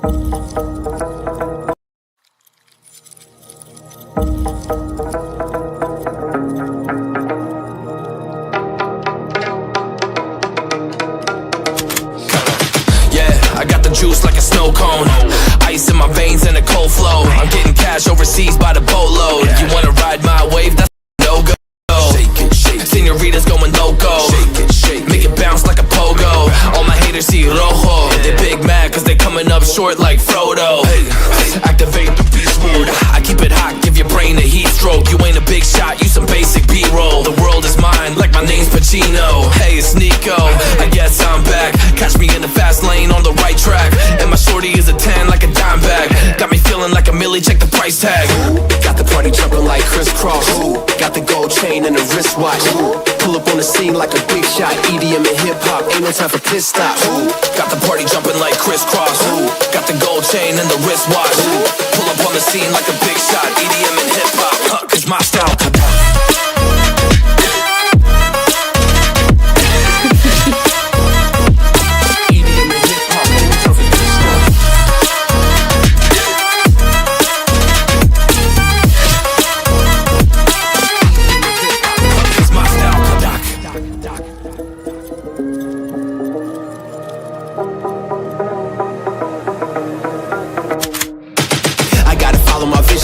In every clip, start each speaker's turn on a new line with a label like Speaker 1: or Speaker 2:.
Speaker 1: I got the juice like a snow cone, ice in my veins and a cold flow. I'm getting cash overseas by the boatload. You wanna ride my wave? That's no go. Señoritas going loco, make it bounce like a pogo. All my haters see rojo, they big mad cause they coming up short like Frodo. Activate the beast mode, I keep it hot, give your brain a heat stroke. You ain't a big shot, you some basic B-roll. The world is mine like my name's Pacino. Hey, it's Nico, I guess I'm back. Catch me in the fast lane on the right track, and my shorty is a 10 like a dime bag. Got me feeling like a millie, check the price tag. Got the party jumping like crisscross, got the gold chain and the wristwatch. Pull up on the scene like a big shot, EDM and hip-hop, ain't no time for pit stops. Got the party jumping like crisscross, got the gold chain and the wristwatch. Pull up on the scene like a big shot, EDM and hip-hop, cause my style.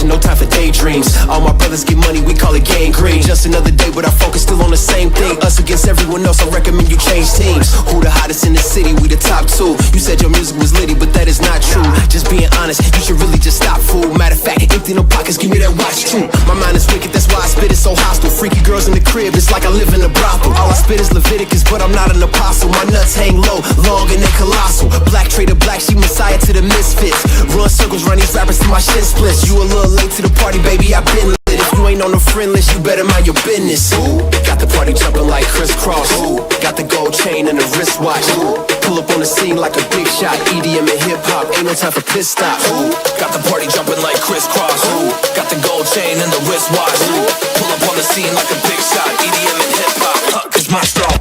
Speaker 1: No time for daydreams. All my brothers get money, we call it gang green. Just another day, but our focus still on the same thing. Us against everyone else, I recommend you change teams. Who the hottest in the city? We the top two. You said your music was litty, but that is not true. Just being honest, you should really just stop, fool. Matter of fact, empty no pockets, give me that watch too. My mind is wicked, that's why I spit it so hostile. Freaky girls in the crib, it's like I live in a brothel. All I spit is Leviticus, but I'm not an apostle. My nuts hang low, long and they colossal. Black trader black, she messiah to the misfits. Run circles, run these rappers to my shin splits. You a little late to the party, baby, I've been lit. If you ain't on the friend list, you better mind your business. Got the party jumping like crisscross, got the gold chain and the wristwatch. Pull up on the scene like a big shot, EDM and hip-hop, ain't no time for pit stops. Got the party jumping like crisscross, got the gold chain and the wristwatch. Pull up on the scene like a big shot, EDM and hip-hop, cause my style.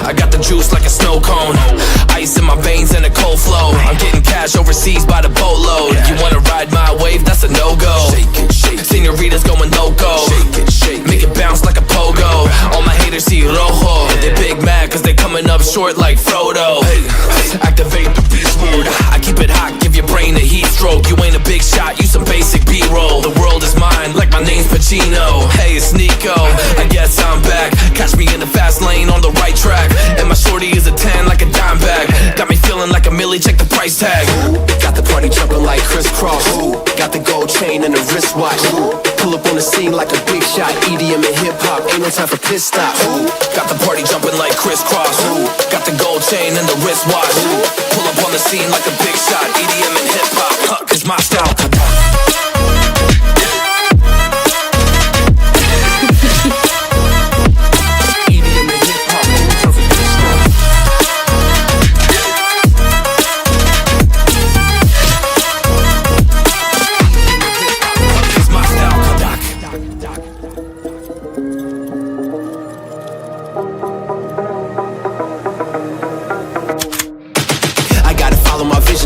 Speaker 1: I got the juice like a snow cone, ice in my veins and a cold flow. I'm getting cash overseas by the boatload. You wanna ride my wave? That's a no-go. Señoritas going loco, make it bounce like a pogo. All my haters see rojo, they big mad cause they coming up short like Frodo. Activate the beast mode, I keep it hot, give your brain a heat stroke. You ain't a big shot, you some basic B-roll. The world is mine like my name's Pacino. Hey, it's Nico, I guess I'm back. Catch me in the fast lane on the right track, and my shorty is a 10 like a dime bag. Got me feeling like a millie, check the price tag. Got the party jumping like crisscross, got the gold chain and the wristwatch. Pull up on the scene like a big shot, EDM and hip-hop, ain't no time for pit stops. Got the party jumping like crisscross, got the gold chain and the wristwatch. Pull up on the scene like a big shot, EDM and hip-hop, cause my style.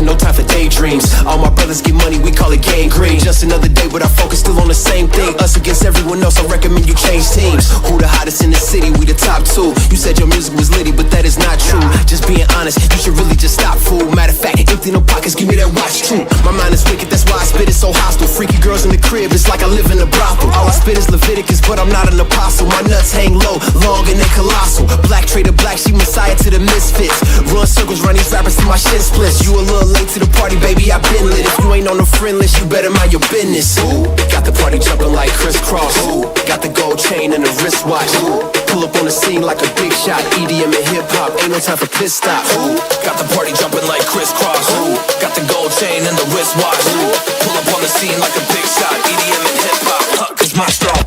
Speaker 1: No time for daydreams. All my brothers get money, we call it gang green. Just another day, but our focus still on the same thing. Us against everyone else, I recommend you change teams. Who the hottest in the city? We the top two. You said your music was litty, but that is not true. Just being honest, you should really just stop, fool. Matter of fact, empty no pockets, give me that watch too. My mind is wicked, that's why I spit it so hostile. Freaky girls in the crib, it's like I live in a brothel. All I spit is I'm not an apostle. My nuts hang low, long and they colossal. Black trader black, she messiah to the misfits. Run circles, run these rappers till my shit splits. You a little late to the party, baby, I been lit. If you ain't on the friend list, you better mind your business. Ooh, got the party jumping like crisscross. Ooh, got the gold chain and the wristwatch. Ooh, pull up on the scene like a big shot. EDM and hip hop, ain't no time for piss stops. Ooh, got the party jumping like crisscross. Ooh, got the gold chain and the wristwatch. Ooh, pull up on the scene like a big shot. EDM and hip hop, cause my strong.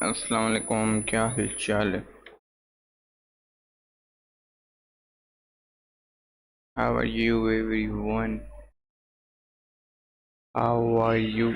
Speaker 2: अस्सलाम वालेकुम, क्या हाल चाल है? How are you everyone? How are you?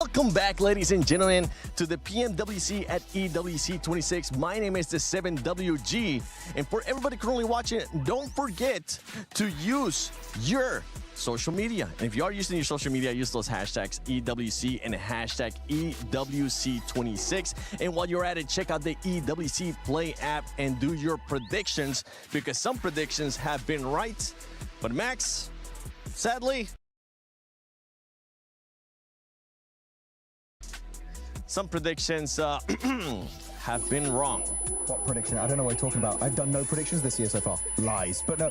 Speaker 3: Welcome back, ladies and gentlemen, to the PMWC at EWC 26. My name is the 7WG, and for everybody currently watching, don't forget to use your social media. And if you are using your social media, use those hashtags EWC and hashtag EWC26. And while you're at it, check out the EWC Play app and do your predictions, because some predictions have been right. But Max, sadly, some predictions have been wrong.
Speaker 4: What prediction? I don't know what you're talking about. I've done no predictions this year so far. Lies. But no,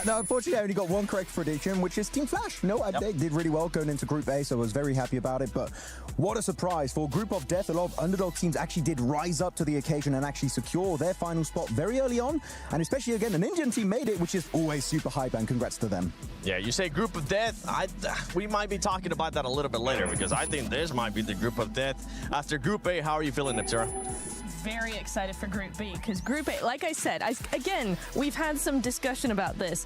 Speaker 4: no, unfortunately, I only got one correct prediction, which is Team Flash. No, they did really well going into Group A, so I was very happy about it. But what a surprise. For Group of Death, a lot of underdog teams actually did rise up to the occasion and actually secure their final spot very early on. And especially, again, an Indian team made it, which is always super hype, and congrats to them.
Speaker 3: Yeah, you say Group of Death. We might be talking about that a little bit later, because I think this might be the Group of Death. After Group A, how are you feeling, Nipsera?
Speaker 5: Very excited for Group B, because Group A, like I said, again, we've had some discussion about this.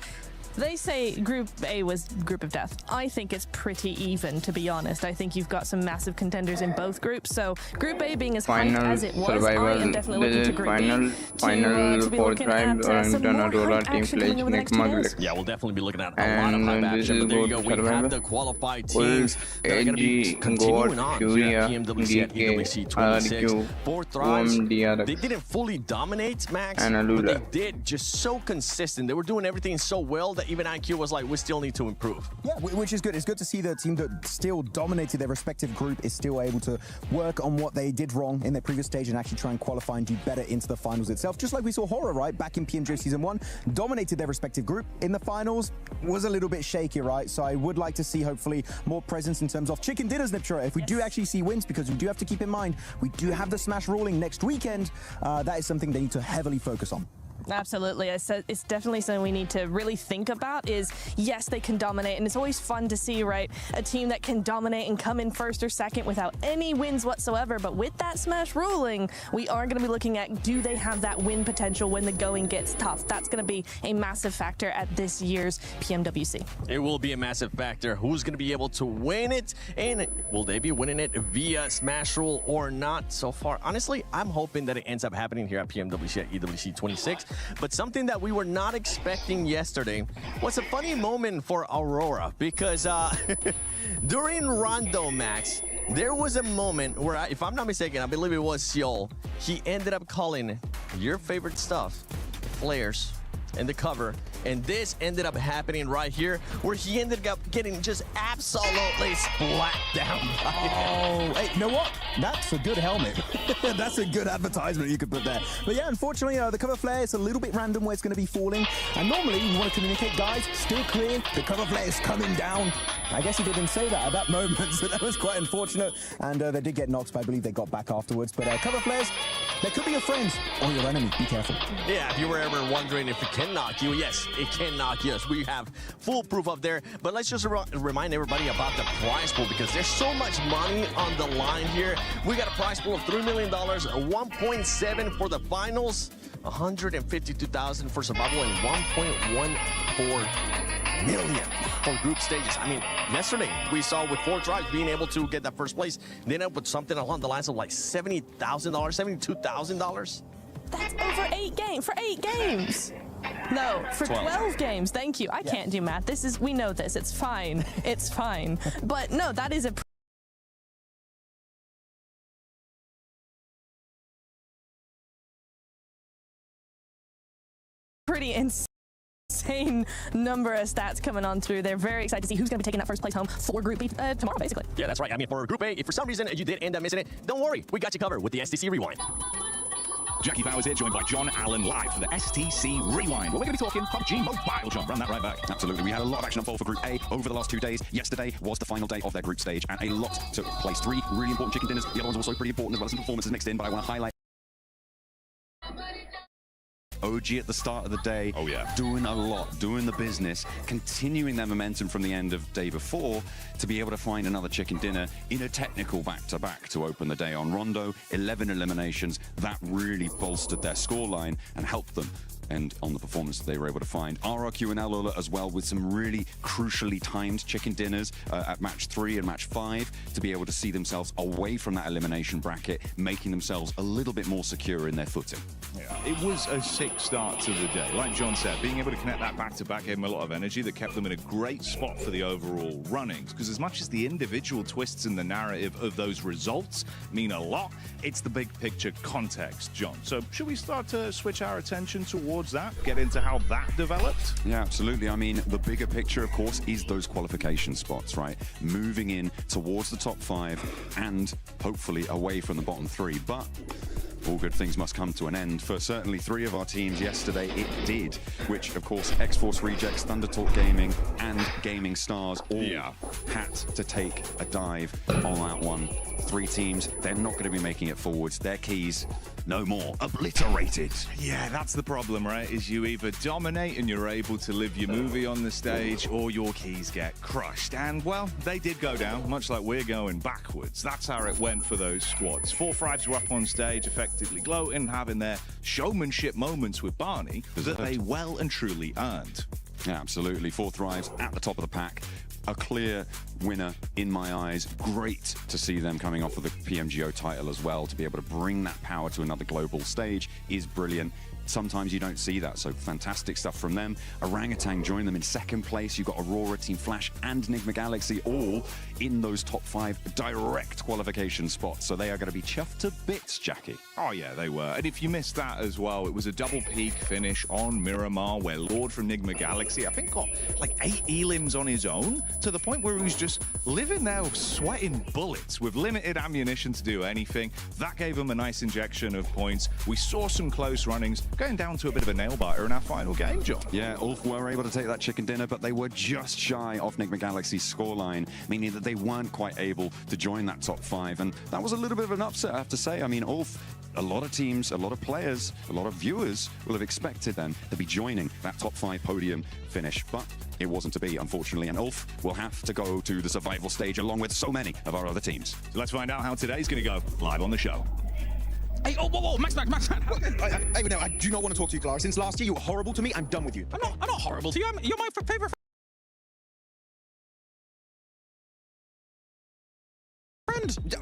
Speaker 5: They say Group A was Group of Death. I think it's pretty even, to be honest. I think you've got some massive contenders in both groups. So Group A being as hyped as it was, I am definitely looking to Group B to be looking at some more hype action coming over the next 2 days.
Speaker 3: Yeah, we'll definitely be looking at a lot of hype action. But there you go, we have the qualified teams that are going to be continuing on here at PMWC at EWC 26. 4th Thrives, they didn't fully dominate, Max, but they did just so consistent. They were doing everything so well that even IQ was like, we still need to improve.
Speaker 4: Yeah, which is good. It's good to see the team that still dominated their respective group is still able to work on what they did wrong in their previous stage and actually try and qualify and do better into the finals itself. Just like we saw Horror, right, back in PMJ Season 1, dominated their respective group. In the finals, was a little bit shaky, right? So I would like to see, hopefully, more presence in terms of chicken dinners, Niptra, if we do actually see wins, because we do have to keep in mind, we do have the Smash ruling next weekend. That is something they need to heavily focus on.
Speaker 5: Absolutely. It's definitely something we need to really think about is, yes, they can dominate, and it's always fun to see, right, a team that can dominate and come in first or second without any wins whatsoever. But with that smash ruling, we are going to be looking at, do they have that win potential when the going gets tough? That's going to be a massive factor at this year's PMWC.
Speaker 3: It will be a massive factor. Who's going to be able to win it? And will they be winning it via smash rule or not so far? Honestly, I'm hoping that it ends up happening here at PMWC at EWC 26. But something that we were not expecting yesterday was a funny moment for Aurora, because during Rondo, Max, there was a moment where, if I'm not mistaken, I believe it was Seoul, he ended up calling your favorite stuff, flares, and the cover, and this ended up happening right here, where he ended up getting just absolutely splat down by
Speaker 4: Oh, hey, you know what? That's a good helmet. That's a good advertisement you could put there. But yeah, unfortunately, the cover flare is a little bit random where it's going to be falling. And normally, you want to communicate, guys, still clear. The cover flare is coming down. I guess he didn't say that at that moment, so that was quite unfortunate. And they did get knocked, but I believe they got back afterwards. But cover flares, they could be your friends or your enemy. Be careful.
Speaker 3: Yeah, if you were ever wondering if it can knock you, yes, it can knock you. Yes, we have full proof up there. But let's just remind everybody about the prize pool, because there's so much money on the line here. We got a prize pool of $3 million, 1.7 for the finals, 152,000 for survival, and 1.14 million for group stages. I mean, yesterday we saw with 4 tribes being able to get that first place. They ended up with something along the lines of like $70,000, $72,000.
Speaker 5: That's over 8 games, for 8 games. No, for 12 games. Thank you. I can't do math. We know this. It's fine. It's fine. But no, that is a pretty insane number of stats coming on through. They're very excited to see who's going to be taking that first place home for Group B tomorrow, basically.
Speaker 3: Yeah, that's right. I mean, for Group A, if for some reason you did end up missing it, don't worry. We got you covered with the STC Rewind.
Speaker 6: Jackie Powers here, joined by John Allen, live for the STC Rewind. Well, we're going to be talking PUBG Mobile, John. Run that right back. Absolutely. We had a lot of action unfold for Group A over the last 2 days. Yesterday was the final day of their group stage, and a lot took place. 3 really important chicken dinners. The other one's also pretty important, as well as some performances mixed in, but I want to highlight OG at the start of the day, doing a lot, doing the business, continuing their momentum from the end of day before to be able to find another chicken dinner in a technical back-to-back to open the day on Rondo. 11 eliminations, that really bolstered their scoreline and helped them and on the performance they were able to find. RRQ and Alola as well, with some really crucially timed chicken dinners at match 3 and match 5 to be able to see themselves away from that elimination bracket, making themselves a little bit more secure in their footing.
Speaker 7: Yeah, it was a sick start to the day. Like John said, being able to connect that back-to-back gave them a lot of energy that kept them in a great spot for the overall runnings. Because as much as the individual twists in the narrative of those results mean a lot, it's the big picture context, John. So should we start to switch our attention towards that, get into how that developed?
Speaker 6: Yeah, absolutely. I mean, the bigger picture, of course, is those qualification spots, right? Moving in towards the top 5 and hopefully away from the bottom 3. But all good things must come to an end. For certainly 3 of our teams yesterday, it did, which, of course, X-Force Rejects, Thunder Talk Gaming, and Gaming Stars all had to take a dive on that one. 3 teams, they're not going to be making it forwards. Their keys, no more, obliterated.
Speaker 7: Yeah, that's the problem, right? Is you either dominate and you're able to live your movie on the stage, or your keys get crushed. And, well, they did go down, much like we're going backwards. That's how it went for those squads. 4 Thrives were up on stage, effectively gloating, having their showmanship moments with Barney that they well and truly earned.
Speaker 6: Yeah, absolutely. 4 Thrives at the top of the pack. A clear winner in my eyes. Great to see them coming off of the PMGO title as well. To be able to bring that power to another global stage is brilliant. Sometimes you don't see that, so fantastic stuff from them. Orangutan joined them in 2nd place. You've got Aurora, Team Flash, and Enigma Galaxy all in those top 5 direct qualification spots. So they are going to be chuffed to bits, Jackie.
Speaker 7: Oh, yeah, they were. And if you missed that as well, it was a double peak finish on Miramar, where Lord from Enigma Galaxy, I think, got like 8 elims on his own, to the point where he was just living there sweating bullets with limited ammunition to do anything. That gave him a nice injection of points. We saw some close runnings, going down to a bit of a nail-biter in our final game, John.
Speaker 6: Yeah, Ulf were able to take that chicken dinner, but they were just shy of Enigma Galaxy's scoreline, meaning that they weren't quite able to join that top 5, and that was a little bit of an upset, I have to say. I mean, Ulf a lot of teams, a lot of players, a lot of viewers will have expected them to be joining that top 5 podium finish. But it wasn't to be, unfortunately, and Ulf will have to go to the survival stage along with so many of our other teams.
Speaker 7: So let's find out how today's going to go live on the show.
Speaker 8: Hey, oh, whoa, Max.
Speaker 4: Hey, no, I do not want to talk to you, Clara. Since last year, you were horrible to me. I'm done with you.
Speaker 8: I'm not horrible to you. You're my favorite friend.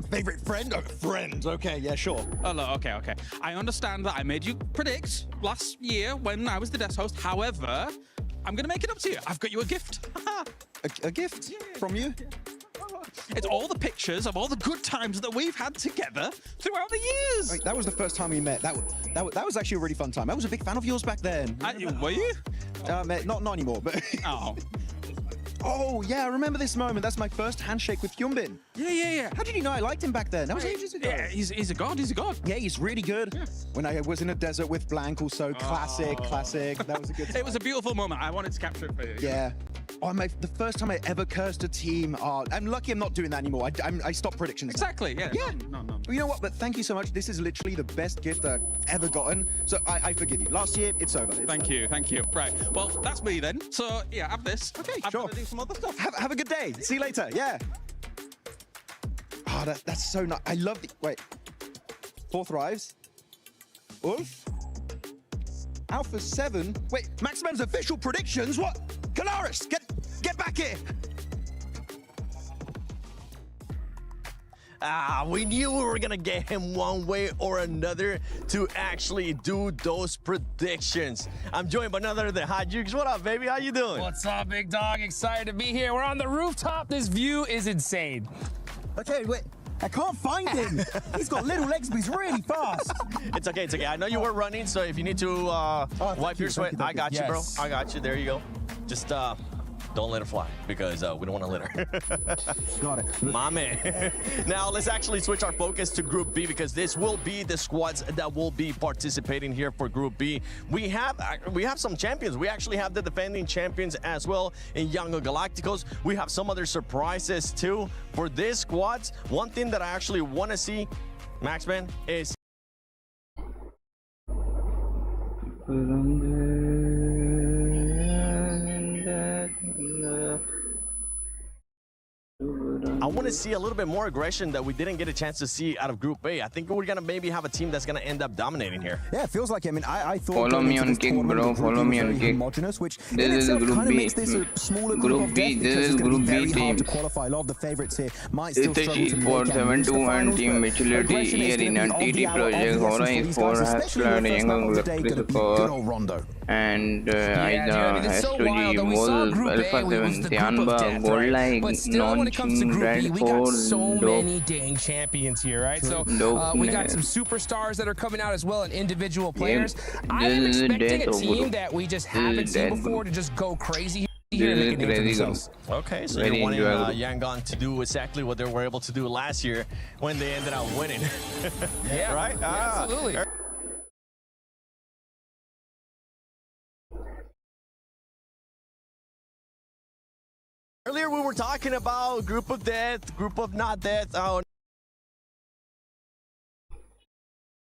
Speaker 4: Favorite friend? Oh, friend. Okay, yeah, sure.
Speaker 8: Oh, look, okay. I understand that I made you predict last year when I was the desk host. However, I'm going to make it up to you. I've got you a gift.
Speaker 4: A gift from you?
Speaker 8: It's all the pictures of all the good times that we've had together throughout the years.
Speaker 4: Wait, that was the first time we met. That was actually a really fun time. I was a big fan of yours back then.
Speaker 8: Were you?
Speaker 4: Not anymore, but...
Speaker 8: Oh.
Speaker 4: Oh, yeah, I remember this moment. That's my first handshake with Hyunbin.
Speaker 8: Yeah.
Speaker 4: How did you know I liked him back then? That was ages ago.
Speaker 8: Yeah, he's a god.
Speaker 4: Yeah, he's really good. Yeah. When I was in a desert with Blank, also classic. That was a good time.
Speaker 8: It was a beautiful moment. I wanted to capture it for you.
Speaker 4: Yeah. Oh, the first time I ever cursed a team. I'm lucky I'm not doing that anymore. I stopped predictions.
Speaker 8: Exactly, yeah.
Speaker 4: Yeah.
Speaker 8: No.
Speaker 4: Well, you know what? But thank you so much. This is literally the best gift I've ever gotten. So I forgive you. Last year, it's over.
Speaker 8: Thank you. Right. Well, that's me then. So, yeah, have this.
Speaker 4: Okay,
Speaker 8: I'm
Speaker 4: sure.
Speaker 8: gonna do some other stuff.
Speaker 4: Have a good day. See you later. Yeah. Oh, that's so nice. I love the... Wait. 4th Thrives. Ulf. Alpha 7. Wait, Maxman's official predictions? What? Kalaris, get back here.
Speaker 3: We knew we were gonna get him one way or another to actually do those predictions. I'm joined by none other than Hot Jukes. What up, baby? How you doing?
Speaker 9: What's up, big dog? Excited to be here. We're on the rooftop. This view is insane.
Speaker 4: Okay, wait. I can't find him. He's got little legs, but he's really fast.
Speaker 3: It's okay. I know you were running, so if you need to wipe your sweat, I got you, bro.
Speaker 9: Yes.
Speaker 3: I got you. There you go. Just don't let her fly because we don't want to litter.
Speaker 4: Got it.
Speaker 3: My man. Now let's actually switch our focus to Group B because this will be the squads that will be participating here for Group B. We have some champions. We actually have the defending champions as well in Yango Galacticos. We have some other surprises too for this squads. One thing that I actually want to see, Maxman, is I want to see a little bit more aggression that we didn't get a chance to see out of Group A. I think we're going to maybe have a team that's going to end up dominating here.
Speaker 4: Yeah, it feels like, I mean, I thought...
Speaker 2: Follow me on Kick, bro. Follow me on Kick.
Speaker 4: Which
Speaker 2: This is Group B. Group B. This is Group B team.
Speaker 4: To qualify. A lot of the favorites here might still struggle to make it.
Speaker 2: 472 and Team Maturity Arena TT Project Hora is for Hasplad Yango Galacticos and Aida has to be Wolf Alpha 7 Tianba Gold Like Launching Red Horde
Speaker 9: so
Speaker 2: Dope.
Speaker 9: many dang champions here, right? So we got some superstars that are coming out as well and individual players. I am expecting a team that we just haven't seen before to just go crazy here and make a name for themselves.
Speaker 3: Okay, so you're wanting Yangon to do exactly what they were able to do last year when they ended up winning.
Speaker 9: Yeah,
Speaker 3: right?
Speaker 9: Yeah, absolutely.
Speaker 3: Earlier we were talking about Group of Death, Group of Not Death.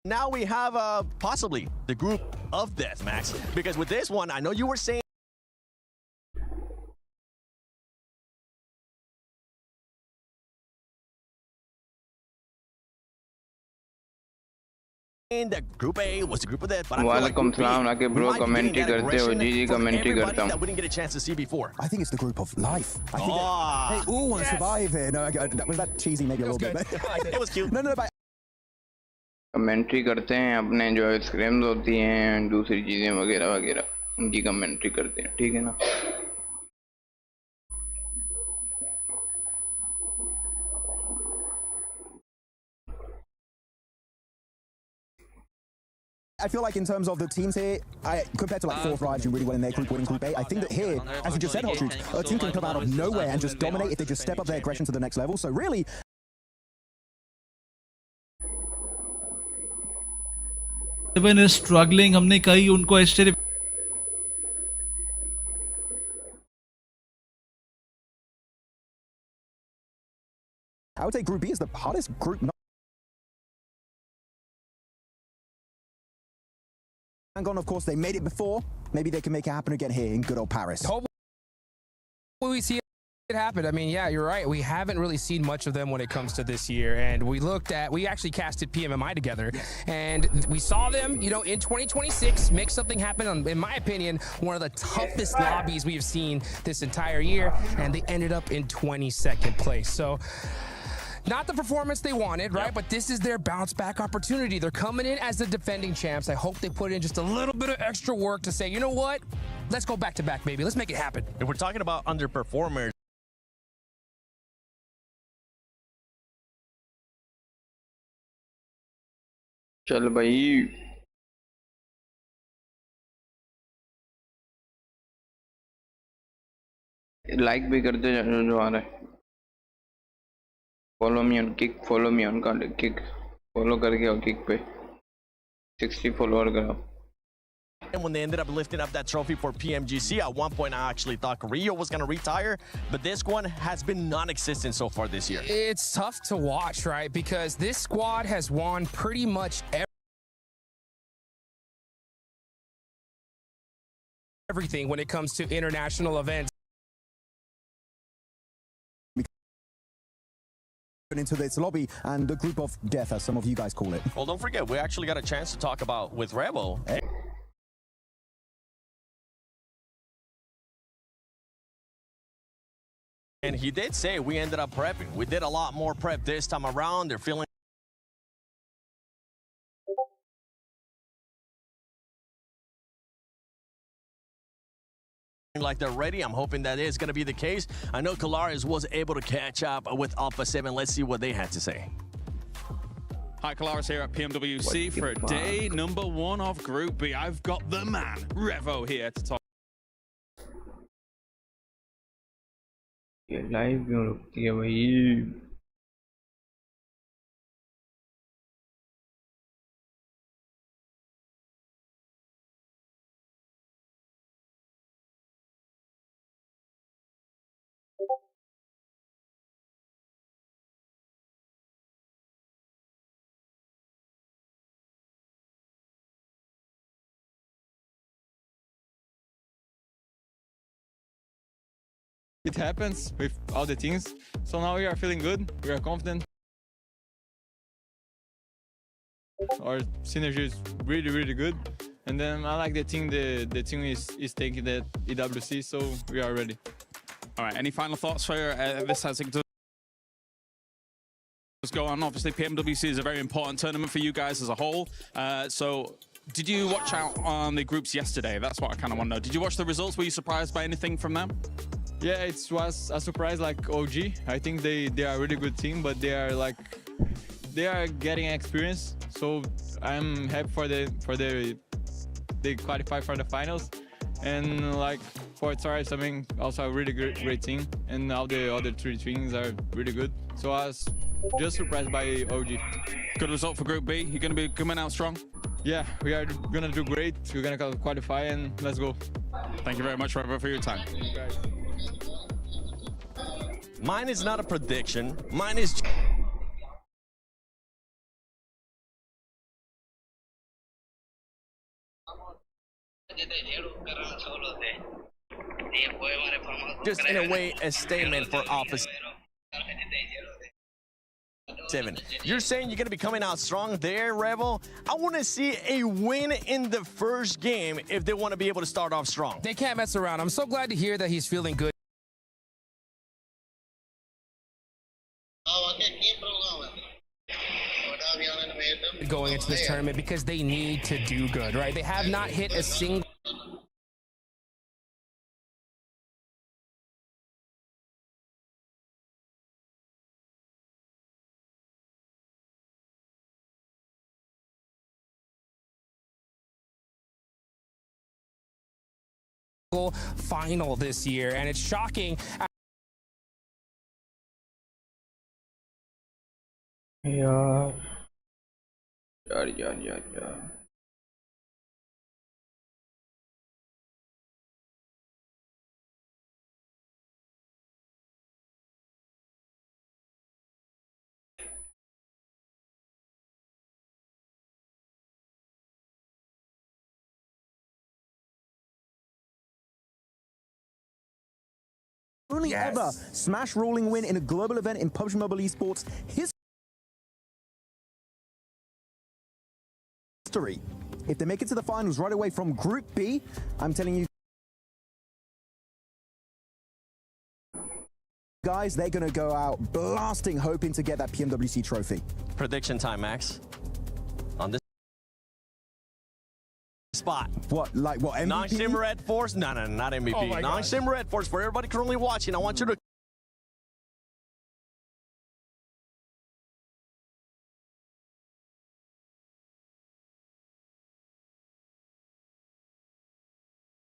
Speaker 3: Now we have possibly the Group of Death, Max. Because with this one, I know you were saying that Group A was the Group of Death, but I feel like
Speaker 2: वालेकुम
Speaker 3: Group B,
Speaker 2: सलाम आके
Speaker 3: we
Speaker 2: bro
Speaker 3: might be
Speaker 2: commentary
Speaker 3: getting that
Speaker 2: करते हो
Speaker 3: aggression
Speaker 2: जी
Speaker 3: from
Speaker 2: commentary
Speaker 3: everybody
Speaker 2: करता हूँ
Speaker 3: that we didn't get a chance to see before.
Speaker 4: I think it's the group of life. I think they all want to survive here. No, was that cheesy maybe a little bit?
Speaker 3: It was cute.
Speaker 4: No, but
Speaker 2: commentary करते हैं अपने जो scrims होती हैं दूसरी चीज़ें वगैरह वगैरह उनकी कमेंट्री करते हैं ठीक है ना
Speaker 4: I feel like in terms of the teams here, compared to like 4th Thrives doing really well in their group, winning Group A, I think that here, as you just said, Hot Troops, a team can come out of nowhere and just dominate if they just step up their aggression to the next level. So really,
Speaker 10: Seven is struggling. हमने कही उनको ऐसे
Speaker 4: I would say Group B is the hardest group. Hang on, of course, they made it before. Maybe they can make it happen again here in good old Paris.
Speaker 9: Hopefully we see it happen. I mean, yeah, you're right. We haven't really seen much of them when it comes to this year. And we actually casted PMMI together. And we saw them, you know, in 2026 make something happen on, in my opinion, one of the toughest lobbies we've seen this entire year. And they ended up in 22nd place. So not the performance they wanted, right? But this is their bounce back opportunity. They're coming in as the defending champs. I hope they put in just a little bit of extra work to say, you know what? Let's go back to back, baby. Let's make it happen.
Speaker 3: If we're talking about underperformers,
Speaker 2: चल भाई like भी करते जाओ जो आ रहा है follow me on kick follow करके आओ किक पे 60 फॉलोअर करो
Speaker 3: and when they ended up lifting up that trophy for PMGC, at one point I actually thought Carrillo was going to retire, but this one has been non-existent so far this year.
Speaker 9: It's tough to watch, right? Because this squad has won pretty much everything when it comes to international events.
Speaker 4: Into this lobby and the group of death, as some of you guys call it.
Speaker 3: Well, don't forget, we actually got a chance to talk about with Rebel. And he did say we ended up prepping. We did a lot more prep this time around. They're feeling like they're ready. I'm hoping that is going to be the case. I know Colares was able to catch up with Alpha 7. Let's see what they had to say.
Speaker 8: Hi, Colares here at PMWC for day number 1 of Group B. I've got the man, Revo, here to talk.
Speaker 2: ये live क्यों रुकती है भाई
Speaker 11: It happens with all the teams, so now we are feeling good, we are confident. Our synergy is really good, and then I like the team. The team is taking the EWC, so we are ready.
Speaker 8: All right, any final thoughts for this as it does go on? Obviously, PMWC is a very important tournament for you guys as a whole. So did you watch out on the groups yesterday? That's what I kind of want to know. Did you watch the results? Were you surprised by anything from them?
Speaker 11: Yeah, it was a surprise like OG. I think they are a really good team, but they are getting experience. So I'm happy for they qualify for the finals. And like for Taurus, I mean, also a really great team. And all the other 3 teams are really good. So I was just surprised by OG.
Speaker 8: Good result for Group B. You're going to be coming out strong?
Speaker 11: Yeah, we are gonna do great. We're gonna qualify and let's go.
Speaker 8: Thank you very much, Revo, for your time.
Speaker 3: Mine is not a prediction. Mine is... just in a way, a statement for Alpha 7. You're saying you're going to be coming out strong there, Rebel? I want to see a win in the first game if they want to be able to start off strong.
Speaker 9: They can't mess around. I'm so glad to hear that he's feeling good. Going into this tournament because they need to do good, right? They have not hit a single final this year, and it's shocking.
Speaker 2: यार
Speaker 4: only ever smash rolling win in a global event in PUBG Mobile Esports history. If they make it to the finals right away from Group B, I'm telling you guys, they're going to go out blasting, hoping to get that PMWC trophy.
Speaker 3: Prediction time, Max. On this spot.
Speaker 4: What, like what, MVP?
Speaker 3: Non-Sim Red Force? No, not MVP.
Speaker 9: Oh
Speaker 3: Non-Sim Red Force. For everybody currently watching, I want you to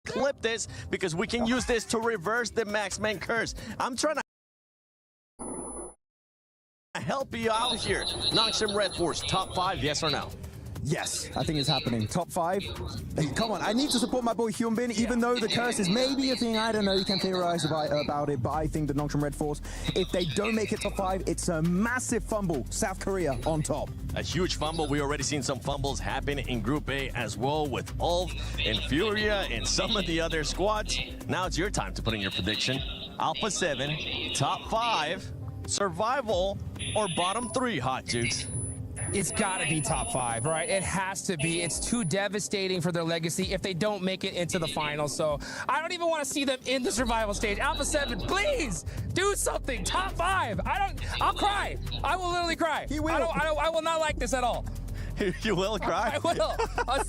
Speaker 3: clip this because we can use this to reverse the Maxman curse. I'm trying to help you out here. Non-Sim Red Force, top 5, yes or no?
Speaker 4: Yes, I think it's happening. Top 5. Hey, come on, I need to support my boy Hyunbin, even though the curse is maybe a thing. I don't know, you can theorize about it, but I think the Non-Sim Red Force, if they don't make it top 5, it's a massive fumble. South Korea on top.
Speaker 3: A huge fumble. We already seen some fumbles happen in Group A as well with Ulf and Furia and some of the other squads. Now it's your time to put in your prediction. Alpha 7, top 5, survival, or bottom 3, Hot Jukes?
Speaker 9: It's got to be top 5, right? It has to be. It's too devastating for their legacy if they don't make it into the finals. So I don't even want to see them in the survival stage. Alpha 7, please do something. Top 5. I'll cry. I will literally cry.
Speaker 4: He will.
Speaker 9: I will not like this at all.
Speaker 3: You will cry?
Speaker 9: I will.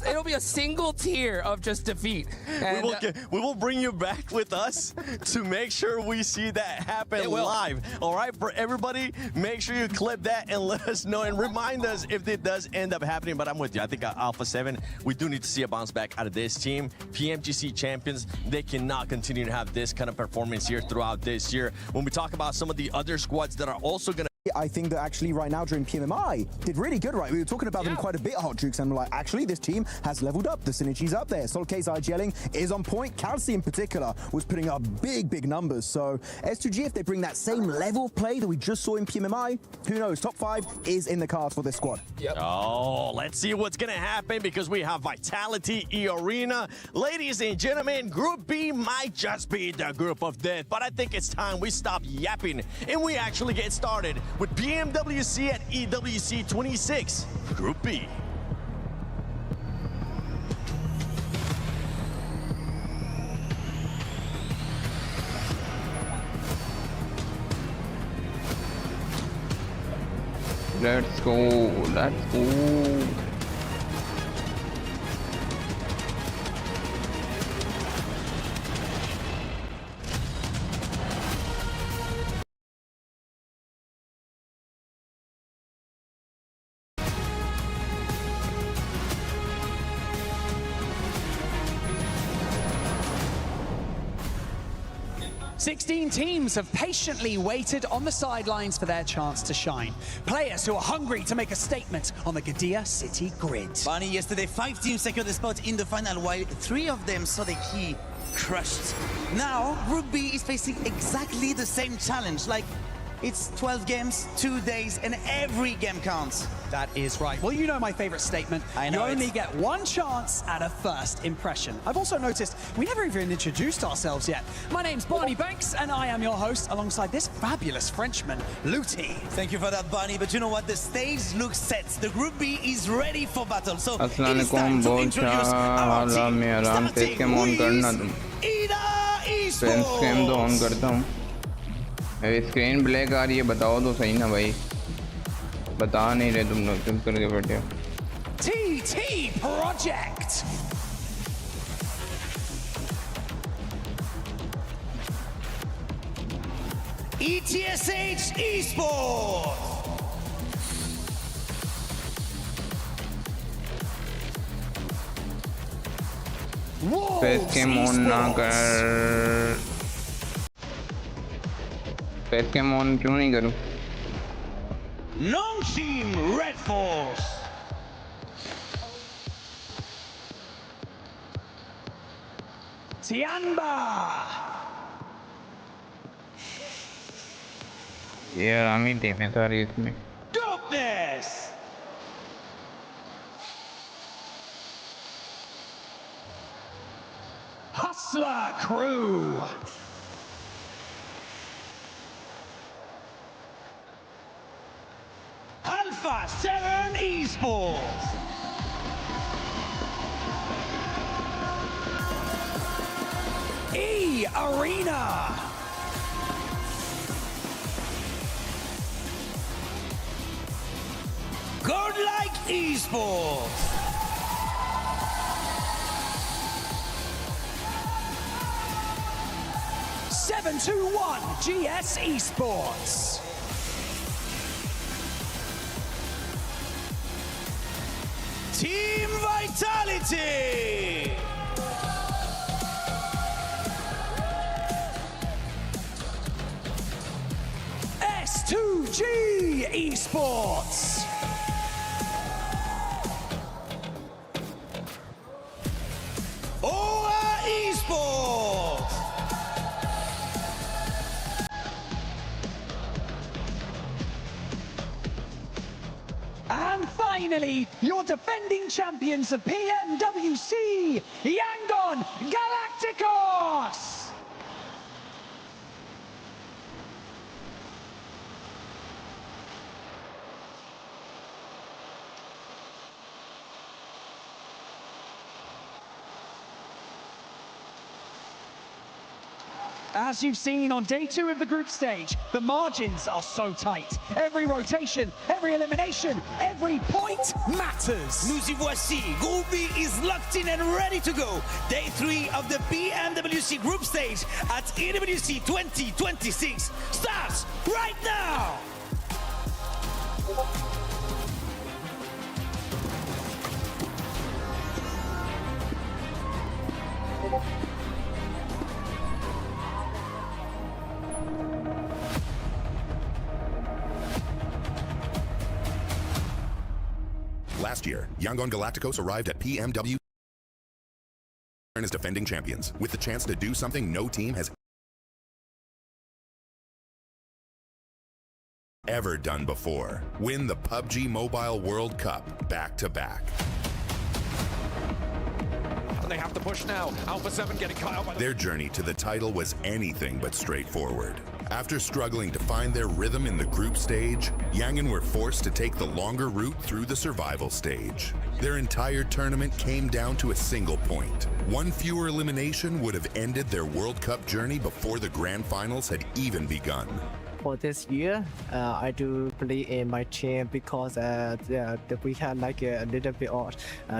Speaker 9: It'll be a single tear of just defeat. And,
Speaker 3: we will bring you back with us to make sure we see that happen live. All right, for everybody, make sure you clip that and let us know and remind us if it does end up happening. But I'm with you. I think Alpha 7, we do need to see a bounce back out of this team. PMGC champions, they cannot continue to have this kind of performance here throughout this year. When we talk about some of the other squads that are also going to
Speaker 4: I think that actually right now during PMMI did really good, right? We were talking about them quite a bit, Hot Jukes, and we're like, actually, this team has leveled up. The synergy's up there. Solk's IGLing is on point. Calci in particular was putting up big numbers. So S2G, if they bring that same level of play that we just saw in PMMI, who knows? Top 5 is in the cards for this squad.
Speaker 9: Yep.
Speaker 3: Oh, let's see what's going to happen because we have Vitality, E-Arena. Ladies and gentlemen, Group B might just be the group of death, but I think it's time we stop yapping and we actually get started with PMWC at EWC 26, Group B.
Speaker 2: Let's go, let's go.
Speaker 12: Sixteen teams have patiently waited on the sidelines for their chance to shine. Players who are hungry to make a statement on the Gadia City grid.
Speaker 13: Bunny, yesterday 5 teams secured the spot in the final, while 3 of them saw the key crushed. Now, Group B is facing exactly the same challenge. Like, it's 12 games, 2 days, and every game counts.
Speaker 12: That is right. Well, you know my favorite statement.
Speaker 13: I know
Speaker 12: you only get one chance at a first impression. I've also noticed we never even introduced ourselves yet. My name's Barney Banks, and I am your host alongside this fabulous Frenchman, Luti.
Speaker 13: Thank you for that, Barney. But you know what? The stage looks set. The Group B is ready for battle. So it is time to introduce our team. Starting with EDA Esports.
Speaker 2: Screen black आ रही है, बताओ तो सही ना भाई, बता नहीं रहे तुम लोग, चुप करके बैठे हो।
Speaker 12: TT Project. ETSH Esports.
Speaker 2: Face cam on ना कर, फेस कैम ऑन क्यों नहीं करूं?
Speaker 12: Non-Team Red Force. Tianba.
Speaker 2: यार आमी टीमें सारी इसमें।
Speaker 12: Darkness. Hustler Crew. Alpha 7 Esports. E Arena. Godlike Esports. (721) GS Esports. Team Vitality. S2G Esports. Aura Esports. And finally, your defending champions of PMWC, Yangon Galacticos. As you've seen on day 2 of the group stage, the margins are so tight. Every rotation, every elimination, every point matters.
Speaker 13: Nous y voici. Group B is locked in and ready to go. Day 3 of the PMWC group stage at EWC 2026 starts right now.
Speaker 14: Last year, Yangon Galacticos arrived at PMW as defending champions, with the chance to do something no team has ever done before. Win the PUBG Mobile World Cup back-to-back.
Speaker 15: And they have to push now. Alpha 7 getting cut out by
Speaker 14: Their journey to the title was anything but straightforward. After struggling to find their rhythm in the group stage, Yangon were forced to take the longer route through the survival stage. Their entire tournament came down to a single point. One fewer elimination would have ended their World Cup journey before the grand finals had even begun.
Speaker 16: For this year, I do believe in my team because we had like a little bit of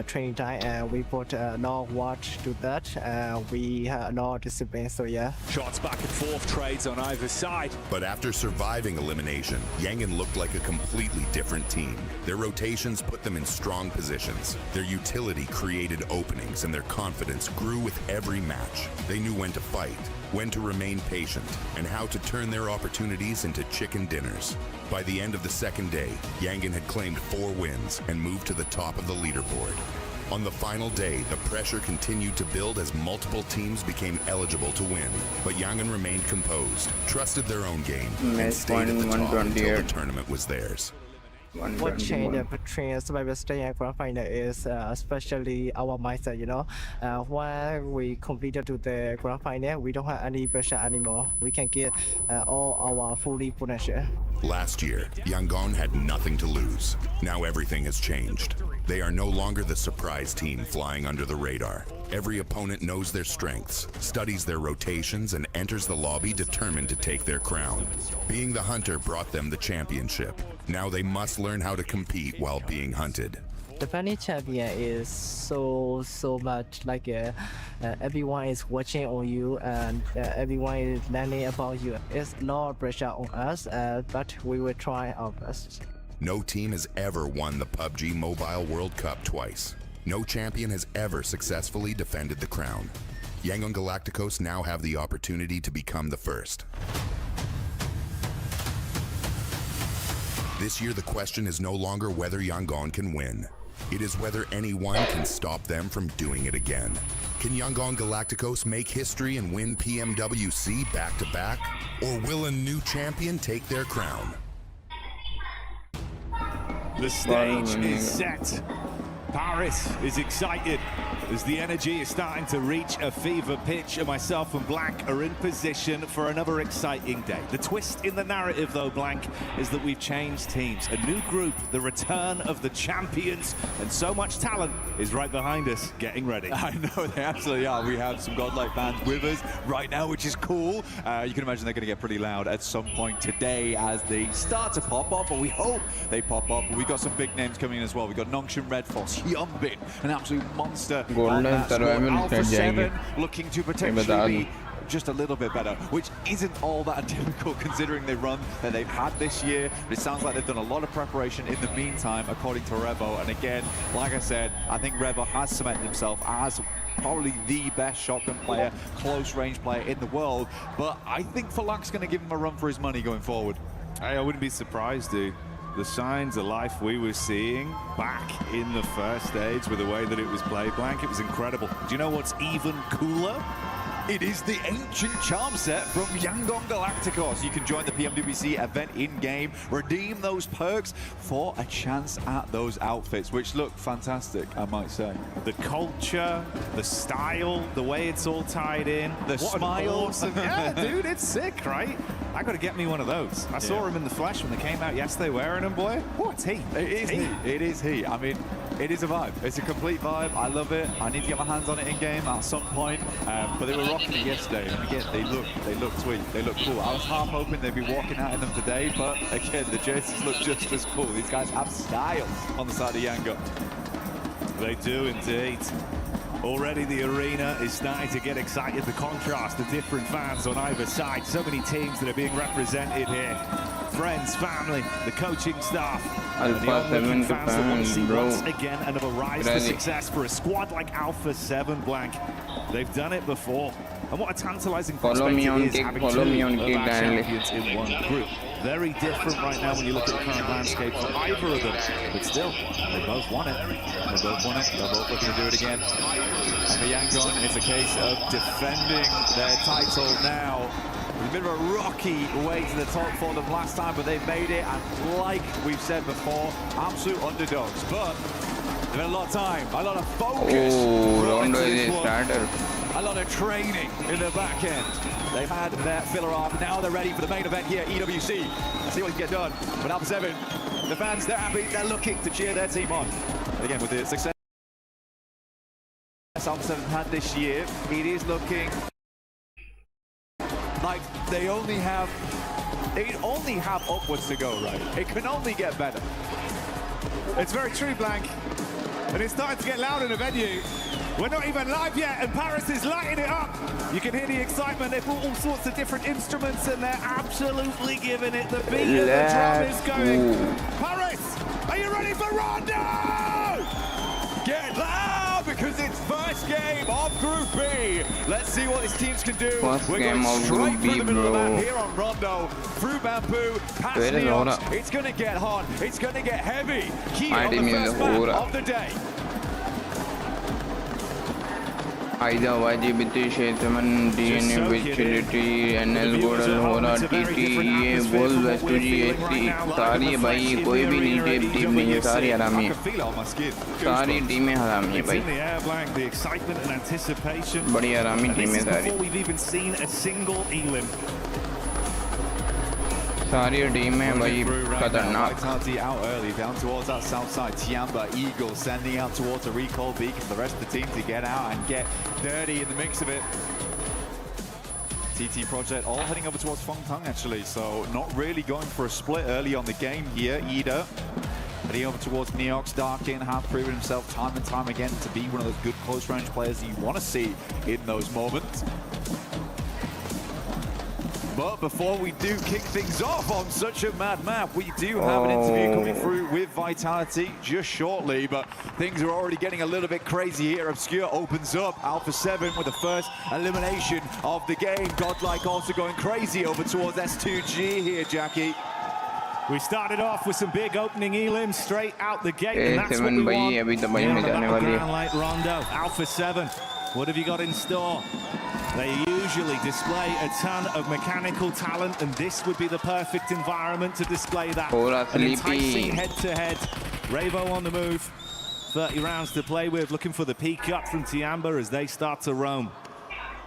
Speaker 16: training time and we put a lot of work to that. We had a lot of discipline, so yeah.
Speaker 15: shots back and forth, trades on either side.
Speaker 14: But after surviving elimination, Yangon looked like a completely different team. Their rotations put them in strong positions. Their utility created openings and their confidence grew with every match. They knew when to fight, when to remain patient, and how to turn their opportunities into chicken dinners. By the end of the second day, Yangon had claimed 4 wins and moved to the top of the leaderboard. On the final day, the pressure continued to build as multiple teams became eligible to win. But Yangon remained composed, trusted their own game, and stayed at the top until the tournament was theirs.
Speaker 16: What changed between survival stage and grand final is especially our mindset, you know. When we completed to the grand final, we don't have any pressure anymore. We can get all our fully potential.
Speaker 14: Last year, Yangon had nothing to lose. Now everything has changed. They are no longer the surprise team flying under the radar. Every opponent knows their strengths, studies their rotations, and enters the lobby determined to take their crown. Being the hunter brought them the championship. Now they must learn how to compete while being hunted.
Speaker 16: Defending champion is so much like everyone is watching on you and everyone is learning about you. It's a lot of pressure on us, but we will try our best.
Speaker 14: No team has ever won the PUBG Mobile World Cup twice. No champion has ever successfully defended the crown. Yangon Galacticos now have the opportunity to become the first. This year the question is no longer whether Yangon can win. It is whether anyone can stop them from doing it again. Can Yangon Galacticos make history and win PMWC back-to-back? Or will a new champion take their crown?
Speaker 15: The stage is set. Paris is excited.
Speaker 7: as the energy is starting to reach a fever pitch, and myself and Blank are in position for another exciting day. The twist in the narrative, though, Blank, is that we've changed teams. A new group, the return of the champions, and so much talent is right behind us, getting ready.
Speaker 17: I know, they absolutely are. We have some godlike fans with us right now, which is cool. You can imagine they're going to get pretty loud at some point today as they start to pop up, or we hope they pop up. We've got some big names coming in as well. We've got Nongshin Redforce, Hyunbin, an absolute monster. Alpha 7 looking to potentially be just a little bit better, which isn't all that difficult considering the run that they've had this year. But it sounds like they've done a lot of preparation in the meantime, according to Revo. And again, like I said, I think Revo has cemented himself as probably the best shotgun player, close range player in the world. But I think Falak's going to give him a run for his money going forward.
Speaker 7: Hey, I wouldn't be surprised, dude. The signs of life we were seeing back in the first stage with the way that it was played, Blank, it was incredible. Do you know what's even cooler?
Speaker 17: It is the ancient charm set from Yangon Galacticos. You can join the PMWC event in-game, redeem those perks for a chance at those outfits, which look fantastic, I might say.
Speaker 7: The culture, the style, the way it's all tied in.
Speaker 17: The smiles.
Speaker 7: Awesome. Yeah, dude, it's sick, right? I got to get me one of those. I saw him in the flesh when they came out yesterday wearing them, boy. Oh, it's heat.
Speaker 17: It is heat. It is heat. I mean, it is a vibe. It's a complete vibe. I love it. I need to get my hands on it in-game at some point. But they were rocking it yesterday, and again, they look sweet. They look cool. I was half hoping they'd be walking out in them today, but again, the jerseys look just as cool. These guys have style on the side of Yangon.
Speaker 7: They do indeed. Already the arena is starting to get excited. The contrast, the different fans on either side. So many teams that are being represented here. Friends, family, the coaching staff. And the onlooking fans that want to see once again another rise to success for a squad like Alpha 7, Blank. They've done it before. And what a tantalizing prospect it is having two of our champions in one group. Very different right now when you look at the current landscape for either of them. But still, they both won it. They both won it. They're both looking to do it again. And for Yangon, it's a case of defending their title now. It's a bit of a rocky way to the top for them last time, but they've made it. And like we've said before, absolute underdogs. But they've had a lot of time, a lot of focus.
Speaker 2: Rondo is a starter.
Speaker 17: A lot of training in the back end. They've had their filler off. Now they're ready for the main event here, EWC. Let's see what can get done. But Alpha 7, the fans, they're happy. They're looking to cheer their team on. And again, with the success Alpha 7 had this year, it is looking like they only have upwards to go, right? It can only get better.
Speaker 7: It's very true, Blank. And it's starting to get loud in the venue. We're not even live yet, and Paris is lighting it up. You can hear the excitement. They've brought all sorts of different instruments, and they're absolutely giving it. The beat of the drum is going. Paris, are you ready for Rondo?
Speaker 17: Get loud, because it's first game of Group B. Let's see what these teams can do. We're going straight through the middle of the map here on Rondo. Through Bamboo, past Neox. It's going to get hot. It's going to get heavy. Key on the first map of the day.
Speaker 2: Aida Wajibiti Shetman, DNA Vichility, NL Godal Hora, TT, Wolf, S2G, सारी भाई कोई भी नहीं team नहीं है सारी हरामी है सारी टीमें हरामी है भाई बड़ी हरामी टीमें सारी सारी टीमें भाई खतरनाक
Speaker 17: out early down towards that south side. Tiamba, Eagle sending out towards a recall beacon for the rest of the team to get out and get dirty in the mix of it. TT Project all heading over towards Fengtang actually, so not really going for a split early on the game here. Ida heading over towards Neox. Darkin have proven himself time and time again to be one of those good close range players that you want to see in those moments. But before we do kick things off on such a mad map, we do have an interview coming through with Vitality just shortly, but things are already getting a little bit crazy here. Obscure opens up, Alpha 7 with the first elimination of the game. Godlike also going crazy over towards S2G here, Jackie.
Speaker 7: We started off with some big opening elims straight out the gate, and that's what we want. Like Rondo, Alpha 7, what have you got in store? They usually display a ton of mechanical talent, and this would be the perfect environment to display that. An enticing head-to-head. Revo on the move. 30 rounds to play with, looking for the peak up from Tiamba as they start to roam.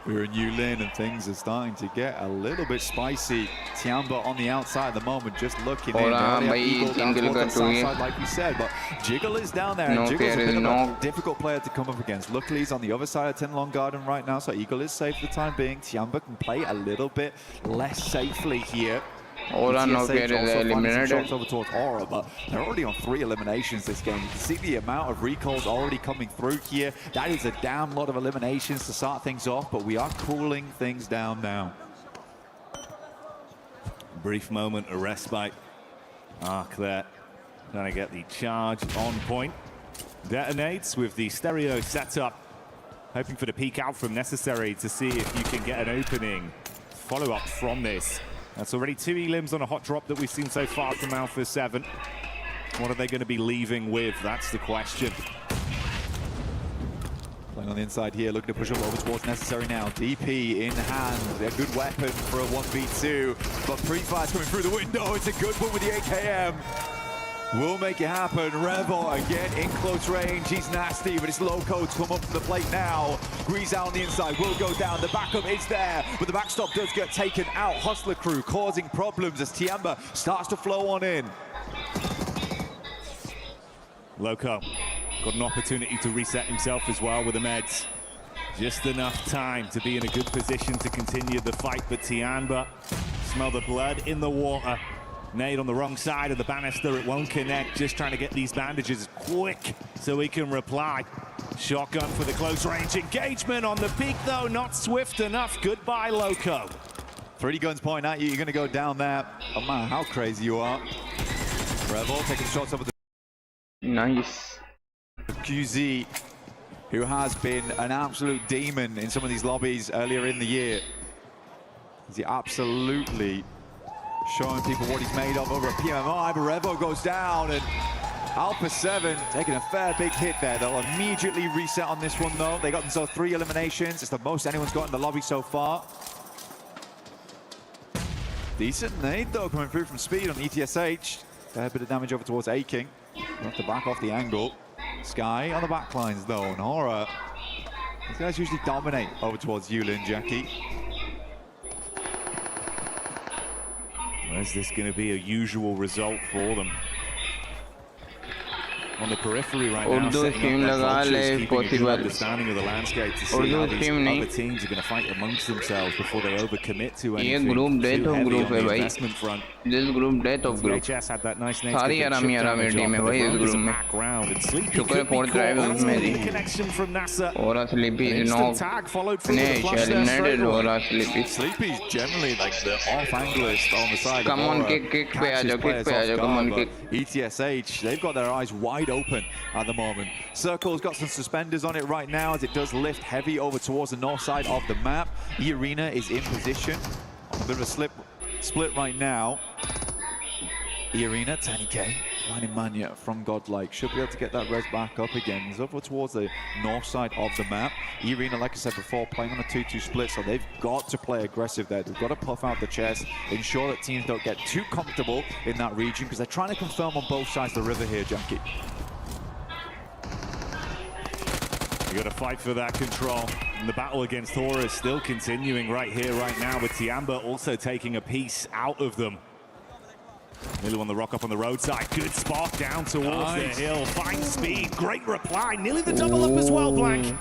Speaker 17: We're in Yulin and things are starting to get a little bit spicy. Tiamba on the outside at the moment, just looking in. Eagle down towards that side, like we said, but Jiggle is down there, and Jiggle's a bit of a difficult player to come up against. Luckily, he's on the other side of Tin Long Garden right now, so Eagle is safe for the time being. Tiamba can play a little bit less safely here.
Speaker 2: Aura no
Speaker 17: ETSH also
Speaker 2: eliminated.
Speaker 17: shots over towards Aura, but they're already on 3 eliminations this game. You can see the amount of recalls already coming through here. That is a damn lot of eliminations to start things off, but we are cooling things down now.
Speaker 7: Brief moment of respite. Arc there, trying to get the charge on point. Detonates with the stereo setup, hoping for the peek out from necessary to see if you can get an opening. Follow up from this. That's already 2 elims on a hot drop that we've seen so far from Alpha 7. What are they going to be leaving with? That's the question.
Speaker 17: Playing on the inside here, looking to push up over towards necessary now. DP in hand, a good weapon for a 1v2, but pre-fire's coming through the window. It's a good one with the AKM. Will make it happen. Revo again in close range. He's nasty, but it's Loco to come up to the plate now. Grease out on the inside, will go down. The backup is there, but the backstop does get taken out. Hustler crew causing problems as Tiamba starts to flow on in.
Speaker 7: Loco got an opportunity to reset himself as well with the meds. Just enough time to be in a good position to continue the fight, but Tiamba, smell the blood in the water. Nade on the wrong side of the banister, it won't connect. Just trying to get these bandages quick so he can reply. Shotgun for the close range engagement on the peak though, not swift enough. Goodbye, Loco.
Speaker 17: 3 guns point at you, you're gonna go down there. Oh man, how crazy you are. Revo taking shots over the
Speaker 2: Nice.
Speaker 17: QZ, who has been an absolute demon in some of these lobbies earlier in the year. He absolutely showing people what he's made of over at PMI, but Revo goes down, and Alpha 7 taking a fair big hit there. They'll immediately reset on this one, though. They got themselves 3 eliminations. It's the most anyone's got in the lobby so far. Decent nade, though, coming through from Speed on ETSH. Fair bit of damage over towards A-King. We'll have to back off the angle. Sky on the backlines, though, and Aura. These guys usually dominate over towards Yulin, Jackie.
Speaker 7: Is this going to be a usual result for them? On the periphery right now, setting up their vultures, keeping a good understanding of the landscape to see how these other teams are going to fight amongst themselves before they overcommit to anything too heavy on the investment front.
Speaker 2: This group death of group.
Speaker 7: HS had that nice next
Speaker 2: सारी आरामी आरामी team है भाई इस group में शुक्र है fourth drive में जी और sleepy knock ने eliminated और
Speaker 17: Sleepy's generally like the off anglist on the side.
Speaker 2: Come on, kick पे आ जाओ, come on, kick.
Speaker 17: ETSH, they've got their eyes wide open at the moment. Circle's got some suspenders on it right now as it does lift heavy over towards the north side of the map. E-Arena is in position. A bit of a split right now. E-Arena, 10k, finding Mania from Godlike. Should be able to get that res back up again. He's over towards the north side of the map. E-Arena, like I said before, playing on a 2-2 split, so they've got to play aggressive there. They've got to puff out the chest, ensure that teams don't get too comfortable in that region, because they're trying to confirm on both sides of the river here, Jackie.
Speaker 7: You got to fight for that control. And the battle against Thor is still continuing right here, right now, with Tiamba also taking a piece out of them. Nearly on the rock up on the roadside. Good spot down towards the hill. Fine speed. Great reply. Nearly the double up as well, Blank.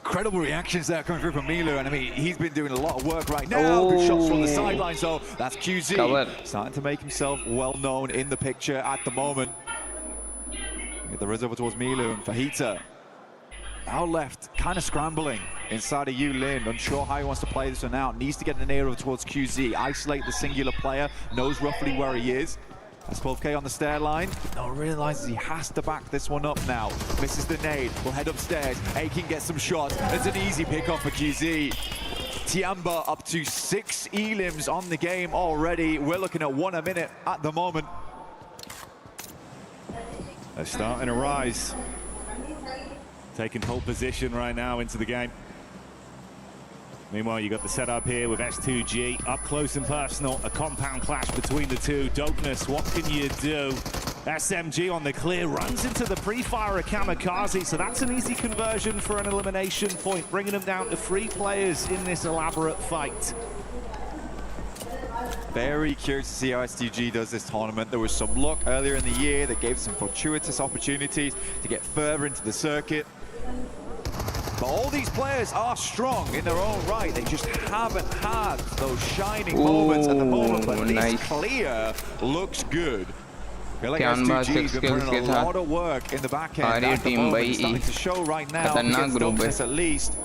Speaker 17: Incredible reactions there coming through from Milu, and I mean, he's been doing a lot of work right now. Good shots from the sideline, so that's QZ. Starting to make himself well known in the picture at the moment. Get the res over towards Milu and Fajita. Now left, kind of scrambling inside of Yulin, unsure how he wants to play this one out. Needs to get an air over towards QZ, isolate the singular player, knows roughly where he is. That's 12k on the stair line. No, realizes he has to back this one up now. Misses the nade, will head upstairs. A-King gets some shots. It's an easy pick off for QZ. Tiamba up to 6 elims on the game already. We're looking at 1 a minute at the moment.
Speaker 7: They're starting to rise. Taking pole position right now into the game. Meanwhile, you got the setup here with S2G up close and personal. A compound clash between the two. Dopeness, what can you do?
Speaker 18: SMG on the clear, runs into the pre-fire of Kamikaze, so that's an easy conversion for an elimination point, bringing them down to 3 players in this elaborate fight.
Speaker 17: Very curious to see how STG does this tournament. There was some luck earlier in the year that gave some fortuitous opportunities to get further into the circuit. But all these players are strong in their own right. They just haven't had those shining moments at the moment, but this clear looks good. I feel like STG's been putting a lot of work in the back end at the moment. It's starting to show right now against Darkness at least.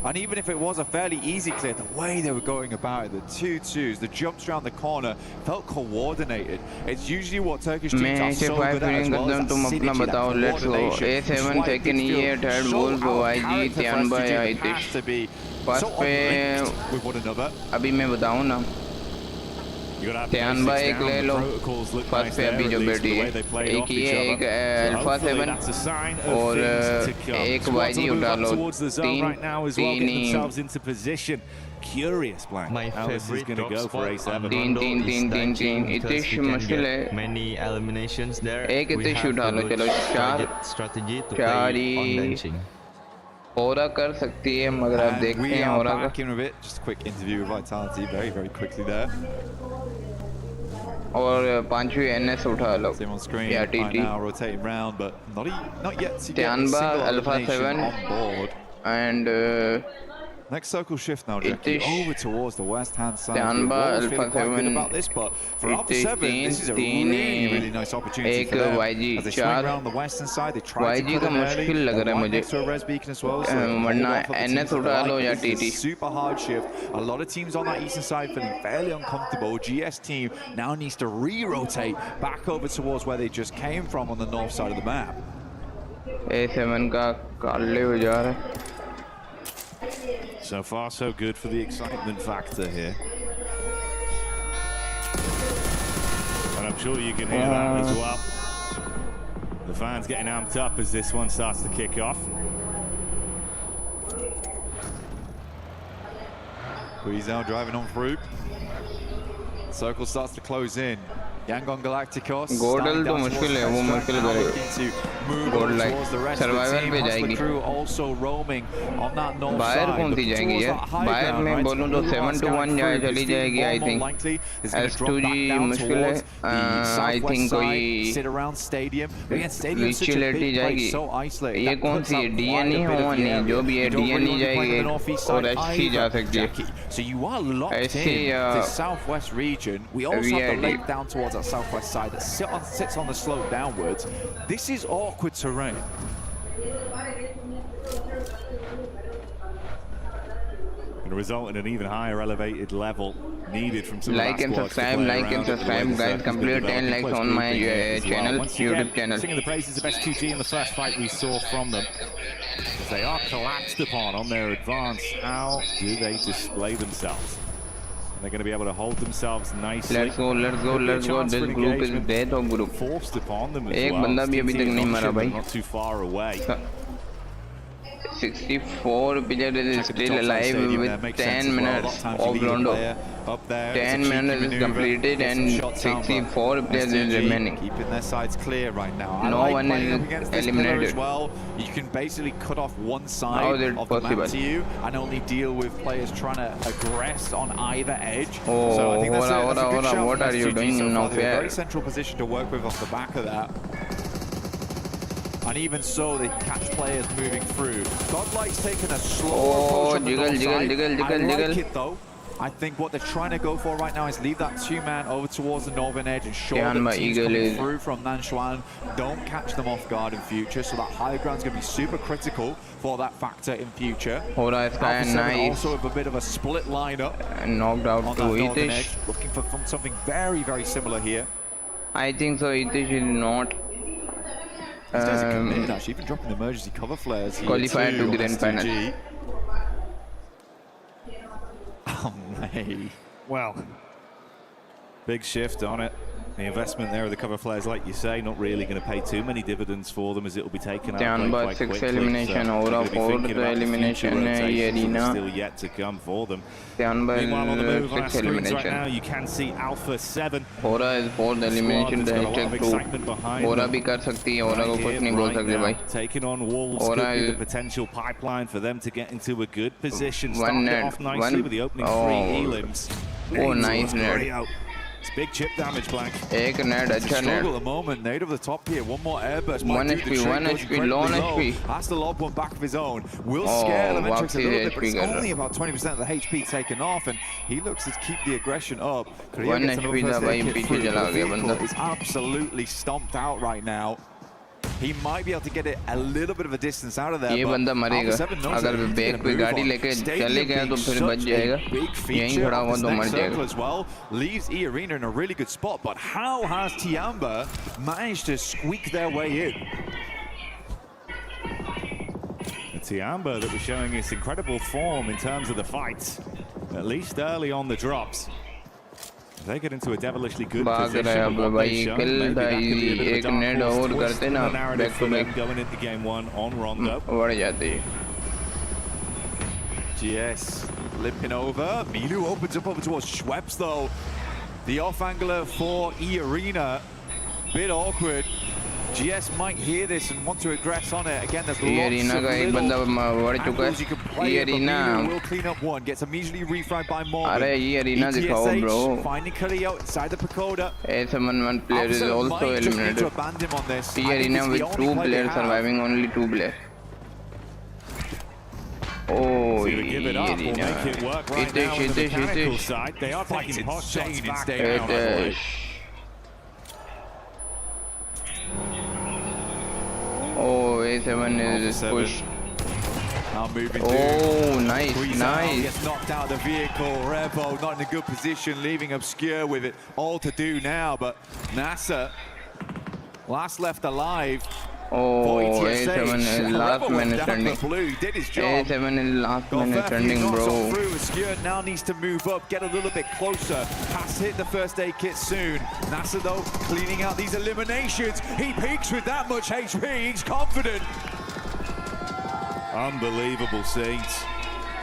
Speaker 17: And even if it was a fairly easy clear, the way they were going about it, the 2-2s, the jumps around the corner, felt coordinated. It's usually what Turkish teams are so good at as well, is that synergy, that coordination.
Speaker 2: A7 second E, third goal for IG, Tianbai, Aitish. First पे अभी मैं बताऊँ ना Tianbai एक ले लो first पे अभी जो बेटी है एक ये एक अल्फा 7 और एक YG उठा लो तीन
Speaker 18: Curious, Blank. How this is going to go for A7.
Speaker 2: तीन इतिश मुश्किल है
Speaker 19: many eliminations there.
Speaker 2: एक इतिश उठा लो चलो चार ही Aura कर सकती है मगर आप देखते हैं Aura का
Speaker 17: just a quick interview with Vitality very quickly there.
Speaker 2: और पांचवी NS उठा लो या TT
Speaker 17: rotating round but not yet to get
Speaker 2: Tianba Alpha 7
Speaker 17: on board.
Speaker 2: and
Speaker 17: next circle shift now, Jackie, over towards the west-hand side.
Speaker 2: Tianba
Speaker 17: Alpha 7 about this, but for Alpha 7, this is a really nice opportunity for them. As they swing around the western side, they try to put it early. Next to a res beacon as well. So
Speaker 2: NS उठा लो या TT.
Speaker 17: This is a super hard shift. A lot of teams on that eastern side feeling fairly uncomfortable. GS team now needs to re-rotate back over towards where they just came from on the north side of the map.
Speaker 2: A7 का काले हो जा रहा है.
Speaker 18: So far, so good for the excitement factor here. And I'm sure you can hear that as well. The fans getting amped up as this one starts to kick off.
Speaker 17: Guizao driving on through. Circle starts to close in. Yangon Galacticos.
Speaker 2: Godel तो मुश्किल है वो मुश्किल करेगा. God like survival पे जाएगी. बाहर कौन सी जाएगी यार? बाहर मैं बोलूँ तो 7-1 जाए चली जाएगी I think. S2G मुश्किल है. I think कोई Vigilante जाएगी. ये कौन सी है? DNE हुआ नहीं जो भी है DNE जाएगी और SC जा सकती है.
Speaker 17: So you are locked in the southwest region. We also have the lake down towards that southwest side that sits on the slope downwards. This is awkward terrain.
Speaker 18: Going to result in an even higher elevated level needed from some
Speaker 2: like and subscribe guys, complete 10 likes on my channel, YouTube channel.
Speaker 18: Singing the praises of S2G in the first fight we saw from them. As they are collapsed upon on their advance, how do they display themselves? They're going to be able to hold themselves nicely.
Speaker 2: Let's go. This group is death of group.
Speaker 18: Forced upon them as well.
Speaker 2: एक बंदा भी अभी तक नहीं मरा भाई.
Speaker 18: Not too far away.
Speaker 2: 64 player is still alive with 10 minutes of round. 10 minutes is completed and 64 players is remaining.
Speaker 17: Keeping their sides clear right now.
Speaker 2: No one is eliminated.
Speaker 17: As well, you can basically cut off one side of the map to you and only deal with players trying to aggress on either edge.
Speaker 2: Oh,
Speaker 17: so I think that's a good shout.
Speaker 2: What are you doing now?
Speaker 17: Very central position to work with off the back of that. And even so, they catch players moving through. Godlight's taking a slower approach on the north side. I like it though. I think what they're trying to go for right now is leave that two-man over towards the northern edge and show that teams coming through from Nanshuan don't catch them off guard in future. So that high ground's going to be super critical for that factor in future.
Speaker 2: Alpha 7
Speaker 17: also with a bit of a split lineup.
Speaker 2: Knocked out to Itish.
Speaker 17: Looking for something very similar here.
Speaker 2: I think so. Itish is not.
Speaker 17: These guys are committed actually, even dropping the emergency cover flares here
Speaker 2: qualified to Grand Final.
Speaker 17: Oh, mate.
Speaker 18: Well, big shift on it. The investment there of the cover flares, like you say, not really going to pay too many dividends for them as it will be taken out quite quickly.
Speaker 2: 6 elimination, over 4th elimination arena.
Speaker 18: Still yet to come for them. Meanwhile, on the move on our screens right now, you can see Alpha 7.
Speaker 2: Aura is 4th elimination. Aura bhi kar sakti hai. Aura ko kuch nahi bol sakte bhai.
Speaker 18: Taking on Wolves could be the potential pipeline for them to get into a good position. Started off nicely with the opening 3 elims.
Speaker 2: Oh, nice net.
Speaker 18: It's big chip damage, Blank.
Speaker 2: Ek net, acha net.
Speaker 18: Struggle at the moment. Nade over the top here. One more airburst.
Speaker 2: 1 HP, 1 HP, low HP.
Speaker 18: Has to lob one back of his own. Will scare Elementrix a little bit, but it's only about 20% of the HP taken off, and he looks to keep the aggression up.
Speaker 2: 1 HP tha bhai, piche chala gaya banda.
Speaker 18: He's absolutely stomped out right now. He might be able to get it a little bit of a distance out of there.
Speaker 2: ये बंदा मरेगा अगर back पे गाड़ी लेके चले गया तो फिर बच जाएगा यहीं खड़ा हुआ तो मर जाएगा.
Speaker 18: As well leaves E Arena in a really good spot, but how has Tiamba managed to squeak their way in? Tiamba that was showing its incredible form in terms of the fights, at least early on the drops. They get into a devilishly good position. Maybe that could be a bit of a dark horse twist in the narrative for them going into game 1 on Rondo. GS limping over. Milu opens up over towards Schweppes though. The off-angler for E Arena. Bit awkward. GS might hear this and want to aggress on it. Again, there's lots of angles you can play it, but Milu will clean up one. Gets immediately refried by Morgan. ETSH finding Curry outside the Pagoda.
Speaker 2: A71 player is also eliminated. E Arena with 2 players surviving, only 2 players. Oh,
Speaker 18: give it up, will make it work right now on the mechanical side. They are taking hot shots back down.
Speaker 2: Oh, A7 is pushed.
Speaker 18: Now moving
Speaker 2: nice, nice.
Speaker 18: Gets knocked out of the vehicle. Revo not in a good position, leaving Obscure with it all to do now. But NASA, last left alive.
Speaker 2: Oh, A7 is last man standing. A7 is last man standing, bro.
Speaker 18: Obscure now needs to move up, get a little bit closer. Has to hit the first aid kit soon. NASA though, cleaning out these eliminations. He peaks with that much HP, he's confident. Unbelievable scenes.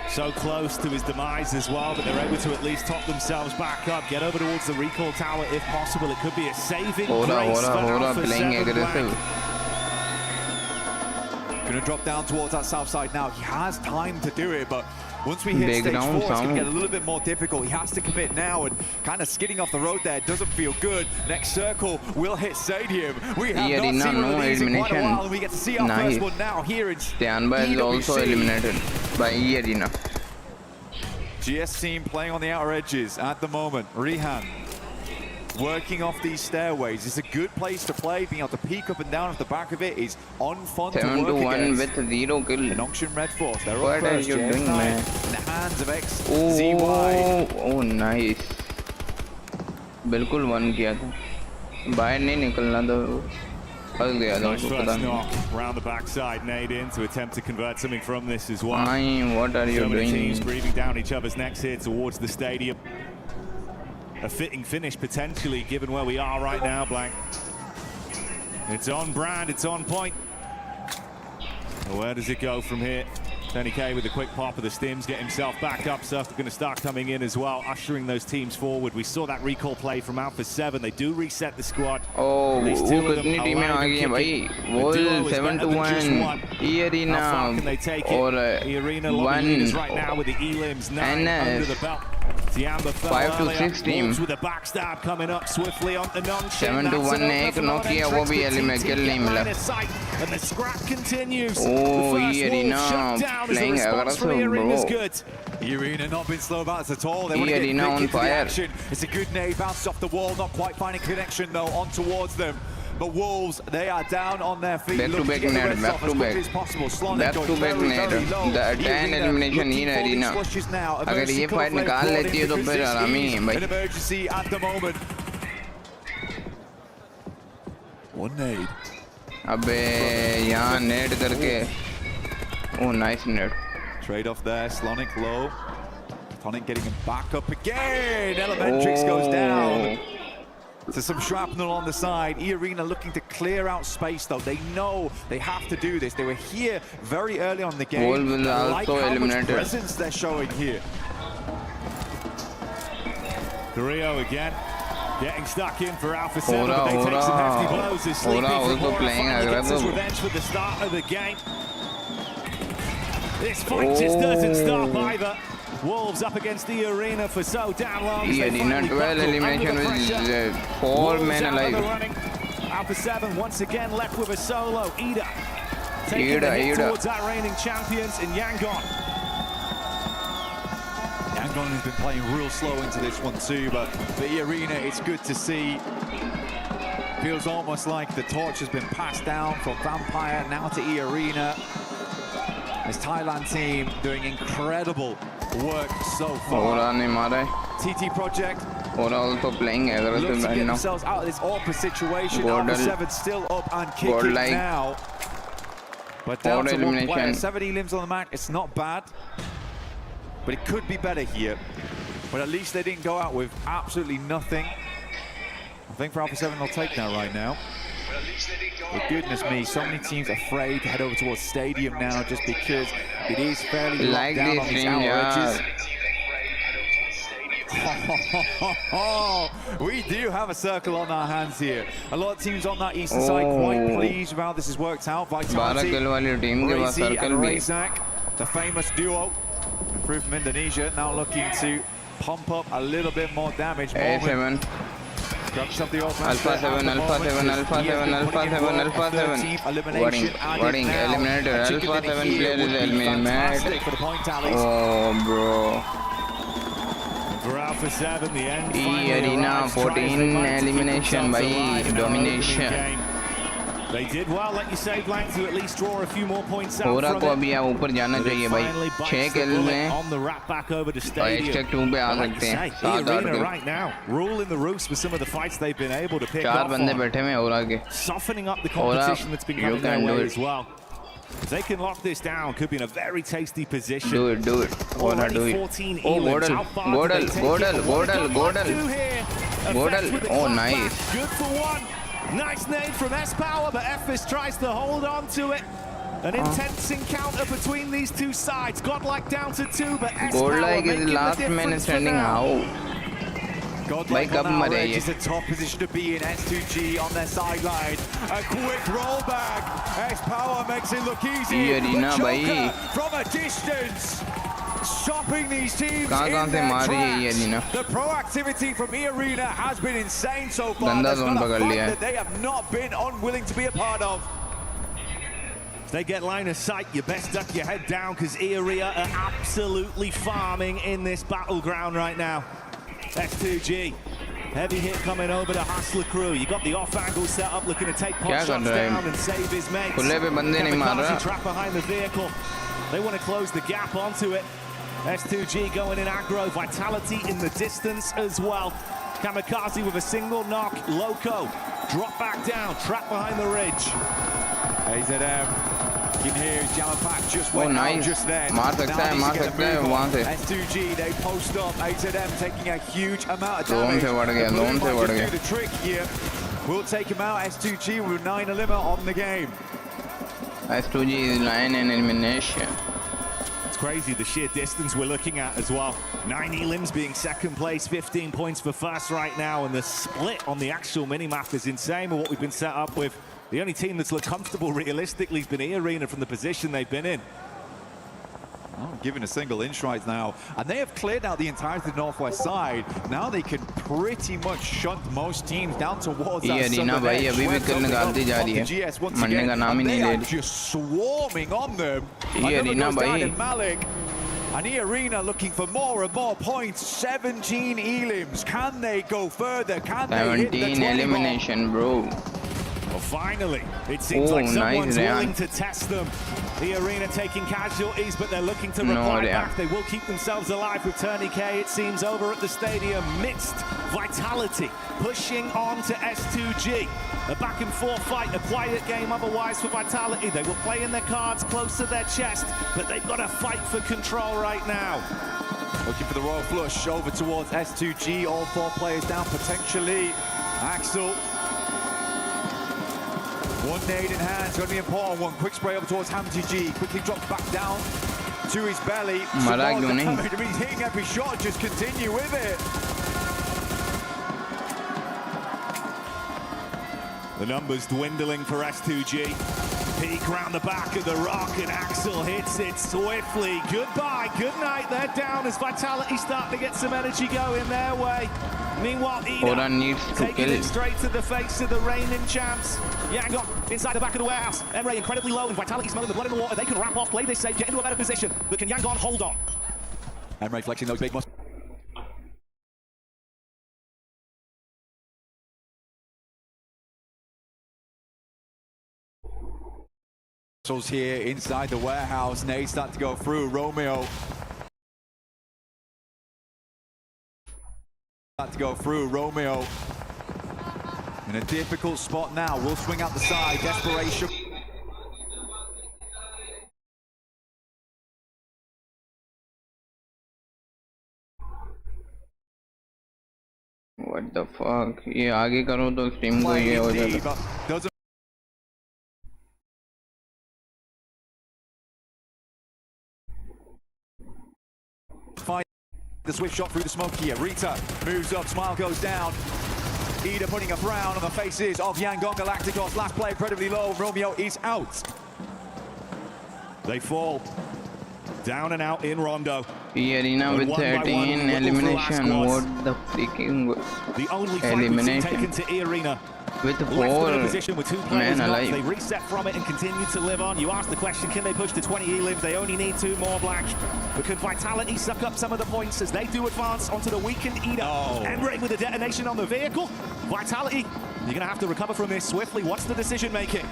Speaker 18: So close to his demise as well, but they're able to at least top themselves back up, get over towards the recall tower if possible. It could be a saving grace for Alpha 7 Gonna drop down towards that south side now. He has time to do it, but once we hit stage 4, it's gonna get a little bit more difficult. He has to commit now, and kind of skidding off the road there doesn't feel good. Next circle will hit Stadium. We have not seen one of these in quite a while, and we get to see our first one now here in
Speaker 2: Tiamba is also eliminated by E Arena.
Speaker 18: GS team playing on the outer edges at the moment. Rehan working off these stairways. It's a good place to play. Being able to peek up and down off the back of it is on fun to work
Speaker 2: 7-1 with 0 kill.
Speaker 18: And Auction Red Force, they're
Speaker 2: what
Speaker 18: up first.
Speaker 2: Are you doing, man?
Speaker 18: In the hands of XZY.
Speaker 2: Oh, nice. बिल्कुल 1 किया था. बाहर नहीं निकलना था. फंस गया था उसको पता नहीं.
Speaker 18: Round the backside, nade in to attempt to convert something from this as well.
Speaker 2: What are you doing?
Speaker 18: Teams breathing down each other's necks here towards the stadium. A fitting finish potentially, given where we are right now, Blank. It's on brand, it's on point. Where does it go from here? Tony K with a quick pop of the stims, get himself back up. Surf going to start coming in as well, ushering those teams forward. We saw that recall play from Alpha 7. They do reset the squad.
Speaker 2: Oh, कितनी टीमें आ गई हैं भाई? Wolves 7-1, E Arena और 1
Speaker 18: right now with the elims now under the belt.
Speaker 2: 5-6 team.
Speaker 18: With a backstab coming up swiftly on the
Speaker 2: 7-1 ने एक knock किया, वो भी एलिमेंट किल नहीं मिला.
Speaker 18: And the scrap continues.
Speaker 2: Oh, E Arena playing aggressive, bro.
Speaker 18: E Arena not been slow about this at all. They
Speaker 2: want to get on fire.
Speaker 18: It's a good nade, bounced off the wall, not quite finding connection though on towards them. But Wolves, they are down on their feet.
Speaker 2: Back to back net, back to back. Back to back net. The 10 elimination in Arena. अगर ये fight निकाल लेती है तो फिर आरामी है भाई.
Speaker 18: Emergency at the moment. One nade.
Speaker 2: अबे यहाँ नेट करके. Oh, nice net.
Speaker 18: Trade off there, Slonic low. Tonic getting him back up again. Elementrix goes down.
Speaker 17: So some shrapnel on the side. E-Arena looking to clear out space, though. They know they have to do this. They were here very early on in the game. I like how much presence they're showing here.
Speaker 18: Carrillo again, getting stuck in for Alpha 7, but they take some hefty blows. They're sleeping for more. Finally gets his revenge for the start of the game. This fight just doesn't stop either. Wolves up against the Arena for so damn long.
Speaker 2: E-Arena 12 elimination with 4 men alive.
Speaker 18: Alpha 7 once again left with a solo. Ida taking the hit towards our reigning champions in Yangon.
Speaker 17: Yangon has been playing real slow into this one too, but for E-Arena, it's good to see. Feels almost like the torch has been passed down from Vampire now to E-Arena. This Thailand team doing incredible work so far. TT Project
Speaker 2: also playing aggressive
Speaker 17: looks to
Speaker 2: right
Speaker 17: get
Speaker 2: now.
Speaker 17: themselves out of this awkward situation. Alpha 7 still up and kicking now. But down to one player, 7 elims on the map, it's not bad. But it could be better here. But at least they didn't go out with absolutely nothing. I think for Alpha 7 they'll take that right now. But goodness me, so many teams afraid to head over towards Stadium now just because it is fairly locked down on these outer edges. We do have a circle on our hands here. A lot of teams on that eastern side quite pleased with how this has worked out. Vitality, Razy and Razak, the famous duo. Improved from Indonesia, now looking to pump up a little bit more damage.
Speaker 2: A7. Alpha 7, Alpha 7, Alpha 7, Alpha 7, Alpha 7. Wording, eliminated. Alpha 7 player is eliminated. Oh, bro.
Speaker 18: For Alpha 7, the end.
Speaker 2: E-Arena 14 elimination by domination.
Speaker 18: They did well, like you say, Blank, to at least draw a few more points out
Speaker 2: होरा
Speaker 18: from
Speaker 2: को
Speaker 18: it.
Speaker 2: अभी यहाँ ऊपर जाना चाहिए भाई 6 किल में
Speaker 18: On the wrap back over to
Speaker 2: और
Speaker 18: Stadium.
Speaker 2: एक्स्ट्रा 2 पे आ
Speaker 18: Like you
Speaker 2: सकते हैं
Speaker 18: say,
Speaker 2: 7 8
Speaker 18: E-Arena
Speaker 2: kill
Speaker 18: right now, ruling the roost with some of the fights they've been able to pick
Speaker 2: 4
Speaker 18: up
Speaker 2: बंदे
Speaker 18: on.
Speaker 2: बैठे हुए हैं होरा के
Speaker 18: Softening up the competition that's been coming their way as well. If they can lock this down, could be in a very tasty position.
Speaker 2: do it होरा do it
Speaker 18: 14
Speaker 2: oh
Speaker 18: elims.
Speaker 2: Godel
Speaker 18: How far do they take it?
Speaker 2: Godel
Speaker 18: Effect with the
Speaker 2: oh
Speaker 18: club
Speaker 2: nice
Speaker 18: back. Good for one. Nice nade from S-Power, but Ephes tries to hold on to it. An intense encounter between these two sides. Godlike down to 2, but S-Power
Speaker 2: Godlike
Speaker 18: making
Speaker 2: is
Speaker 18: the
Speaker 2: last man
Speaker 18: difference for
Speaker 2: standing
Speaker 18: now.
Speaker 2: out
Speaker 17: Godlike on our edge is a top position to be in. S2G on their sideline. A quick rollback. S-Power makes it look easy.
Speaker 2: E-Arena
Speaker 17: The
Speaker 2: भाई
Speaker 17: Joker from a distance. Stopping these teams
Speaker 2: कहाँ
Speaker 17: in
Speaker 2: से
Speaker 17: their
Speaker 2: मार रही है
Speaker 17: tracks.
Speaker 2: E-Arena
Speaker 17: The proactivity from E-Arena has been insane so far.
Speaker 2: गंदा
Speaker 17: There's
Speaker 2: zone
Speaker 17: not a
Speaker 2: पकड़
Speaker 17: fight
Speaker 2: लिया
Speaker 17: that they have not been unwilling to be a part of.
Speaker 18: If they get line of sight, you best duck your head down because E-Arena are absolutely farming in this battleground right now. S2G. Heavy hit coming over to Hustler crew. You got the off angle set up, looking to take pot
Speaker 2: क्या
Speaker 18: shots
Speaker 2: कर रहा है?
Speaker 18: down and save his mates.
Speaker 2: खुले पे बंदे नहीं मार रहा।
Speaker 18: Kamikaze trap behind the vehicle. They want to close the gap onto it. S2G going in aggro. Vitality in the distance as well. Kamikaze with a single knock. Loco drop back down, trap behind the ridge.
Speaker 17: AZM. You can hear his jammer pack just went out
Speaker 2: nice
Speaker 17: just then.
Speaker 2: मार सकता है वहाँ से
Speaker 17: S2G, they post up. AZM taking a huge amount of
Speaker 2: Zone
Speaker 17: damage.
Speaker 2: से बढ़ गया,
Speaker 17: The
Speaker 2: zone
Speaker 17: blue
Speaker 2: से
Speaker 17: might
Speaker 2: बढ़
Speaker 17: just
Speaker 2: गया।
Speaker 17: do the trick here. We'll take him out. S2G with 9 limit on the game.
Speaker 2: S2G is 9 in elimination
Speaker 18: It's crazy the sheer distance we're looking at as well. 9 elims being second place, 15 points for first right now, and the split on the actual minimap is insane with what we've been set up with. The only team that's looked comfortable realistically has been E-Arena from the position they've been in.
Speaker 17: Oh, giving a single inch right now. And they have cleared out the entirety of the northwest side. Now they can pretty much shunt most teams down towards that
Speaker 2: E-Arena
Speaker 17: southern
Speaker 2: भाई
Speaker 17: edge.
Speaker 2: अभी भी किल निकालती जा रही है मरने का नाम ही नहीं ले
Speaker 17: They are
Speaker 2: रही
Speaker 17: just swarming on them.
Speaker 2: E-Arena भाई
Speaker 17: Malik. And E-Arena looking for more and more points. 17 elims. Can they go further? Can they hit the
Speaker 2: 17
Speaker 17: 20
Speaker 2: elimination bro
Speaker 18: Well, finally, it seems like someone's willing to test them. The Arena taking casualties, but they're looking to reply back. They will keep themselves alive with Tourniquet, it seems, over at the stadium. Mixed Vitality pushing on to S2G. A back and forth fight, a quiet game otherwise for Vitality. They were playing their cards close to their chest, but they've got to fight for control right now.
Speaker 17: Looking for the royal flush over towards S2G. All 4 players down potentially. Axel. One nade in hand, it's going to be important. One quick spray over towards Hamty G. Quickly drops back down to his belly. He's hitting every shot, just continue with it.
Speaker 18: The numbers dwindling for S2G. Peek round the back of the rock and Axel hits it swiftly. Goodbye, good night, they're down as Vitality start to get some energy going their way. Meanwhile, Ida taking it straight to the face of the reigning champs. Yangon inside the back of the warehouse. Emre incredibly low and Vitality smelling the blood in the water. They can wrap off, play this safe, get into a better position. But can Yangon hold on?
Speaker 17: Emre flexing those big muscles. Here inside the warehouse. Nade start to go through. Romeo start to go through. Romeo in a difficult spot now. Will swing out the side. Desperation.
Speaker 2: What the fuck? ये आगे करो तो stream को ये हो जाएगा.
Speaker 17: The swift shot through the smoke here. Rita moves up, smile goes down. Ida putting a frown on the faces of Yangon Galacticos. Last play incredibly low. Romeo is out.
Speaker 18: They fall down and out in Rondo.
Speaker 2: Arena with 13 elimination. What the freaking
Speaker 18: the only elimination taken to E-Arena.
Speaker 2: With 4 men alive.
Speaker 18: They reset from it and continue to live on. You asked the question, can they push to 20 E-Limbs? They only need 2 more, Black. But can Vitality suck up some of the points as they do advance onto the weakened Ida? Emre with a detonation on the vehicle. Vitality, you're going to have to recover from this swiftly. What's the decision making?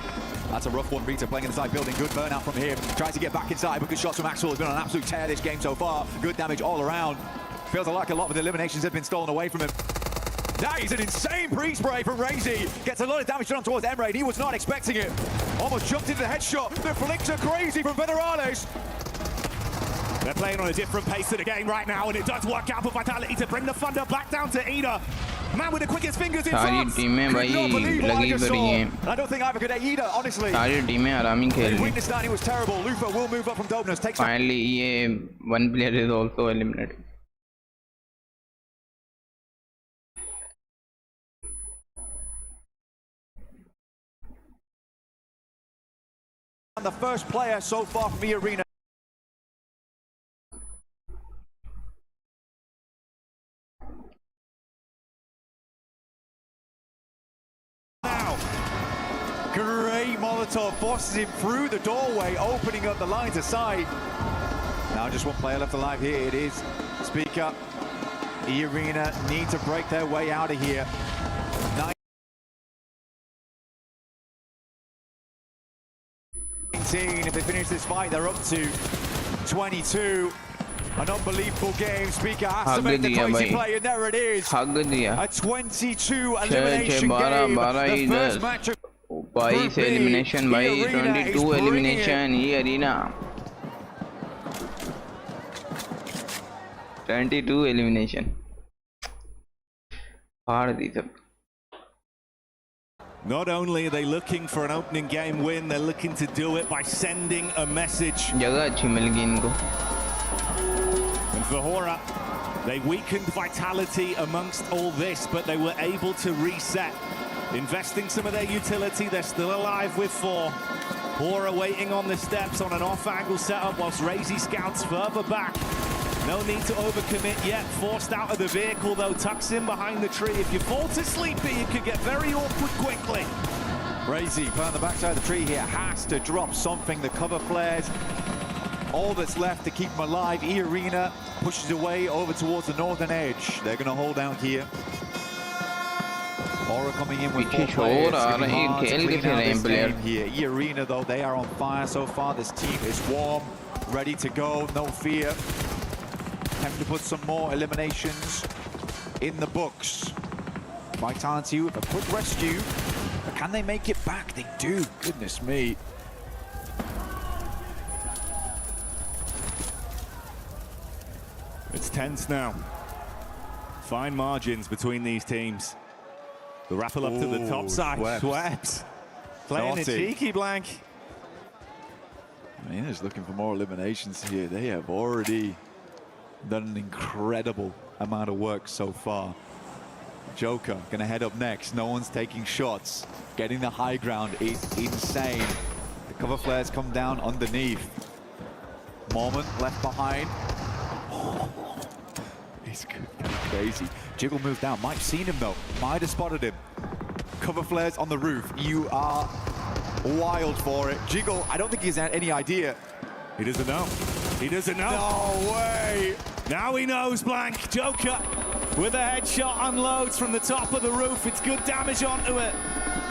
Speaker 17: That's a rough one. Rita playing inside building. Good burnout from him. Tries to get back inside, but good shots from Axel. Has been on an absolute tear this game so far. Good damage all around. Feels like a lot of the eliminations have been stolen away from him. That is an insane pre-spray from Razy. Gets a lot of damage done towards Emre, and he was not expecting it. Almost jumped into the headshot. The flicks are crazy from Federales.
Speaker 18: They're playing on a different pace of the game right now, and it does work out for Vitality to bring the thunder back down to Ida. Man with the quickest fingers in France. Could not believe what I just saw.
Speaker 17: I don't think either could Ida, honestly.
Speaker 2: The
Speaker 17: weakness standing was terrible. Lufa will move up from dopeness.
Speaker 2: Finally, one player is also eliminated.
Speaker 17: The first player so far from the arena. Now, great Molotov forces him through the doorway, opening up the lines of sight. Now just one player left alive here. It is Speaker. E-Arena need to break their way out of here. If they finish this fight, they're up to 22. An unbelievable game. Speaker has to make the crazy play, and there it is. A 22 elimination game. The first match of
Speaker 2: Group B. Elimination by 22 elimination. E-Arena. 22 elimination. Hard these up.
Speaker 18: Not only are they looking for an opening game win, they're looking to do it by sending a message. And for Hora, they weakened Vitality amongst all this, but they were able to reset. Investing some of their utility, they're still alive with 4. Hora waiting on the steps on an off-angle setup whilst Razy scouts further back. No need to overcommit yet. Forced out of the vehicle, though. Tucks in behind the tree. If you fall to sleepy, it could get very awkward quickly.
Speaker 17: Razy, put on the backside of the tree here, has to drop something. The cover flares. All that's left to keep them alive. E-Arena pushes away over towards the northern edge. They're going to hold out here. Aura coming in with 4 players. It's going to be hard to clean out this game here. E-Arena, though, they are on fire so far. This team is warm, ready to go, no fear. Time to put some more eliminations in the books. Vitality with a quick rescue. But can they make it back? They do. Goodness me.
Speaker 18: It's tense now. Fine margins between these teams. The rappel up to the top side. Schweppes. Playing it cheeky, Blank.
Speaker 17: Hyena's looking for more eliminations here. They have already done an incredible amount of work so far. Joker gonna head up next. No one's taking shots. Getting the high ground is insane. The cover flares come down underneath. Moment left behind. He's crazy. Jiggle moved down. Might have seen him though. Might have spotted him. Cover flares on the roof. You are wild for it. Jiggle, I don't think he's had any idea.
Speaker 18: He doesn't know. He doesn't know.
Speaker 17: No way.
Speaker 18: Now he knows, Blank. Joker with a headshot unloads from the top of the roof. It's good damage onto it.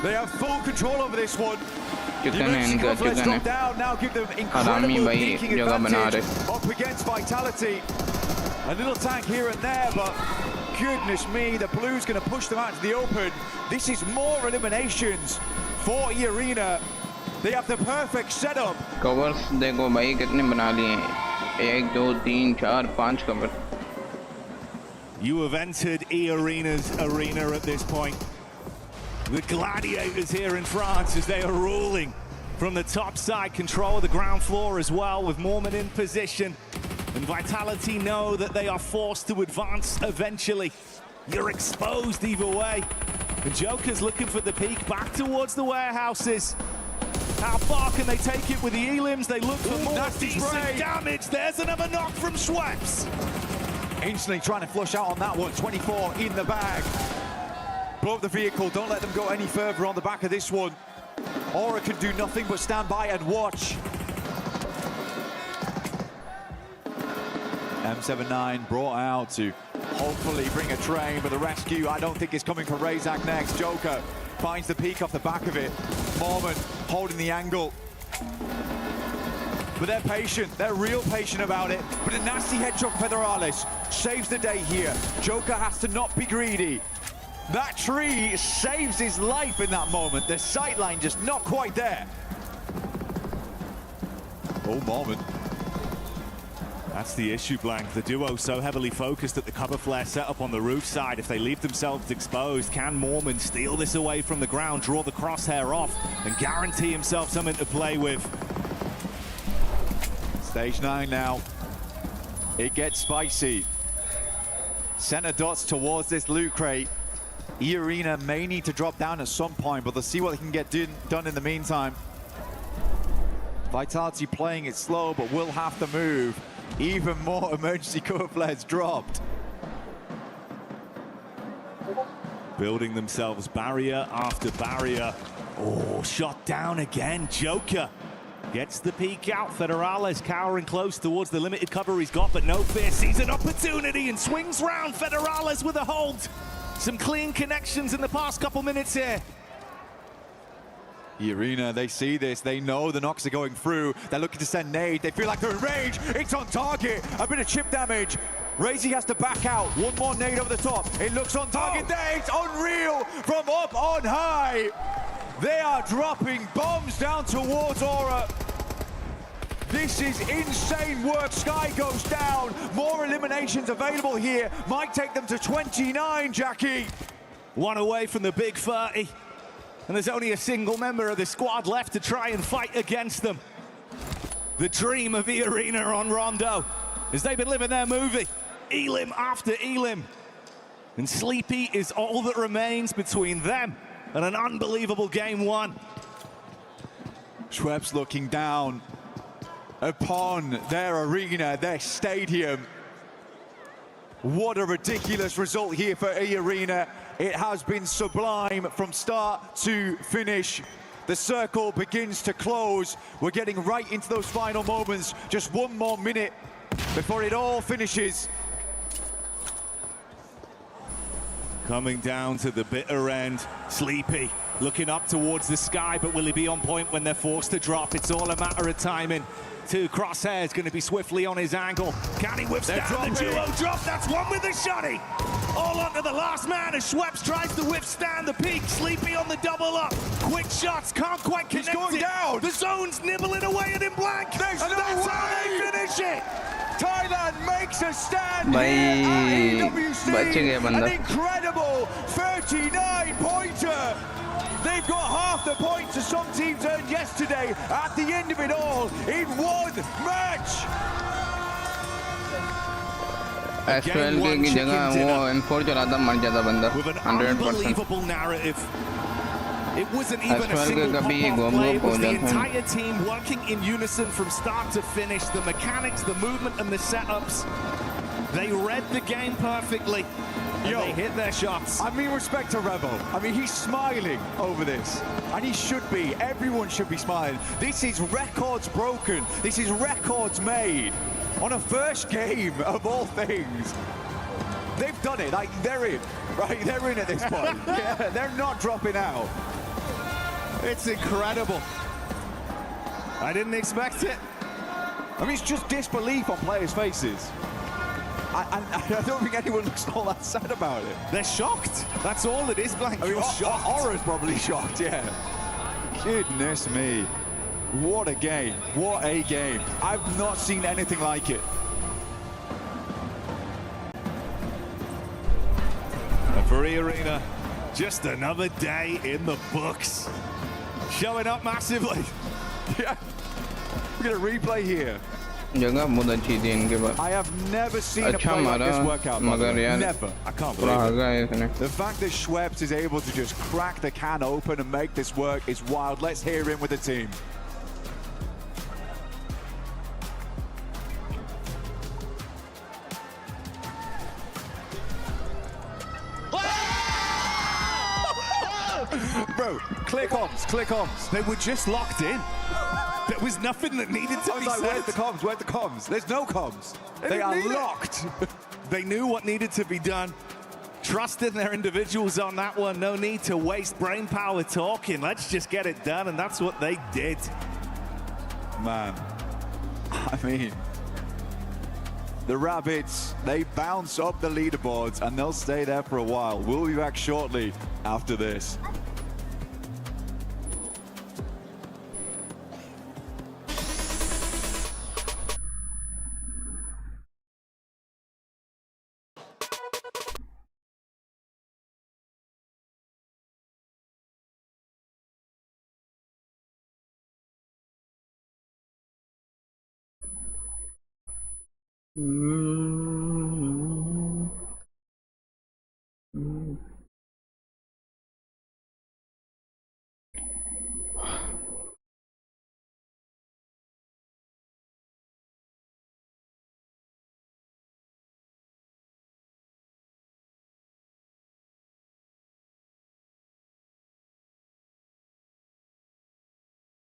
Speaker 17: They have full control over this one. Drop down, now give them incredible peaking advantage up against Vitality. A little tank here and there, but goodness me, the Blues going to push them out to the open. This is more eliminations for E-Arena. They have the perfect setup.
Speaker 2: Covers देखो भाई कितने बना लिए हैं 1 2 3 4 5 cover.
Speaker 18: You have entered E-Arena's arena at this point. The gladiators here in France as they are ruling from the top side, control of the ground floor as well, with Mormon in position. And Vitality know that they are forced to advance eventually. You're exposed either way. The Joker's looking for the peak back towards the warehouses. How far can they take it with the elims? They look for more decent damage. There's another knock from Schweppes.
Speaker 17: Instantly trying to flush out on that one. 24 in the bag. Blow up the vehicle. Don't let them go any further on the back of this one. Aura can do nothing but stand by and watch. M79 brought out to hopefully bring a train, but the rescue I don't think is coming for Razak next. Joker finds the peak off the back of it. Mormon holding the angle. But they're patient, they're real patient about it. But a nasty headshot for Federales saves the day here. Joker has to not be greedy. That tree saves his life in that moment. The sightline just not quite there.
Speaker 18: Oh, Mormon. That's the issue, Blank. The duo so heavily focused at the cover flare setup on the roof side. If they leave themselves exposed, can Mormon steal this away from the ground, draw the crosshair off, and guarantee himself something to play with?
Speaker 17: Stage 9 now. It gets spicy. Center dots towards this loot crate. E-Arena may need to drop down at some point, but they'll see what they can get done in the meantime. Vitality playing it slow, but will have to move. Even more emergency cover flares dropped.
Speaker 18: Building themselves barrier after barrier. Oh, shot down again. Joker gets the peek out. Federales cowering close towards the limited cover he's got, but no fear. Sees an opportunity and swings round. Federales with a hold. Some clean connections in the past couple minutes here.
Speaker 17: E-Arena, they see this, they know the knocks are going through, they're looking to send nade, they feel like they're in range, it's on target, a bit of chip damage. Razy has to back out, one more nade over the top, it looks on target there, it's unreal from up on high. They are dropping bombs down towards Aura. This is insane work, Sky goes down, more eliminations available here, might take them to 29, Jackie.
Speaker 18: One away from the big 30. And there's only a single member of the squad left to try and fight against them. The dream of E-Arena on Rondo, as they've been living their movie, elim after elim. And Sleepy is all that remains between them and an unbelievable game one.
Speaker 17: Schweppes looking down upon their arena, their stadium. What a ridiculous result here for E-Arena. It has been sublime from start to finish. The circle begins to close. We're getting right into those final moments. Just one more minute before it all finishes.
Speaker 18: Coming down to the bitter end, Sleepy looking up towards the sky, but will he be on point when they're forced to drop? It's all a matter of timing. Two crosshairs going to be swiftly on his angle. Can he withstand the duo drop? That's one with the shotty. All onto the last man as Schweppes tries to withstand the peak. Sleepy on the double up. Quick shots, can't quite connect.
Speaker 17: He's going down.
Speaker 18: The zone's nibbling away at him blank.
Speaker 17: There's
Speaker 18: and
Speaker 17: no
Speaker 18: that's
Speaker 17: way.
Speaker 18: how they finish it.
Speaker 17: Thailand makes a stand
Speaker 2: Bhai,
Speaker 17: here at EWC.
Speaker 2: bach gaya banda.
Speaker 17: An incredible 39 points. They've got half the points that some teams earned yesterday at the end of it all in one match.
Speaker 2: S12 की जगह वो M4 चलाता मर जाता बंदा 100%.
Speaker 18: Unbelievable narrative. It wasn't even a single pop-off play. It was the entire team working in unison from start to finish. The mechanics, the movement, and the setups. They read the game perfectly. And they hit their shots.
Speaker 17: I mean, respect to Revo. I mean, he's smiling over this. And he should be. Everyone should be smiling. This is records broken. This is records made. On a first game of all things. They've done it. Like, they're in. Right? They're in at this point. Yeah, they're not dropping out.
Speaker 18: It's incredible. I didn't expect it.
Speaker 17: I mean, it's just disbelief on players' faces. I don't think anyone looks all that sad about it.
Speaker 18: They're shocked. That's all it is, Blank.
Speaker 17: I mean,
Speaker 18: You're shocked.
Speaker 17: Aura's probably shocked, yeah. Goodness me. What a game. What a game. I've not seen anything like it.
Speaker 18: And for E-Arena, just another day in the books. Showing up massively.
Speaker 17: Yeah. We're going to replay here.
Speaker 2: जगह बहुत अच्छी थी इनके पास.
Speaker 17: I have never seen a
Speaker 2: अच्छा
Speaker 17: play like
Speaker 2: मारा
Speaker 17: this work out.
Speaker 2: मगर यार
Speaker 17: Never. I can't
Speaker 2: पूरा
Speaker 17: believe
Speaker 2: हगा है
Speaker 17: it.
Speaker 2: इसने.
Speaker 17: The fact that Schweppes is able to just crack the can open and make this work is wild. Let's hear him with the team. Bro, click comms, click comms.
Speaker 18: They were just locked in. There was nothing that needed to be
Speaker 17: like,
Speaker 18: said.
Speaker 17: where's the comms? Where's the comms? There's no comms. They are locked.
Speaker 18: They knew what needed to be done. Trusted their individuals on that one. No need to waste brain power talking. Let's just get it done, and that's what they did.
Speaker 17: Man, I mean, the Rabbits, they bounce up the leaderboards and they'll stay there for a while. We'll be back shortly after this.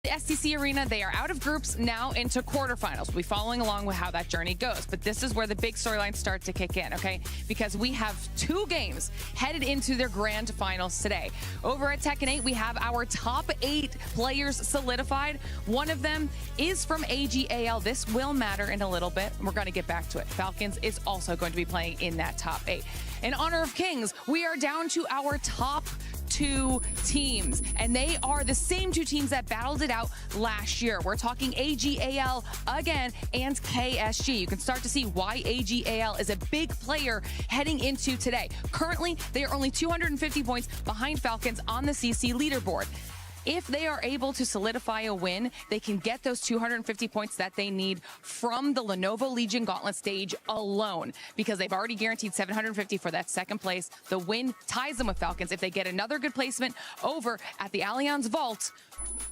Speaker 20: The STC Arena, they are out of groups, now into quarterfinals. We'll be following along with how that journey goes. But this is where the big storylines start to kick in, okay? Because we have 2 games headed into their grand finals today. Over at Tekken 8, we have our top 8 players solidified. One of them is from AGAL. This will matter in a little bit. We're going to get back to it. Falcons is also going to be playing in that top 8. In honor of Kings, we are down to our top 2 teams, and they are the same 2 teams that battled it out last year. We're talking AGAL again and KSG. You can start to see why AGAL is a big player heading into today. Currently, they are only 250 points behind Falcons on the CC leaderboard. If they are able to solidify a win, they can get those 250 points that they need from the Lenovo Legion Gauntlet stage alone, because they've already guaranteed 750 for that second place. The win ties them with Falcons. If they get another good placement over at the Allianz Vault,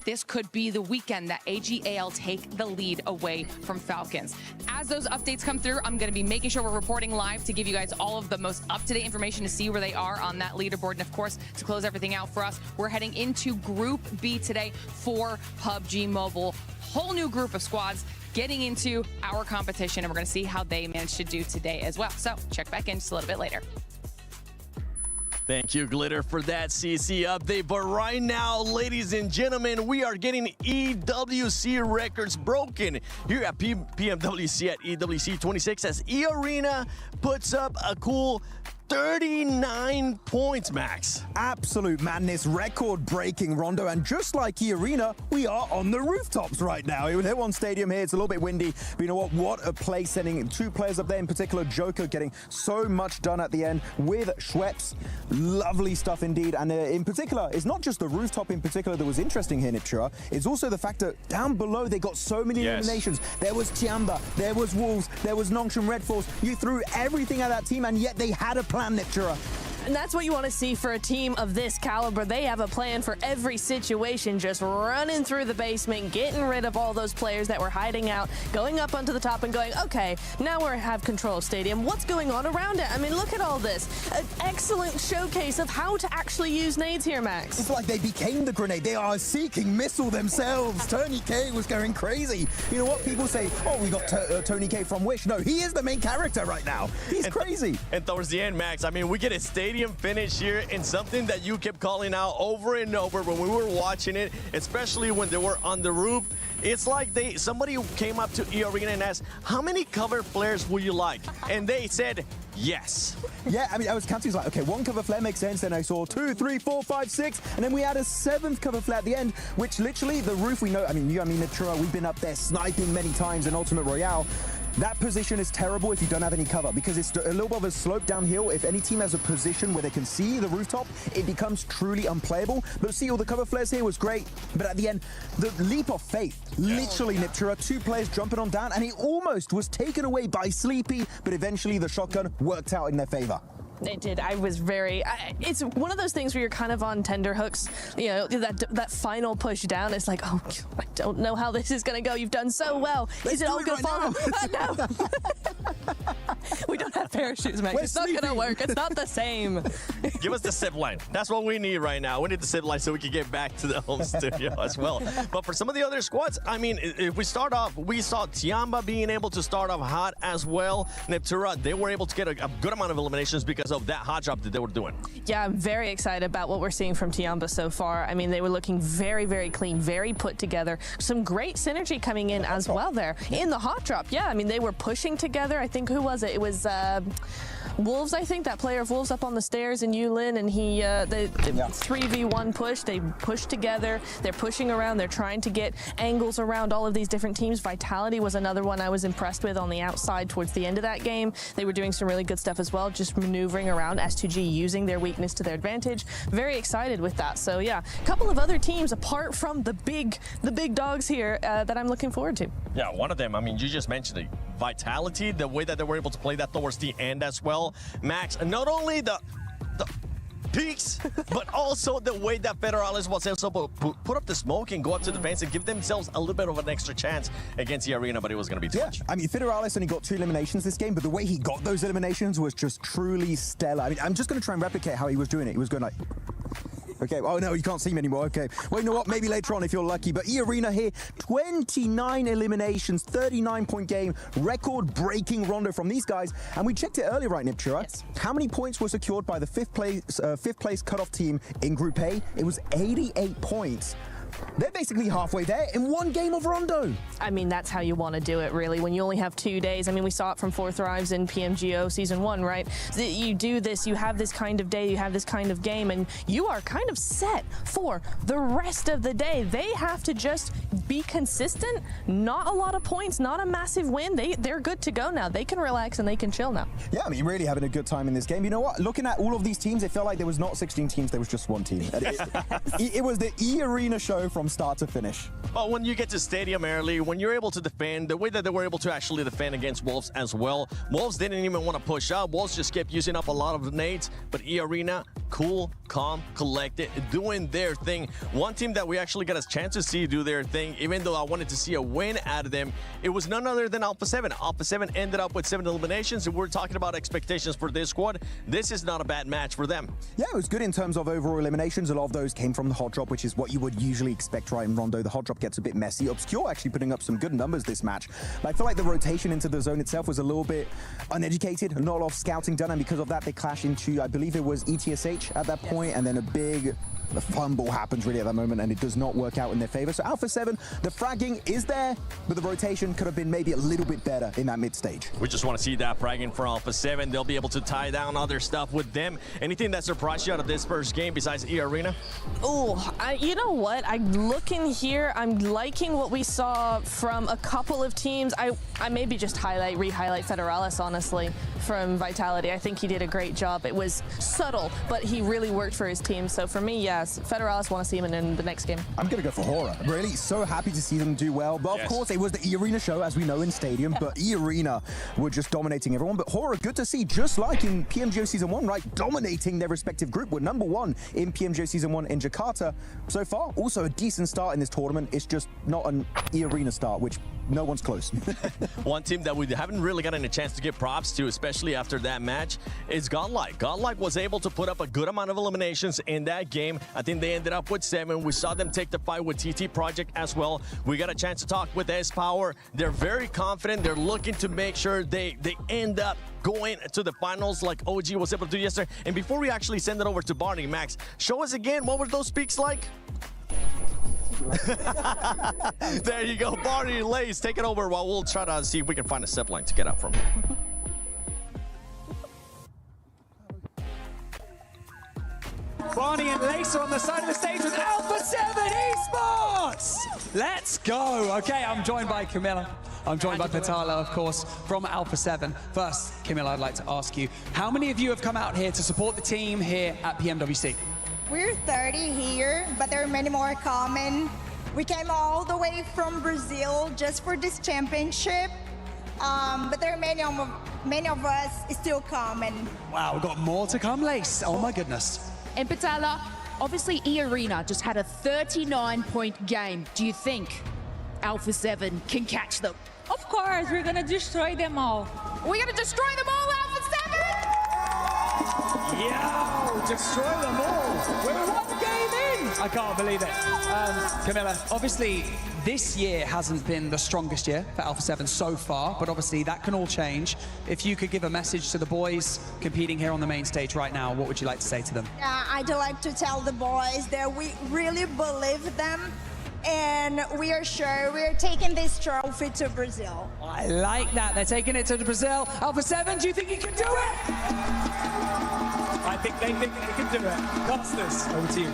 Speaker 20: this could be the weekend that AGAL take the lead away from Falcons. As those updates come through, I'm going to be making sure we're reporting live to give you guys all of the most up-to-date information to see where they are on that leaderboard. And of course, to close everything out for us, we're heading into Group B today for PUBG Mobile. Whole new group of squads getting into our competition, and we're going to see how they managed to do today as well. So check back in just a little bit later.
Speaker 3: Thank you, Glitter, for that CC update. But right now, ladies and gentlemen, we are getting EWC records broken here at PMWC at EWC 26 as E-Arena puts up a cool 39 points, Max.
Speaker 4: Absolute madness, record-breaking Rondo, and just like E-Arena, we are on the rooftops right now. It was Hit One Stadium here. It's a little bit windy, but you know what? What a play, sending two players up there, in particular Joker, getting so much done at the end with Schweppes. Lovely stuff indeed, and in particular, it's not just the rooftop in particular that was interesting here, Niptura. It's also the fact that down below, they got so many eliminations. There was Tiamba, there was Wolves, there was Nongshim Red Force. You threw everything at that team, and yet they had a plan, Niptura.
Speaker 5: And that's what you want to see for a team of this caliber. They have a plan for every situation, just running through the basement, getting rid of all those players that were hiding out, going up onto the top and going, okay, now we have control of Stadium. What's going on around it? I mean, look at all this. An excellent showcase of how to actually use nades here, Max.
Speaker 4: It's like they became the grenade. They are a seeking missile themselves. Tony K was going crazy. You know what? People say, oh, we got Tony K from Wish. No, he is the main character right now. He's crazy.
Speaker 3: And towards the end, Max, I mean, we get a Stadium finish here, and something that you kept calling out over and over when we were watching it, especially when they were on the roof. It's like somebody came up to E-Arena and asked, how many cover flares would you like? And they said, yes.
Speaker 4: Yeah, I mean, I was counting, like, okay, one cover flare makes sense. Then I saw 2, 3, 4, 5, 6, and then we had a 7th cover flare at the end, which literally the roof, we know, I mean, Niptura, we've been up there sniping many times in Ultimate Royale. That position is terrible if you don't have any cover, because it's a little bit of a slope downhill. If any team has a position where they can see the rooftop, it becomes truly unplayable. But see, all the cover flares here was great, but at the end, the leap of faith, literally Niptura, 2 players jumping on down, and it almost was taken away by Sleepy, but eventually the shotgun worked out in their favor.
Speaker 5: It did. I was very... it's one of those things where you're kind of on tenterhooks. You know, that final push down is like, oh, I don't know how this is going to go. You've done so well. Is it all going to fall? No. We don't have parachutes, Max. It's not going to work. It's not the same.
Speaker 3: Give us the zip line. That's what we need right now. We need the zip line so we can get back to the home studio as well. But for some of the other squads, I mean, if we start off, we saw Tiamba being able to start off hot as well. Niptura, they were able to get a good amount of eliminations because of that hot drop that they were doing.
Speaker 5: Yeah, I'm very excited about what we're seeing from Tiamba so far. I mean, they were looking very, very clean, very put together. Some great synergy coming in as well there. In the hot drop, yeah, I mean, they were pushing together. I think, who was it? It was Wolves, I think, that player of Wolves up on the stairs in Yulin, and he, the 3v1 push, they pushed together, they're pushing around, they're trying to get angles around all of these different teams. Vitality was another one I was impressed with on the outside towards the end of that game. They were doing some really good stuff as well, just maneuvering around S2G, using their weakness to their advantage. Very excited with that. So yeah, a couple of other teams apart from the big dogs here that I'm looking forward to.
Speaker 3: Yeah, one of them, I mean, you just mentioned it. Vitality, the way that they were able to play that towards the end as well. Max, not only the peaks, but also the way that Federalis was able to put up the smoke and go up to the fence and give themselves a little bit of an extra chance against the arena, but it was going to be too much.
Speaker 4: I mean, Federalis only got 2 eliminations this game, but the way he got those eliminations was just truly stellar. I mean, I'm just going to try and replicate how he was doing it. He was going like... Okay, oh no, you can't see me anymore. Okay, well, you know what? Maybe later on if you're lucky. But E-Arena here, 29 eliminations, 39-point game, record-breaking Rondo from these guys. And we checked it earlier, right, Niptura?
Speaker 5: Yes.
Speaker 4: How many points were secured by the fifth place cutoff team in Group A? It was 88 points. They're basically halfway there in 1 game of Rondo.
Speaker 5: I mean, that's how you want to do it, really, when you only have 2 days. I mean, we saw it from 4 Thrives in PMGO Season 1, right? You do this, you have this kind of day, you have this kind of game, and you are kind of set for the rest of the day. They have to just be consistent, not a lot of points, not a massive win. They're good to go now. They can relax and they can chill now.
Speaker 4: Yeah, I mean, really having a good time in this game. You know what? Looking at all of these teams, it felt like there was not 16 teams, there was just 1 team. It was the E-Arena show from start to finish.
Speaker 3: But when you get to Stadium early, when you're able to defend, the way that they were able to actually defend against Wolves as well, Wolves didn't even want to push up. Wolves just kept using up a lot of nades, but E-Arena, cool, calm, collected, doing their thing. One team that we actually got a chance to see do their thing, even though I wanted to see a win out of them, it was none other than Alpha 7. Alpha 7 ended up with 7 eliminations, and we're talking about expectations for this squad. This is not a bad match for them.
Speaker 4: Yeah, it was good in terms of overall eliminations. A lot of those came from the hot drop, which is what you would usually expect right in Rondo. The hot drop gets a bit messy. Obscure actually putting up some good numbers this match. But I feel like the rotation into the zone itself was a little bit uneducated, not a lot of scouting done, and because of that they clash into, I believe it was ETSH at that point, and then a big the fumble happens really at that moment, and it does not work out in their favor. So Alpha 7, the fragging is there, but the rotation could have been maybe a little bit better in that mid stage.
Speaker 3: We just want to see that fragging for Alpha 7. They'll be able to tie down other stuff with them. Anything that surprised you out of this first game besides E-Arena?
Speaker 5: Oh, you know what? I'm looking here. I'm liking what we saw from a couple of teams. I maybe just re-highlight Federalis, honestly, from Vitality. I think he did a great job. It was subtle, but he really worked for his team. So for me, yes, Federalis want to see him in the next game.
Speaker 4: I'm going to go for Horror. Really so happy to see them do well. But of course, it was the E-Arena show, as we know, in Stadium. But E-Arena were just dominating everyone. But Horror, good to see, just like in PMGO Season 1, right? Dominating their respective group. We're #1 in PMGO Season 1 in Jakarta so far. Also a decent start in this tournament. It's just not an E-Arena start, which no one's close.
Speaker 3: One team that we haven't really gotten a chance to give props to, especially after that match, is Godlike. Godlike was able to put up a good amount of eliminations in that game. I think they ended up with 7. We saw them take the fight with TT Project as well. We got a chance to talk with S-Power. They're very confident. They're looking to make sure they end up going to the finals like OG was able to do yesterday. And before we actually send it over to Barney, Max, show us again, what were those peaks like? There you go, Barney and Lace, take it over while we'll try to see if we can find a zip line to get up from here.
Speaker 12: Barney and Lace are on the side of the stage with Alpha 7 Esports! Let's go! Okay, I'm joined by Camilla. I'm joined by Patala, of course, from Alpha 7. First, Camilla, I'd like to ask you, how many of you have come out here to support the team here at PMWC?
Speaker 21: We're 30 here, but there are many more coming. We came all the way from Brazil just for this championship, but there are many of us still coming.
Speaker 12: Wow, we've got more to come, Lace. Oh my goodness.
Speaker 22: And Patala, obviously E-Arena just had a 39-point game. Do you think Alpha 7 can catch them?
Speaker 23: Of course, we're gonna destroy them all.
Speaker 22: We're gonna destroy them all, Alpha 7!
Speaker 12: Yo, destroy them all. We're 1 game in. I can't believe it. Camilla, obviously this year hasn't been the strongest year for Alpha 7 so far, but obviously that can all change. If you could give a message to the boys competing here on the main stage right now, what would you like to say to them?
Speaker 21: I'd like to tell the boys that we really believe them, and we are sure we are taking this trophy to Brazil.
Speaker 12: I like that. They're taking it to Brazil. Alpha 7, do you think you can do it? I think they can do it. Costas, over to you.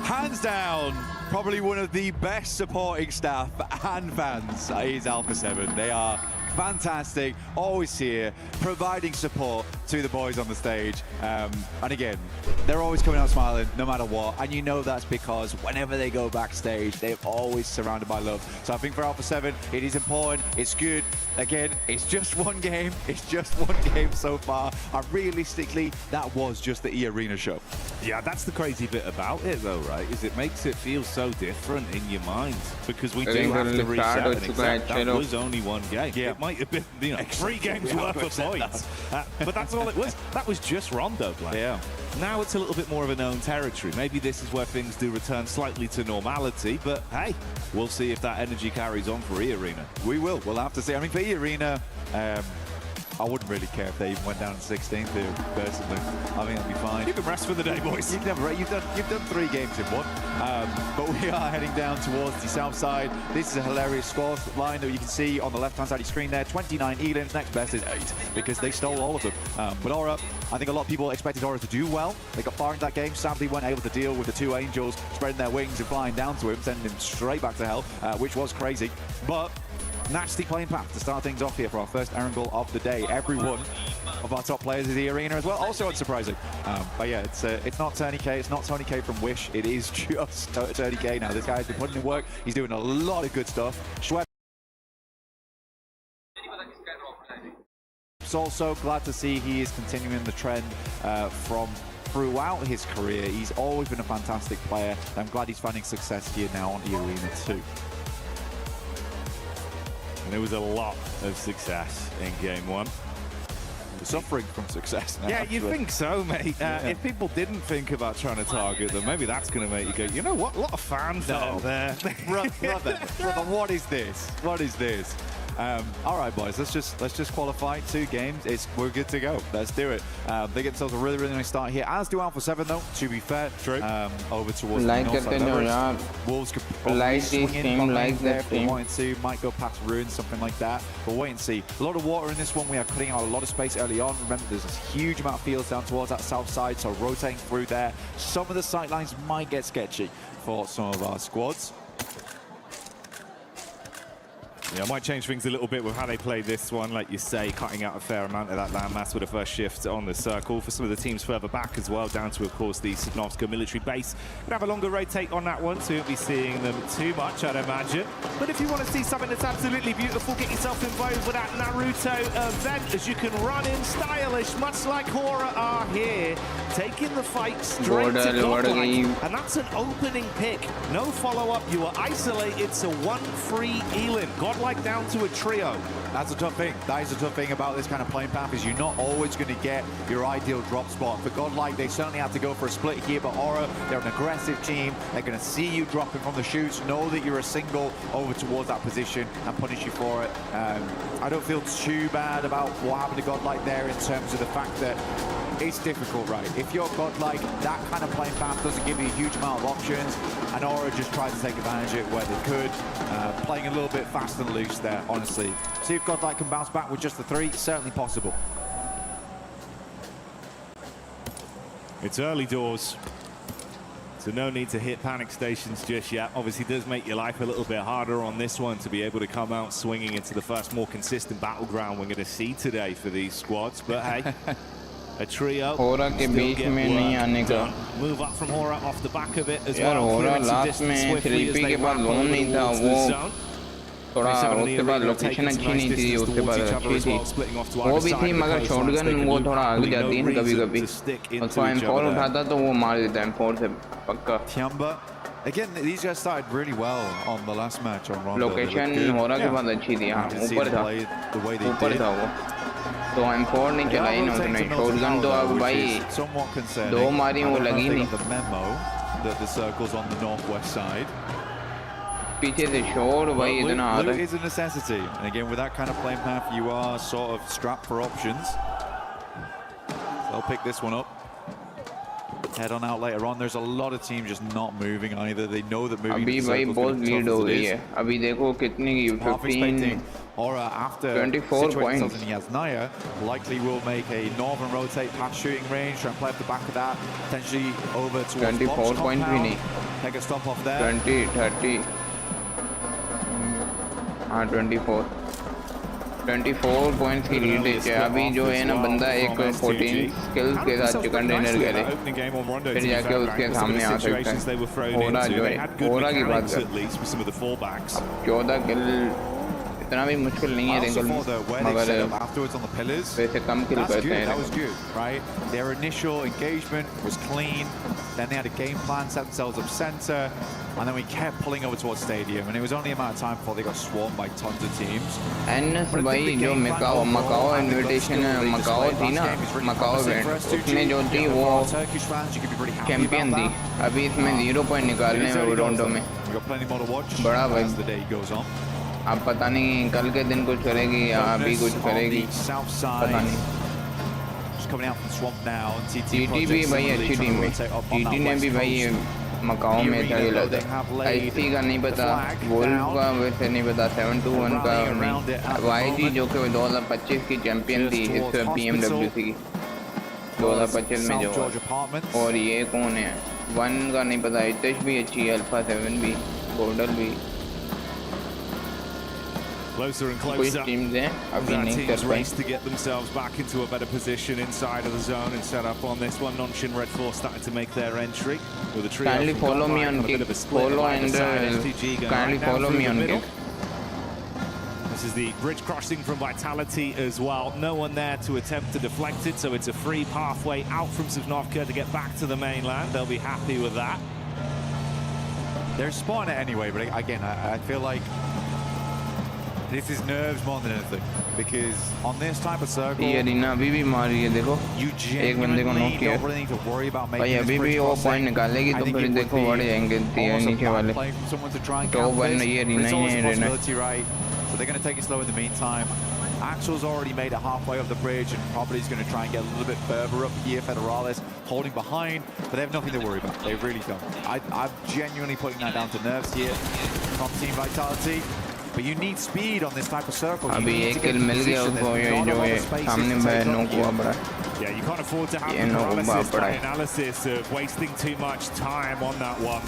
Speaker 17: Hands down, probably one of the best supporting staff and fans is Alpha 7. They are fantastic, always here, providing support to the boys on the stage. And again, they're always coming out smiling no matter what. And you know that's because whenever they go backstage, they're always surrounded by love. So I think for Alpha 7, it is important, it's good. Again, it's just 1 game. It's just 1 game so far. And realistically, that was just the E-Arena show.
Speaker 18: Yeah, that's the crazy bit about it though, right? Is it makes it feel so different in your mind because we do have to reset and accept that was only 1 game. Yeah. It might have been, 3 games worth of points. But that's all it was. That was just Rondo, Black. Yeah. Now it's a little bit more of a known territory. Maybe this is where things do return slightly to normality, but hey, we'll see if that energy carries on for E-Arena.
Speaker 17: We will. We'll have to see. I mean, for E-Arena, I wouldn't really care if they even went down to 16th here, personally. I think it'll be fine.
Speaker 18: You can rest for the day, boys.
Speaker 17: You've done 3 games in 1. But we are heading down towards the south side. This is a hilarious score line that you can see on the left-hand side of your screen there. 29 elims. Next best is 8 because they stole all of them. But Aura, I think a lot of people expected Aura to do well. They got far into that game. Sadly, weren't able to deal with the 2 Angels spreading their wings and flying down to him, sending him straight back to hell, which was crazy. But nasty playing path to start things off here for our first Erangel of the day. Every one of our top players in the arena as well. Also unsurprising. But yeah, it's not Tony K. It's not Tony K from Wish. It is just Tony K now. This guy's been putting in work. He's doing a lot of good stuff. Also glad to see he is continuing the trend from throughout his career. He's always been a fantastic player. I'm glad he's finding success here now on the arena too.
Speaker 18: And there was a lot of success in game 1.
Speaker 17: Suffering from success now.
Speaker 18: Yeah,
Speaker 17: actually.
Speaker 18: you think so, mate. If people didn't think about trying to target them, maybe that's going to make you go, you know what? A lot of fans out there.
Speaker 17: Brother, what is this? What is this? All right, boys, let's just qualify 2 games. We're good to go. Let's do it. They get themselves a really, really nice start here, as do Alpha 7, though, to be fair.
Speaker 2: True.
Speaker 17: Over towards
Speaker 2: like
Speaker 17: the north side. Wolves could probably swing in behind there if they wanted to. Might go past Ruin, something like that. But wait and see. A lot of water in this one. We are cutting out a lot of space early on. Remember, there's a huge amount of fields down towards that south side, so rotating through there. Some of the sight lines might get sketchy for some of our squads.
Speaker 18: Yeah, I might change things a little bit with how they play this one, like you say, cutting out a fair amount of that landmass with the first shift on the circle. For some of the teams further back as well, down to, of course, the Sosnovska military base. Gonna have a longer rotate on that one, so you won't be seeing them too much, I'd imagine. But if you want to see something that's absolutely beautiful, get yourself involved with that Naruto event, as you can run in stylish, much like Hora are here, taking the fight straight to Godlike. And that's an opening pick. No follow-up, you are isolated to 1 free Elin. Godlike down to a trio.
Speaker 17: That's a tough thing. That is a tough thing about this kind of playing path, is you're not always going to get your ideal drop spot. For Godlike, they certainly have to go for a split here, but Aura, they're an aggressive team. They're going to see you dropping from the shoots, know that you're a single over towards that position and punish you for it. I don't feel too bad about what happened to Godlike there in terms of the fact that it's difficult, right? If you're Godlike, that kind of playing path doesn't give you a huge amount of options, and Aura just tried to take advantage of it where they could. Playing a little bit fast and loose there, honestly. See if Godlike can bounce back with just the 3, certainly possible.
Speaker 18: It's early doors, so no need to hit panic stations just yet. Obviously does make your life a little bit harder on this one to be able to come out swinging into the first more consistent battleground we're going to see today for these squads, but hey. A trio.
Speaker 2: Hora के बीच में नहीं आने का.
Speaker 18: Move up from Hora off the back of it as
Speaker 2: यार
Speaker 18: well.
Speaker 2: Hora last में 3P के बाद loan नहीं था, वो थोड़ा उसके बाद लोकेशन अच्छी नहीं थी, उसके बाद अच्छी थी, वो भी थी, मगर शॉटगन वो थोड़ा आगे जाती है कभी-कभी. उसको M4 उठाता तो वो मार देता M4 से पक्का.
Speaker 17: Tiamba. Again, these guys started really well on the last match on Rondo.
Speaker 2: Location Hora के बाद अच्छी थी, हाँ ऊपर था वो. तो M4 नहीं चलाई ना उसने. शॉटगन तो अब भाई 2 मारी वो लगी नहीं. पीछे से शॉट भाई इतना आ रहा है.
Speaker 17: Loot is a necessity, and again with that kind of playing path, you are sort of strapped for options. They'll pick this one up. Head on out later on. There's a lot of teams just not moving either. They know that moving.
Speaker 2: अभी भाई बहुत lead हो गई है. अभी देखो कितनी 15.
Speaker 17: Or after
Speaker 2: 24 points.
Speaker 17: Naya likely will make a northern rotate past shooting range, try and play off the back of that, potentially over towards
Speaker 2: 24 points भी नहीं.
Speaker 17: Take a stop off there.
Speaker 2: 20, 30. हाँ 24. 24 points की lead है. अभी जो है ना बंदा एक 14 स्किल्स के साथ चिकन डिनर करे, फिर जाके उसके सामने आ सकता है. होरा जो है, होरा की बात कर. 14 किल इतना भी मुश्किल नहीं है रिंगल में, मगर वैसे कम किल करते हैं.
Speaker 17: That was good, right? Their initial engagement was clean. Then they had a game plan, set themselves up center, and then we kept pulling over towards stadium, and it was only a matter of time before they got swarmed by tons of teams.
Speaker 2: And भाई जो Macau invitation Macau थी ना, Macau event, उसमें जो थी वो champion थी. अभी इसमें 0 पॉइंट निकालने हैं रोंडो में. बड़ा भाई. अब पता नहीं कल के दिन कुछ करेगी या अभी कुछ करेगी, पता नहीं. GT भी भाई अच्छी टीम है. GT ने भी भाई मकाओ में था खेला था. IC का नहीं पता, वोल्फ का वैसे नहीं पता, 721 का नहीं. YG जो कि 2025 की चैंपियन थी इस PMWC की 2025 में जो. और ये कौन है 1 का नहीं पता. इतेश भी अच्छी है, Alpha 7 भी, Bordal भी.
Speaker 18: Closer and closer as our teams race to get themselves back into a better position inside of the zone and set up on this one. Non-Shin Red Force starting to make their entry with a trio.
Speaker 2: Kindly follow me on Kick. Follow and kindly follow me on Kick.
Speaker 18: This is the bridge crossing from Vitality as well. No one there to attempt to deflect it, so it's a free pathway out from Sosnovka to get back to the mainland. They'll be happy with that.
Speaker 17: They're spawning it anyway, but again, I feel like this is nerves more than anything, because on this type of circle,
Speaker 2: ये रीना अभी भी मार रही है. देखो एक बंदे को नॉक किया. भाई अभी भी वो पॉइंट निकालेगी तो फिर देखो बढ़ जाएंगे नीचे वाले. तो 1 ये रीना ही है.
Speaker 17: So they're going to take it slow in the meantime. Axel's already made it halfway up the bridge and probably is going to try and get a little bit further up here. Federales holding behind, but they have nothing to worry about. They really don't. I'm genuinely putting that down to nerves here from Team Vitality. But you need speed on this type of circle.
Speaker 2: अभी एक किल मिल गया उसको, ये जो है सामने में knock हुआ पड़ा.
Speaker 18: Yeah, you can't afford to have paralysis by analysis of wasting too much time on that one.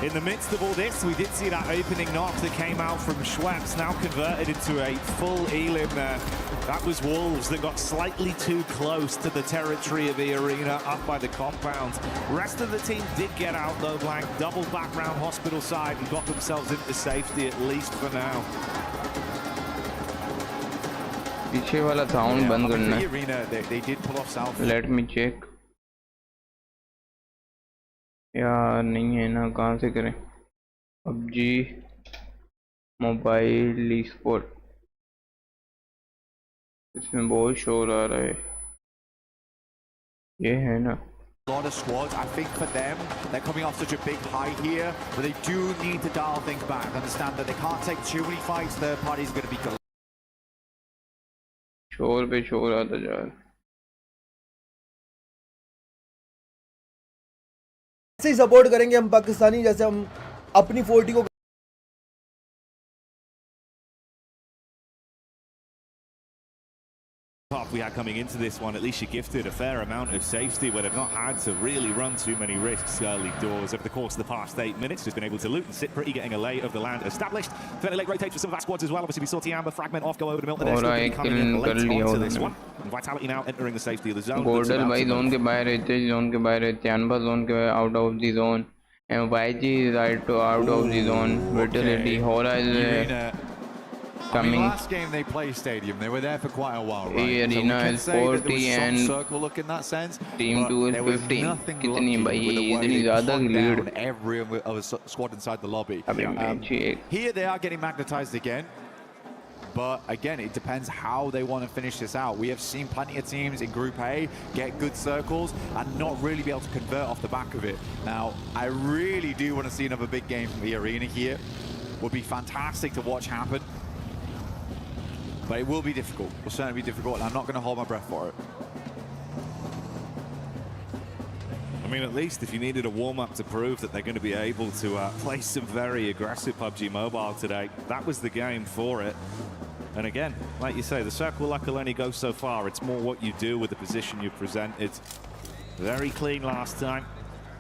Speaker 18: In the midst of all this, we did see that opening knock that came out from Schweppes, now converted into a full elim there. That was Wolves that got slightly too close to the territory of the arena, up by the compound. Rest of the team did get out though, Blank. Double back round hospital side and got themselves into safety, at least for now.
Speaker 2: पीछे वाला sound बंद करना. Let me check. यार नहीं है ना, कहाँ से करें? PUBG मोबाइल ई-स्पोर्ट, इसमें बहुत शोर आ रहा है. ये है ना.
Speaker 17: A lot of squads, I think for them, they're coming off such a big high here, but they do need to dial things back. Understand that they can't take too many fights. Third party is going to be.
Speaker 2: शोर पे शोर आता जा रहा है.
Speaker 1: ऐसे ही support करेंगे हम पाकिस्तानी, जैसे हम अपनी 40 को.
Speaker 18: We had coming into this one, at least you gifted a fair amount of safety where they've not had to really run too many risks early doors over the course of the past 8 minutes. Just been able to loot and sit pretty, getting a lay of the land established. Fairly late rotate for some of our squads as well. Obviously we saw Tiamba fragment off, go over to Milton. They're still coming in late onto this one. And Vitality now entering the safety of the zone.
Speaker 2: Gordel भाई zone के बाहर रहते, zone के बाहर रहते, Tiamba zone के out of the zone, and YG is out of the zone. Vitality Hora is coming.
Speaker 17: I mean, last game they played Stadium, they were there for quite a while, right?
Speaker 2: Arena is 40 and
Speaker 17: circle look in that sense.
Speaker 2: Team 2 is 15. कितनी भाई इतनी ज़्यादा lead.
Speaker 17: Every other squad inside the lobby. Here they are getting magnetized again. But again, it depends how they want to finish this out. We have seen plenty of teams in Group A get good circles and not really be able to convert off the back of it. Now, I really do want to see another big game from the arena here. Would be fantastic to watch happen. But it will be difficult. It will certainly be difficult, and I'm not going to hold my breath for it.
Speaker 18: I mean, at least if you needed a warm-up to prove that they're going to be able to play some very aggressive PUBG Mobile today, that was the game for it. And again, like you say, the circle luck will only go so far. It's more what you do with the position you present. It's very clean last time.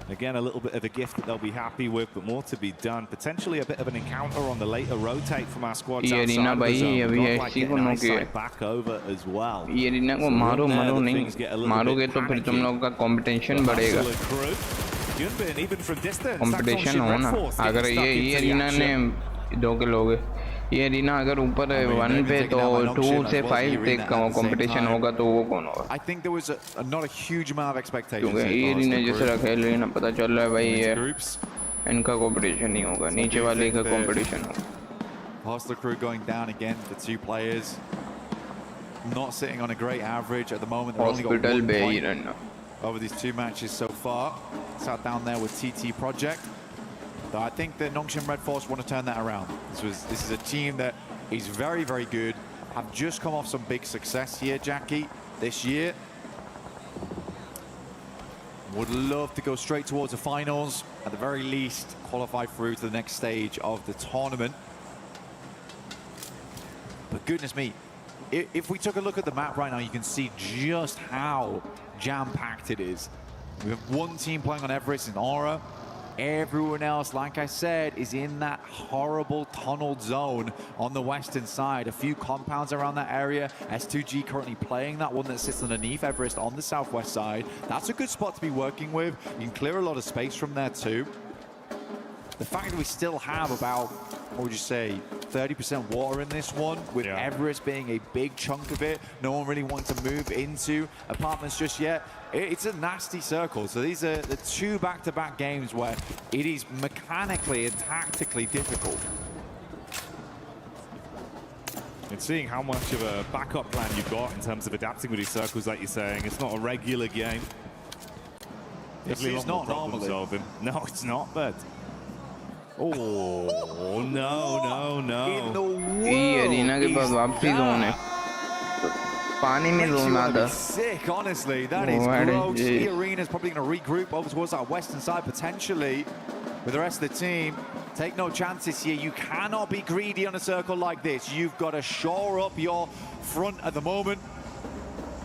Speaker 18: Again, a little bit of a gift that they'll be happy with, but more to be done. Potentially a bit of an encounter on the later rotate from our squads outside of the zone. Not like getting eyesight back over as well.
Speaker 2: ये रीना को मारो नहीं, मारोगे तो फिर तुम लोग का कंपटीशन बढ़ेगा. कंपटीशन हो ना. अगर ये रीना ने 2 किल हो गए, ये रीना अगर ऊपर 1 पे तो 2 से 5 तक का कंपटीशन होगा तो वो कौन होगा?
Speaker 17: I think there was not a huge amount of expectations.
Speaker 2: ये रीना जैसे रखा है रीना पता चल रहा है भाई ये इनका कंपटीशन नहीं होगा, नीचे वाले का कंपटीशन होगा.
Speaker 17: Hostile crew going down again for 2 players. Not sitting on a great average at the moment. They've only got 1 point over these 2 matches so far. Sat down there with TT Project. So I think that Nongshim Red Force want to turn that around. This is a team that is very, very good. Have just come off some big success here, Jackie, this year. Would love to go straight towards the finals. At the very least, qualify through to the next stage of the tournament. But goodness me, if we took a look at the map right now, you can see just how jam-packed it is. We have 1 team playing on Everest in Aura. Everyone else, like I said, is in that horrible tunneled zone on the western side. A few compounds around that area. S2G currently playing that one that sits underneath Everest on the southwest side. That's a good spot to be working with. You can clear a lot of space from there too. The fact that we still have about, what would you say, 30% water in this one, with Everest being a big chunk of it, no one really wants to move into apartments just yet. It's a nasty circle. So these are the 2 back-to-back games where it is mechanically and tactically difficult.
Speaker 18: And seeing how much of a backup plan you've got in terms of adapting with these circles, like you're saying, it's not a regular game.
Speaker 17: It's not normally.
Speaker 18: No, it's not, but Oh, no.
Speaker 2: In the world. Arena के पास वापसी zone है. पानी में zone आता.
Speaker 17: Sick, honestly. That is gross. The arena's probably going to regroup over towards that western side potentially with the rest of the team. Take no chances here. You cannot be greedy on a circle like this. You've got to shore up your front at the moment.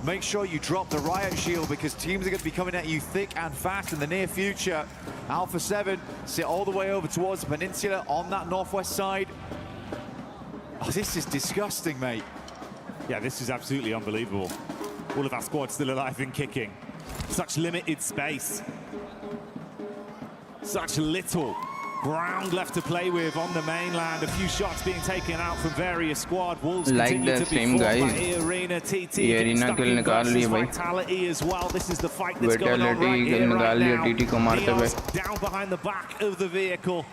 Speaker 17: Make sure you drop the riot shield because teams are going to be coming at you thick and fast in the near future. Alpha 7 sit all the way over towards the peninsula on that northwest side. Oh, this is disgusting, mate.
Speaker 18: Yeah, this is absolutely unbelievable. All of our squad still alive and kicking. Such limited space. Such little ground left to play with on the mainland. A few shots being taken out from various squad. Wolves
Speaker 2: like
Speaker 18: continue
Speaker 2: the
Speaker 18: to be
Speaker 2: same
Speaker 18: fought
Speaker 2: guys.
Speaker 18: by Arena. TT
Speaker 2: ये
Speaker 18: getting
Speaker 2: Arena
Speaker 18: stuck
Speaker 2: kill
Speaker 18: in
Speaker 2: निकाल
Speaker 18: versus
Speaker 2: लिए भाई.
Speaker 18: Vitality as well. This is the fight that's going on
Speaker 2: Vitality
Speaker 18: right
Speaker 2: kill
Speaker 18: here, right
Speaker 2: निकाल लिया
Speaker 18: now.
Speaker 2: TT को मारते हुए.
Speaker 18: Neos down behind the back of the vehicle.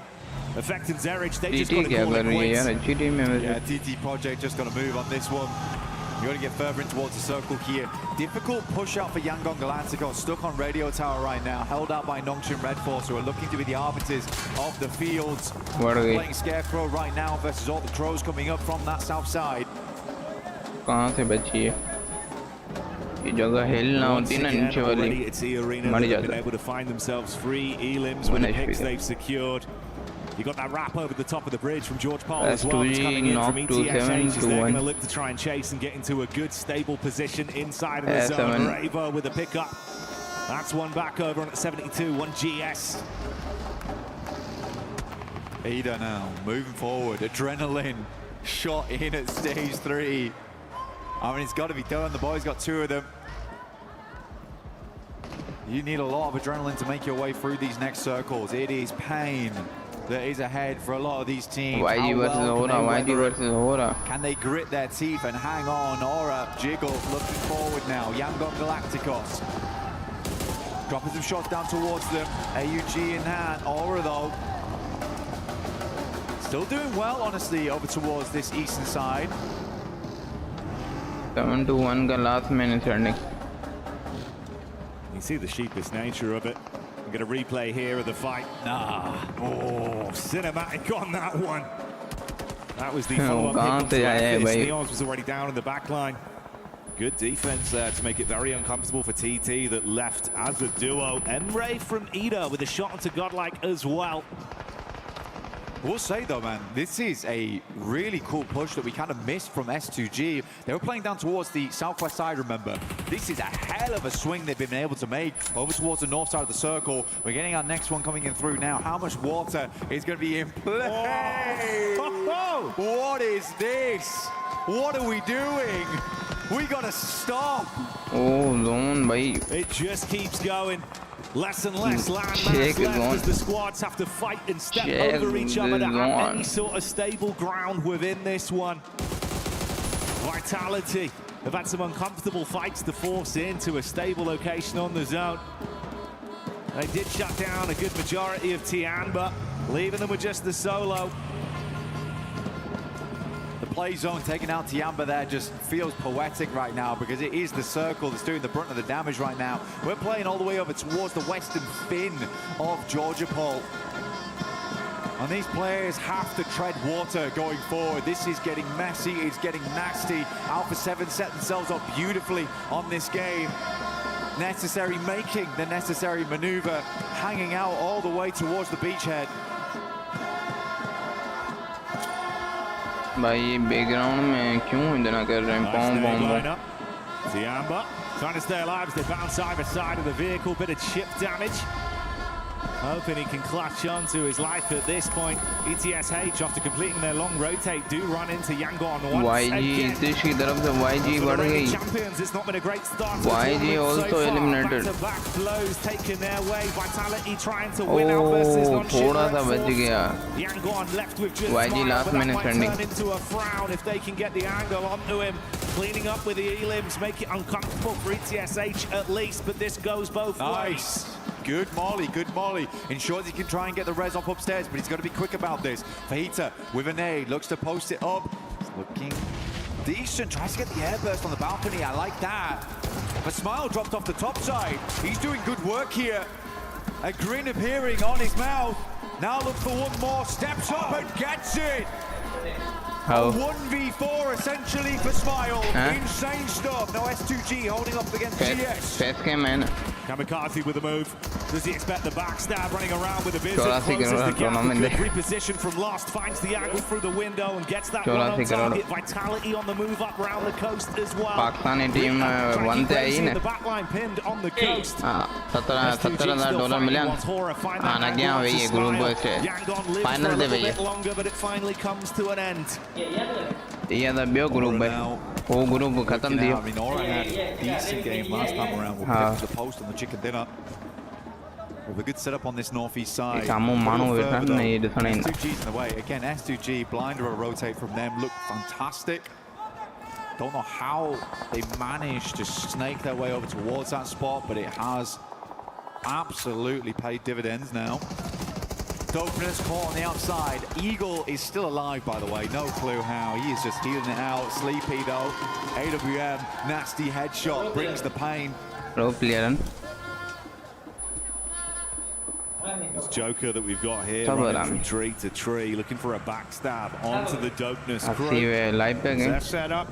Speaker 18: Affecting Zerich. They just
Speaker 2: TT
Speaker 18: got to
Speaker 2: क्या
Speaker 18: call
Speaker 2: कर
Speaker 18: it
Speaker 2: रही है
Speaker 18: quits.
Speaker 2: यार? अच्छी टीम है वैसे.
Speaker 17: Yeah, TT Project just got to move on this one. You got to get further in towards the circle here. Difficult push out for Yangon Galacticos, stuck on radio tower right now, held out by Nongshim Red Force, who are looking to be the arbiters of the fields. Playing Scarecrow right now versus all the crows coming up from that south side.
Speaker 2: कहाँ से बची है? ये जगह हिल ना होती ना नीचे वाली.
Speaker 18: It's the arena
Speaker 2: मर
Speaker 18: that have
Speaker 2: जाता.
Speaker 18: been able to find themselves free elims with the picks they've secured. You got that wrap over the top of the bridge from George Paul as well. It's coming in from ETSH. They're going to look to try and chase and get into a good, stable position inside of the zone. Ravo with a pickup. That's one back over on at 72, one GS.
Speaker 17: Ada now, moving forward. Adrenaline shot in at stage 3. I mean, it's got to be done. The boys got 2 of them. You need a lot of adrenaline to make your way through these next circles. It is pain that is ahead for a lot of these teams.
Speaker 2: YG versus Hora.
Speaker 17: Can they grit their teeth and hang on? Aura, Jiggle looking forward now. Yangon Galacticos. Dropping some shots down towards them. AUG in hand. Aura though. Still doing well, honestly, over towards this eastern side.
Speaker 2: 7-1 का last minute turning.
Speaker 18: You see the sheepish nature of it. We're going to replay here of the fight. Oh, cinematic on that one. That was the follow-up pick up. Neos was already down in the back line. Good defense there to make it very uncomfortable for TT that left as a duo. Emre from Ida with a shot onto Godlike as well.
Speaker 17: I will say though, man, this is a really cool push that we kind of missed from S2G. They were playing down towards the southwest side, remember. This is a hell of a swing they've been able to make over towards the north side of the circle. We're getting our next one coming in through now. How much water is going to be in play? Oh. What is this? What are we doing? We got to stop.
Speaker 2: Oh, zone, bhai.
Speaker 18: It just keeps going. Less and less landmass left as the squads have to fight and step over each other to have any sort of stable ground within this one. Vitality have had some uncomfortable fights to force into a stable location on the zone. They did shut down a good majority of Tian, but leaving them with just the solo.
Speaker 17: The play zone taking out Tiamba there just feels poetic right now because it is the circle that's doing the brunt of the damage right now. We're playing all the way over towards the western fin of Georgia Paul. And these players have to tread water going forward. This is getting messy, it's getting nasty. Alpha 7 set themselves up beautifully on this game. Making the necessary maneuver, hanging out all the way towards the beachhead.
Speaker 2: भाई ये background में क्यों इतना कर रहे हैं पॉम
Speaker 18: Tiamba trying to stay alive as they bounce either side of the vehicle. Bit of chip damage. Hoping he can clutch on to his life at this point. ETSH, after completing their long rotate, do run into Yangon once again.
Speaker 2: YG की तरफ से YG बढ़ गई.
Speaker 18: Champions, it's not been a great start.
Speaker 2: YG also eliminated.
Speaker 18: Back-to-back blows taken their way. Vitality trying to win out versus
Speaker 2: थोड़ा सा बच गया.
Speaker 18: Yangon left with just
Speaker 2: YG last minute trending.
Speaker 18: turn into a frown if they can get the angle onto him. Cleaning up with the elims, make it uncomfortable for ETSH at least, but this goes both ways.
Speaker 17: Good molly, good molly. Ensures he can try and get the res off upstairs, but he's got to be quick about this. Fajita with an nade, looks to post it up. He's looking decent, tries to get the airburst on the balcony, I like that. But Smile dropped off the top side. He's doing good work here. A grin appearing on his mouth. Now look for one more, steps up and gets it.
Speaker 2: How?
Speaker 17: 1v4 essentially for Smile. Insane stuff. Now S2G holding up against GS.
Speaker 2: Face came man.
Speaker 18: Kamikaze with a move. Does he expect the backstab running around with a visit?
Speaker 2: 84
Speaker 18: Closes the gap.
Speaker 2: crore
Speaker 18: Good reposition from Lost. Finds the angle through the window and gets that
Speaker 2: 84
Speaker 18: one on
Speaker 2: crore.
Speaker 18: target. Vitality on the move up round the coast as well.
Speaker 2: Pakistani team one te आई ने.
Speaker 18: The backline pinned on the coast.
Speaker 2: $17,000 मिले. आना क्या है ये group से. Final दे भैया.
Speaker 18: Longer, but it finally comes to an end.
Speaker 2: ये तो बियो ग्रुप है. वो ग्रुप खत्म दिया.
Speaker 17: I mean, Aura had a decent game last time around. We'll pick the post on the chicken dinner. With a good setup on this northeast side. S2G's in the way. Again, S2G, blinder or rotate from them, look fantastic. Don't know how they managed to snake their way over towards that spot, but it has absolutely paid dividends now. Dopeness caught on the outside. Eagle is still alive, by the way. No clue how. He is just healing it out. Sleepy, though. AWM, nasty headshot, brings the pain.
Speaker 18: It's Joker that we've got here, running from tree to tree, looking for a backstab onto the Dopeness crew. They're set up.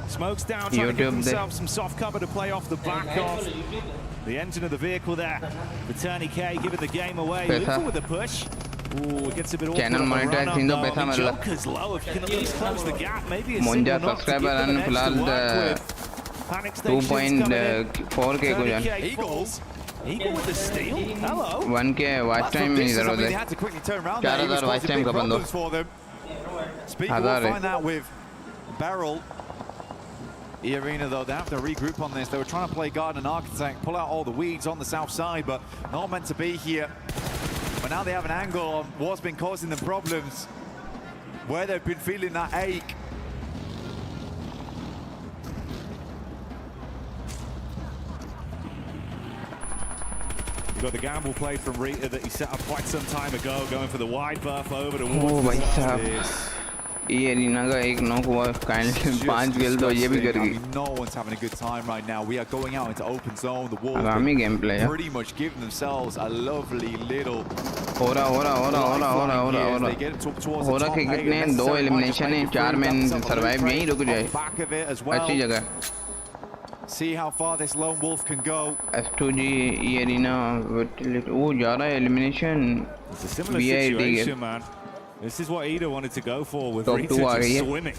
Speaker 18: Smokes down, trying to give themselves some soft cover to play off the back of the engine of the vehicle there. Paternity K giving the game away. Looking with the push. Ooh, it gets a bit awkward.
Speaker 2: Channel monetizing though, पैसा मिल रहा.
Speaker 18: Joker's low. If you can at least close the gap, maybe a
Speaker 2: Munjya
Speaker 18: single knock to give
Speaker 2: subscriber
Speaker 18: them an
Speaker 2: and
Speaker 18: edge to work
Speaker 2: फिलहाल
Speaker 18: with. Panic stations coming in.
Speaker 2: 2.4k को जान.
Speaker 18: Eagles. Eagle with the steal. Hello.
Speaker 2: 1k watch time इधर उधर.
Speaker 17: They had to quickly turn around.
Speaker 2: 4000 watch time का बंदो.
Speaker 17: Speak, we'll find that with Beryl. E-Arena, though, they have to regroup on this. They were trying to play Garden and Architect, pull out all the weeds on the south side, but not meant to be here. But now they have an angle on what's been causing them problems, where they've been feeling that ache.
Speaker 18: You've got the gamble play from Rita that he set up quite some time ago, going for the wide berth over towards
Speaker 2: Oh my God.
Speaker 18: this.
Speaker 2: ये रीना का एक knock हुआ, kindly 5 किल तो ये भी कर गई.
Speaker 17: No one's having a good time right now. We are going out into open zone. The Wolves
Speaker 2: आगामी gameplay है.
Speaker 17: pretty much giving themselves a lovely little.
Speaker 2: हो रहा कि कितने 2 एलिमिनेशन हैं, 4 मैन सर्वाइव यहीं रुक जाए. अच्छी जगह.
Speaker 17: See how far this lone wolf can go.
Speaker 2: S2G ये रीना वो जा रहा है elimination.
Speaker 18: It's a similar situation, man. This is what Ida wanted to go for with Rita just swimming.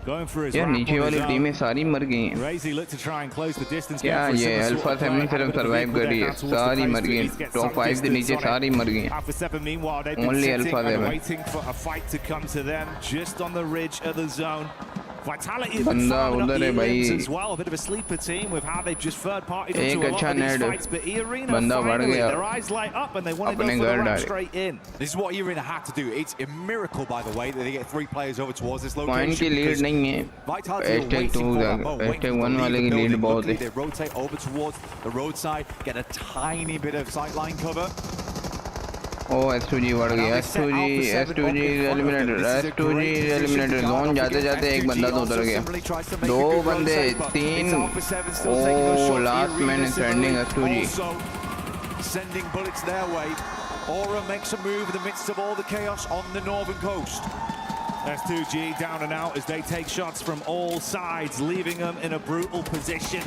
Speaker 18: Going for his
Speaker 2: यार नीचे वाली टीमें सारी मर गई हैं.
Speaker 18: Razy looked to try and close the distance.
Speaker 2: क्या ये अल्फा 7 सिर्फ सर्वाइव कर रही है, सारी मर गई हैं. टॉप 5 के नीचे सारी मर गई हैं.
Speaker 18: Alpha 7 meanwhile they've been sitting and waiting for a fight to come to them just on the ridge of the zone. Vitality
Speaker 2: बंदा उधर है भाई.
Speaker 18: as well, a bit of a sleeper team with how they've just third party
Speaker 2: एक अच्छा नेड. बंदा बढ़ गया.
Speaker 18: their eyes light up and they want to
Speaker 2: अपने
Speaker 18: go for the
Speaker 2: घर
Speaker 18: round
Speaker 2: डाले.
Speaker 18: straight in.
Speaker 17: This is what E-Arena had to do. It's a miracle, by the way, that they get 3 players over towards this location.
Speaker 2: Point की lead नहीं है. #2 #1 वाले की lead बहुत है.
Speaker 17: They rotate over towards the roadside, get a tiny bit of sightline cover.
Speaker 2: O S2G बढ़ गया. S2G eliminated zone जाते जाते एक बंदा तो उतर गया. 2 बंदे 3. ओ last man standing S2G.
Speaker 17: Sending bullets their way. Aura makes a move in the midst of all the chaos on the northern coast.
Speaker 18: S2G down and out as they take shots from all sides, leaving them in a brutal position.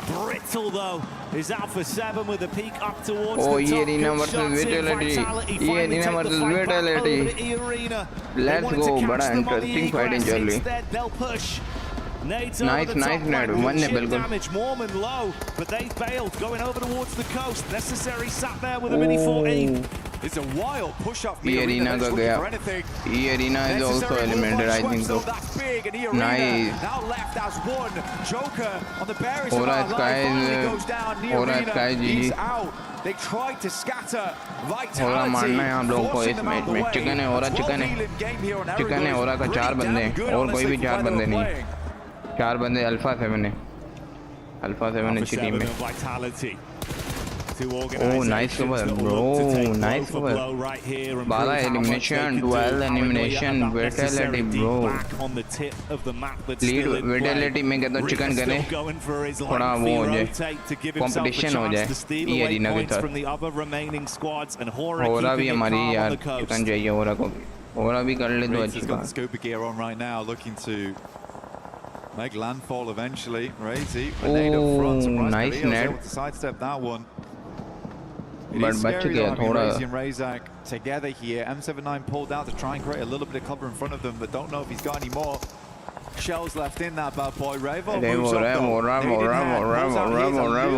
Speaker 18: Brittle though is Alpha 7 with a peek up towards the top.
Speaker 2: Good shots in Vitality. Let's go, bada interesting fighting Charlie.
Speaker 18: They'll push.
Speaker 2: Nice nade. One nibble.
Speaker 18: Damage, Mormon low, but they failed going over towards the coast. Necessary sat there with a mini 14.
Speaker 17: It's a wild push-up.
Speaker 2: E-Arena ka gaya. E-Arena is also eliminated, I think so. Nice.
Speaker 17: Now left as one. Joker on the bearish
Speaker 2: Aura Sky GG.
Speaker 17: They tried to scatter Vitality.
Speaker 2: Aura मारना है हम लोगों को इस match में. Chicken है Aura, chicken है Aura का 4 बंदे हैं और कोई भी 4 बंदे नहीं. 4 बंदे अल्फा 7 है. अल्फा 7 अच्छी टीम है.
Speaker 18: Oh, nice cover, bro. Nice cover. Bala elimination, dual elimination, vitality, bro. Lead vitality में कहता हूँ चिकन करे थोड़ा वो हो जाए कंपटीशन हो जाए ये एरिना के साथ होरा भी हमारी यार चिकन चाहिए होरा को होरा भी कर ले तो अच्छी बात
Speaker 17: scuba gear on right now, looking to make landfall eventually. Crazy.
Speaker 2: Oh, nice net.
Speaker 17: Able to sidestep that one.
Speaker 2: But scary,
Speaker 17: Razy and Razak together here. M79 pulled out to try and create a little bit of cover in front of them, but don't know if he's got any more shells left in that bad boy. Revo moves up though.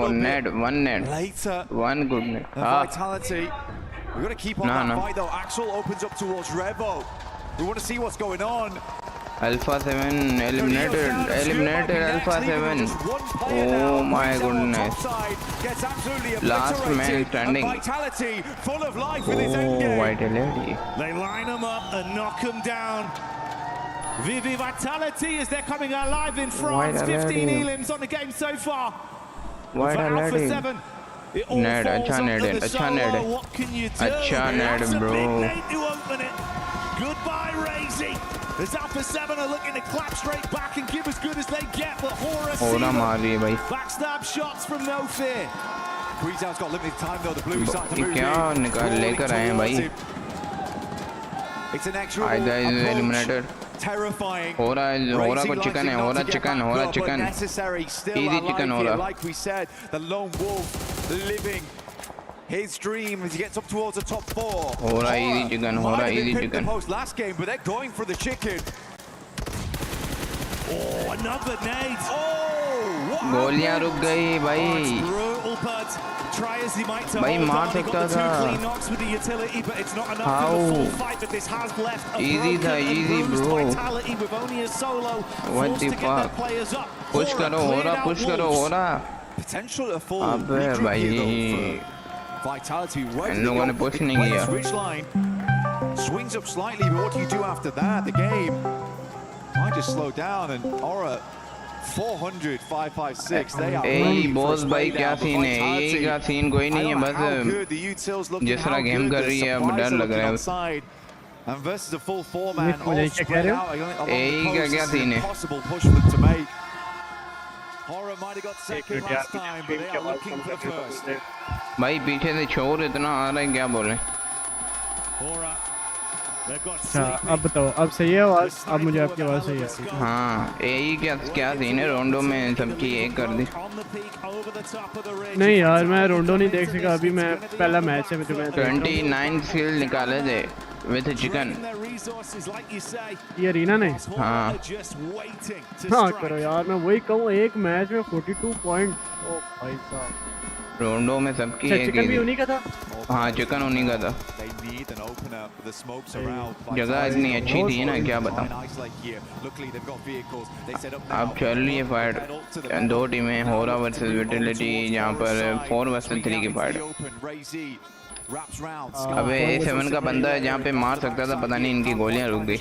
Speaker 2: Net, one net.
Speaker 17: Later.
Speaker 2: One good net.
Speaker 17: Vitality. We've got to keep on that fight though. Axel opens up towards Revo. We want to see what's going on.
Speaker 2: Alpha 7 eliminated Alpha 7. Oh my goodness. Last man standing. Oh, Vitality.
Speaker 18: They line them up and knock them down. Vivi Vitality as they're coming alive in France. 15 elims on the game so far.
Speaker 2: Vitality. Net, अच्छा net है, अच्छा net है, अच्छा net bro.
Speaker 18: Goodbye, Razy. As Alpha 7 are looking to clap straight back and give as good as they get, but Hora
Speaker 2: मार रही है भाई.
Speaker 18: Backstab shots from No Fear.
Speaker 17: Queezout's got limited time though. The blue side to move.
Speaker 2: क्या निकाल लेकर आए हैं भाई?
Speaker 17: It's an extra.
Speaker 2: Aida is eliminated.
Speaker 17: Terrifying.
Speaker 2: Hora को chicken है, Hora chicken. Easy chicken Hora.
Speaker 17: Like we said, the lone wolf living his dream as he gets up towards the top 4.
Speaker 2: Hora easy chicken, Hora easy chicken.
Speaker 17: Post last game, but they're going for the chicken.
Speaker 18: Oh, another nade. Oh, what?
Speaker 2: गोलियां रुक गई भाई.
Speaker 18: Brutal, but try as he might to
Speaker 2: भाई मार सकता था.
Speaker 18: How?
Speaker 2: Easy था, easy bro. What the fuck? Push करो Hora.
Speaker 17: Potential to fall.
Speaker 2: अबे भाई.
Speaker 17: Vitality
Speaker 2: इन लोगों ने push नहीं किया.
Speaker 17: Swings up slightly, but what do you do after that? The game might just slow down, and Aura 400, 556. They are.
Speaker 2: Hey boss भाई क्या scene है? ये क्या सीन कोई नहीं है बस जिस तरह गेम कर रही है अब डर लग रहा है.
Speaker 17: And versus a full 4-man, all spread out.
Speaker 2: क्या सीन है?
Speaker 17: Possible push for them to make. Aura might have got second last time, but they are looking for first.
Speaker 2: भाई पीछे से शोर इतना आ रहा है क्या बोल रहे हैं?
Speaker 6: अच्छा अब बताओ अब सही है आवाज अब मुझे आपकी आवाज सही है
Speaker 2: हाँ यही क्या सीन है रोंडो में सबकी एक कर दी
Speaker 6: नहीं यार मैं रोंडो नहीं देख सका अभी मैं पहला मैच है जो मैं
Speaker 2: 29 स्किल निकाले थे विद चिकन
Speaker 6: ये रीना ने
Speaker 2: हाँ
Speaker 6: करो यार मैं वही कहूँ एक मैच में 42 पॉइंट ओ भाई साहब
Speaker 2: रोंडो में सबकी एक
Speaker 6: चिकन भी उन्हीं का था
Speaker 2: हाँ चिकन उन्हीं का था जगह इतनी अच्छी थी ना क्या बताऊं अब चल रही है फाइट 2 टीमें होरा वर्सेस विटलिटी यहाँ पर 4 वर्सेस 3 की फाइट अबे A7 का बंदा है जहाँ पे मार सकता था पता नहीं इनकी गोलियां रुक गई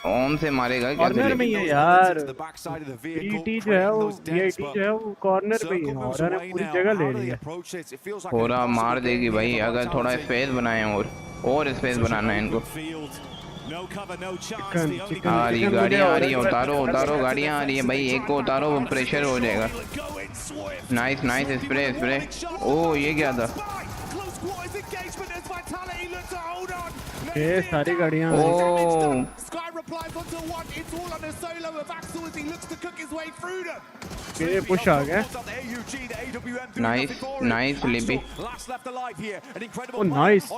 Speaker 2: ओम से मारेगा क्या
Speaker 6: कॉर्नर में ही है यार ईटी जो है वो ईटी जो है वो कॉर्नर पे ही है होरा ने पूरी जगह ले ली है
Speaker 2: होरा मार देगी भाई अगर थोड़ा स्पेस बनाए और स्पेस बनाना है इनको आ रही गाड़ियाँ आ रही है उतारो गाड़ियाँ आ रही है भाई एक को उतारो वो प्रेशर हो जाएगा नाइस स्प्रे ओ ये क्या था
Speaker 6: ये सारी गाड़ियाँ ये पुश आ गया
Speaker 2: नाइस लिपी
Speaker 6: ओ नाइस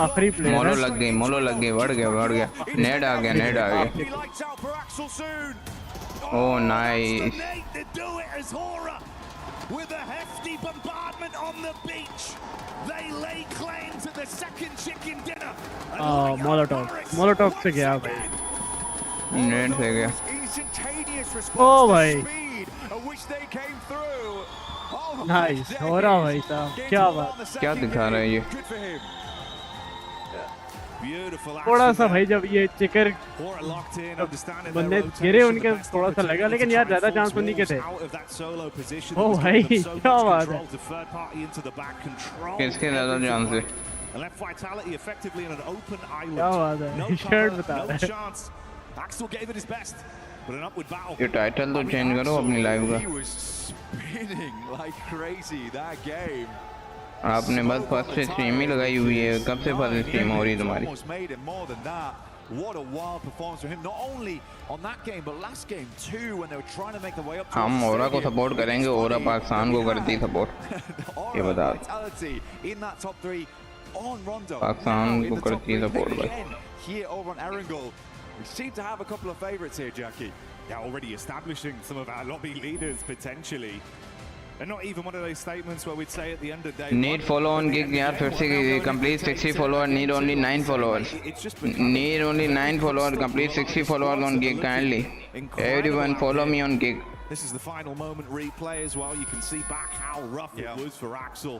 Speaker 6: आखिरी प्लेयर
Speaker 2: मोलो लग गई बढ़ गया नेड आ गया ओ nice
Speaker 18: With a hefty bombardment on the beach, they lay claim to the second chicken dinner.
Speaker 6: Molotov से गया भाई
Speaker 2: नेट से गया
Speaker 6: ओ भाई नाइस हो रहा भाई साहब क्या बात
Speaker 2: क्या दिखा रहा है ये
Speaker 6: थोड़ा सा भाई जब ये चेकर बंदे गिरे उनके थोड़ा सा लगा, लेकिन यार ज्यादा चांस बंदी के थे। ओ भाई क्या बात है,
Speaker 2: किसके ज्यादा चांस है?
Speaker 6: क्या बात है, शर्ट बता रहा है।
Speaker 2: ये टाइटल तो चेंज करो अपनी लाइव का। आपने बस फर्स्ट से स्ट्रीम ही लगाई हुई है, कब से फर्स्ट स्ट्रीम हो रही है तुम्हारी?
Speaker 17: What a wild performance from him, not only on that game but last game too, when they were trying to make their way up.
Speaker 2: हम ओरा को सपोर्ट करेंगे, ओरा पाकिस्तान को करती सपोर्ट, ये बता।
Speaker 17: In that top 3 on Rondo.
Speaker 2: Pakistan को करती support भाई।
Speaker 17: Here over on Erangel, we seem to have a couple of favourites here, Jackie.
Speaker 18: Yeah, already establishing some of our lobby leaders potentially. And not even one of those statements where we'd say at the end of the day.
Speaker 2: Need follow on gig यार, फिर से complete 60 followers, need only 9 followers. Need only 9 followers, complete 60 followers on gig kindly. Everyone follow me on gig.
Speaker 18: This is the final moment replay as well. You can see back how rough it was for Axel.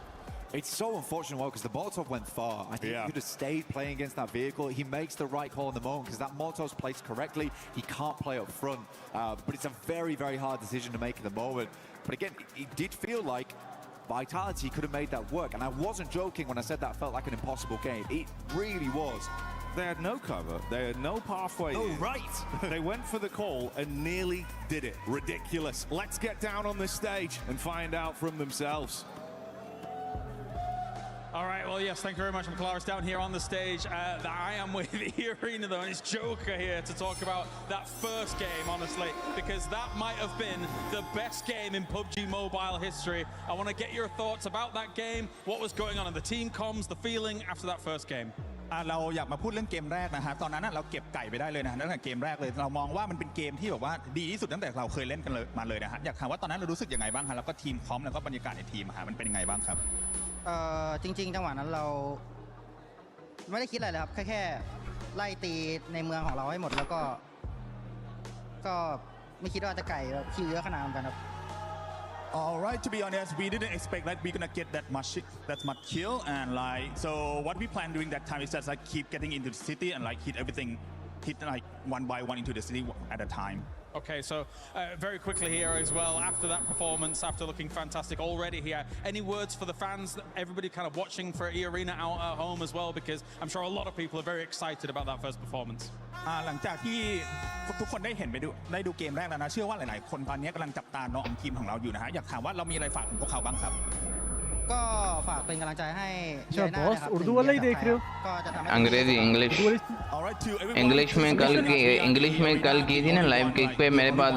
Speaker 17: It's so unfortunate, because the Molotov went far. I think he could have stayed playing against that vehicle. He makes the right call in the moment, because that Molotov's placed correctly. He can't play up front. But it's a very, very hard decision to make in the moment. But again, it did feel like Vitality could have made that work. And I wasn't joking when I said that felt like an impossible game. It really was.
Speaker 18: They had no cover. They had no pathway.
Speaker 17: Oh, right.
Speaker 18: They went for the call and nearly did it. Ridiculous. Let's get down on this stage and find out from themselves.
Speaker 8: All right, well, yes, thank you very much. I'm Claris down here on the stage. I am with E-Arena, though, and it's Joker here to talk about that first game, honestly, because that might have been the best game in PUBG Mobile history. I want to get your thoughts about that game, what was going on in the team comms, the feeling after that first game.
Speaker 10: เราอยากมาพูดเรื่องเกมแรกนะครับตอนนั้นเราเก็บไก่ไปได้เลยนะตั้งแต่เกมแรกเลยเรามองว่ามันเป็นเกมที่แบบว่าดีที่สุดตั้งแต่เราเคยเล่นกันเลยมาเลยนะฮะอยากถามว่าตอนนั้นเรารู้สึกยังไงบ้างครับแล้วก็ทีมพร้อมแล้วก็บรรยากาศในทีมมันเป็นยังไงบ้างครับ
Speaker 11: จริงๆจังหวะนั้นเราไม่ได้คิดอะไรเลยครับแค่ไล่ตีในเมืองของเราให้หมดแล้วก็ไม่คิดว่าจะไก่คิวเยอะขนาดนั้นครับ
Speaker 10: Alright, to be honest, we didn't expect that we're gonna get that much kill, and like so what we plan doing that time is just like keep getting into the city and like hit like one by one into the city at a time.
Speaker 8: Okay, so very quickly here as well, after that performance, after looking fantastic already here, any words for the fans, everybody kind of watching for E-Arena out at home as well, because I'm sure a lot of people are very excited about that first performance.
Speaker 10: หลังจากที่ทุกคนได้เห็นได้ดูเกมแรกแล้วนะเชื่อว่าหลายๆคนตอนนี้กำลังจับตาน้องทีมของเราอยู่นะฮะอยากถามว่าเรามีอะไรฝากถึงพวกเขาบ้างครับ
Speaker 11: ก็ฝากเป็นกำลังใจให้
Speaker 6: अच्छा boss Urdu वाला ही देख रहे हो?
Speaker 2: अंग्रेजी English में कल की थी ना लाइव किक पे, मेरे पास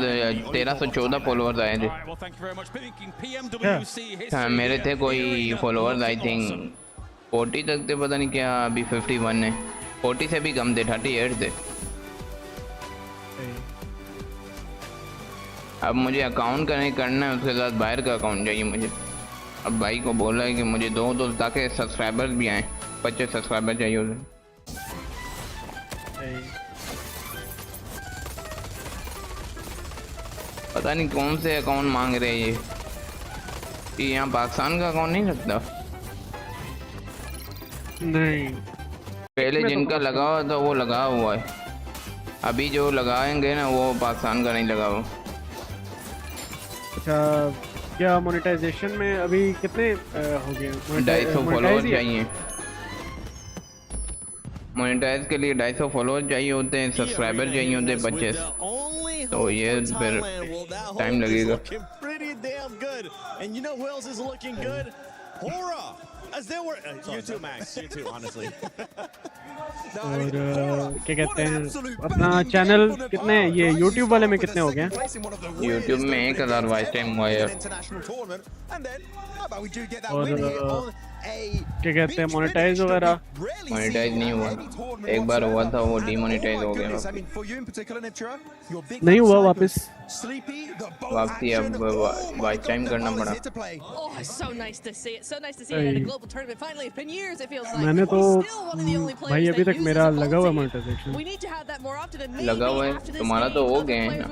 Speaker 2: 1314 फॉलोअर्स आए थे। हाँ मेरे थे कोई फॉलोअर्स आई थिंक 40 तक थे, पता नहीं क्या अभी 51 है, 40 से भी कम थे, 38 थे। अब मुझे अकाउंट करना है, उसके साथ बाहर का अकाउंट चाहिए मुझे। अब भाई को बोला है कि मुझे दो तो ताकि सब्सक्राइबर्स भी आए, 25 सब्सक्राइबर चाहिए उसे। पता नहीं कौन से अकाउंट मांग रहे हैं ये यहाँ पाकिस्तान का अकाउंट नहीं लगता?
Speaker 6: नहीं,
Speaker 2: पहले जिनका लगा हुआ था वो लगा हुआ है, अभी जो लगाएंगे ना वो पाकिस्तान का नहीं लगा हुआ।
Speaker 6: अच्छा क्या मोनेटाइजेशन में अभी कितने हो गए?
Speaker 2: 250 फॉलोअर चाहिए मोनेटाइज के लिए, 250 फॉलोअर चाहिए होते हैं, सब्सक्राइबर चाहिए होते हैं 25, तो ये फिर टाइम लगेगा।
Speaker 3: As they were, you too, Max. You too, honestly.
Speaker 6: और क्या कहते हैं अपना चैनल कितने, ये YouTube वाले में कितने हो गए?
Speaker 2: YouTube में 1000 वॉच टाइम हुआ है।
Speaker 6: और क्या कहते हैं मोनेटाइज वगैरह?
Speaker 2: मोनेटाइज नहीं हुआ, एक बार हुआ था वो डीमोनेटाइज हो गया,
Speaker 6: नहीं हुआ वापस
Speaker 2: वापसी, अब वॉच टाइम करना पड़ा।
Speaker 6: मैंने तो भाई अभी तक मेरा लगा हुआ मोनेटाइजेशन
Speaker 2: लगा हुआ है, तुम्हारा तो हो गए हैं ना?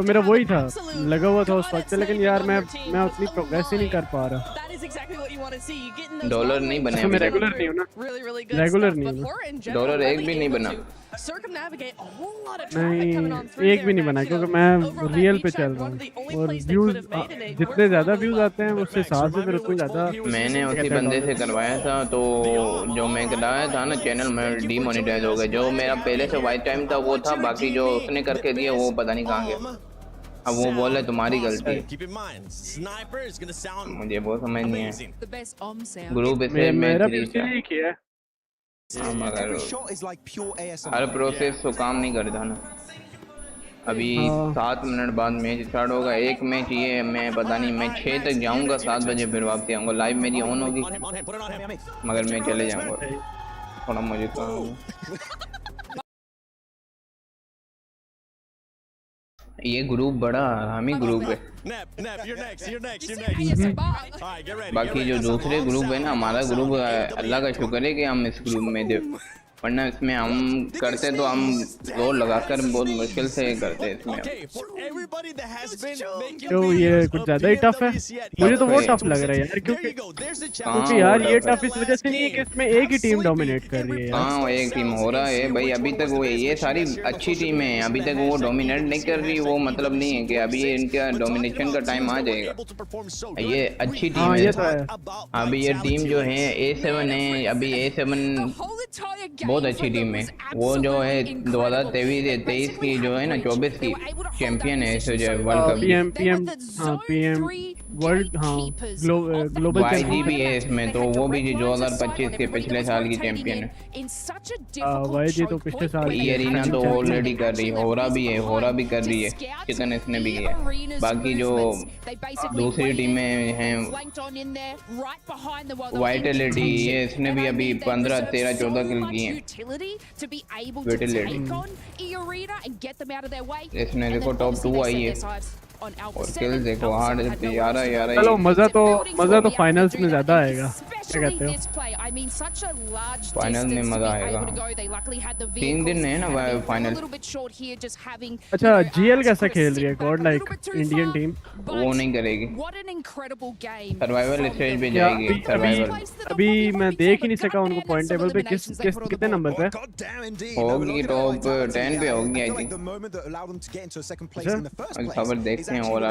Speaker 6: मेरा वही था, लगा हुआ था उस वक्त से, लेकिन यार मैं उतनी प्रोग्रेस ही नहीं कर पा रहा।
Speaker 5: that is exactly what you want to see. You get in those
Speaker 2: dollar नहीं बने
Speaker 6: मैं रेगुलर नहीं हूँ ना,
Speaker 5: really, really good
Speaker 6: regular
Speaker 5: stuff.
Speaker 6: नहीं
Speaker 5: But
Speaker 6: हूँ
Speaker 5: we're in general
Speaker 2: डॉलर एक
Speaker 5: really
Speaker 2: भी नहीं
Speaker 5: able
Speaker 2: बना
Speaker 5: to circumnavigate a whole lot of traffic coming on through
Speaker 6: नहीं, एक भी
Speaker 5: there,
Speaker 6: नहीं बना
Speaker 5: Max. You
Speaker 6: क्योंकि
Speaker 5: know,
Speaker 6: मैं
Speaker 5: over on that
Speaker 6: real
Speaker 5: B
Speaker 6: पे
Speaker 5: track,
Speaker 6: चल रहा
Speaker 5: one of the
Speaker 6: हूँ
Speaker 5: only
Speaker 6: और
Speaker 5: plays they could
Speaker 6: views
Speaker 5: have made in it
Speaker 6: जितने ज़्यादा व्यूज आते हैं उसके हिसाब से फिर उतनी ज़्यादा
Speaker 2: मैंने उसी बंदे से करवाया था, तो जो मैं कराया था ना चैनल में डीमोनेटाइज हो गया। जो मेरा पहले से वाइट टाइम था वो था, बाकी जो उसने करके दिया वो पता नहीं कहाँ गया। अब वो बोले तुम्हारी गलती है, मुझे वो समझ नहीं है। ग्रुप से
Speaker 6: मेरा
Speaker 2: मैच
Speaker 6: भी इसीलिए किया है।
Speaker 2: मगर हर प्रोसेस तो काम नहीं करता ना। अभी 7 मिनट बाद मैच स्टार्ट होगा। एक मैच ये मैं पता नहीं, मैं 6 तक जाऊंगा, 7 बजे फिर वापसी आऊँगा। लाइव मेरी ऑन होगी मगर मैं चले जाऊँगा, थोड़ा मुझे काम। ये ग्रुप बड़ा हरामी ग्रुप है। बाकी जो दूसरे ग्रुप है ना, हमारा ग्रुप अल्लाह का शुक्र है कि हम इस ग्रुप में थे, वरना इसमें हम करते तो हम जोर लगाकर बहुत मुश्किल से करते इसमें।
Speaker 6: तो ये कुछ ज़्यादा ही टफ है, मुझे तो वो टफ लग रहा है यार, क्योंकि यार ये टफ इस वजह से नहीं है कि इसमें एक ही टीम डोमिनेट कर रही है।
Speaker 2: हाँ एक टीम हो रहा है भाई, अभी तक वो ये सारी अच्छी टीम है, अभी तक वो डोमिनेट नहीं कर रही। वो मतलब नहीं है कि अभी इनका डोमिनेशन का टाइम आ जाएगा। ये अच्छी टीम है। अभी ये टीम जो है A7 है, अभी A7 बहुत अच्छी टीम है। वो जो है 2023 की जो है ना 24 की चैंपियन है इस world cup
Speaker 6: PM world global
Speaker 2: YG भी है इसमें, तो वो भी 2025 के पिछले साल की चैंपियन है।
Speaker 6: YG तो पिछले साल
Speaker 2: ये एरिना तो ऑलरेडी कर रही है, होरा भी है, होरा भी कर रही है, चिकन इसने भी किया। बाकी जो दूसरी टीमें हैं वाइटलिटी, ये इसने भी अभी 15, 13, 14 किल किए हैं। इसने देखो टॉप 2 आई है और किल्स देखो 8, 11।
Speaker 6: चलो मजा तो फाइनल्स में ज्यादा आएगा, क्या कहते हो?
Speaker 2: फाइनल में मजा आएगा। 3 दिन है ना फाइनल।
Speaker 6: अच्छा GL कैसा खेल रही है गॉड लाइक इंडियन टीम?
Speaker 2: वो नहीं करेगी, सर्वाइवल स्टेज पे जाएगी। सर्वाइवल
Speaker 6: अभी मैं देख ही नहीं सका उनको पॉइंट टेबल पे कितने नंबर पे
Speaker 2: होगी। टॉप 10 पे होगी आई थिंक, खबर देखते हैं। और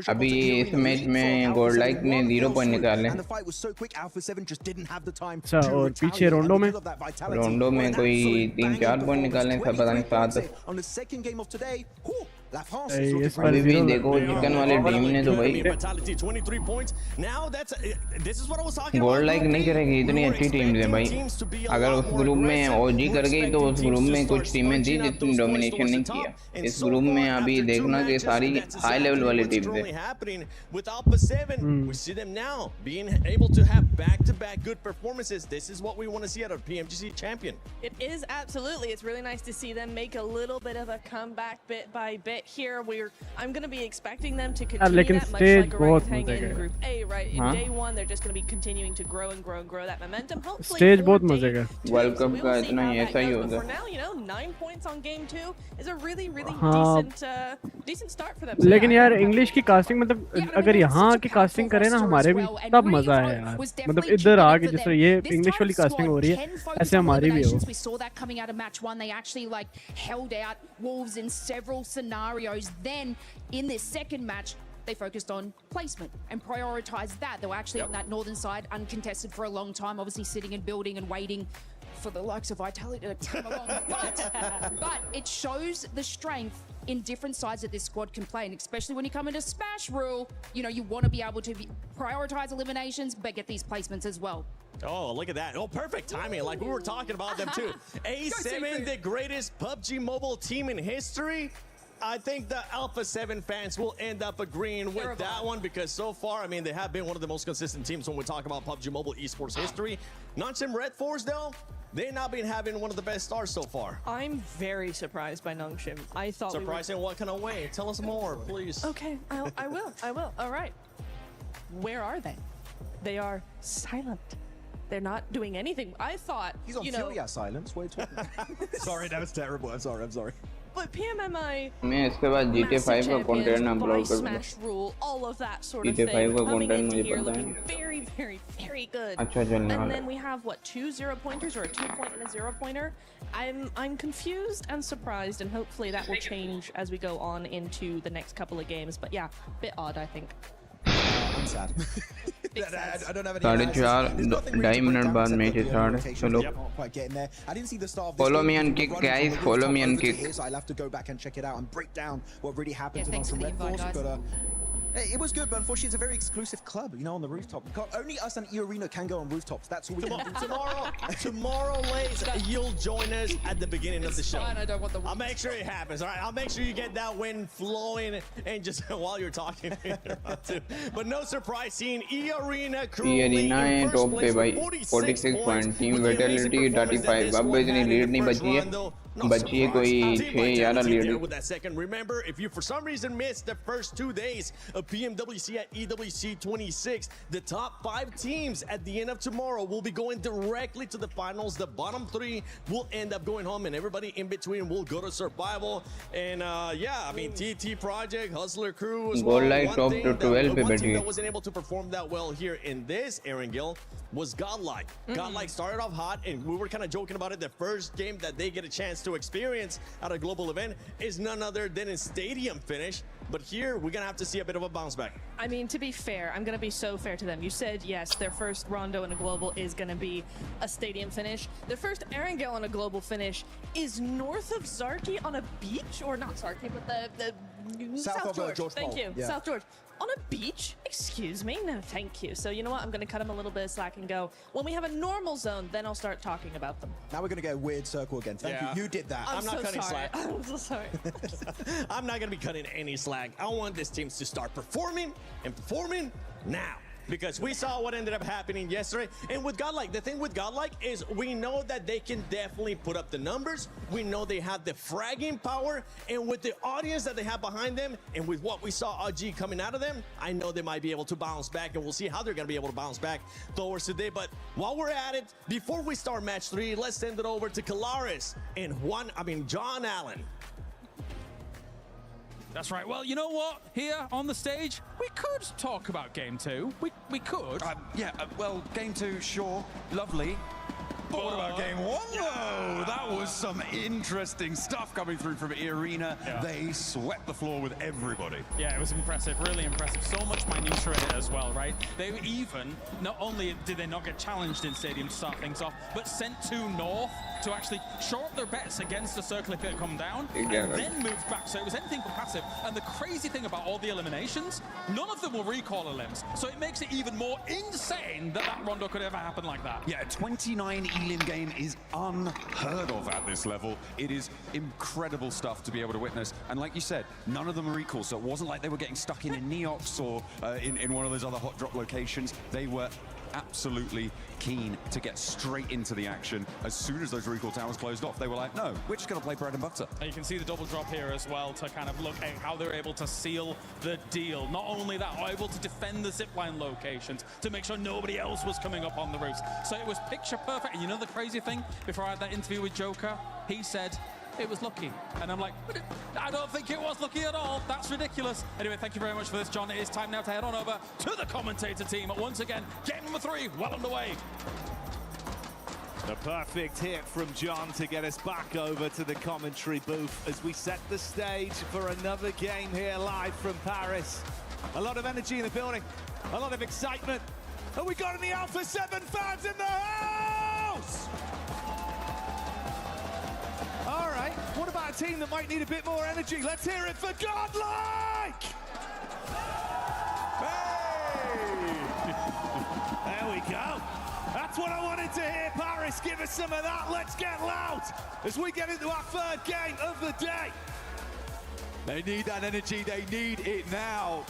Speaker 2: अभी इस मैच में गॉड लाइक ने 0 पॉइंट निकाले।
Speaker 6: अच्छा, और पीछे रोंडो में कोई 3-4 पॉइंट निकाले, पता नहीं 7। अभी भी देखो चिकन वाले टीम ने तो भाई गोल्ड लाइक नहीं करेगी, इतनी अच्छी टीम है भाई। अगर उस ग्रुप में OG कर गई तो उस ग्रुप में कुछ टीमें थी जिसने डोमिनेशन नहीं किया। इस ग्रुप में अभी देखना कि सारी हाई लेवल वाली टीम है।
Speaker 5: It is absolutely. It's really nice to see them make a little bit of a comeback bit by bit here. I'm going to be expecting them to continue that much like orangutan in Group A, right? In day 1, they're just going to be continuing to grow and grow and grow that momentum. Hopefully,
Speaker 6: stage बहुत मजे का।
Speaker 2: World cup का इतना ही ऐसा ही होगा।
Speaker 5: For now, you know, 9 points on game 2 is a really decent start for them.
Speaker 6: लेकिन यार English की कास्टिंग मतलब अगर यहाँ की कास्टिंग करें ना हमारे भी तब मजा है यार। मतलब इधर आके जैसे ये इंग्लिश वाली कास्टिंग हो रही है ऐसे हमारी भी हो।
Speaker 22: We saw that coming out of match 1. They actually like held out Wolves in several scenarios. Then in this second match, they focused on placement and prioritized that. They were actually on that northern side, uncontested for a long time, obviously sitting and building and waiting for the likes of Vitality to come along. But it shows the strength in different sides that this squad can play, and especially when you come into Smash Rule, you know, you want to be able to prioritize eliminations, but get these placements as well.
Speaker 3: Oh, look at that. Oh, perfect timing. Like we were talking about them too. A7, the greatest PUBG Mobile team in history. I think the Alpha 7 fans will end up agreeing with that one because so far, I mean, they have been one of the most consistent teams when we talk about PUBG Mobile esports history. Nongshim Red Force, though, they've not been having one of the best starts so far.
Speaker 5: I'm very surprised by Nongshim. I thought
Speaker 3: surprised in what kind of way? Tell us more, please.
Speaker 5: Okay, I will. All right. Where are they? They are silent. They're not doing anything. I thought,
Speaker 4: he's on Furia silence. What are you talking?
Speaker 3: Sorry, that was terrible. I'm sorry.
Speaker 5: But PMMI,
Speaker 2: मैं इसके बाद GTA 5 का content upload कर दूंगा।
Speaker 5: Smash Rule, all of that sort of
Speaker 2: GTA 5
Speaker 5: thing.
Speaker 2: का
Speaker 5: Coming
Speaker 2: content
Speaker 5: into
Speaker 2: मुझे
Speaker 5: here
Speaker 2: पता
Speaker 5: looking
Speaker 2: है।
Speaker 5: very, very good.
Speaker 6: अच्छा चलने
Speaker 5: And
Speaker 6: वाला
Speaker 5: then we have what, 2 0-pointers or a 2-point and a 0-pointer. I'm confused and surprised, and hopefully that will change as we go on into the next couple of games. But yeah, bit odd, I think.
Speaker 4: I'm sad. I don't have any
Speaker 6: साढ़े
Speaker 4: analysis.
Speaker 6: चार
Speaker 4: There's nothing really to
Speaker 6: ढाई
Speaker 4: break
Speaker 6: minute
Speaker 4: down
Speaker 6: बाद
Speaker 4: except
Speaker 6: match
Speaker 4: that the
Speaker 6: start
Speaker 4: rotation
Speaker 6: चलो
Speaker 4: is not quite getting there. I didn't see the start of this
Speaker 6: Follow
Speaker 4: game
Speaker 6: me on
Speaker 4: because
Speaker 6: kick,
Speaker 4: we're running
Speaker 6: guys.
Speaker 4: from
Speaker 6: Follow
Speaker 4: rooftop
Speaker 6: me on
Speaker 4: over to
Speaker 6: kick.
Speaker 4: here, so I'll have to go back and check it out and break down what really happened to
Speaker 20: thanks
Speaker 4: us
Speaker 20: for
Speaker 4: from
Speaker 20: the
Speaker 4: Red
Speaker 20: invite,
Speaker 4: Force.
Speaker 20: guys.
Speaker 4: But it was good, but unfortunately it's a very exclusive club, you know, on the rooftop. Only us and E-Arena can go on rooftops. That's all we can do.
Speaker 3: Tomorrow, Lace, you'll join us at the beginning of the show.
Speaker 20: Fine, I don't want the
Speaker 3: I'll make sure it happens, all right? I'll make sure you get that wind flowing and just while you're talking. But no surprise seeing E-Arena currently in first
Speaker 6: top पे
Speaker 3: place
Speaker 6: भाई
Speaker 3: with
Speaker 6: 46 point team
Speaker 3: with the amazing
Speaker 6: vitality
Speaker 3: performance that
Speaker 6: 35
Speaker 3: this
Speaker 6: अब
Speaker 3: one
Speaker 6: इतनी
Speaker 3: had in
Speaker 6: lead
Speaker 3: the
Speaker 6: नहीं
Speaker 3: first
Speaker 6: बची है
Speaker 3: run, though.
Speaker 6: बची है कोई 6-11 lead
Speaker 3: With that second, remember, if you for some reason missed the first 2 days of PMWC at EWC 26, the top 5 teams at the end of tomorrow will be going directly to the finals. The bottom 3 will end up going home, and everybody in between will go to survival. And yeah, I mean, TT Project, Hustler Crew as well.
Speaker 6: Goal like top to 12 पे
Speaker 3: One
Speaker 6: बैठी
Speaker 3: team
Speaker 6: है
Speaker 3: that wasn't able to perform that well here in this, Aaron Gill, was Godlike. Godlike started off hot, and we were kind of joking about it. The first game that they get a chance to experience at a global event is none other than a stadium finish. But here, we're going to have to see a bit of a bounce back.
Speaker 5: I mean, to be fair, I'm going to be so fair to them. You said, yes, their first Rondo in a global is going to be a stadium finish. Their first Erangel on a global finish is north of Zarki on a beach, or not Zarki, but the South George. Thank you. Yeah. South George. On a beach? Excuse me? No, thank you. So you know what? I'm going to cut them a little bit of slack and go, when we have a normal zone, then I'll start talking about them.
Speaker 4: Now we're going to get a weird circle again. Thank you. You did that.
Speaker 3: I'm not
Speaker 5: so
Speaker 3: cutting
Speaker 5: sorry.
Speaker 3: slack.
Speaker 5: I'm so sorry.
Speaker 3: I'm not going to be cutting any slack. I want this team to start performing and performing now. Because we saw what ended up happening yesterday. And with Godlike, the thing with Godlike is we know that they can definitely put up the numbers. We know they have the fragging power. And with the audience that they have behind them, and with what we saw OG coming out of them, I know they might be able to bounce back. And we'll see how they're going to be able to bounce back towards today. But while we're at it, before we start match 3, let's send it over to Kalaris and John Allen.
Speaker 8: That's right. Well, you know what? Here on the stage, we could talk about Game 2. We could.
Speaker 17: Well, Game 2, sure, lovely. But what about Game 1, though? That was some interesting stuff coming through from E-Arena.
Speaker 8: Yeah.
Speaker 17: They swept the floor with everybody.
Speaker 8: Yeah, it was impressive, really impressive. So much minutia in it as well, right? They even, not only did they not get challenged in Stadium to start things off, but sent 2 north to actually shore up their bets against the circle if it had come down, and then moved back. So it was anything but passive. And the crazy thing about all the eliminations, none of them were recall elims. So it makes it even more insane that that Rondo could ever happen like that.
Speaker 17: Yeah, 29 Elim game is unheard of at this level. It is incredible stuff to be able to witness. And like you said, none of them are recalls, so it wasn't like they were getting stuck in Neox or in one of those other hot drop locations. They were absolutely keen to get straight into the action. As soon as those recall towers closed off, they were like, no, we're just going to play bread and butter.
Speaker 8: And you can see the double drop here as well to kind of look at how they're able to seal the deal. Not only that, able to defend the zipline locations to make sure nobody else was coming up on the roofs. So it was picture perfect. And you know the crazy thing? Before I had that interview with Joker, he said it was lucky. And I'm like, I don't think it was lucky at all. That's ridiculous. Anyway, thank you very much for this, John. It is time now to head on over to the commentator team. Once again, game number 3, well underway.
Speaker 18: A perfect hit from John to get us back over to the commentary booth as we set the stage for another game here live from Paris. A lot of energy in the building, a lot of excitement. And we got any Alpha 7 fans in the house! All right, what about a team that might need a bit more energy? Let's hear it for Godlike! Hey! There we go. That's what I wanted to hear, Paris. Give us some of that. Let's get loud as we get into our 3rd game of the day.
Speaker 17: They need that energy. They need it now.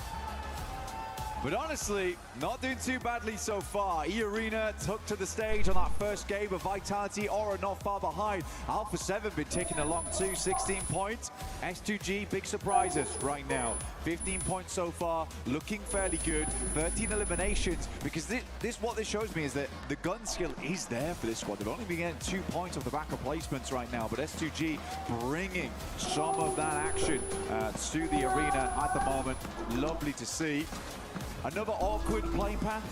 Speaker 17: But honestly, not doing too badly so far. E-Arena took to the stage on that first game of Vitality, Aura not far behind. Alpha 7 been ticking along too, 16 points. S2G, big surprises right now. 15 points so far, looking fairly good. 13 eliminations, because what this shows me is that the gun skill is there for this squad. They've only been getting 2 points off the back of placements right now, but S2G bringing some of that action to the arena at the moment. Lovely to see. Another awkward playing path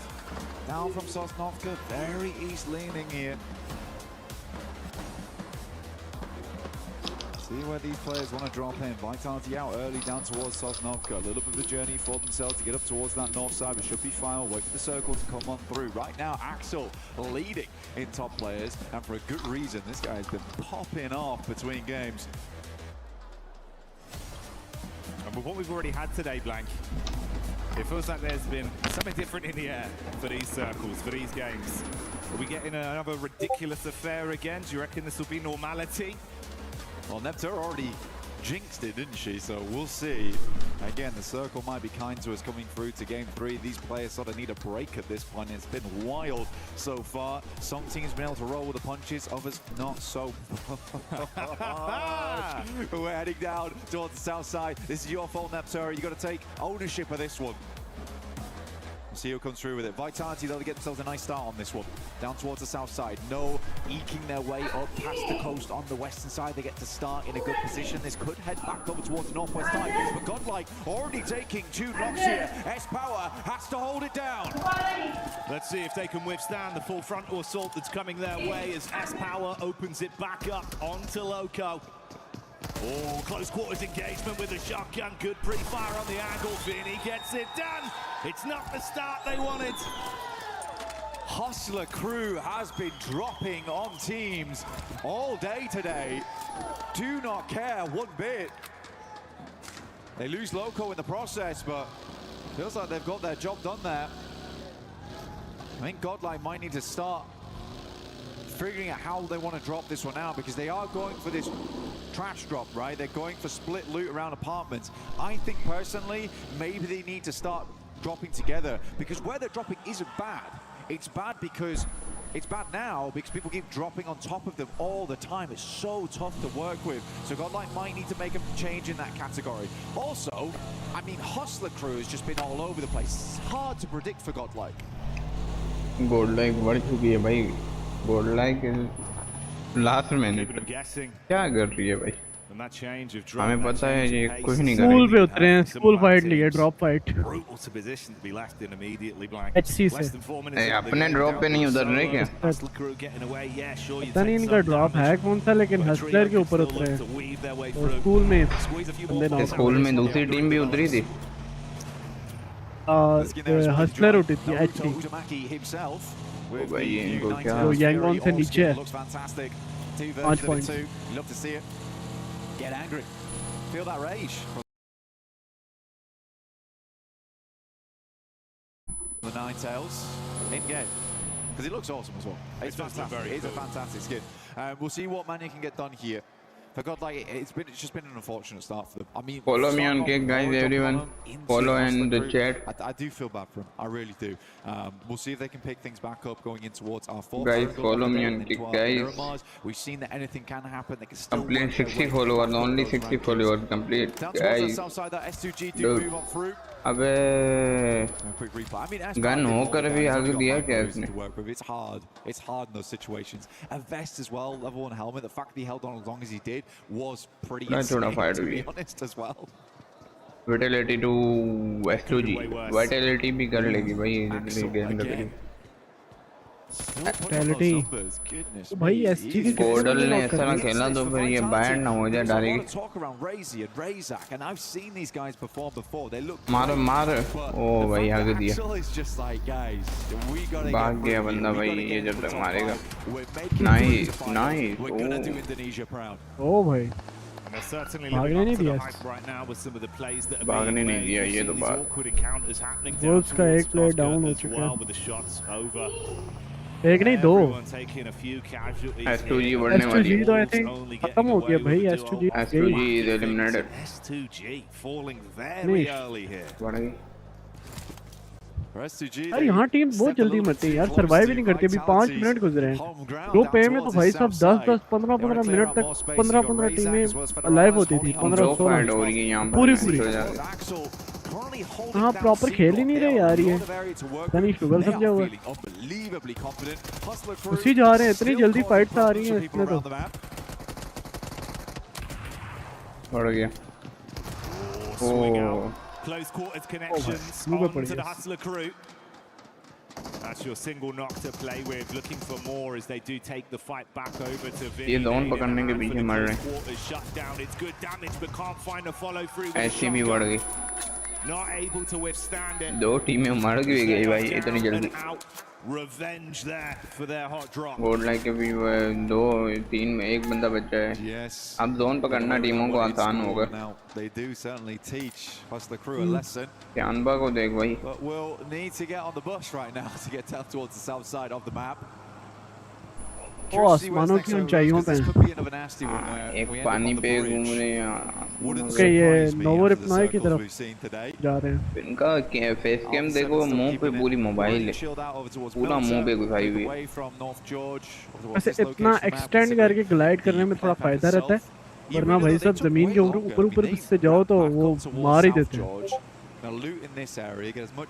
Speaker 17: Down from Sosnovka, very east leaning here. See where these players want to drop in. Vitality out early down towards Sosnovka. A little bit of a journey for themselves to get up towards that north side, but should be fine. Wait for the circle to come on through. Right now, Axel leading in top players, and for a good reason. This guy has been popping off between games.
Speaker 18: And with what we've already had today, Blank, it feels like there's been something different in the air for these circles, for these games. Are we getting another ridiculous affair again? Do you reckon this will be normality?
Speaker 17: Well, Neptune already jinxed it, didn't she? So we'll see. Again, the circle might be kind to us coming through to game 3. These players sort of need a break at this point. It's been wild so far. Some teams have been able to roll with the punches, others not so. We're heading down towards the south side. This is your fault, Neptune. You got to take ownership of this one. We'll see who comes through with it. Vitality, they'll get themselves a nice start on this one. Down towards the south side. No eking their way up past the coast on the western side. They get to start in a good position. This could head back over towards the northwest side. But Godlike already taking 2 knocks here. S-Power has to hold it down.
Speaker 18: Let's see if they can withstand the full frontal assault that's coming their way as S-Power opens it back up onto Loco. Oh, close quarters engagement with the shotgun. Good pre-fire on the angle. Vinny gets it done. It's not the start they wanted.
Speaker 17: Hustler crew has been dropping on teams all day today. Do not care one bit. They lose Loco in the process, but feels like they've got their job done there. I think Godlike might need to start figuring out how they want to drop this one out, because they are going for this trash drop, right? They're going for split loot around apartments. I think personally, maybe they need to start dropping together, because where they're dropping isn't bad. It's bad because it's bad now because people keep dropping on top of them all the time. It's so tough to work with. So Godlike might need to make a change in that category. Also, I mean, Hustler crew has just been all over the place. It's hard to predict for Godlike.
Speaker 6: Godlike बढ़ चुकी है भाई. Godlike last में क्या कर रही है भाई? हमें पता है ये कुछ नहीं करेंगे.
Speaker 9: स्कूल पे उतरे हैं, स्कूल फाइट लिए, ड्रॉप फाइट. HC से.
Speaker 6: अपने ड्रॉप पे नहीं उतर रहे क्या?
Speaker 9: पता नहीं इनका ड्रॉप है कौन सा, लेकिन हस्लर के ऊपर उतरे हैं. और स्कूल में
Speaker 6: स्कूल में दूसरी टीम भी उतरी थी.
Speaker 9: हस्लर उठी थी HC.
Speaker 6: भाई इनको क्या?
Speaker 9: वो यंगॉन से नीचे है. 5 points.
Speaker 17: Get angry. Feel that rage. The Ninetales in game. Because it looks awesome as well. It's fantastic. It's a fantastic skin. We'll see what Mania can get done here. For Godlike, it's just been an unfortunate start for them. I mean,
Speaker 6: follow me on Kick, guys, everyone. Follow in the chat.
Speaker 17: I do feel bad for them. I really do. We'll see if they can pick things back up going in towards our fourth.
Speaker 6: Guys, follow me on Kick, guys.
Speaker 17: We've seen that anything can happen. They can still
Speaker 6: complete 60 followers. Only 60 followers complete, guys.
Speaker 17: Move on through.
Speaker 6: अबे gun होकर भी आगे दिया क्या इसने?
Speaker 17: It's hard. It's hard in those situations. A vest as well, level 1 helmet. The fact that he held on as long as he did was pretty insane, to be honest as well.
Speaker 6: Vitality to S2G. Vitality भी कर लेगी भाई game लग
Speaker 9: Vitality. भाई SG की
Speaker 6: कोडल ने ऐसा ना खेला तो फिर ये बैन ना हो जाए डायरेक्ट. मारो मार. ओ भाई आगे दिया. भाग गया बंदा भाई ये जब तक मारेगा. Nice nice.
Speaker 9: ओ भाई भागने नहीं दिया.
Speaker 6: भागने नहीं दिया ये तो बात.
Speaker 9: वो उसका एक प्लेयर डाउन हो चुका है. एक नहीं दो.
Speaker 6: S2G बढ़ने वाली है.
Speaker 9: तो आई थिंक खत्म हो गया भाई.
Speaker 6: S2G is eliminated.
Speaker 18: S2G falling very early here.
Speaker 6: बढ़ गई.
Speaker 9: अरे यहाँ टीम बहुत जल्दी मरती है यार. सर्वाइव ही नहीं करती. अभी 5 मिनट गुजरे हैं. ग्रुप ए में तो भाई साहब 10-10 15-15 मिनट तक 15-15 टीमें लाइव होती थी. 15-16 पूरी हाँ प्रॉपर खेल ही नहीं रहे यार. ये पता नहीं शुगर समझा हुआ. उसी जा रहे हैं. इतनी जल्दी फाइट्स आ रही हैं इसमें तो.
Speaker 6: बढ़ गया.
Speaker 18: Close quarters connections onto the Hustler crew. That's your single knock to play with. Looking for more as they do take the fight back over to Vinny.
Speaker 6: ये जोन पकड़ने के पीछे मर रहे हैं।
Speaker 18: Shut down. It's good damage, but can't find a follow through.
Speaker 6: ऐसी भी बढ़ गई।
Speaker 18: Not able to withstand it.
Speaker 6: दो टीमें मर गई भाई इतनी जल्दी।
Speaker 18: Revenge there for their hot drop.
Speaker 6: Gold like के भी 2-3 में एक बंदा बचा है। अब जोन पकड़ना टीमों को आसान होगा।
Speaker 17: They do certainly teach us the crew a lesson.
Speaker 6: कैनबा को देख भाई।
Speaker 17: But we'll need to get on the bus right now to get down towards the south side of the map.
Speaker 9: वो आसमानों की ऊंचाइयों पे
Speaker 6: एक पानी पे घूम रहे हैं।
Speaker 9: ओके ये नोवो रिप्लाई की तरफ जा रहे हैं।
Speaker 6: इनका फेस कैम देखो मुंह पे पूरी मोबाइल है पूरा मुंह पे घुसाई हुई है।
Speaker 9: वैसे इतना एक्सटेंड करके ग्लाइड करने में थोड़ा फायदा रहता है वरना भाई सब जमीन के ऊपर से जाओ तो वो मार ही देते हैं।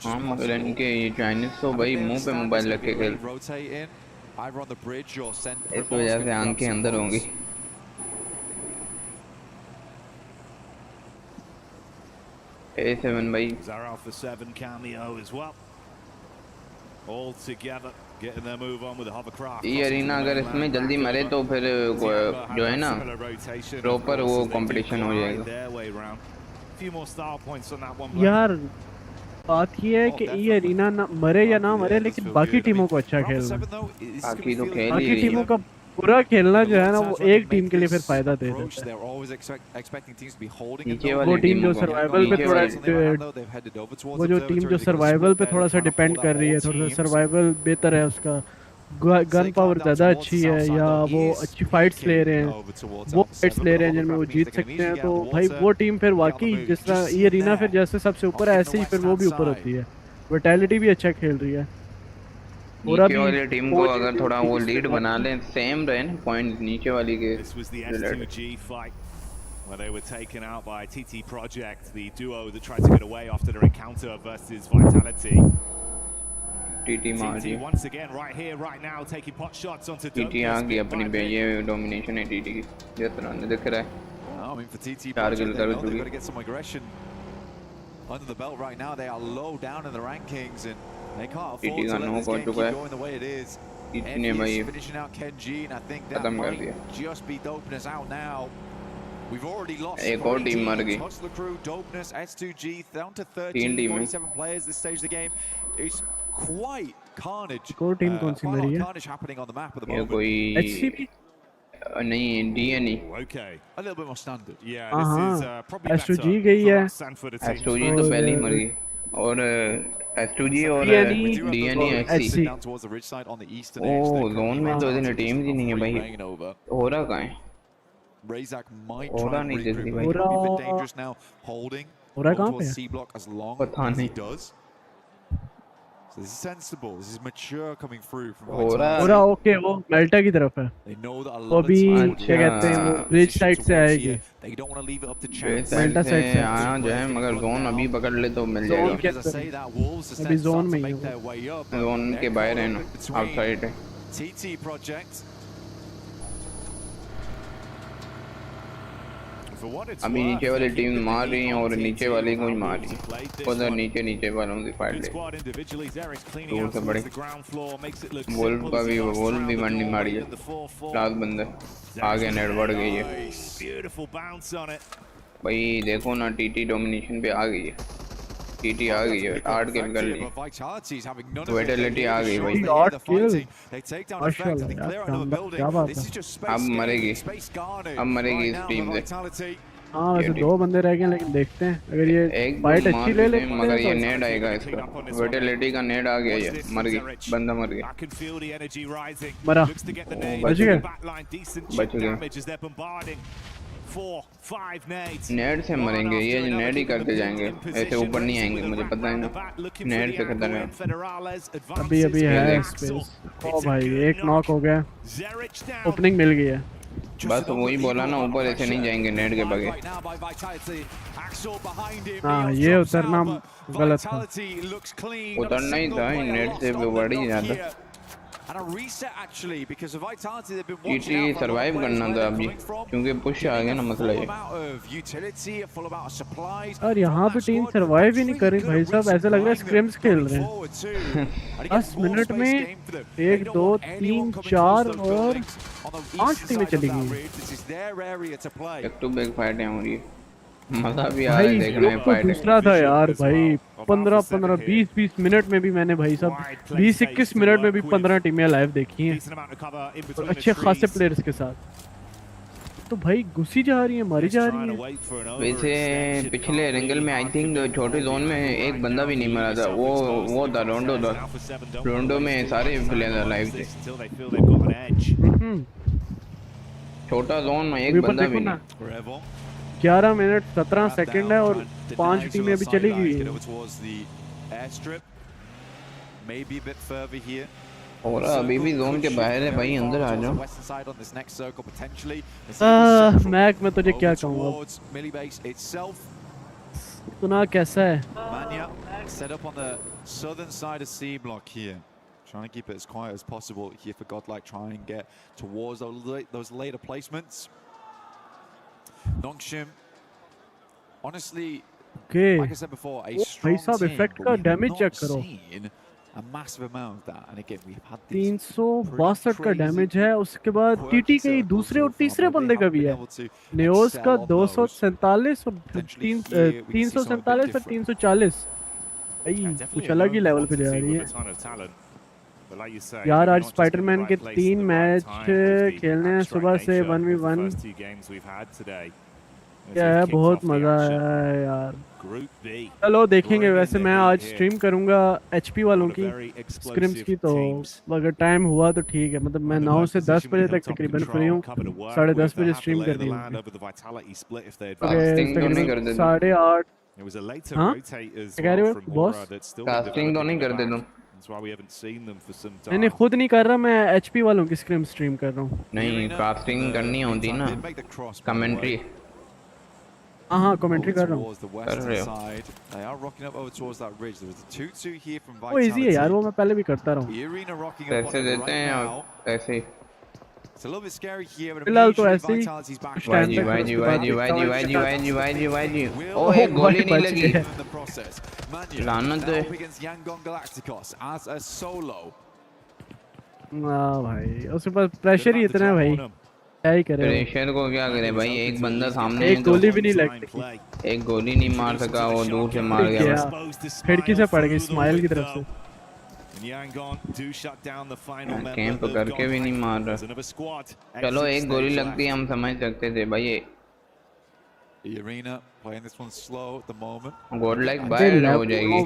Speaker 6: हाँ मगर इनके ये चाइनीज तो भाई मुंह पे मोबाइल रख के खेल इस वजह से आंखें अंदर होंगी। A7 भाई
Speaker 18: Alpha 7 cameo as well. All together getting their move on with the hovercraft.
Speaker 6: ये अरीना अगर इसमें जल्दी मरे तो फिर जो है ना प्रॉपर वो कंपटीशन हो जाएगा।
Speaker 9: यार बात ये है कि ये अरीना ना मरे या ना मरे लेकिन बाकी टीमों को अच्छा खेलना
Speaker 6: बाकी तो खेल ही
Speaker 9: बाकी टीमों का पूरा खेलना जो है ना वो एक टीम के लिए फिर फायदा दे देता है। वो टीम जो सर्वाइवल पे थोड़ा वो जो टीम जो सर्वाइवल पे थोड़ा सा डिपेंड कर रही है थोड़ा सा सर्वाइवल बेहतर है उसका गन पावर ज़्यादा अच्छी है या वो अच्छी फाइट्स ले रहे हैं वो फाइट्स ले रहे हैं जिनमें वो जीत सकते हैं तो भाई वो टीम फिर वाकई जिस तरह ये रीना फिर जैसे सबसे ऊपर है ऐसे ही फिर वो भी ऊपर होती है। विटैलिटी भी अच्छा खेल रही है।
Speaker 6: नीचे वाली टीम को अगर थोड़ा वो लीड बना लें सेम रहे ना पॉइंट नीचे वाली के
Speaker 18: where they were taken out by TT Project, the duo that tried to get away after their encounter versus Vitality.
Speaker 6: TT
Speaker 18: once again right here right now taking pot shots onto
Speaker 6: TT आ गई अपनी पे ये domination है TT की जिस तरह दिख रहा है।
Speaker 17: I mean for TT
Speaker 6: target कर चुकी
Speaker 17: got to get some aggression under the belt right now. They are low down in the rankings and they can't afford to let this game keep going the way it is.
Speaker 6: TT ने भाई
Speaker 17: finishing out KENG and I think that might just be Dopeness out now. We've already lost
Speaker 6: एक और team मर गई।
Speaker 17: Touch the crew, Dopeness, S2G down to 13, 47 players this stage of the game. It's quite carnage.
Speaker 9: Team कौन सी मरी है?
Speaker 17: Carnage happening on the map at the
Speaker 6: ये
Speaker 17: moment.
Speaker 6: कोई
Speaker 9: HCP
Speaker 6: नहीं DNE
Speaker 18: Okay.
Speaker 17: A little bit more standard.
Speaker 18: Yeah, this is probably
Speaker 9: S2G गई है।
Speaker 6: S2G तो पहले ही मर गई और S2G और DNE XC ओह जोन में तो इतनी टीम ही नहीं है भाई हो रहा कहाँ है
Speaker 17: Razak might
Speaker 6: हो रहा नहीं जल्दी भाई
Speaker 17: be a bit dangerous now, holding towards C block as long as he does. So this is sensible. This is mature coming through from
Speaker 9: पूरा ओके वो मेल्टा की तरफ है। वो भी क्या कहते हैं वो ब्रिज साइड से आएगी।
Speaker 17: They don't want to leave it up to chance.
Speaker 9: मेल्टा side से
Speaker 6: आया जो है मगर जोन अभी पकड़ ले तो मिल जाएगा।
Speaker 9: अभी जोन में ही
Speaker 6: जोन के बाहर है ना आउटसाइड है।
Speaker 17: TT Project.
Speaker 6: अभी नीचे वाली टीम मार रही है और नीचे वाली को ही मार रही है उधर नीचे वालों की फाइट ले दूर से बड़े वोल्फ भी मरनी मारी है लास्ट बंदे आगे नेट बढ़ गई है भाई देखो ना टीटी डोमिनेशन पे आ गई है टीटी आ गई है 8 किल कर ली विटैलिटी आ गई भाई
Speaker 9: 8 किल क्या बात है।
Speaker 6: अब मरेगी इस टीम से।
Speaker 9: हाँ वैसे 2 बंदे रह गए लेकिन देखते हैं अगर ये फाइट अच्छी ले ले
Speaker 6: मगर ये नेड आएगा इसका विटैलिटी का नेड आ गया ये मर गई बंदा मर गया
Speaker 9: मरा
Speaker 6: बच गए नेट से मरेंगे ये नेट ही करते जाएंगे ऐसे ऊपर नहीं आएंगे मुझे पता है ना नेट से खतरा है
Speaker 9: अभी है स्पेस ओ भाई एक नॉक हो गया ओपनिंग मिल गई है
Speaker 6: बस वही बोला ना ऊपर ऐसे नहीं जाएंगे नेट के बगैर।
Speaker 9: हाँ ये उतरना गलत था
Speaker 6: उतरना ही था नेट से बड़ी ज्यादा टीटी सरवाइव करना था अभी क्योंकि पुश आ गया ना मसला ये।
Speaker 9: और यहाँ पे टीम सरवाइव ही नहीं कर रही भाई साहब, ऐसा लग रहा है स्क्रिम्स खेल रहे हैं। 10 मिनट में 1 2 3 4 और 5 टीमें चली गई।
Speaker 6: बैक टू बैक फाइट हो रही है, मजा भी आ रहा है देखने में।
Speaker 9: फाइट दूसरा था यार भाई, 15 20 मिनट में भी मैंने भाई साहब 20-21 मिनट में भी 15 टीमें लाइव देखी हैं और अच्छे खासे प्लेयर्स के साथ। तो भाई घुसी जा रही है, मारी जा रही है।
Speaker 6: वैसे पिछले रेंगल में आई थिंक छोटे जोन में एक बंदा भी नहीं मरा था, वो था रोंडो था। रोंडो में सारे प्लेयर लाइव थे। छोटा जोन में एक बंदा भी नहीं।
Speaker 9: 11 मिनट 17 सेकंड है और 5 टीमें अभी चली गई हैं।
Speaker 6: और अभी भी जोन के बाहर है भाई, अंदर आ जाओ।
Speaker 9: मैक मैं तुझे क्या कहूँगा, सुना कैसा है?
Speaker 17: Trying to keep it as quiet as possible here for Godlike, try and get towards those later placements. Nongshim, honestly, like I said before, a strong team, but we've not seen a massive amount of that. And again, we've had this
Speaker 9: 362 का damage है, उसके बाद TT के दूसरे और तीसरे बंदे का भी है। नेओस का 247 और 347 और 340। कुछ अलग ही लेवल पे जा रही है यार। आज स्पाइडरमैन के 3 मैच खेलने हैं सुबह से 1v1, क्या है, बहुत मजा आया यार। चलो देखेंगे। वैसे मैं आज स्ट्रीम करूंगा एचपी वालों की स्क्रिम्स की, तो अगर टाइम हुआ तो ठीक है। मतलब मैं 9 से 10 बजे तक तकरीबन फ्री हूँ, 10:30 बजे स्ट्रीम कर रही हूँ। 8:30। हाँ क्या कह रहे हो बॉस?
Speaker 6: कास्टिंग तो नहीं करते तुम?
Speaker 9: मैंने खुद नहीं कर रहा, मैं एचपी वालों की स्ट्रीम कर रहा हूँ।
Speaker 6: नहीं कास्टिंग करनी होती ना, कमेंट्री।
Speaker 9: हाँ कमेंट्री कर रहा हूँ।
Speaker 6: कर रहे हो?
Speaker 9: वो इजी है यार, वो मैं पहले भी करता रहा हूँ।
Speaker 6: पैसे देते हैं और ऐसे ही
Speaker 9: फिलहाल तो ऐसे ही।
Speaker 6: वाई ओ एक गोली नहीं लगी, लानत है।
Speaker 9: भाई उसके पास प्रेशर ही इतना है भाई, क्या ही करे।
Speaker 6: प्रेशर को क्या करे भाई, एक बंदा सामने
Speaker 9: एक गोली भी नहीं लगती,
Speaker 6: एक गोली नहीं मार सका, वो दूर से मार गया,
Speaker 9: खिड़की से पड़ गई स्माइल की तरफ से।
Speaker 6: कैंप करके भी नहीं मार रहा। चलो एक गोली लगती है हम समझ सकते थे भाई। गोड लाइक बाहर हो जाएगी,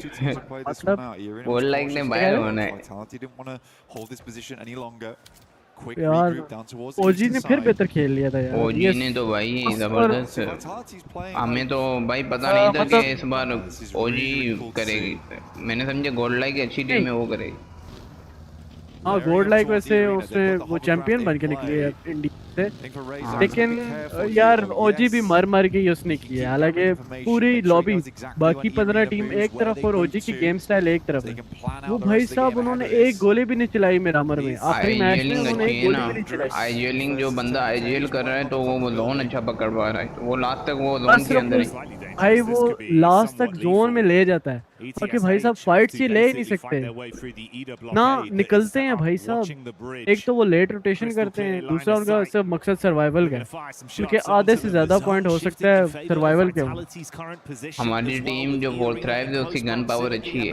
Speaker 6: गोड लाइक ने बाहर होना है
Speaker 9: यार। ओजी ने फिर बेहतर खेल लिया था यार।
Speaker 6: ओजी ने तो भाई जबरदस्त, हमें तो भाई पता नहीं था कि इस बार ओजी करेगी। मैंने समझा गोड लाइक अच्छी टीम है वो करेगी।
Speaker 9: हाँ गोड लाइक वैसे उसने वो चैंपियन बन के निकली है इंडिया से, लेकिन यार ओजी भी मर के ही उसने किया। हालांकि पूरी लॉबी बाकी 15 टीम एक तरफ और ओजी की गेम स्टाइल एक तरफ है। वो भाई साहब उन्होंने एक गोली भी नहीं चलाई मिरामर में, आखिरी मैच में उन्होंने एक गोली भी नहीं चलाई।
Speaker 6: आईजेलिंग जो बंदा आईजेल कर रहा है तो वो जोन अच्छा पकड़ पा रहा है, वो लास्ट तक वो जोन के अंदर ही
Speaker 9: भाई, वो लास्ट तक जोन में ले जाता है। क्योंकि भाई साहब फाइट से ले ही नहीं सकते ना, निकलते हैं भाई साहब। एक तो वो लेट रोटेशन करते हैं, दूसरा उनका सिर्फ मकसद सर्वाइवल का है, क्योंकि आधे से ज्यादा पॉइंट हो सकता है सर्वाइवल के।
Speaker 6: हमारी टीम जो फोर्थ थ्राइव है उसकी गन पावर अच्छी है,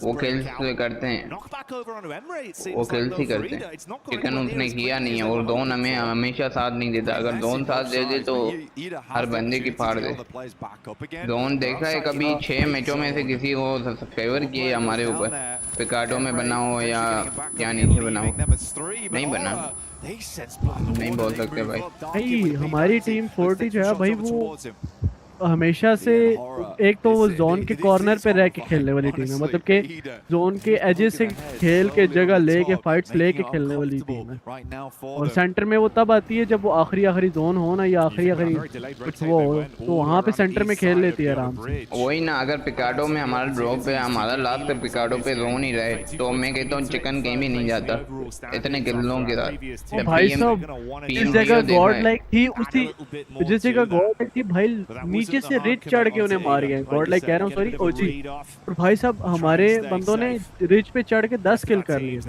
Speaker 6: वो किल्स करते हैं, वो किल्स ही करते हैं। चिकन उसने किया नहीं है और जोन हमें हमेशा साथ नहीं देता। अगर जोन साथ दे दे तो हर बंदे की फाड़ दे। जोन देखा है कभी 6 मैचों में से किसी को फेवर किए हमारे ऊपर, पिकाटो में बनाओ या क्या नीचे बनाओ, नहीं बना, नहीं बोल सकते भाई।
Speaker 9: भाई हमारी टीम 40 जो है भाई, वो हमेशा से एक तो वो जोन के कॉर्नर पे रह के खेलने वाली टीम है। मतलब कि जोन के एजेस से खेल के जगह लेके फाइट्स लेके खेलने वाली टीम है। और सेंटर में वो तब आती है जब वो आखिरी जोन हो ना या आखिरी कुछ वो हो, तो वहाँ पे सेंटर में खेल लेती है आराम से।
Speaker 6: वही ना, अगर पिकाडो में हमारा ड्रॉप है, हमारा लास्ट तक पिकाडो पे जोन ही रहे, तो मैं कहता हूँ चिकन गेम ही नहीं जाता इतने किलों के साथ।
Speaker 9: भाई साहब जिस जगह गॉड लाइक थी उसी जिस जगह गॉड लाइक थी भाई नीचे से रिच चढ़ के उन्हें मार गए। गॉड लाइक कह रहा हूँ, सॉरी ओजी। और भाई साहब हमारे बंदों ने रिच पे चढ़ के 10 किल कर लिए।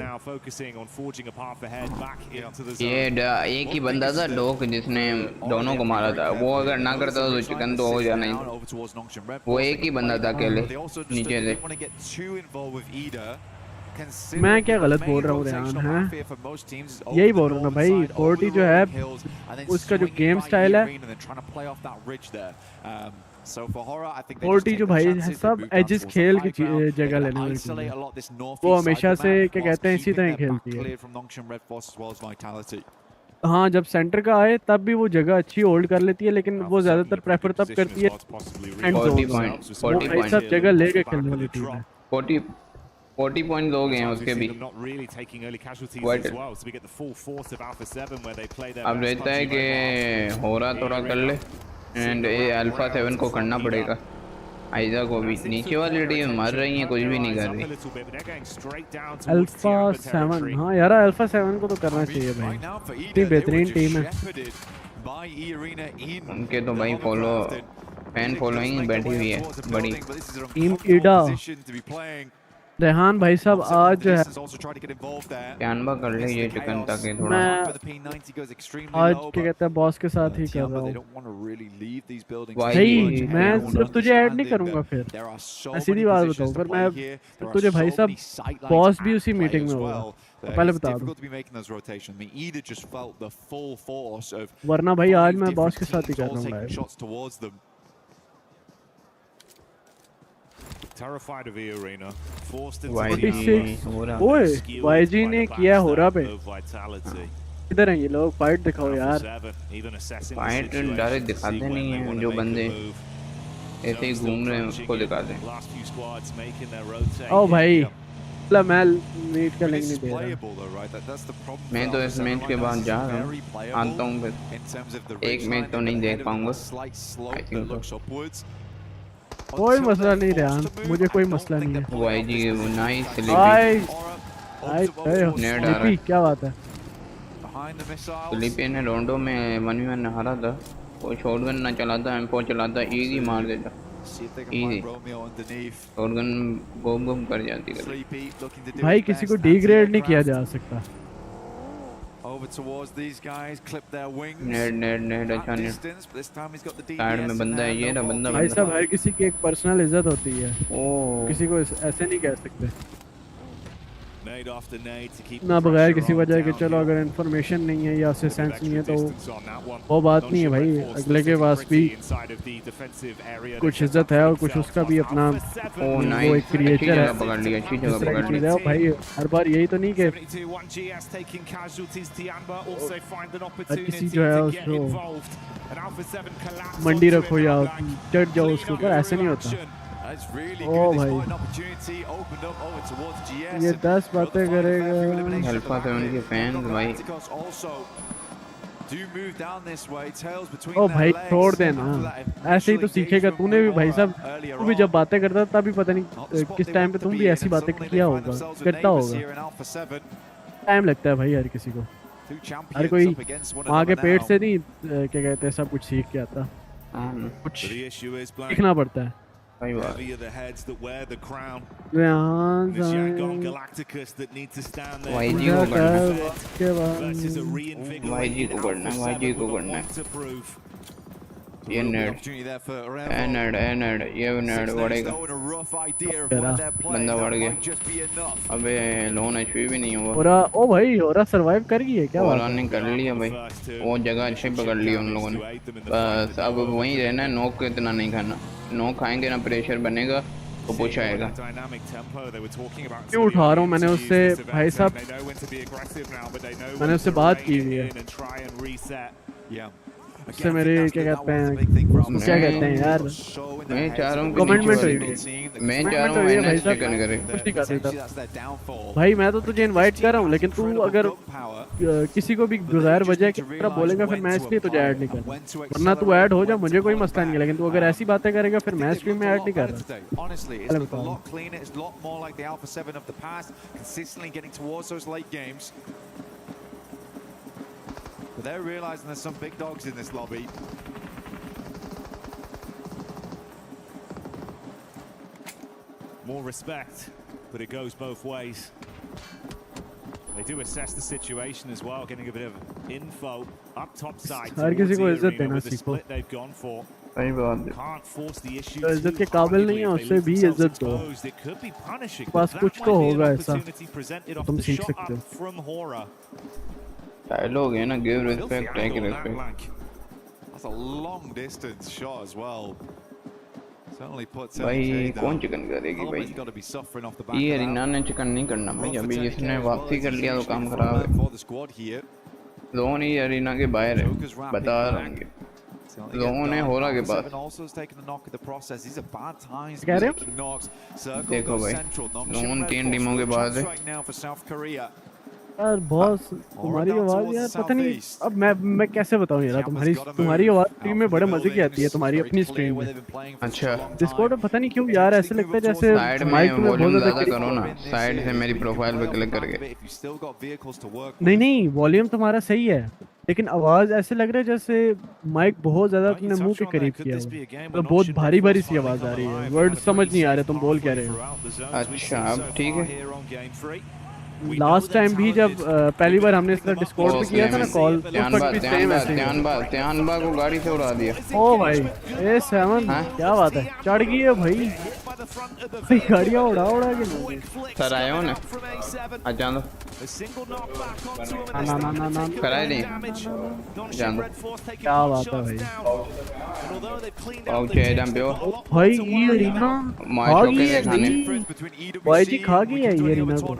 Speaker 6: ये एक ही बंदा था डॉक जिसने दोनों को मारा था, वो अगर ना करता तो चिकन तो हो जाना ही। वो एक ही बंदा था अकेले नीचे से।
Speaker 9: मैं क्या गलत बोल रहा हूँ रेहान? है यही बोल रहा हूँ ना भाई, 40 जो है उसका जो गेम स्टाइल है, 40 जो भाई है सब एजिस खेल की जगह लेने वाली टीम है। वो हमेशा से क्या कहते हैं इसी तरह खेलती है। हाँ जब सेंटर का आए तब भी वो जगह अच्छी होल्ड कर लेती है, लेकिन वो ज्यादातर प्रेफर तब करती है एंड जोन। वो सब जगह लेके खेलने वाली टीम है।
Speaker 6: 40 पॉइंट हो गए हैं उसके भी। अब रहता है कि हो रहा थोड़ा कर ले एंड ये अल्फा 7 को करना पड़ेगा। आइजा को भी नीचे वाली टीम मर रही है, कुछ भी नहीं कर रही।
Speaker 9: अल्फा 7, हाँ यार अल्फा 7 को तो करना चाहिए भाई, इतनी बेहतरीन टीम है
Speaker 6: उनके तो भाई फैन फॉलोइंग बैठी हुई है बड़ी।
Speaker 9: टीम ईडा रेहान भाई साहब आज जो है
Speaker 6: कैनवा कर ले ये चिकन ताकि थोड़ा
Speaker 9: आज क्या कहते हैं बॉस के साथ ही कर रहा हूँ भाई। मैं सिर्फ तुझे ऐड नहीं करूंगा फिर, मैं सीधी बात बताऊँ, फिर मैं तुझे भाई साहब बॉस भी उसी मीटिंग में होगा, पहले बता दूं, वरना भाई आज मैं बॉस के साथ ही कर रहा हूँ।
Speaker 18: Terrified of E-Arena, forced into
Speaker 9: ओए YG ने किया हो रहा पे। इधर हैं ये लोग, फाइट दिखाओ यार।
Speaker 6: फाइट डायरेक्ट दिखाते नहीं हैं, जो बंदे ऐसे ही घूम रहे हैं उसको दिखाते हैं।
Speaker 9: ओ भाई मैं मीट का लिंक नहीं दे रहा।
Speaker 6: मैं तो इस मैच के बाद जा रहा हूँ, आता हूँ फिर एक मैच तो नहीं देख पाऊंगा आई थिंक।
Speaker 9: कोई मसला नहीं रेहान, मुझे कोई मसला नहीं है।
Speaker 6: वाईजी नाइस
Speaker 9: स्लीपी क्या बात है?
Speaker 6: स्लीपी ने रोंडो में 1v1 हारा था, वो शॉटगन ना चलाता M4 चलाता इजी मार देता, इजी शॉटगन बम कर जाती है
Speaker 9: भाई। किसी को डिग्रेड नहीं किया जा सकता।
Speaker 17: Over towards these guys, clip their wings.
Speaker 6: नेड अच्छा नेड साइड में बंदा है, ये ना बंदा
Speaker 9: भाई साहब हर किसी की एक पर्सनल इज्जत होती है, किसी को ऐसे नहीं कह सकते ना बगैर किसी वजह के। चलो अगर इंफॉर्मेशन नहीं है या उससे सेंस नहीं है तो वो बात नहीं है भाई, अगले के पास भी कुछ इज्जत है और कुछ उसका भी अपना वो एक क्रिएचर है।
Speaker 6: पकड़ लिया, अच्छी जगह पकड़ लिया
Speaker 9: भाई। हर बार यही तो नहीं कि हर किसी जो है उसको मंडी रखो या चढ़ जाओ उसके ऊपर, ऐसे नहीं होता। ओ भाई ये 10 बातें करेगा
Speaker 6: अल्फा 7 के फैंस भाई।
Speaker 9: ओ भाई छोड़ देना, ऐसे ही तो सीखेगा। तूने भी भाई साहब, तू भी जब बातें करता तभी पता नहीं किस टाइम पे तुम भी ऐसी बातें किया होगा, करता होगा। टाइम लगता है भाई हर किसी को, हर कोई माँ के पेट से नहीं क्या कहते हैं सब कुछ सीख के आता, कुछ सीखना पड़ता है।
Speaker 6: वाईजी को करना है, वाईजी को करना है। ये नेड ये नेड बढ़ेगा, बंदा बढ़ गया। अबे लोन एचपी भी नहीं हुआ।
Speaker 9: ओ भाई और सरवाइव कर गई है क्या?
Speaker 6: और ने कर लिया भाई, वो जगह अच्छी पकड़ ली उन लोगों ने। बस अब वहीं रहना है, नॉक को इतना नहीं खाना, नॉक खाएंगे ना प्रेशर बनेगा तो पूछ आएगा।
Speaker 9: क्यों उठा रहा हूँ मैंने उससे भाई साहब, मैंने उससे बात की हुई है। उससे मेरे क्या कहते हैं यार,
Speaker 6: मैं चाह रहा हूँ
Speaker 9: कमेंटमेंट हुई
Speaker 6: मैं चाह रहा हूँ
Speaker 9: भाई साहब
Speaker 6: चिकन करे।
Speaker 9: कुछ नहीं कर सकता भाई, मैं तो तुझे इनवाइट कर रहा हूँ, लेकिन तू अगर किसी को भी बगैर वजह की तरह बोलेगा फिर मैं इसलिए तुझे ऐड नहीं कर रहा, वरना तू ऐड हो जा, मुझे कोई मसला नहीं है, लेकिन तू अगर ऐसी बातें करेगा फिर मैं स्ट्रीम में ऐड नहीं कर रहा।
Speaker 17: Honestly, it's looking a lot cleaner. It's a lot more like the Alpha 7 of the past, consistently getting towards those late games. But they're realizing there's some big dogs in this lobby.
Speaker 18: More respect, but it goes both ways. They do assess the situation as well, getting a bit of info up top side.
Speaker 9: हर किसी को इज्जत देना सीखो।
Speaker 18: They've gone for.
Speaker 6: सही बात है।
Speaker 18: Can't force the issue.
Speaker 9: जो इज्जत के काबिल नहीं है उससे भी इज्जत दो। बस कुछ तो होगा ऐसा तुम सीख सकते हो।
Speaker 6: डायलॉग है ना, give respect take respect.
Speaker 17: That's a long distance shot as well. Certainly puts
Speaker 6: भाई कौन चिकन करेगी भाई? ये रीना ने चिकन नहीं करना भाई, अभी इसने वापसी कर लिया तो काम खराब है। लोगों ने ये रीना के बाहर है, बता रहा हूँ। लोगों ने हो रहा के पास
Speaker 9: कह रहे हो?
Speaker 6: देखो भाई, लोगों 3 टीमों के बाद है।
Speaker 9: यार बॉस तुम्हारी आवाज यार पता नहीं, अब मैं कैसे बताऊं यार, तुम्हारी आवाज स्ट्रीम में बड़े मजे की आती है, तुम्हारी अपनी स्ट्रीम में।
Speaker 6: अच्छा
Speaker 9: डिस्कॉर्ड में पता नहीं क्यों यार ऐसे लगता है जैसे
Speaker 6: साइड में वॉल्यूम ज्यादा करो ना, साइड से मेरी प्रोफाइल पे क्लिक करके।
Speaker 9: नहीं वॉल्यूम तुम्हारा सही है, लेकिन आवाज ऐसे लग रहा है जैसे माइक बहुत ज्यादा तुमने मुंह के करीब किया है, तो बहुत भारी भारी सी आवाज आ रही है, वर्ड समझ नहीं आ रहे तुम बोल क्या रहे हो।
Speaker 6: अच्छा अब ठीक है।
Speaker 9: लास्ट टाइम भी जब पहली बार हमने इसका डिस्कॉर्ड पे किया था ना कॉल, उस वक्त भी सेम ऐसे ही
Speaker 6: त्यानबा को गाड़ी से उड़ा दिया।
Speaker 9: ओ भाई ए 7 क्या बात है, चढ़ गई है भाई गाड़ियां उड़ा के
Speaker 6: सर आए हो ना, आ जान दो
Speaker 9: ना
Speaker 6: कराए नहीं, जान दो।
Speaker 9: क्या बात है भाई,
Speaker 6: ओके डम पे
Speaker 9: भाई ये रीना खा गई है भाई जी, खा गई है ये रीना को,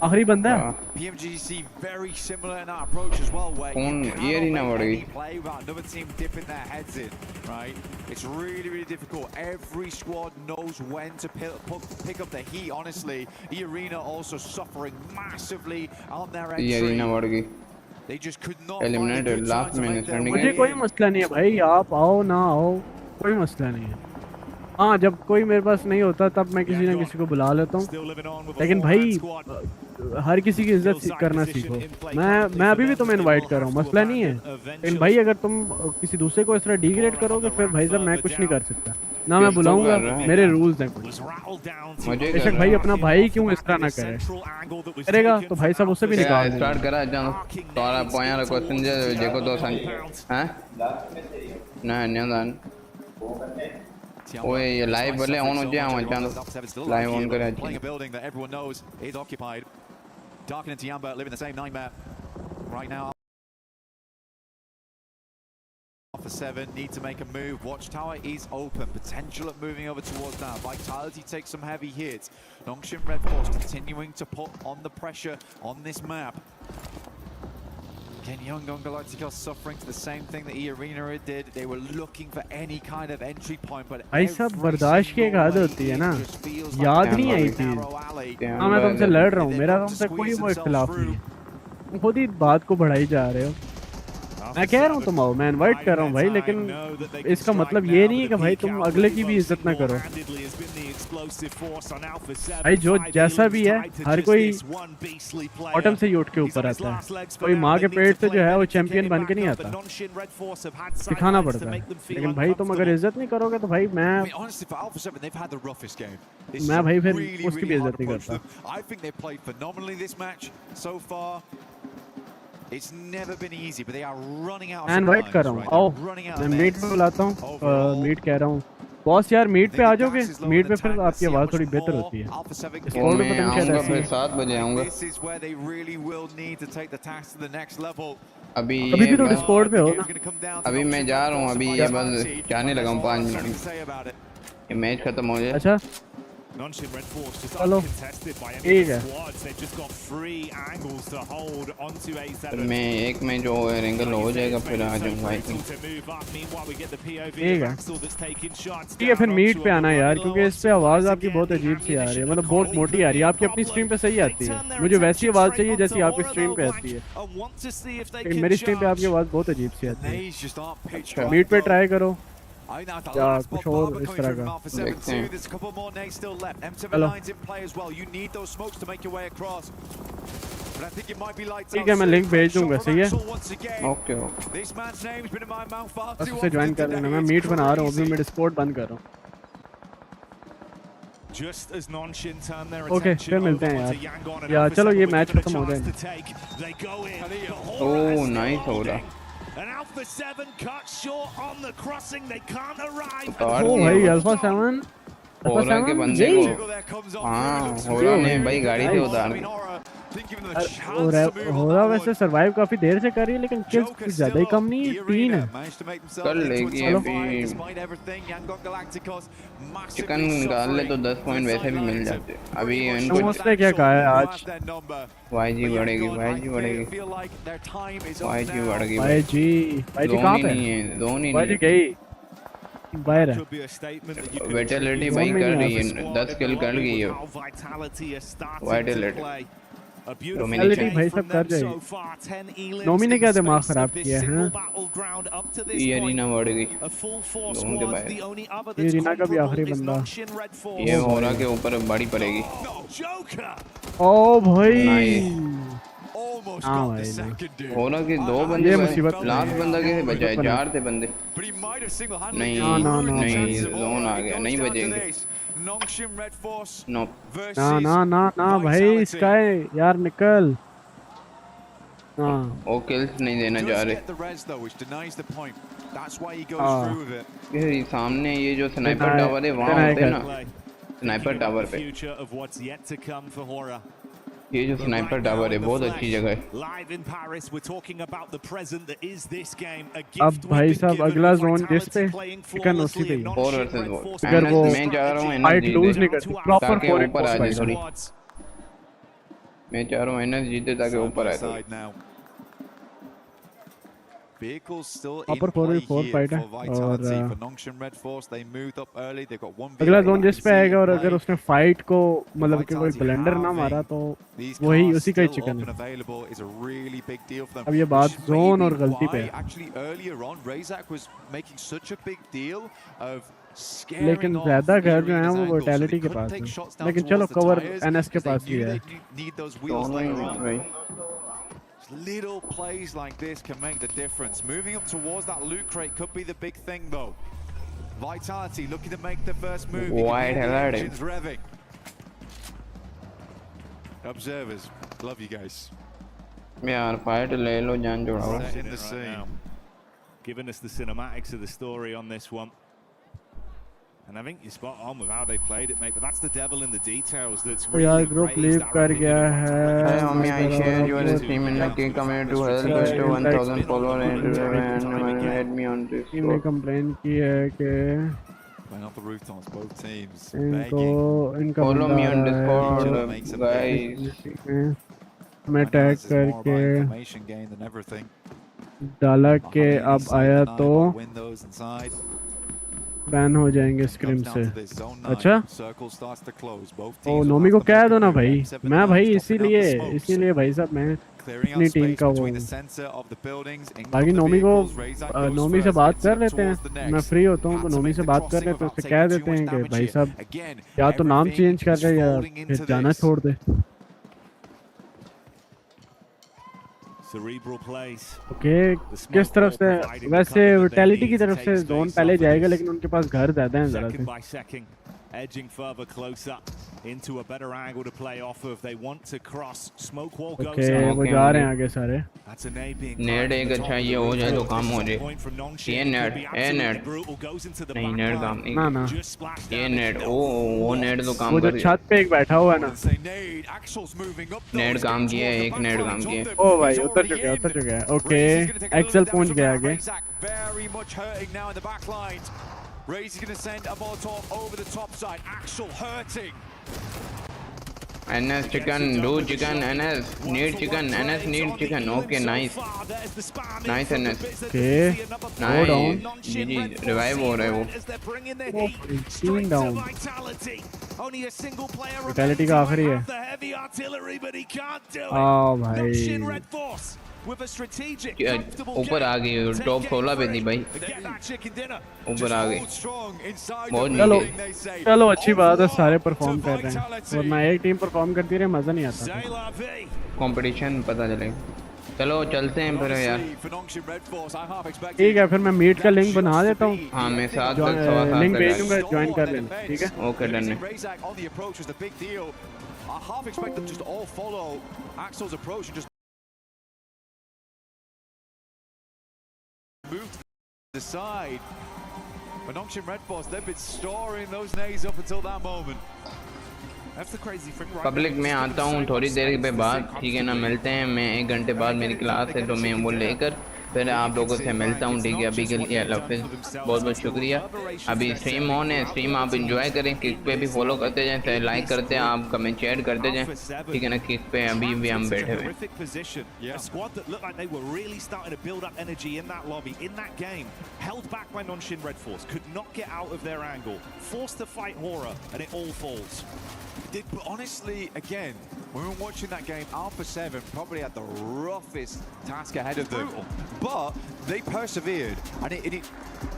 Speaker 9: आखिरी बंदा है।
Speaker 17: PMGC very similar in that approach as well, where
Speaker 6: कौन ये रीना बढ़ गई?
Speaker 17: play without another team dipping their heads in, right? It's really difficult. Every squad knows when to pick up the heat. Honestly, the arena also suffering massively on their entry.
Speaker 6: ये रीना बढ़ गई,
Speaker 17: They just could not
Speaker 6: eliminated last minute standing.
Speaker 9: मुझे कोई मसला नहीं है भाई, आप आओ ना आओ कोई मसला नहीं है। हाँ जब कोई मेरे पास नहीं होता तब मैं किसी ना किसी को बुला लेता हूँ, लेकिन भाई हर किसी की इज्जत करना सीखो। मैं अभी भी तुम्हें इनवाइट कर रहा हूँ, मसला नहीं है, लेकिन भाई अगर तुम किसी दूसरे को इस तरह डिग्रेड करोगे फिर भाई साहब मैं कुछ नहीं कर सकता, ना मैं बुलाऊंगा, मेरे रूल्स हैं कुछ। बेशक भाई अपना भाई क्यों इस तरह ना करे, करेगा तो भाई साहब उसे भी निकाल
Speaker 6: स्टार्ट करा जानो तोरा पॉइंट क्वेश्चन देखो तो हैं ना न्यादान ओए ये लाइव वाले ऑन हो जाए हम जानो लाइव ऑन करे
Speaker 17: playing a building that everyone knows is occupied. Darkin and Tiamba living the same nightmare right now. Alpha 7 need to make a move. Watchtower is open. Potential of moving over towards now. Vitality takes some heavy hits. Nongshin Red Force continuing to put on the pressure on this map. Again, Young Galacticos suffering to the same thing that E-Arena did. They were looking for any kind of entry point, but
Speaker 9: भाई सब बर्दाश्त की एक आदत होती है ना, याद नहीं आई चीज। हाँ मैं तुमसे लड़ रहा हूँ, मेरा तुमसे कोई वो इख्तिलाफ नहीं है, तुम खुद ही बात को बढ़ाई जा रहे हो। मैं कह रहा हूँ तुम आओ, मैं इनवाइट कर रहा हूँ भाई, लेकिन इसका मतलब ये नहीं है कि भाई तुम अगले की भी इज्जत ना करो। भाई जो जैसा भी है हर कोई बॉटम से ही उठ के ऊपर आता है, कोई माँ के पेट से जो है वो चैंपियन बन के नहीं आता, सिखाना पड़ता है। लेकिन भाई तुम अगर इज्जत नहीं करोगे तो भाई मैं भाई फिर उसकी भी इज्जत नहीं करता।
Speaker 17: It's never been easy, but they are running out of
Speaker 9: मैं इनवाइट कर रहा हूँ, आओ मैं मीट पे बुलाता हूँ, मीट कह रहा हूँ बॉस यार मीट पे आ जाओगे, मीट पे फिर आपकी आवाज़ थोड़ी बेहतर होती है।
Speaker 6: मैं आऊँगा फिर 7 बजे आऊँगा। अभी
Speaker 9: भी तो डिस्कॉर्ड पे हो ना?
Speaker 6: अभी मैं जा रहा हूँ, अभी ये बस जाने लगा हूँ 5 मिनट में, ये मैच खत्म हो जाए।
Speaker 9: अच्छा
Speaker 18: Nonshin Red Force just
Speaker 9: चलो
Speaker 18: uncontested by any
Speaker 9: ठीक
Speaker 18: of the
Speaker 9: है
Speaker 18: squads. They've just got free angles to hold onto
Speaker 6: फिर
Speaker 18: A7.
Speaker 6: मैं एक में जो एंगल हो जाएगा फिर आ जाऊंगा आई थिंक
Speaker 9: ठीक है ठीक है फिर मीट पे आना यार क्योंकि इस पे आवाज़ आपकी बहुत अजीब सी आ रही है मतलब बहुत मोटी आ रही है आपकी अपनी स्ट्रीम पे सही आती है मुझे वैसी आवाज़ चाहिए जैसी आपकी स्ट्रीम पे आती है लेकिन मेरी स्ट्रीम पे आपकी आवाज़ बहुत अजीब सी आती है मीट पे ट्राई करो या कुछ और इस तरह का
Speaker 6: देखते हैं
Speaker 9: चलो ठीक है मैं लिंक भेज दूंगा सही है
Speaker 6: ओके ओके
Speaker 9: बस उसे ज्वाइन कर लेना मैं मीट बना रहा हूँ अभी मैं डिस्कॉर्ड बंद कर रहा हूँ ओके फिर मिलते हैं यार चलो ये मैच खत्म हो जाए
Speaker 6: ओह नाइस हो रहा
Speaker 18: And Alpha 7 cut short on the crossing. They can't arrive.
Speaker 9: ओ भाई अल्फा 7
Speaker 6: होरा के बंदे को हाँ होरा ने भाई गाड़ी से उतार
Speaker 9: होरा वैसे सरवाइव काफी देर से कर रही है लेकिन किल्स कुछ ज्यादा ही कम नहीं है 3 है
Speaker 6: कर लेगी अभी चिकन निकाल ले तो 10 पॉइंट वैसे भी मिल जाते अभी इनको
Speaker 9: उसने क्या कहा है आज
Speaker 6: वाईजी बढ़ेगी वाईजी बढ़ेगी वाईजी बढ़ गई
Speaker 9: वाईजी कहाँ पे
Speaker 6: है धोनी
Speaker 9: वाईजी गई बाहर है
Speaker 6: वाइटलिटी भाई कर रही है 10 किल कर गई है वाइटलिटी
Speaker 9: वाइटलिटी भाई सब कर जाएगी नोमी ने क्या दिमाग खराब किया है
Speaker 6: ये रीना बढ़ गई लोगों के बाहर
Speaker 9: ये रीना का भी आखिरी बंदा
Speaker 6: ये होरा के ऊपर बड़ी पड़ेगी
Speaker 9: ओ भाई
Speaker 6: हाँ भाई होरा के 2 बंदे लास्ट बंदा कैसे बचा है 4 थे बंदे नहीं नहीं जोन आ गया नहीं बचेंगे
Speaker 9: ना भाई स्काई यार निकल
Speaker 6: वो किल्स नहीं देना चाह रहे ये सामने ये जो स्नाइपर टावर है वहाँ होते हैं ना स्नाइपर टावर पे ये जो स्नाइपर टावर है बहुत अच्छी जगह है
Speaker 9: अब भाई साहब अगला जोन जिस पे चिकन उसी पे
Speaker 6: 4 वर्सेस 4 अगर वो मैं चाह रहा हूँ
Speaker 9: फाइट लूज नहीं करती प्रॉपर 4
Speaker 6: ऊपर आ जाए थोड़ी मैं चाह रहा हूँ एनएस जीते ताकि ऊपर आए थोड़ी
Speaker 17: Vehicles still
Speaker 9: in
Speaker 17: play
Speaker 9: for
Speaker 17: here
Speaker 9: fight
Speaker 17: for Vitality. For Nongshim Red Force, they moved up early. They got one
Speaker 9: अगला जोन जिस पे आएगा और अगर उसने फाइट को मतलब कि कोई ब्लेंडर ना मारा तो वही उसी का ही चिकन है अब ये बात जोन और गलती पे है लेकिन ज्यादा घर जो है वो वोटैलिटी के पास है लेकिन चलो कवर एनएस के पास भी है
Speaker 17: Little plays like this can make the difference. Moving up towards that loot crate could be the big thing, though. Vitality looking to make the first move.
Speaker 6: Wide
Speaker 17: engines revving. Observers, love you guys.
Speaker 6: यार fight ले लो जान जोड़ाओ.
Speaker 18: In the scene, giving us the cinematics of the story on this one. And I think you're spot on with how they played it, mate. But that's the devil in the details. That's really
Speaker 9: यार group leave कर गया है
Speaker 6: mummy I share your stream in like comment to help to 1000 follower and add me on this
Speaker 9: इन्होंने complain की है कि
Speaker 17: playing off the rooftops, both teams
Speaker 9: इनका
Speaker 6: follow me on Discord guys
Speaker 9: मैं tag करके डाला के अब आया तो बैन हो जाएंगे स्क्रीन से अच्छा ओ नोमी को कह दो ना भाई मैं भाई इसीलिए भाई साहब मैं अपनी टीम का वो बाकी नोमी से बात कर लेते हैं मैं फ्री होता हूँ तो नोमी से बात कर लेते हैं उससे कह देते हैं कि भाई साहब या तो नाम चेंज कर रहे या फिर जाना छोड़ दे ओके किस तरफ से वैसे विटैलिटी की तरफ से जोन पहले जाएगा लेकिन उनके पास घर ज्यादा हैं जरा से
Speaker 18: edging further closer into a better angle to play off of. They want to cross. Smoke wall goes
Speaker 9: up. वो जा रहे हैं आगे सारे.
Speaker 18: That's a
Speaker 6: नेड एक अच्छा ये हो जाए तो काम हो जाए. ये नेड नहीं नेड काम नहीं.
Speaker 9: ना
Speaker 6: ये नेड वो नेड तो काम
Speaker 9: कर. वो जो छत पे एक बैठा हुआ है ना.
Speaker 6: नेड काम किया है एक नेड काम किया है.
Speaker 9: ओ भाई उतर चुका है. ओके एक्सेल पहुंच गया आगे.
Speaker 17: Raze is going to send a Molotov over the top side. Axel hurting.
Speaker 6: NS chicken, do chicken, NS need chicken, NS need chicken. Okay, nice. Nice NS.
Speaker 9: Okay.
Speaker 6: Nice.
Speaker 9: down.
Speaker 6: GG, revive हो रहे वो.
Speaker 9: Oh, 18 down. Fatality का आखिरी है. भाई.
Speaker 6: ऊपर आ गई, top 16 पे थी भाई. ऊपर आ गई.
Speaker 9: चलो अच्छी बात है, सारे परफॉर्म कर रहे हैं. वरना एक टीम परफॉर्म करती रहे मजा नहीं आता.
Speaker 6: कंपटीशन पता चलेगा. चलो चलते हैं फिर यार.
Speaker 9: ठीक है, फिर मैं मीट का लिंक बना देता हूँ.
Speaker 6: हाँ, मैं साथ
Speaker 9: लिंक भेजूंगा, ज्वाइन कर लेना. ठीक है.
Speaker 6: ओके, डन है.
Speaker 17: I half expect them just to all follow Axel's approach and just move to the side. But Nongshim Red Force, they've been storing those nades up until that moment.
Speaker 18: That's the crazy thing, right?
Speaker 6: Public में आता हूँ थोड़ी देर पे बाद. ठीक है ना, मिलते हैं. मैं 1 घंटे बाद मेरी क्लास है तो मैं वो लेकर फिर आप लोगों से मिलता हूँ. ठीक है, अभी के लिए अल्लाह हाफिज़. बहुत बहुत शुक्रिया. अभी स्ट्रीम ऑन है, स्ट्रीम आप इंजॉय करें. किक पे भी फॉलो करते जाएं, लाइक करते हैं आप, कमेंट शेयर करते जाएं. ठीक है ना, किक पे अभी भी हम बैठे हुए हैं.
Speaker 18: A squad that looked like they were really starting to build up energy in that lobby, in that game, held back by Nongshim Red Force, could not get out of their angle, forced to fight Horror, and it all falls.
Speaker 17: But honestly, again, when we were watching that game, Alpha 7 probably had the roughest task ahead of them. But they persevered, and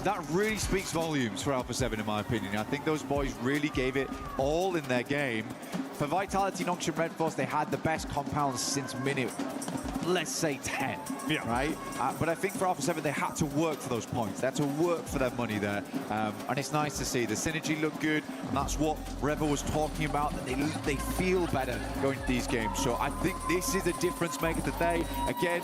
Speaker 17: that really speaks volumes for Alpha 7 in my opinion. I think those boys really gave it all in their game. For Vitality, Nongshim Red Force, they had the best compounds since minute, let's say 10, right? But I think for Alpha 7, they had to work for those points. They had to work for their money there. And it's nice to see. The synergy looked good, and that's what Revel was talking about, that they feel better going to these games. So I think this is a difference maker today. Again,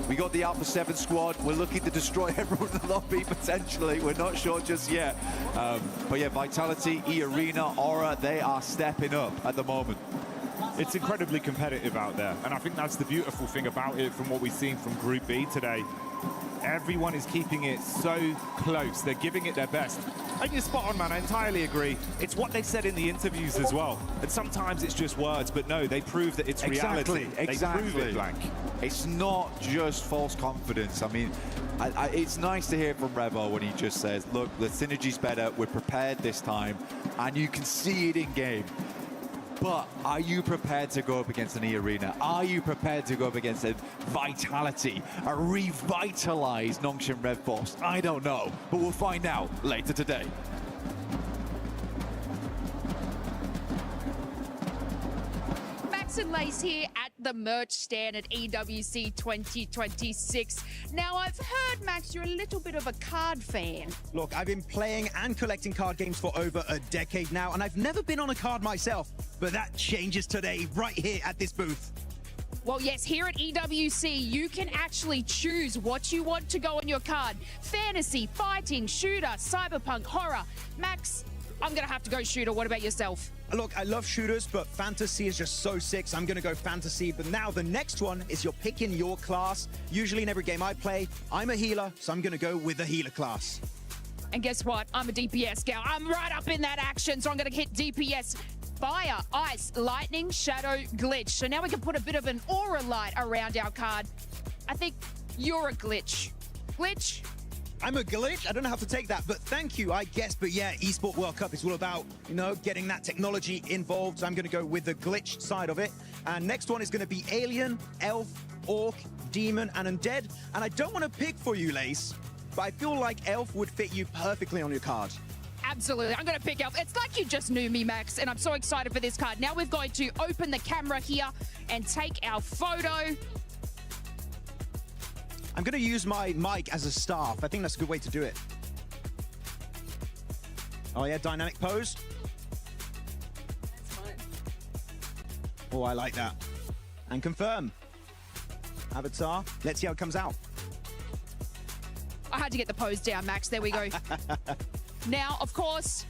Speaker 17: we got the Alpha 7 squad. We're looking to destroy everyone in the lobby, potentially. We're not sure just yet. But yeah, Vitality, E-Arena, Aura, they are stepping up at the moment.
Speaker 18: It's incredibly competitive out there, and I think that's the beautiful thing about it from what we've seen from Group B today. Everyone is keeping it so close. They're giving it their best. I think you're spot on, man. I entirely agree. It's what they said in the interviews as well. And sometimes it's just words, but no, they prove that it's reality. They prove it, Blank.
Speaker 17: It's not just false confidence. I mean, it's nice to hear from Revo when he just says, look, the synergy's better, we're prepared this time, and you can see it in game. But are you prepared to go up against an E-Arena? Are you prepared to go up against a Vitality, a revitalized Nongshim Red Force? I don't know, but we'll find out later today.
Speaker 20: Max and Lace here at the merch stand at EWC 2026. Now, I've heard, Max, you're a little bit of a card fan.
Speaker 4: Look, I've been playing and collecting card games for over a decade now, and I've never been on a card myself. But that changes today, right here at this booth.
Speaker 20: Well, yes, here at EWC, you can actually choose what you want to go on your card. Fantasy, fighting, shooter, cyberpunk, horror. Max, I'm going to have to go shooter. What about yourself?
Speaker 4: Look, I love shooters, but fantasy is just so sick, so I'm going to go fantasy. But now the next one is you're picking your class. Usually in every game I play, I'm a healer, so I'm going to go with the healer class.
Speaker 20: And guess what? I'm a DPS gal. I'm right up in that action, so I'm going to hit DPS. Fire, ice, lightning, shadow, glitch. So now we can put a bit of an aura light around our card. I think you're a glitch. Glitch?
Speaker 4: I'm a glitch? I don't know how to take that, but thank you, I guess. But yeah, Esport World Cup is all about, you know, getting that technology involved. So I'm going to go with the glitch side of it. And next one is going to be Alien, Elf, Orc, Demon, and Undead. And I don't want to pick for you, Lace, but I feel like Elf would fit you perfectly on your card.
Speaker 20: Absolutely. I'm going to pick Elf. It's like you just knew me, Max, and I'm so excited for this card. Now we're going to open the camera here and take our photo.
Speaker 4: I'm going to use my mic as a staff. I think that's a good way to do it. Oh, yeah, dynamic pose. Oh, I like that. And confirm. Avatar. Let's see how it comes out.
Speaker 20: I had to get the pose down, Max. There we go. Now, of course,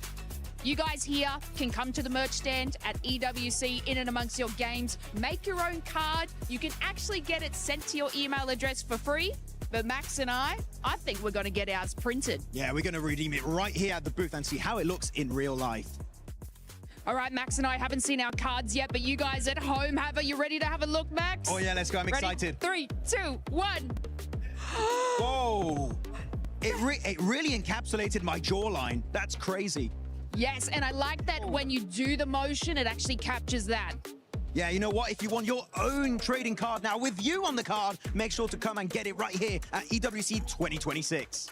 Speaker 20: you guys here can come to the merch stand at EWC in and amongst your games. Make your own card. You can actually get it sent to your email address for free.
Speaker 22: But Max and I think we're going to get ours printed.
Speaker 13: Yeah, we're going to redeem it right here at the booth and see how it looks in real life.
Speaker 22: All right, Max and I haven't seen our cards yet, but you guys at home have. Are you ready to have a look, Max?
Speaker 13: Oh, yeah, let's go. I'm excited.
Speaker 22: 3, 2, 1.
Speaker 13: Whoa. It really encapsulated my jawline. That's crazy.
Speaker 22: Yes, and I like that when you do the motion, it actually captures that.
Speaker 13: Yeah, you know what? If you want your own trading card now with you on the card, make sure to come and get it right here at EWC 2026.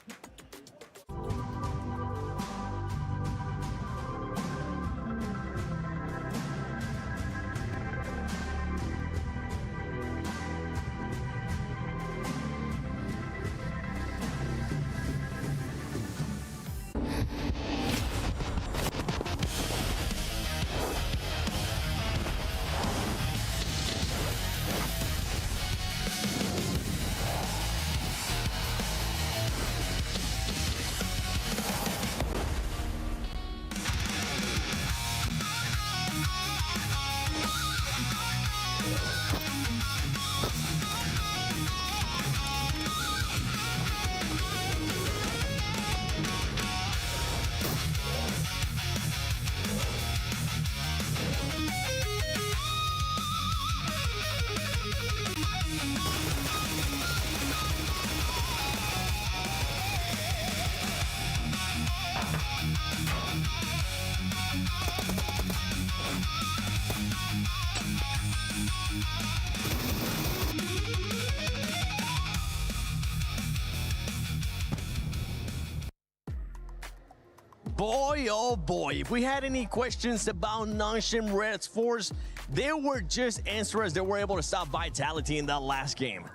Speaker 3: Boy, oh boy, if we had any questions about Nongshim Red's force, they were just answers that were able to stop Vitality in that last game.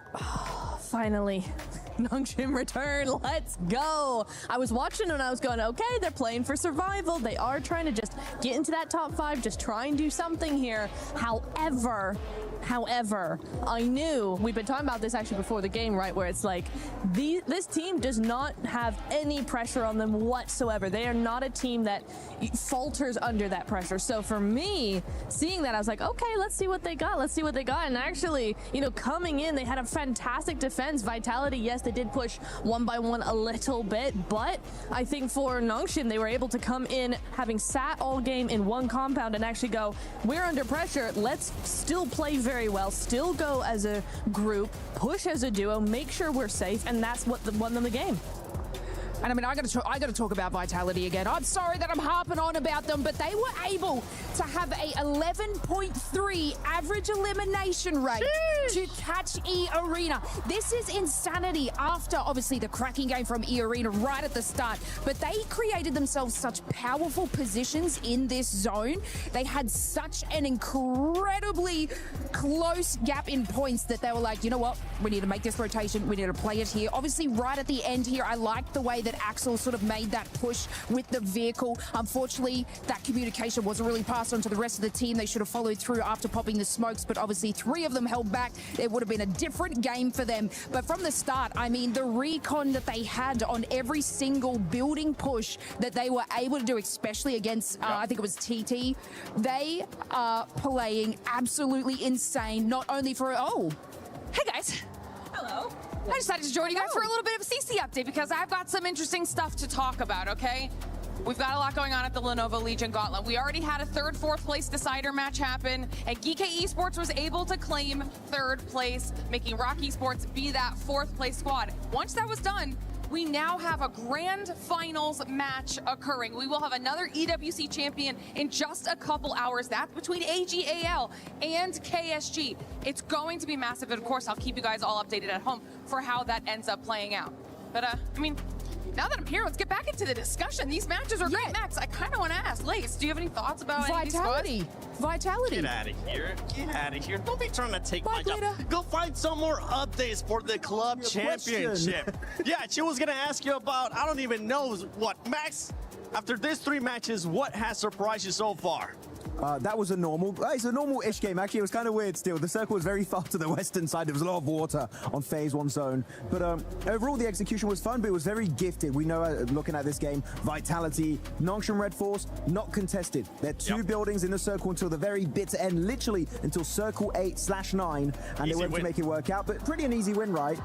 Speaker 5: Finally. Nongshim return, let's go. I was watching and I was going, okay, they're playing for survival. They are trying to just get into that top 5, just try and do something here. However, I knew, we've been talking about this actually before the game, right, where it's like, this team does not have any pressure on them whatsoever. They are not a team that falters under that pressure. So for me, seeing that, I was like, okay, let's see what they got. And actually, you know, coming in, they had a fantastic defense. Vitality, yes, they did push one by one a little bit, but I think for Nongshim, they were able to come in having sat all game in one compound and actually go, we're under pressure, let's still play very well, still go as a group, push as a duo, make sure we're safe, and that's what won them the game.
Speaker 22: And I mean, I got to talk about Vitality again. I'm sorry that I'm harping on about them, but they were able to have a 11.3 average elimination rate to catch E Arena. This is insanity after, obviously, the cracking game from E Arena right at the start. But they created themselves such powerful positions in this zone. They had such an incredibly close gap in points that they were like, you know what? We need to make this rotation. We need to play it here. Obviously, right at the end here, I liked the way that Axel sort of made that push with the vehicle. Unfortunately, that communication wasn't really passed on to the rest of the team. They should have followed through after popping the smokes, but obviously 3 of them held back. It would have been a different game for them. But from the start, I mean, the recon that they had on every single building push that they were able to do, especially against, I think it was TT, they are playing absolutely insane, not only for,
Speaker 20: Hey guys. Hello. I decided to join you guys for a little bit of a CC update because I've got some interesting stuff to talk about, okay? We've got a lot going on at the Lenovo Legion Gauntlet. We already had a 3rd, 4th place decider match happen, and Geek Esports was able to claim 3rd place, making Rock Esports be that 4th place squad. Once that was done, we now have a grand finals match occurring. We will have another EWC champion in just a couple hours. That's between AGAL and KSG. It's going to be massive, and of course, I'll keep you guys all updated at home for how that ends up playing out. But, I mean, now that I'm here, let's get back into the discussion. These matches are great. Max, I kind of want to ask, Lace, do you have any thoughts about
Speaker 22: Vitality? Vitality.
Speaker 3: Get out of here. Get out of here. Don't be trying to take my job. Go find some more updates for the club championship. Yeah, she was going to ask you about, I don't even know what. Max, after these 3 matches, what has surprised you so far?
Speaker 4: That was a it's a normal-ish game. Actually, it was kind of weird still. The circle was very far to the western side. There was a lot of water on phase 1 zone. But overall, the execution was fun, but it was very gifted. We know, looking at this game, Vitality, Nongshim Red Force, not contested. There are 2 buildings in the circle until the very bitter end, literally until circle 8/9, and they were able to make it work out. But pretty an easy win, right?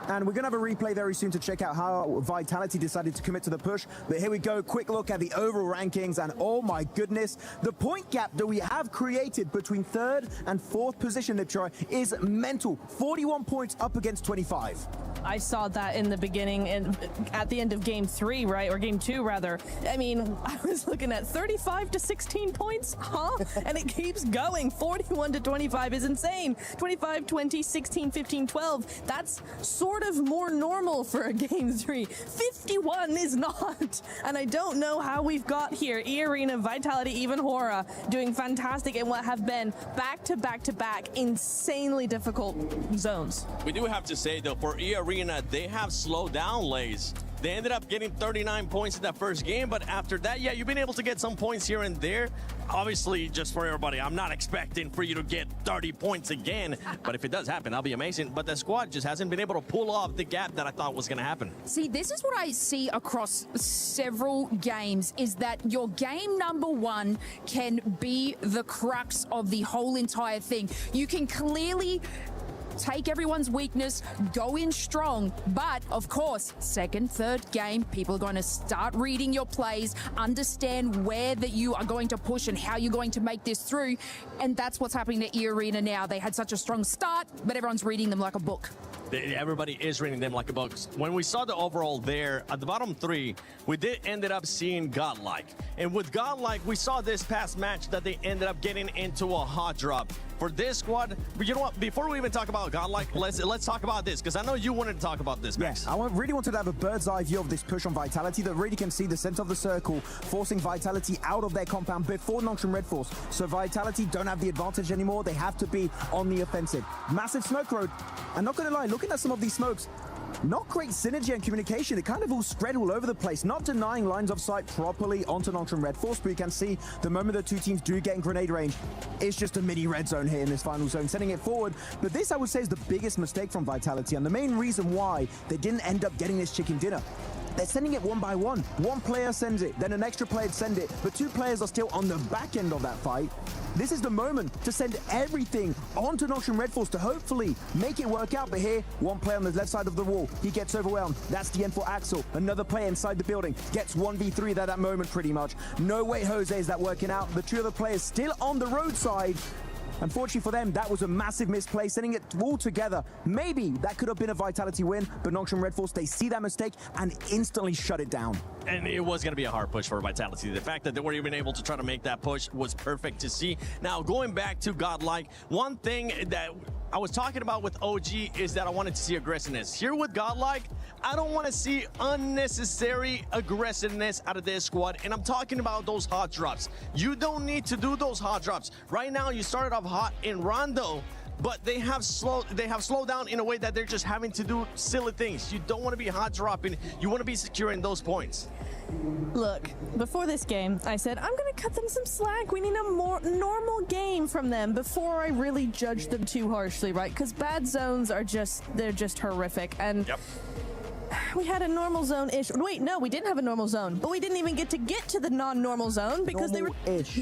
Speaker 4: And we're going to have a replay very soon to check out how Vitality decided to commit to the push. But here we go, quick look at the overall rankings, and oh my goodness, the point gap that we have created between 3rd and 4th position, Liptroy, is mental. 41 points up against 25.
Speaker 5: I saw that in the beginning and at the end of game 3, right? Or game 2 rather. I mean, I was looking at 35 to 16 points, huh? And it keeps going. 41 to 25 is insane. 25, 20, 16, 15, 12. That's sort of more normal for a game 3. 51 is not. And I don't know how we've got here. E-Arena, Vitality, even Hora doing fantastic in what have been back to back to back insanely difficult zones.
Speaker 3: We do have to say though, for E-Arena, they have slowed down Lays. They ended up getting 39 points in that first game, but after that, yeah, you've been able to get some points here and there. Obviously, just for everybody, I'm not expecting for you to get 30 points again, but if it does happen, that'll be amazing. But the squad just hasn't been able to pull off the gap that I thought was going to happen.
Speaker 22: See, this is what I see across several games, is that your game number 1 can be the crux of the whole entire thing. You can clearly take everyone's weakness, go in strong, but of course, 2nd, 3rd game, people are going to start reading your plays, understand where that you are going to push and how you're going to make this through, and that's what's happening to E-Arena now. They had such a strong start, but everyone's reading them like a book.
Speaker 3: Everybody is reading them like a book. When we saw the overall there, at the bottom 3, we did ended up seeing Godlike. And with Godlike, we saw this past match that they ended up getting into a hot drop. For this squad, but you know what? Before we even talk about Godlike, let's talk about this, because I know you wanted to talk about this, Max.
Speaker 4: Yes, I really wanted to have a bird's eye view of this push on Vitality that really can see the center of the circle, forcing Vitality out of their compound before Nongshim Red Force. So Vitality don't have the advantage anymore. They have to be on the offensive. Massive smoke road. I'm not going to lie, looking at some of these smokes, not great synergy and communication. It kind of all spread all over the place, not denying lines of sight properly onto Nongshim Red Force, but you can see the moment the two teams do get in grenade range, it's just a mini red zone here in this final zone, sending it forward. But this, I would say, is the biggest mistake from Vitality, and the main reason why they didn't end up getting this chicken dinner. They're sending it one by one. One player sends it, then an extra player sends it, but 2 players are still on the back end of that fight. This is the moment to send everything onto Nongshim Red Force to hopefully make it work out. But here, one player on the left side of the wall, he gets overwhelmed. That's the end for Axel. Another player inside the building gets 1v3 at that moment pretty much. No way, Jose, is that working out. The 2 other players still on the roadside. Unfortunately for them, that was a massive misplay, sending it all together. Maybe that could have been a Vitality win, but Nongshim Red Force, they see that mistake and instantly shut it down.
Speaker 3: And it was going to be a hard push for Vitality. The fact that they were even able to try to make that push was perfect to see. Now, going back to Godlike, one thing that I was talking about with OG is that I wanted to see aggressiveness. Here with Godlike, I don't want to see unnecessary aggressiveness out of this squad, and I'm talking about those hot drops. You don't need to do those hot drops. Right now, you started off hot in Rondo, but they have slowed down in a way that they're just having to do silly things. You don't want to be hot dropping. You want to be securing those points.
Speaker 5: Look, before this game, I said, I'm going to cut them some slack. We need a more normal game from them before I really judge them too harshly, right? Because bad zones are they're just horrific. And we had a normal zone-ish. Wait, no, we didn't have a normal zone, but we didn't even get to the non-normal zone because they were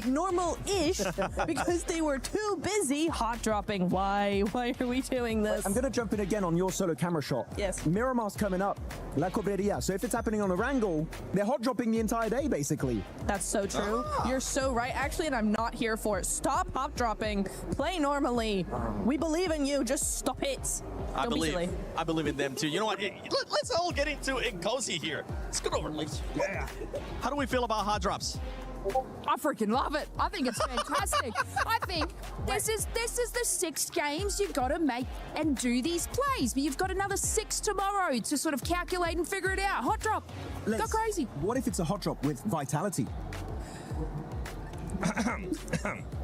Speaker 5: normal-ish because they were too busy hot dropping. Why are we doing this?
Speaker 4: I'm going to jump in again on your solo camera shot.
Speaker 5: Yes.
Speaker 4: Miramar's coming up. La Cobreria. So if it's happening on a wrangle, they're hot dropping the entire day, basically.
Speaker 5: That's so true. You're so right, actually, and I'm not here for it. Stop hot dropping. Play normally. We believe in you. Just stop it.
Speaker 3: I believe in them too. You know what? Let's all get into it cozy here. Let's go over, ladies. Yeah. How do we feel about hot drops?
Speaker 22: I freaking love it. I think it's fantastic. I think this is the 6th games you've got to make and do these plays. But you've got another 6 tomorrow to sort of calculate and figure it out. Hot drop. Go crazy.
Speaker 4: What if it's a hot drop with Vitality?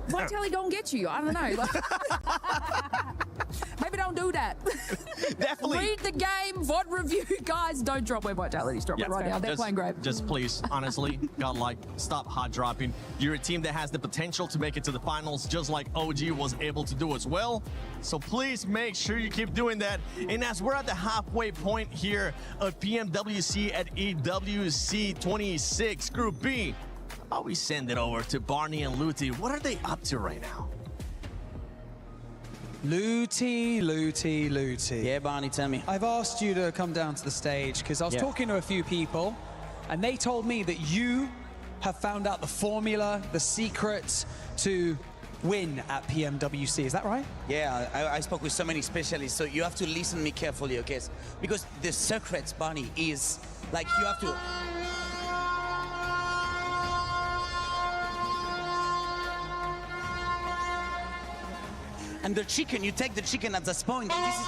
Speaker 22: Vitality gonna get you. I don't know. Maybe don't do that.
Speaker 3: Definitely.
Speaker 22: Read the game, VOD review. Guys, don't drop where Vitality's dropping right now. They're playing great.
Speaker 3: Just please, honestly, Godlike, stop hot dropping. You're a team that has the potential to make it to the finals, just like OG was able to do as well. So please make sure you keep doing that. And as we're at the halfway point here of PMWC at EWC 26 Group B, how about we send it over to Barney and Luthi? What are they up to right now?
Speaker 12: Looty.
Speaker 14: Yeah, Barney, tell me.
Speaker 12: I've asked you to come down to the stage because I was talking to a few people and they told me that you have found out the formula, the secrets to win at PMWC. Is that right?
Speaker 14: Yeah, I spoke with so many specialists, so you have to listen to me carefully, okay? Because the secret, Barney, is like you have to... And the chicken, you take the chicken at this point. This is...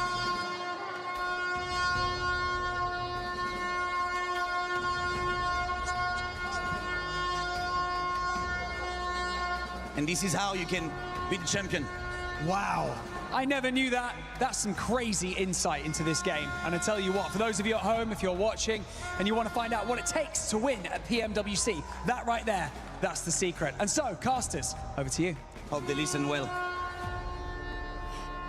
Speaker 14: And this is how you can be the champion.
Speaker 12: Wow. I never knew that. That's some crazy insight into this game. And I tell you what, for those of you at home, if you're watching and you want to find out what it takes to win at PMWC, that right there, that's the secret. And so, casters, over to you.
Speaker 14: Hope they listen well.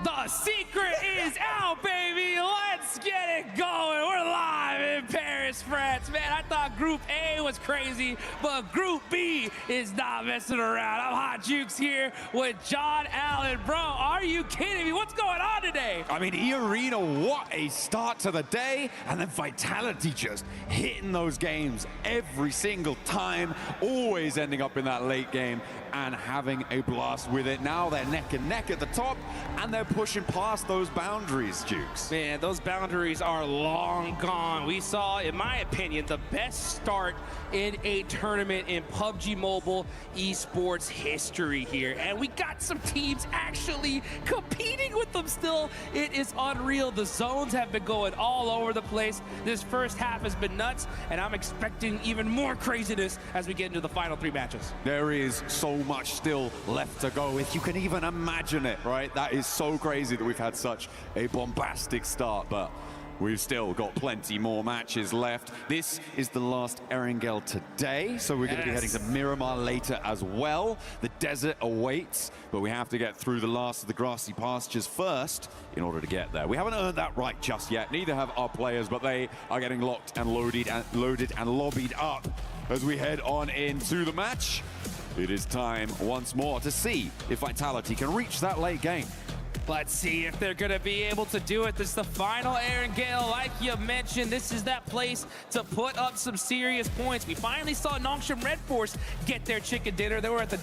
Speaker 15: The secret is out, baby. Let's get it going. We're live in Paris, France. Man, I thought Group A was crazy, but Group B is not messing around. I'm Hot Jukes here with John Allen. Bro, are you kidding me? What's going on today?
Speaker 17: I mean, E-Arena, what a start to the day. And then Vitality just hitting those games every single time, always ending up in that late game and having a blast with it. Now they're neck and neck at the top, and they're pushing past those boundaries, Jukes.
Speaker 15: Man, those boundaries are long gone. We saw, in my opinion, the best start in a tournament in PUBG Mobile esports history here. And we got some teams actually competing with them still. It is unreal. The zones have been going all over the place. This first half has been nuts, and I'm expecting even more craziness as we get into the final 3 matches.
Speaker 17: There is so much still left to go, if you can even imagine it, right? That is so crazy that we've had such a bombastic start, but we've still got plenty more matches left. This is the last Erangel today, so we're going to be heading to Miramar later as well. The desert awaits, but we have to get through the last of the grassy pastures first in order to get there. We haven't earned that right just yet. Neither have our players, but they are getting locked and loaded and lobbied up as we head on into the match. It is time once more to see if Vitality can reach that late game.
Speaker 15: Let's see if they're going to be able to do it. This is the final Erangel. Like you mentioned, this is that place to put up some serious points. We finally saw Nongshim Red Force get their chicken dinner. They were at the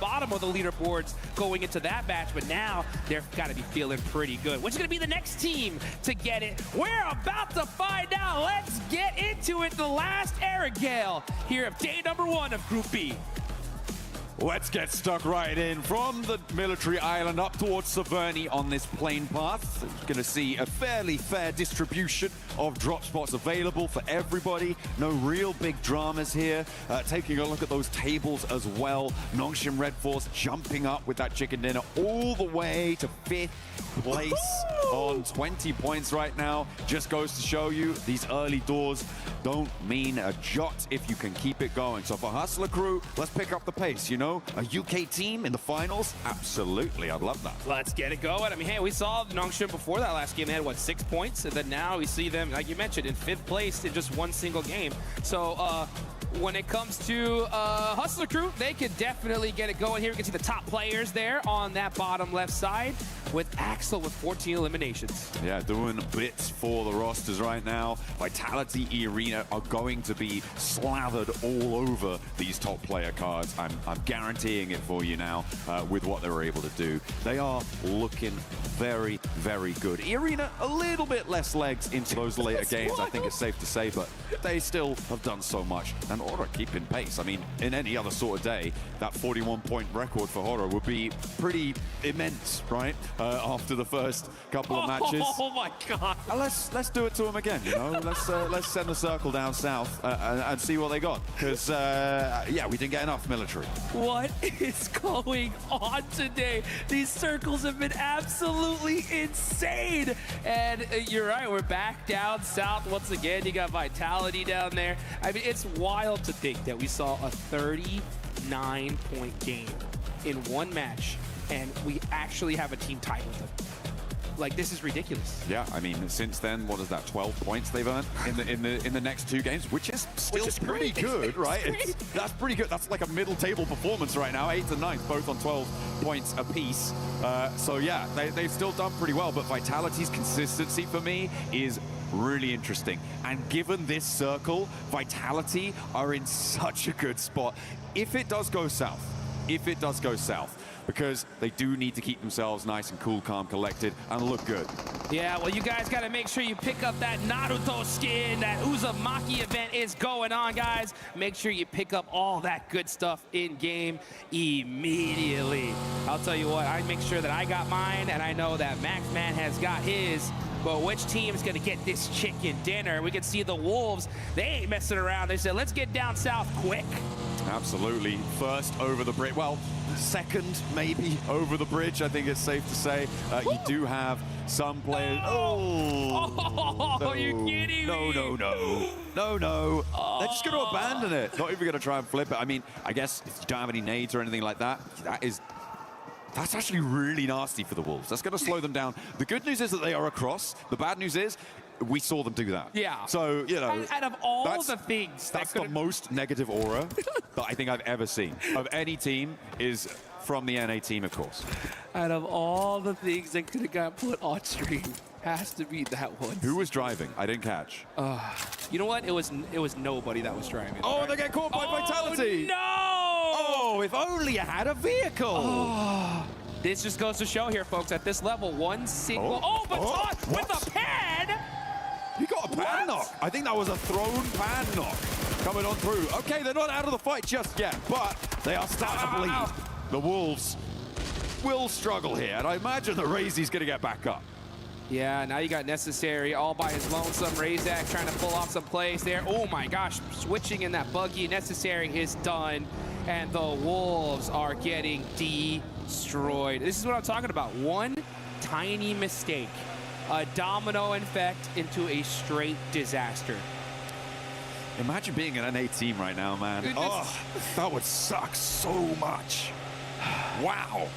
Speaker 15: bottom of the leaderboards going into that match, but now they've got to be feeling pretty good. Which is going to be the next team to get it? We're about to find out. Let's get into it. The last Erangel here of day number 1 of Group B.
Speaker 17: Let's get stuck right in from the military island up towards Saverni on this plane path. We're going to see a fairly fair distribution of drop spots available for everybody. No real big dramas here. Taking a look at those tables as well. Nongshim Red Force jumping up with that chicken dinner all the way to 5th place on 20 points right now. Just goes to show you these early doors don't mean a jot if you can keep it going. So for Hustler Crew, let's pick up the pace, you know? A UK team in the finals? Absolutely, I'd love that.
Speaker 15: Let's get it going. I mean, hey, we saw Nongshim before that last game. They had, what, 6 points? And then now we see them, like you mentioned, in 5th place in just 1 single game. So, when it comes to Hustler Crew, they could definitely get it going here. We can see the top players there on that bottom left side with Axel with 14 eliminations.
Speaker 17: Yeah, doing bits for the rosters right now. Vitality E-Arena are going to be slathered all over these top player cards. I'm guaranteeing it for you now with what they were able to do. They are looking very, very good. E-Arena, a little bit less legs into those later games, I think it's safe to say, but they still have done so much. And Horror keeping pace. I mean, in any other sort of day, that 41-point record for Horror would be pretty immense, right? After the first couple of matches.
Speaker 15: Oh my God!
Speaker 17: Let's do it to them again. You know, let's send the circle down south and see what they got. Because yeah, we didn't get enough military.
Speaker 15: What is going on today? These circles have been absolutely insane. And you're right, we're back down south once again. You got Vitality down there. I mean, it's wild to think that we saw a 39-point game in 1 match, and we actually have a team tied with them. Like, this is ridiculous.
Speaker 17: Yeah, I mean, since then, what is that? 12 points they've earned in the next 2 games, which is still pretty good, right? That's pretty good. That's like a middle table performance right now. 8th and 9th, both on 12 points apiece. So yeah, they've still done pretty well. But Vitality's consistency for me is really interesting. And given this circle, Vitality are in such a good spot. If it does go south, because they do need to keep themselves nice and cool, calm, collected, and look good.
Speaker 15: Yeah, well, you guys got to make sure you pick up that Naruto skin. That Uzumaki event is going on, guys. Make sure you pick up all that good stuff in-game immediately. I'll tell you what, I make sure that I got mine, and I know that Maxman has got his. But which team is going to get this chicken dinner? We can see the Wolves. They ain't messing around. They said, let's get down south quick.
Speaker 17: Absolutely. First over the bridge. Well, second maybe over the bridge, I think it's safe to say. You do have some players.
Speaker 15: Oh,
Speaker 17: no,
Speaker 15: you're kidding me.
Speaker 17: No. They're just going to abandon it. Not even going to try and flip it. I mean, I guess if you don't have any nades or anything like that, that's actually really nasty for the Wolves. That's going to slow them down. The good news is that they are across. The bad news is we saw them do that.
Speaker 15: Yeah.
Speaker 17: So, you know.
Speaker 15: Out of all the things.
Speaker 17: That's the most negative aura that I think I've ever seen of any team, is from the NA team, of course.
Speaker 15: Out of all the things that could have got put on stream, has to be that one.
Speaker 17: Who was driving? I didn't catch.
Speaker 15: You know what? It was nobody that was driving.
Speaker 17: Oh,
Speaker 15: right?
Speaker 17: They get caught by Vitality.
Speaker 15: No!
Speaker 17: Oh, if only you had a vehicle.
Speaker 15: Oh, this just goes to show here, folks, at this level, one single... Oh, Baton with a pan!
Speaker 17: He got a pan knock. I think that was a thrown pan knock coming on through. Okay, they're not out of the fight just yet, but they are starting to bleed. The Wolves will struggle here, and I imagine that Razy's going to get back up.
Speaker 15: Yeah, now you got Necessary all by his lonesome. Razak trying to pull off some plays there. Oh my gosh, switching in that buggy. Necessary is done, and the Wolves are getting destroyed. This is what I'm talking about. One tiny mistake, a domino effect into a straight disaster.
Speaker 17: Imagine being an NA team right now, man. Oh, that would suck so much. Wow.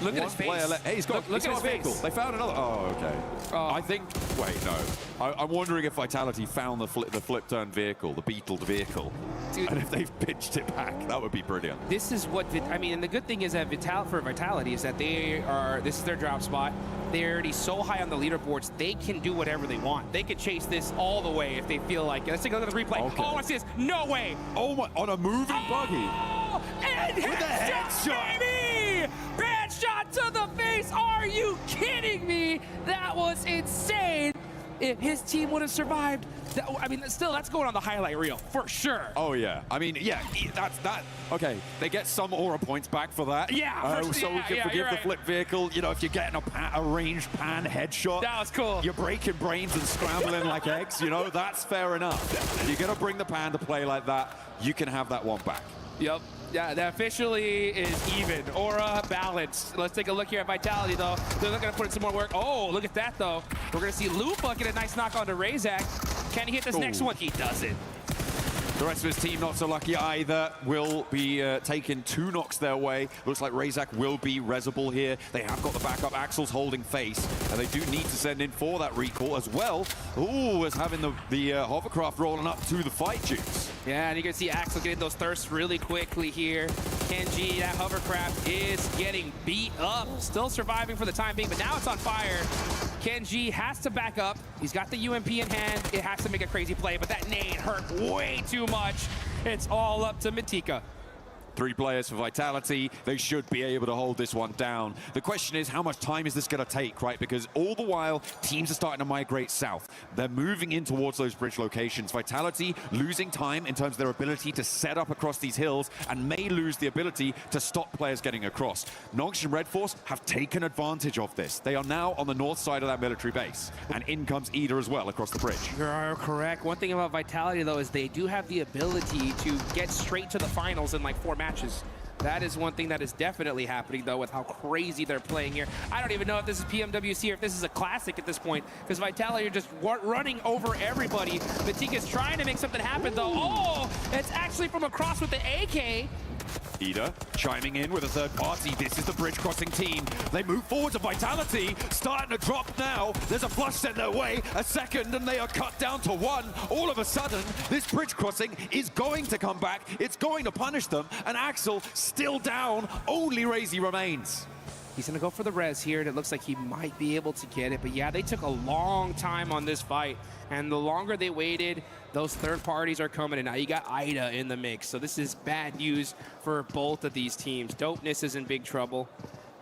Speaker 15: Look at his face.
Speaker 17: Hey, he's got a vehicle. They found another. Oh, okay. I think. Wait, no. I'm wondering if Vitality found the flip turn vehicle, the beetled vehicle, dude, and if they've pitched it back. That would be brilliant.
Speaker 15: This is what I mean. And the good thing is that Vitality is that this is their drop spot. They're already so high on the leaderboards, they can do whatever they want. They could chase this all the way if they feel like it. Let's take a look at the replay.
Speaker 17: Okay.
Speaker 15: Oh, I see this. No way.
Speaker 17: Oh my! On a moving buggy.
Speaker 15: And with a headshot, baby! Bad shot to the face. Are you kidding me? That was insane. If his team would have survived, I mean, still, that's going on the highlight reel for sure.
Speaker 17: Oh yeah. I mean, yeah, that's that. Okay, they get some aura points back for that.
Speaker 15: Yeah.
Speaker 17: So we can forgive the flip vehicle. You know, if you're getting a ranged pan headshot,
Speaker 15: that was cool.
Speaker 17: You're breaking brains and scrambling like eggs. You know, that's fair enough. You're gonna bring the pan to play like that. You can have that one back.
Speaker 15: Yep. Yeah, that officially is even. Aura balanced. Let's take a look here at Vitality, though. They're looking to put in some more work. Oh, look at that, though. We're going to see Lupa get a nice knock onto Razak. Can he hit this next one? He doesn't.
Speaker 17: The rest of his team not so lucky either. Will be taking 2 knocks their way. Looks like Razak will be resable here. They have got the backup. Axel's holding face, and they do need to send in for that recall as well. Ooh, as having the hovercraft rolling up to the fight juice.
Speaker 15: Yeah, and you can see Axel getting those thirsts really quickly here. Kenji, that hovercraft is getting beat up. Still surviving for the time being, but now it's on fire. Kenji has to back up. He's got the UMP in hand. It has to make a crazy play, but that nade hurt way too much. It's all up to Matika.
Speaker 17: 3 players for Vitality. They should be able to hold this one down. The question is, how much time is this going to take, right? Because all the while, teams are starting to migrate south. They're moving in towards those bridge locations. Vitality losing time in terms of their ability to set up across these hills and may lose the ability to stop players getting across. Nox and Red Force have taken advantage of this. They are now on the north side of that military base. And in comes Ida as well across the bridge.
Speaker 15: You're correct. One thing about Vitality, though, is they do have the ability to get straight to the finals in like 4 matches. That is one thing that is definitely happening, though, with how crazy they're playing here. I don't even know if this is PMWC or if this is a classic at this point, because Vitality are just running over everybody. Matika's trying to make something happen, though. Oh, it's actually from across with the AK.
Speaker 17: Ida chiming in with a third party. This is the bridge crossing team. They move forward to Vitality, starting to drop now. There's a flush sent their way, a second, and they are cut down to one. All of a sudden, this bridge crossing is going to come back. It's going to punish them, and Axel still down. Only Razy remains.
Speaker 15: He's going to go for the res here, and it looks like he might be able to get it. But yeah, they took a long time on this fight, and the longer they waited, those third parties are coming, and now you got Ida in the mix. So this is bad news for both of these teams. Dopeness is in big trouble.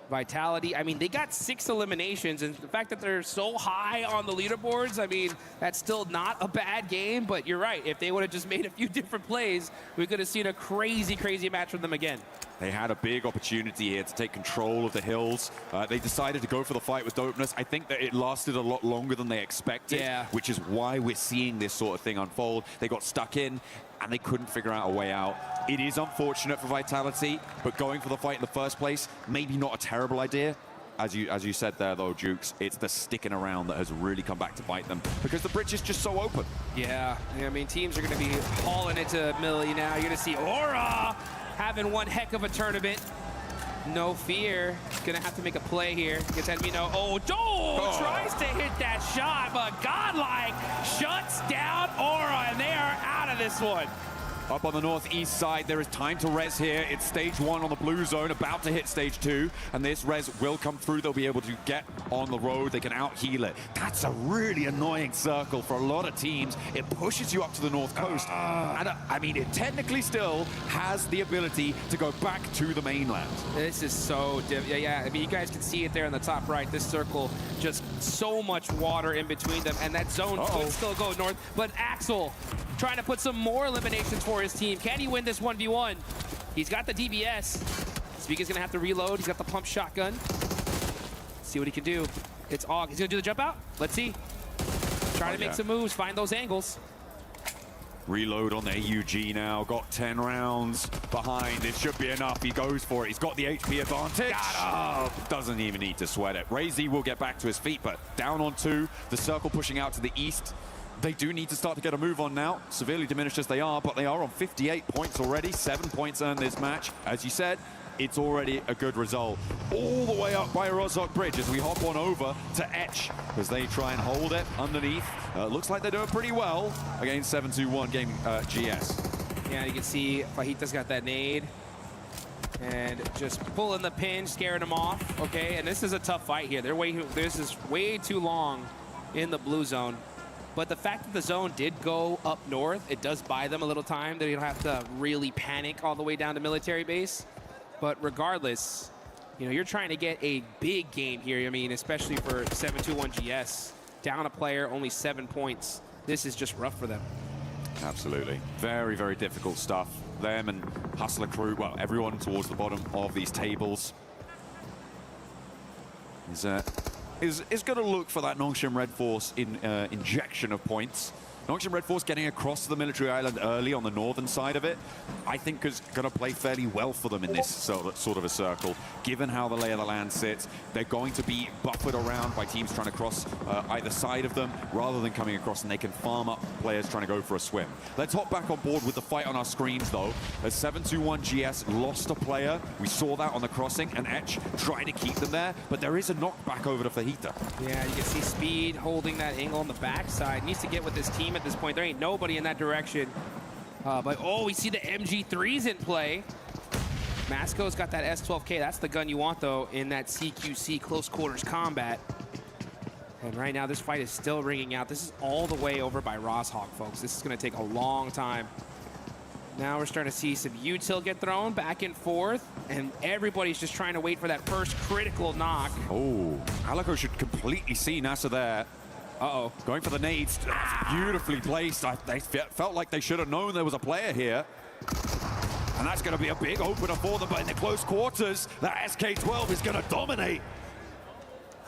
Speaker 15: Vitality, I mean, they got 6 eliminations, and the fact that they're so high on the leaderboards, I mean, that's still not a bad game, but you're right. If they would have just made a few different plays, we could have seen a crazy, crazy match from them again.
Speaker 17: They had a big opportunity here to take control of the hills. They decided to go for the fight with Dopeness. I think that it lasted a lot longer than they expected, which is why we're seeing this sort of thing unfold. They got stuck in, and they couldn't figure out a way out. It is unfortunate for Vitality, but going for the fight in the first place, maybe not a terrible idea. As you said there, though, Jukes, it's the sticking around that has really come back to bite them, because the bridge is just so open.
Speaker 15: Yeah, I mean, teams are going to be hauling into Millie now. You're going to see Aura having one heck of a tournament. No fear. Gonna have to make a play here. Gets enemy no. Tries to hit that shot, but Godlike shuts down Aura, and they are out of this one.
Speaker 17: Up on the northeast side, there is time to res here. It's stage 1 on the blue zone, about to hit stage 2, and this res will come through. They'll be able to get on the road. They can out-heal it. That's a really annoying circle for a lot of teams. It pushes you up to the north coast. And I mean, it technically still has the ability to go back to the mainland.
Speaker 15: This is so yeah, I mean, you guys can see it there in the top right. This circle, just so much water in between them, and that zone could still go north. But Axel trying to put some more eliminations for his team. Can he win this 1v1? He's got the DBS. Speaker's gonna have to reload. He's got the pump shotgun. Let's see what he can do. It's Og. He's gonna do the jump out. Let's see. Trying to make some moves, find those angles.
Speaker 17: Reload on the AUG now. Got 10 rounds behind. It should be enough. He goes for it. He's got the HP advantage. Doesn't even need to sweat it. Razy will get back to his feet, but down on 2. The circle pushing out to the east. They do need to start to get a move on now. Severely diminished as they are, but they are on 58 points already. 7 points earned this match. As you said, it's already a good result. All the way up by Rozhok Bridge as we hop on over to Etch as they try and hold it underneath. Looks like they're doing pretty well against 7-2-1 game GS.
Speaker 15: Yeah, you can see Fajita's got that nade. And just pulling the pin, scaring them off. Okay, and this is a tough fight here. This is way too long in the blue zone. But the fact that the zone did go up north, it does buy them a little time. They don't have to really panic all the way down to military base. But regardless, you know, you're trying to get a big game here. I mean, especially for 7-2-1 GS. Down a player, only 7 points. This is just rough for them.
Speaker 17: Absolutely. Very, very difficult stuff. Them and Hustler Crew, well, everyone towards the bottom of these tables is going to look for that Nongshim Red Force injection of points. Nongshim Red Force getting across to the military island early on the northern side of it, I think is going to play fairly well for them in this sort of a circle. Given how the lay of the land sits, they're going to be buffered around by teams trying to cross either side of them, rather than coming across, and they can farm up players trying to go for a swim. Let's hop back on board with the fight on our screens, though. As 7-2-1 GS lost a player, we saw that on the crossing, and Etch trying to keep them there, but there is a knockback over to Fajita.
Speaker 15: Yeah, you can see Speed holding that angle on the backside. Needs to get with his team at this point. There ain't nobody in that direction. But we see the MG3s in play. Masco's got that S12K. That's the gun you want, though, in that CQC close quarters combat. And right now, this fight is still ringing out. This is all the way over by Rozhok, folks. This is going to take a long time. Now we're starting to see some util get thrown back and forth, and everybody's just trying to wait for that first critical knock.
Speaker 17: Oh, Alico should completely see NASA there. Going for the nades. Beautifully placed. They felt like they should have known there was a player here. And that's going to be a big opener for them, but in the close quarters, that SK-12 is going to dominate.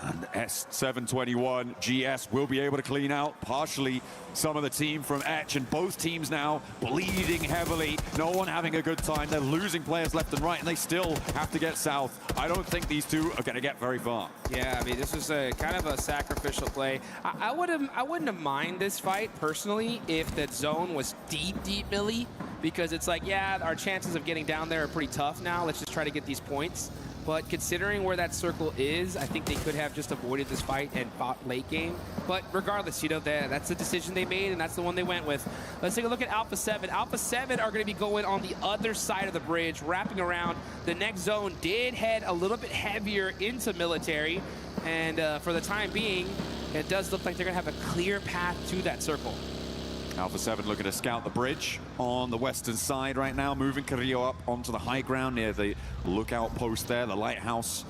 Speaker 17: And S721 GS will be able to clean out partially some of the team from Etch, and both teams now bleeding heavily. No one having a good time. They're losing players left and right, and they still have to get south. I don't think these two are going to get very far.
Speaker 15: Yeah, I mean, this was a kind of a sacrificial play. I wouldn't have minded this fight personally if that zone was deep millie. because it's like, yeah, our chances of getting down there are pretty tough now. Let's just try to get these points. But considering where that circle is, I think they could have just avoided this fight and fought late game. But regardless, you know, that's the decision they made, and that's the one they went with. Let's take a look at Alpha 7. Alpha 7 are going to be going on the other side of the bridge, wrapping around. The next zone did head a little bit heavier into military, and for the time being, it does look like they're going to have a clear path to that circle.
Speaker 17: Alpha 7 looking to scout the bridge on the western side right now, moving Carrillo up onto the high ground near the lookout post there. The lighthouse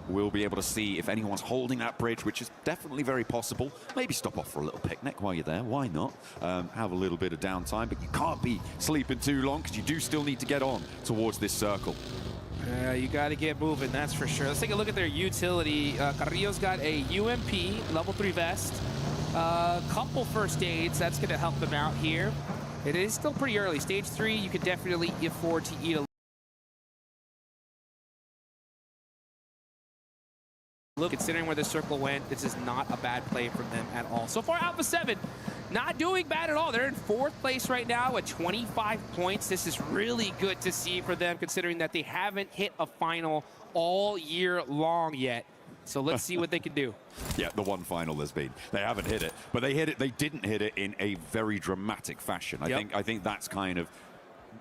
Speaker 17: will be able to see if anyone's holding that bridge, which is definitely very possible. Maybe stop off for a little picnic while you're there. Why not? Have a little bit of downtime, but you can't be sleeping too long because you do still need to get on towards this circle.
Speaker 15: You got to get moving, that's for sure. Let's take a look at their utility. Carrillo's got a UMP, level 3 vest. Couple first aids, that's going to help them out here. It is still pretty early. Stage 3, you could definitely afford to eat a look. Considering where the circle went, this is not a bad play from them at all. So far, Alpha 7 not doing bad at all. They're in 4th place right now with 25 points. This is really good to see for them, considering that they haven't hit a final all year long yet. So let's see what they can do.
Speaker 17: Yeah, the one final there's been. They haven't hit it, but they hit it. They didn't hit it in a very dramatic fashion. I think that's kind of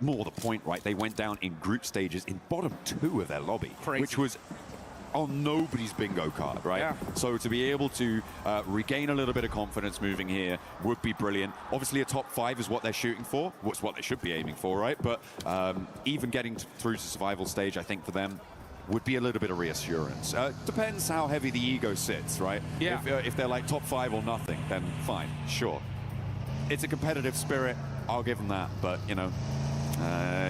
Speaker 17: more the point, right? They went down in group stages in bottom 2 of their lobby, which was on nobody's bingo card, right?
Speaker 15: Yeah.
Speaker 17: So to be able to regain a little bit of confidence moving here would be brilliant. Obviously, a top 5 is what they're shooting for. What's what they should be aiming for, right? But even getting through to survival stage, I think for them, would be a little bit of reassurance. Depends how heavy the ego sits, right?
Speaker 15: Yeah.
Speaker 17: If they're like top 5 or nothing, then fine, sure. It's a competitive spirit, I'll give them that, but you know,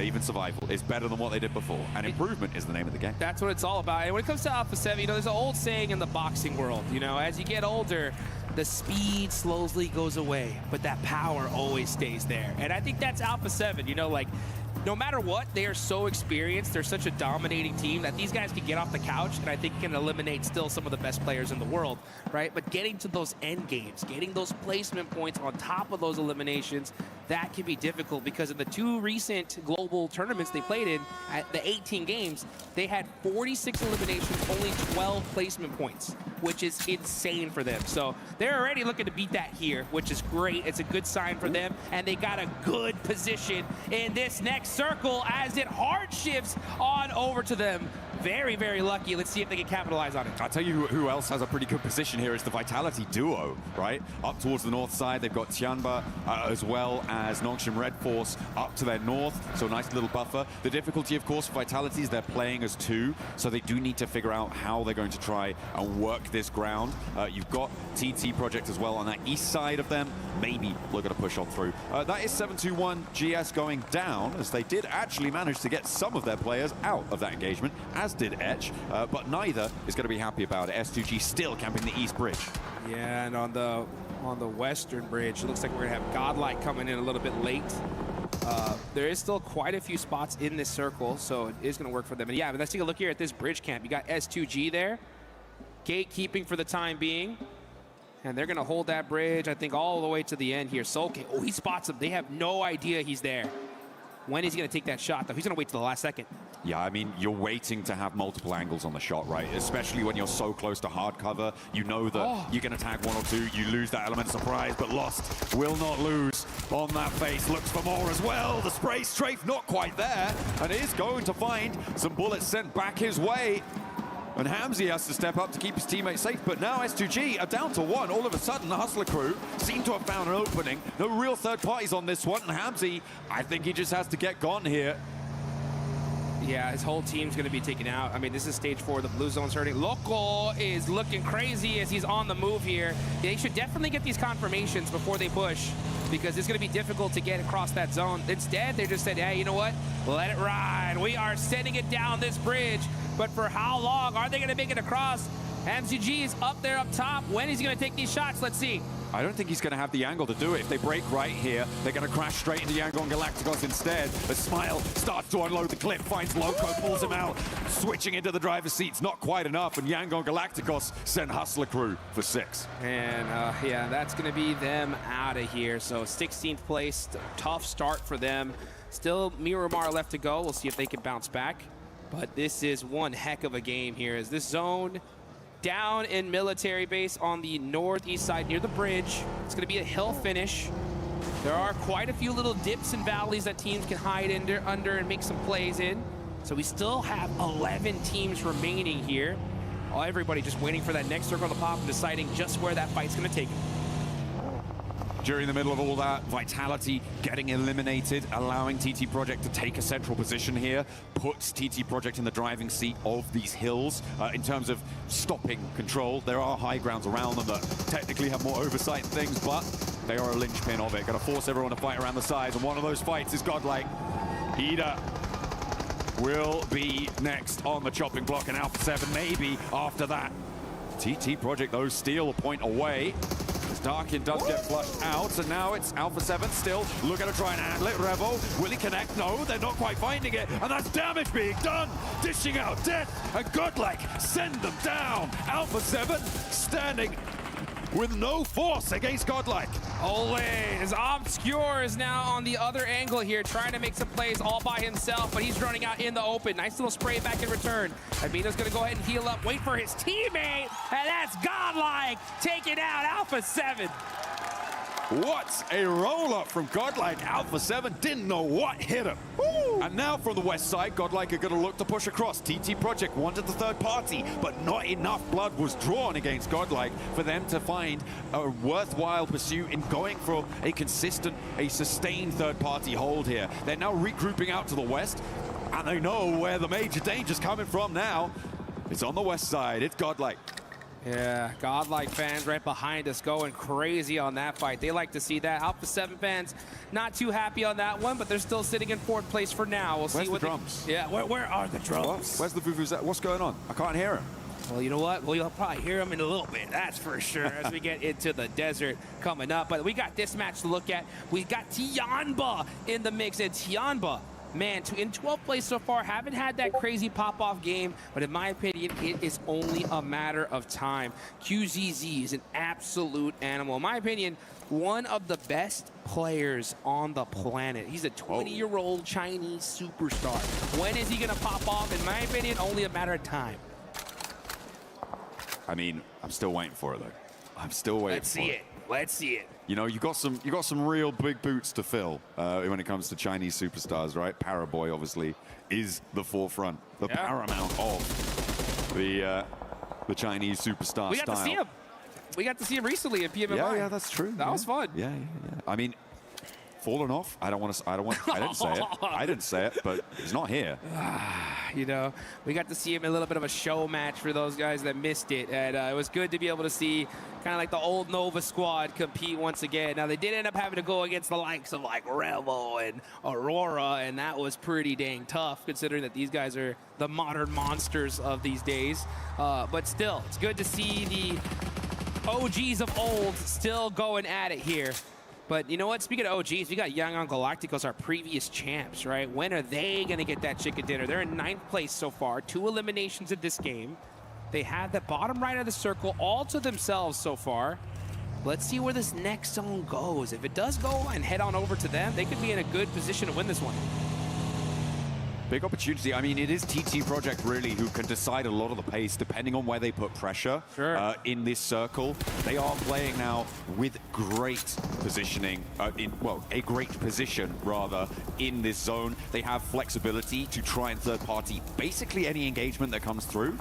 Speaker 17: even survival is better than what they did before, and improvement is the name of the game.
Speaker 15: That's what it's all about. And when it comes to Alpha 7, you know, there's an old saying in the boxing world, you know, as you get older, the speed slowly goes away, but that power always stays there. And I think that's Alpha 7, you know, like, no matter what, they are so experienced. They're such a dominating team that these guys can get off the couch and I think can eliminate still some of the best players in the world, right? But getting to those end games, getting those placement points on top of those eliminations, that can be difficult because in the 2 recent global tournaments they played in, at the 18 games, they had 46 eliminations, only 12 placement points, which is insane for them. So they're already looking to beat that here, which is great. It's a good sign for them, and they got a good position in this next circle as it hard shifts on over to them. Very, very lucky. Let's see if they can capitalize on it.
Speaker 17: I'll tell you who else has a pretty good position here is the Vitality duo, right? Up towards the north side, they've got Tianba as well as Nongshim Red Force up to their north, so a nice little buffer. The difficulty, of course, for Vitality is they're playing as 2, so they do need to figure out how they're going to try and work this ground. You've got TT Project as well on that east side of them. Maybe looking to push on through. That is 721 GS going down, as they did actually manage to get some of their players out of that engagement, as did Etch, but neither is going to be happy about it. S2G still camping the east bridge.
Speaker 15: Yeah, and on the western bridge, it looks like we're going to have Godlike coming in a little bit late. There is still quite a few spots in this circle, so it is going to work for them. And yeah, but let's take a look here at this bridge camp. You got S2G there, gatekeeping for the time being. And they're going to hold that bridge, I think, all the way to the end here. Solke, oh, he spots him. They have no idea he's there. When is he going to take that shot, though? He's going to wait till the last second.
Speaker 17: Yeah, I mean, you're waiting to have multiple angles on the shot, right? Especially when you're so close to hard cover. You know that you can attack 1 or 2. You lose that element of surprise, but Lost will not lose on that face. Looks for more as well. The spray strafe not quite there, and is going to find some bullets sent back his way. And Hamzy has to step up to keep his teammates safe, but now S2G are down to 1. All of a sudden, the Hustler crew seem to have found an opening. No real third parties on this one, and Hamzy, I think he just has to get gone here.
Speaker 15: Yeah, his whole team's going to be taken out. I mean, this is stage 4. The blue zone's hurting. Loco is looking crazy as he's on the move here. They should definitely get these confirmations before they push, because it's going to be difficult to get across that zone. Instead, they just said, hey, you know what? Let it ride. We are sending it down this bridge. But for how long? Are they going to make it across? MCG is up there up top. When is he going to take these shots? Let's see.
Speaker 17: I don't think he's going to have the angle to do it. If they break right here, they're going to crash straight into Yangon Galacticos instead. As Smile starts to unload the clip, finds Loco, pulls him out, switching into the driver's seat's not quite enough, and Yangon Galacticos send Hustler crew for 6.
Speaker 15: And yeah, that's going to be them out of here. So 16th place, tough start for them. Still Miramar left to go. We'll see if they can bounce back. But this is one heck of a game here as this zone down in military base on the northeast side near the bridge. It's going to be a hill finish. There are quite a few little dips and valleys that teams can hide under and make some plays in. So we still have 11 teams remaining here. Everybody just waiting for that next circle to pop and deciding just where that fight's going to take them.
Speaker 17: During the middle of all that, Vitality getting eliminated, allowing TT Project to take a central position here, puts TT Project in the driving seat of these hills in terms of stopping control. There are high grounds around them that technically have more oversight and things, but they are a linchpin of it. Going to force everyone to fight around the sides, and one of those fights is Godlike. Ida will be next on the chopping block, and Alpha 7 maybe after that. TT Project, though, steal a point away. Darkin does get flushed out, and now it's Alpha 7 still looking to try and outlet Revo. Will he connect? No, they're not quite finding it, and that's damage being done. Dishing out death, and Godlike send them down. Alpha 7 standing with no force against Godlike.
Speaker 15: Ole is Obscure is now on the other angle here, trying to make some plays all by himself, but he's running out in the open. Nice little spray back in return. Abino's gonna go ahead and heal up, wait for his teammate, and that's Godlike taking out Alpha 7.
Speaker 17: What a roll-up from Godlike. Alpha 7 didn't know what hit him. Woo! And now from the west side, Godlike are going to look to push across. TT Project wanted the third party, but not enough blood was drawn against Godlike for them to find a worthwhile pursuit in going for a consistent, a sustained third-party hold here. They're now regrouping out to the west, and they know where the major danger's coming from now. It's on the west side. It's Godlike.
Speaker 15: Yeah, Godlike fans right behind us going crazy on that fight. They like to see that. Alpha 7 fans not too happy on that one, but they're still sitting in fourth place for now. We'll see
Speaker 17: what the drums?
Speaker 15: Yeah, where are the drums?
Speaker 17: What? Where's the vuvuzela? What's going on? I can't hear him.
Speaker 15: Well, you know what? Well, you'll probably hear them in a little bit, that's for sure, as we get into the desert coming up. But we got this match to look at. We got Tianba in the mix, and Tianba, man, in 12th place so far, haven't had that crazy pop-off game, but in my opinion, it is only a matter of time. QZZ is an absolute animal. In my opinion, one of the best players on the planet. He's a 20-year-old Chinese superstar. When is he gonna pop off? In my opinion, only a matter of time.
Speaker 17: I mean, I'm still waiting for it, though. I'm still waiting for it.
Speaker 15: Let's see it.
Speaker 17: You know, you got some real big boots to fill when it comes to Chinese superstars, right? Paraboy obviously is the forefront, the paramount of the Chinese superstar
Speaker 15: We got to see him. We got to see him recently at PMMI.
Speaker 17: Yeah, that's true.
Speaker 15: That was fun.
Speaker 17: Yeah. I mean, fallen off. I didn't say it. I didn't say it, but he's not here.
Speaker 15: You know, we got to see him in a little bit of a show match for those guys that missed it, and it was good to be able to see kind of like the old Nova squad compete once again. Now, they did end up having to go against the likes of like Revo and Aurora, and that was pretty dang tough considering that these guys are the modern monsters of these days. But still, it's good to see the OGs of old still going at it here. But you know what? Speaking of OGs, we got Young on Galacticos, our previous champs, right? When are they going to get that chicken dinner? They're in 9th place so far, 2 eliminations in this game. They have the bottom right of the circle all to themselves so far. Let's see where this next zone goes. If it does go and head on over to them, they could be in a good position to win this one.
Speaker 17: Big opportunity. I mean, it is TT Project really who can decide a lot of the pace depending on where they put pressure in this circle. They are playing now with great positioning, a great position rather in this zone. They have flexibility to try and third party basically any engagement that comes through,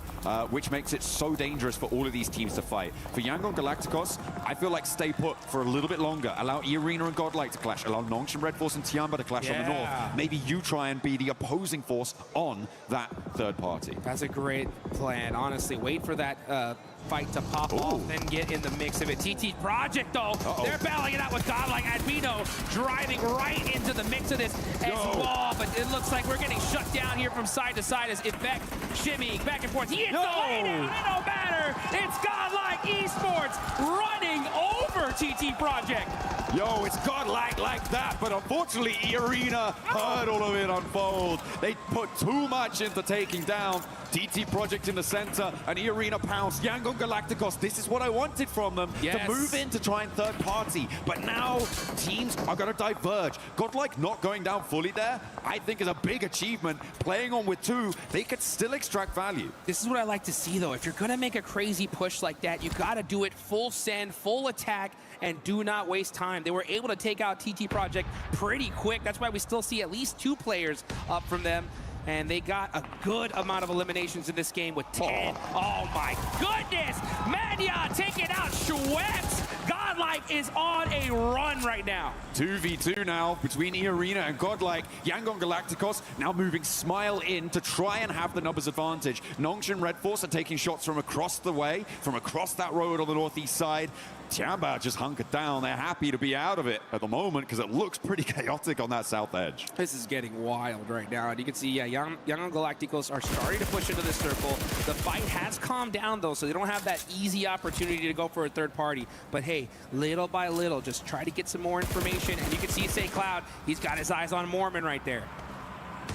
Speaker 17: which makes it so dangerous for all of these teams to fight. For Yangon Galacticos, I feel like stay put for a little bit longer. Allow E-Arena and Godlike to clash. Allow Nongshim Red Force and Tianba to clash on the north. Maybe you try and be the opposing force on that third party.
Speaker 15: That's a great plan, honestly. Wait for that fight to pop off, then get in the mix of it. TT Project, though, they're battling it out with Godlike. Albino driving right into the mix of this as well, but it looks like we're getting shut down here from side to side as Effect shimmying back and forth. He hits the laydown, it don't matter. It's Godlike Esports running over TT Project.
Speaker 17: Yo, it's Godlike like that, but unfortunately, E-Arena heard all of it unfold. They put too much into taking down DT Project in the center, and E-Arena pounced. Yangon Galacticos, this is what I wanted from them, to move in to try and third party. But now teams are going to diverge. Godlike not going down fully there, I think is a big achievement. Playing on with two, they could still extract value.
Speaker 15: This is what I like to see, though. If you're going to make a crazy push like that, you got to do it full send, full attack, and do not waste time. They were able to take out TT Project pretty quick. That's why we still see at least 2 players up from them. And they got a good amount of eliminations in this game with 10. Oh my goodness! Mania taking out Schweppes! Godlike is on a run right now.
Speaker 17: 2v2 now between E-Arena and Godlike. Yangon Galacticos now moving Smile in to try and have the numbers advantage. Nongshim Red Force are taking shots from across the way, from across that road on the northeast side. Tiamba just hunkered down. They're happy to be out of it at the moment because it looks pretty chaotic on that south edge.
Speaker 15: This is getting wild right now. And you can see, yeah, Yangon Galacticos are starting to push into the circle. The fight has calmed down, though, so they don't have that easy opportunity to go for a third party. But hey, little by little, just try to get some more information. And you can see St. Cloud, he's got his eyes on Mormon right there.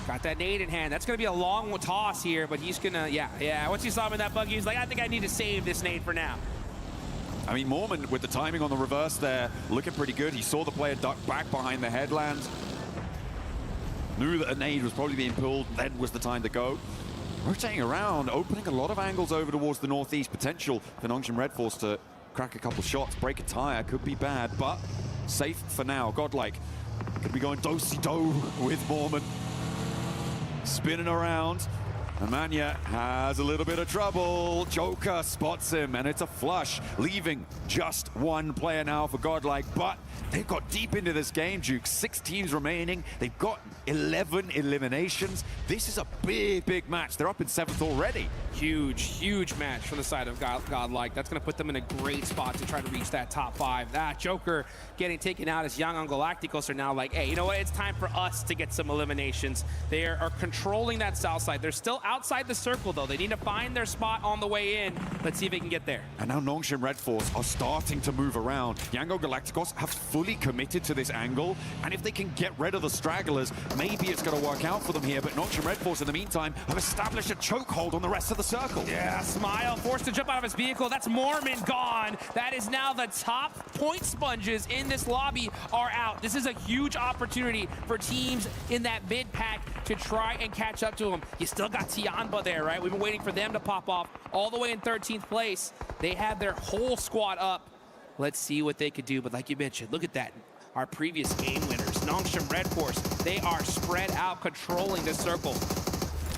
Speaker 15: Got that nade in hand. That's going to be a long toss here, but he's going to, yeah. Once you saw him in that buggy, he's like, I think I need to save this nade for now.
Speaker 17: I mean, Mormon, with the timing on the reverse there, looking pretty good. He saw the player duck back behind the headland. Knew that a nade was probably being pulled, then was the time to go. Rotating around, opening a lot of angles over towards the northeast. Potential for Nongshim Red Force to crack a couple shots, break a tire, could be bad, but safe for now. Godlike could be going do-si-do with Mormon. Spinning around. Amanya has a little bit of trouble. Joker spots him, and it's a flush, leaving just 1 player now for Godlike. But they've got deep into this game, Duke. 6 teams remaining. They've got 11 eliminations. This is a big match. They're up in 7th already.
Speaker 15: Huge match from the side of Godlike. That's going to put them in a great spot to try to reach that top 5. That Joker getting taken out as Yangon Galacticos are now like, hey, you know what? It's time for us to get some eliminations. They are controlling that south side. They're still outside the circle, though. They need to find their spot on the way in. Let's see if they can get there.
Speaker 17: And now Nongshim Red Force are starting to move around. Yangon Galacticos have fully committed to this angle, and if they can get rid of the stragglers, maybe it's going to work out for them here. But Nongshim Red Force, in the meantime, have established a chokehold on the rest of the circle.
Speaker 15: Yeah, Smile forced to jump out of his vehicle. That's Mormon gone. That is now the top point sponges in this lobby are out. This is a huge opportunity for teams in that mid pack to try and catch up to him. You still got Tianba there, right? We've been waiting for them to pop off all the way in 13th place. They had their whole squad up. Let's see what they could do. But like you mentioned, look at that. Our previous game winners, Nongshim Red Force, they are spread out, controlling this circle.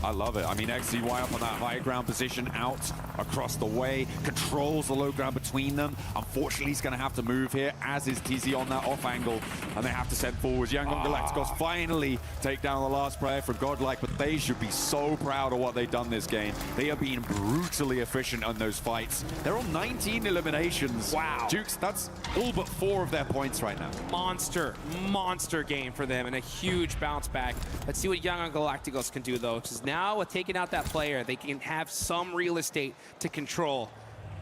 Speaker 17: I love it. I mean, XCY up on that high ground position, out across the way, controls the low ground between them. Unfortunately, he's going to have to move here, as is TZ on that off angle, and they have to send forwards. Yangon Galacticos finally take down the last player for Godlike, but they should be so proud of what they've done this game. They are being brutally efficient on those fights. They're on 19 eliminations.
Speaker 15: Wow.
Speaker 17: Dukes, that's all but 4 of their points right now.
Speaker 15: Monster game for them, and a huge bounce back. Let's see what Yangon Galacticos can do, though, because now with taking out that player, they can have some real estate to control.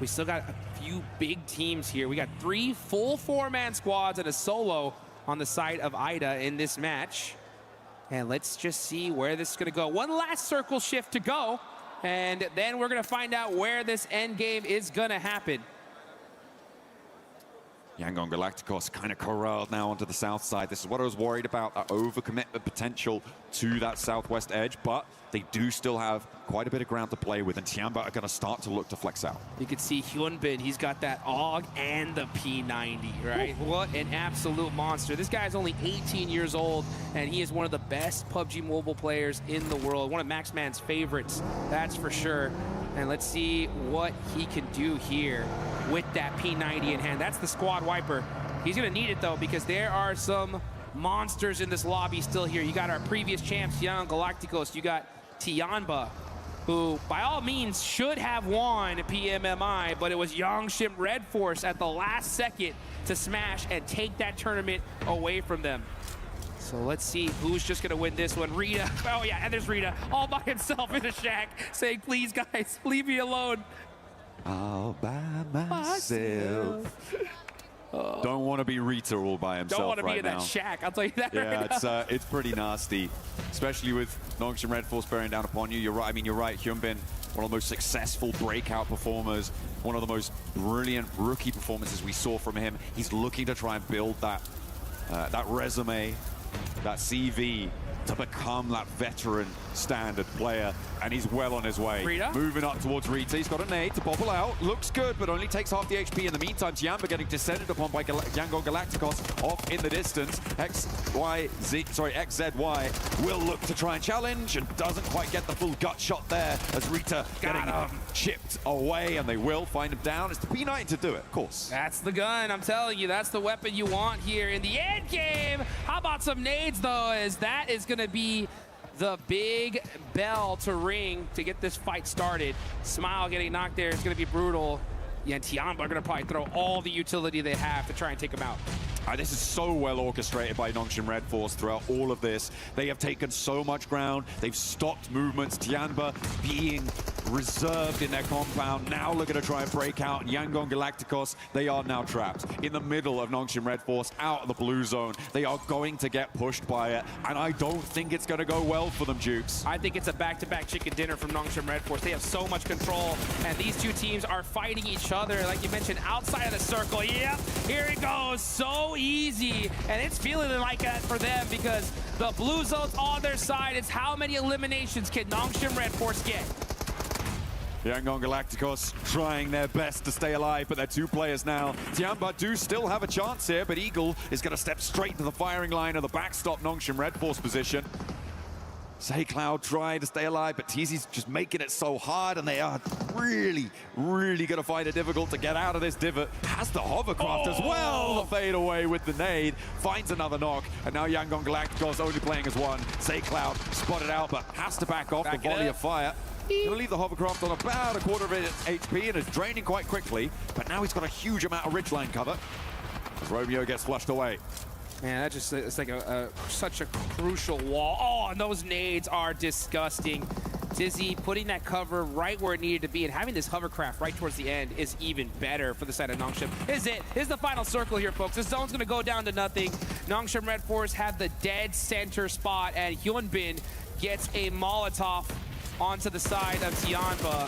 Speaker 15: We still got a few big teams here. We got 3 full 4-man squads and a solo on the side of Ida in this match. And let's just see where this is going to go. One last circle shift to go, and then we're going to find out where this end game is going to happen.
Speaker 17: Yangon Galacticos kind of corralled now onto the south side. This is what I was worried about, that overcommitment potential to that southwest edge, but they do still have quite a bit of ground to play with, and Tiamba are going to start to look to flex out.
Speaker 15: You can see Hyunbin, he's got that AUG and the P90, right? Ooh. What an absolute monster. This guy's only 18 years old, and he is one of the best PUBG Mobile players in the world. One of Maxman's favorites, that's for sure. And let's see what he can do here with that P90 in hand. That's the squad wiper. He's going to need it, though, because there are some monsters in this lobby still here. You got our previous champs, Yangon Galacticos. You got Tianba, who, by all means, should have won PMMI, but it was Nongshim Red Force at the last second to smash and take that tournament away from them. So let's see who's just going to win this one. Rita. Oh, yeah, and there's Rita all by himself in a shack saying, please, guys, leave me alone.
Speaker 17: All by myself. Don't want to be Rita all by himself.
Speaker 15: Don't want to
Speaker 17: right
Speaker 15: be in
Speaker 17: now.
Speaker 15: that shack. I'll tell you that.
Speaker 17: Yeah,
Speaker 15: right now.
Speaker 17: it's pretty nasty, especially with Nongshim Red Force bearing down upon you. You're right. I mean, you're right. Hyunbin, one of the most successful breakout performers, one of the most brilliant rookie performances we saw from him. He's looking to try and build that that resume, that CV, to become that veteran standard player, and he's well on his way.
Speaker 15: Rita?
Speaker 17: Moving up towards Rita. He's got a nade to bobble out. Looks good, but only takes half the HP. In the meantime, Tiamba getting descended upon by Yangon Galacticos off in the distance. XZY will look to try and challenge and doesn't quite get the full gut shot there as Rita getting chipped away, and they will find him down. It's the P90 to do it, of course.
Speaker 15: That's the gun, I'm telling you. That's the weapon you want here in the end game. How about some nades, though, as that is going to be the big bell to ring to get this fight started. Smile getting knocked there is going to be brutal. Yeah, and Tiamba are going to probably throw all the utility they have to try and take him out.
Speaker 17: This is so well orchestrated by Nongshim Red Force throughout all of this. They have taken so much ground. They've stopped movements. Tiamba being reserved in their compound, now looking to try and break out. And Yangon Galacticos, they are now trapped in the middle of Nongshim Red Force, out of the blue zone. They are going to get pushed by it, and I don't think it's going to go well for them, Jukes.
Speaker 15: I think it's a back-to-back chicken dinner from Nongshim Red Force. They have so much control, and these two teams are fighting each other, like you mentioned, outside of the circle. Yep, here it goes. So easy, and it's feeling like that for them because the blue zone's on their side. It's how many eliminations can Nongshim Red Force get?
Speaker 17: Yangon Galacticos trying their best to stay alive, but they're two players now. Tiamba do still have a chance here, but Eagle is going to step straight to the firing line of the backstop Nongshim Red Force position. Say Cloud trying to stay alive, but TZ's just making it so hard, and they are really, really going to find it difficult to get out of this divot. Has the hovercraft as well. The fade away with the nade, finds another knock, and now Yangon Galacticos only playing as one. Say Cloud spotted out, but has to back off the volley of fire. Gonna leave the hovercraft on about a quarter of its HP and is draining quite quickly, but now he's got a huge amount of ridgeline cover as Romeo gets flushed away.
Speaker 15: Man, that just, it's like such a crucial wall. Oh, and those nades are disgusting. Dizzy putting that cover right where it needed to be, and having this hovercraft right towards the end is even better for the side of Nongshim. This is the final circle here, folks. This zone's gonna go down to nothing. Nongshim Red Force have the dead center spot, and Hyunbin gets a Molotov onto the side of Tiamba.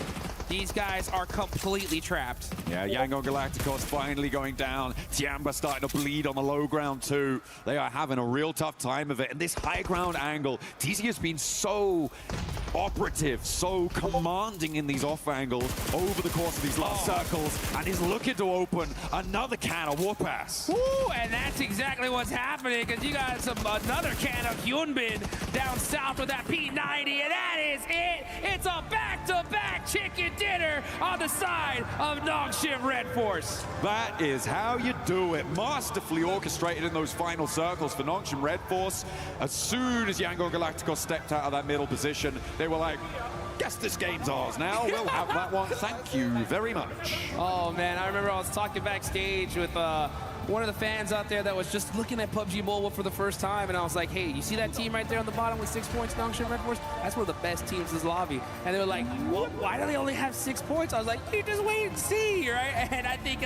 Speaker 15: These guys are completely trapped.
Speaker 17: Yeah, Yangon Galacticos finally going down. Tiamba starting to bleed on the low ground too. They are having a real tough time of it. And this high ground angle, TZ has been so operative, so commanding in these off angles over the course of these last circles, and is looking to open another can of whoop-ass.
Speaker 15: Woo, and that's exactly what's happening, because you got another can of Hyunbin down south with that P90, and that is it. It's a back-to-back chicken dinner on the side of Nongshim Red Force.
Speaker 17: That is how you do it. Masterfully orchestrated in those final circles for Nongshim Red Force. As soon as Yangon Galacticos stepped out of that middle position, they were like, guess this game's ours now. We'll have that one. Thank you very much.
Speaker 15: Oh, man, I remember I was talking backstage with one of the fans out there that was just looking at PUBG Mobile for the first time, and I was like, hey, you see that team right there on the bottom with 6 points, Nongshim Red Force? That's one of the best teams in this lobby. And they were like, well, why do they only have 6 points? I was like, you just wait and see, right? And I think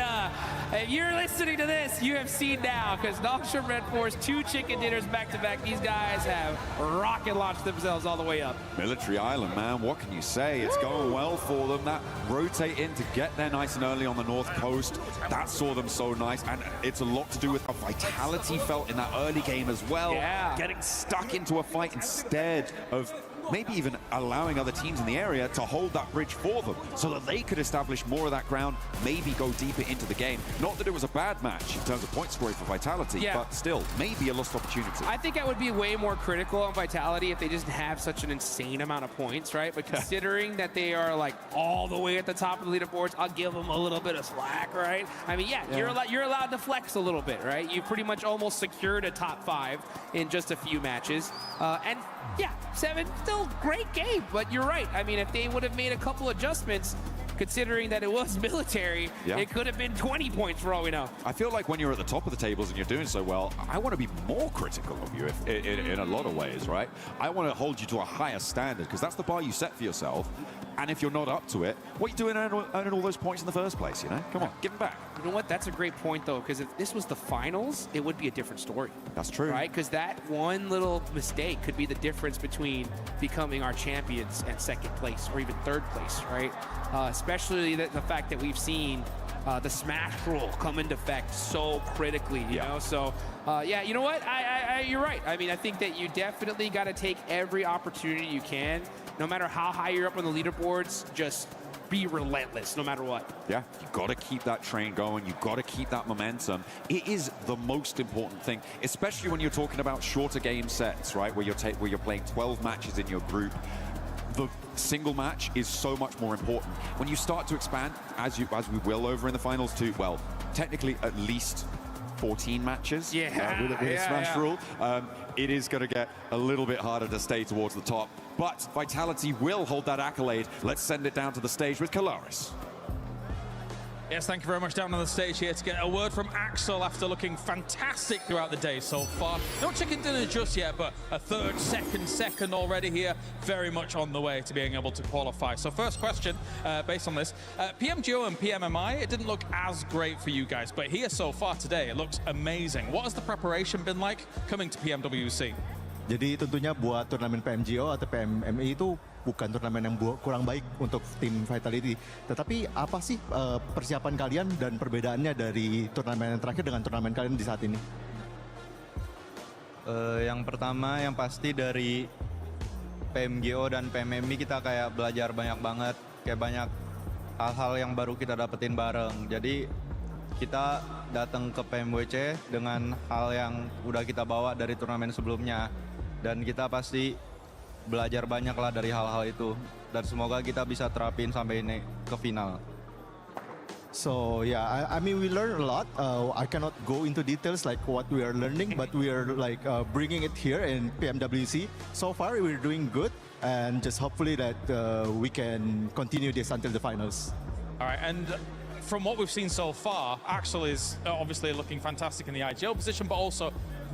Speaker 15: if you're listening to this, you have seen now, because Nongshim Red Force, 2 chicken dinners back-to-back. These guys have rocket launched themselves all the way up.
Speaker 17: Military Island, man, what can you say? It's going well for them. That rotate in to get there nice and early on the north coast, that saw them so nice, and it's a lot to do with a vitality felt in that early game as well.
Speaker 15: Yeah.
Speaker 17: Getting stuck into a fight instead of maybe even allowing other teams in the area to hold that bridge for them so that they could establish more of that ground, maybe go deeper into the game. Not that it was a bad match in terms of point scoring for Vitality, but still, maybe a lost opportunity.
Speaker 15: I think I would be way more critical on Vitality if they just have such an insane amount of points, right? But considering that they are like all the way at the top of the leaderboards, I'll give them a little bit of slack, right? I mean, you're allowed to flex a little bit, right? You pretty much almost secured a top 5 in just a few matches. And yeah, 7, still great game, but you're right. I mean, if they would have made a couple adjustments, considering that it was military, it could have been 20 points for all we know.
Speaker 17: I feel like when you're at the top of the tables and you're doing so well, I want to be more critical of you in a lot of ways, right? I want to hold you to a higher standard, because that's the bar you set for yourself. And if you're not up to it, what are you doing earning all those points in the first place, you know? Come on, give them back.
Speaker 15: You know what? That's a great point, though, because if this was the finals, it would be a different story.
Speaker 17: That's true.
Speaker 15: Right? Because that one little mistake could be the difference between becoming our champions and second place or even third place, right? Especially the fact that we've seen the smash rule come into effect so critically, you know? So, yeah, you know what? You're right. I mean, I think that you definitely got to take every opportunity you can, no matter how high you're up on the leaderboards, just be relentless, no matter what.
Speaker 17: Yeah, you got to keep that train going. You got to keep that momentum. It is the most important thing, especially when you're talking about shorter game sets, right? Where you're playing 12 matches in your group. The single match is so much more important. When you start to expand, as we will over in the finals too, well, technically at least 14 matches with a smash rule, it is going to get a little bit harder to stay towards the top. But Vitality will hold that accolade. Let's send it down to the stage with Kalaris.
Speaker 8: Yes, thank you very much. Down on the stage here to get a word from Axel after looking fantastic throughout the day so far. No chicken dinner just yet, but a third, second already here. Very much on the way to being able to qualify. So first question, based on this, PMGO and PMMI, it didn't look as great for you guys, but here so far today, it looks amazing. What has the preparation been like coming to PMWC?
Speaker 4: Jadi tentunya buat turnamen PMGO atau PMMI itu bukan turnamen yang kurang baik untuk tim Vitality. Tetapi apa sih persiapan kalian dan perbedaannya dari turnamen yang terakhir dengan turnamen kalian di saat ini?
Speaker 7: Yang pertama yang pasti dari PMGO dan PMMI kita kayak belajar banyak banget. Kayak banyak hal-hal yang baru kita dapetin bareng. Jadi kita datang ke PMWC dengan hal yang udah kita bawa dari turnamen sebelumnya. Dan kita pasti belajar banyak lah dari hal-hal itu. Dan semoga kita bisa terapin sampai ini ke final.
Speaker 4: So yeah, I mean we learn a lot. I cannot go into details like what we are learning, but we are like bringing it here in PMWC. So far we're doing good, and just hopefully that we can continue this until the finals.
Speaker 8: All right, and from what we've seen so far, Axel is obviously looking fantastic in the IGL position, but also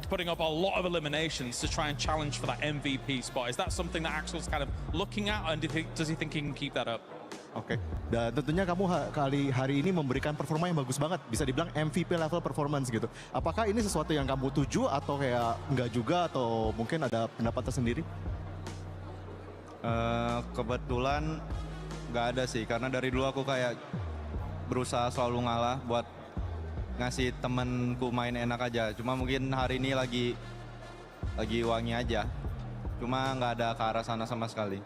Speaker 8: putting up a lot of eliminations to try and challenge for that MVP spot. Is that something that Axel's kind of looking at, and does he think he can keep that up?
Speaker 4: Oke. Dan tentunya kamu hari ini memberikan performa yang bagus banget, bisa dibilang MVP level performance gitu. Apakah ini sesuatu yang kamu tuju atau kayak enggak juga, atau mungkin ada pendapat tersendiri?
Speaker 7: Kebetulan nggak ada sih, karena dari dulu aku kayak berusaha selalu ngalah buat ngasih temenku main enak aja. Cuma mungkin hari ini lagi wangi aja. Cuma nggak ada ke arah sana sama sekali.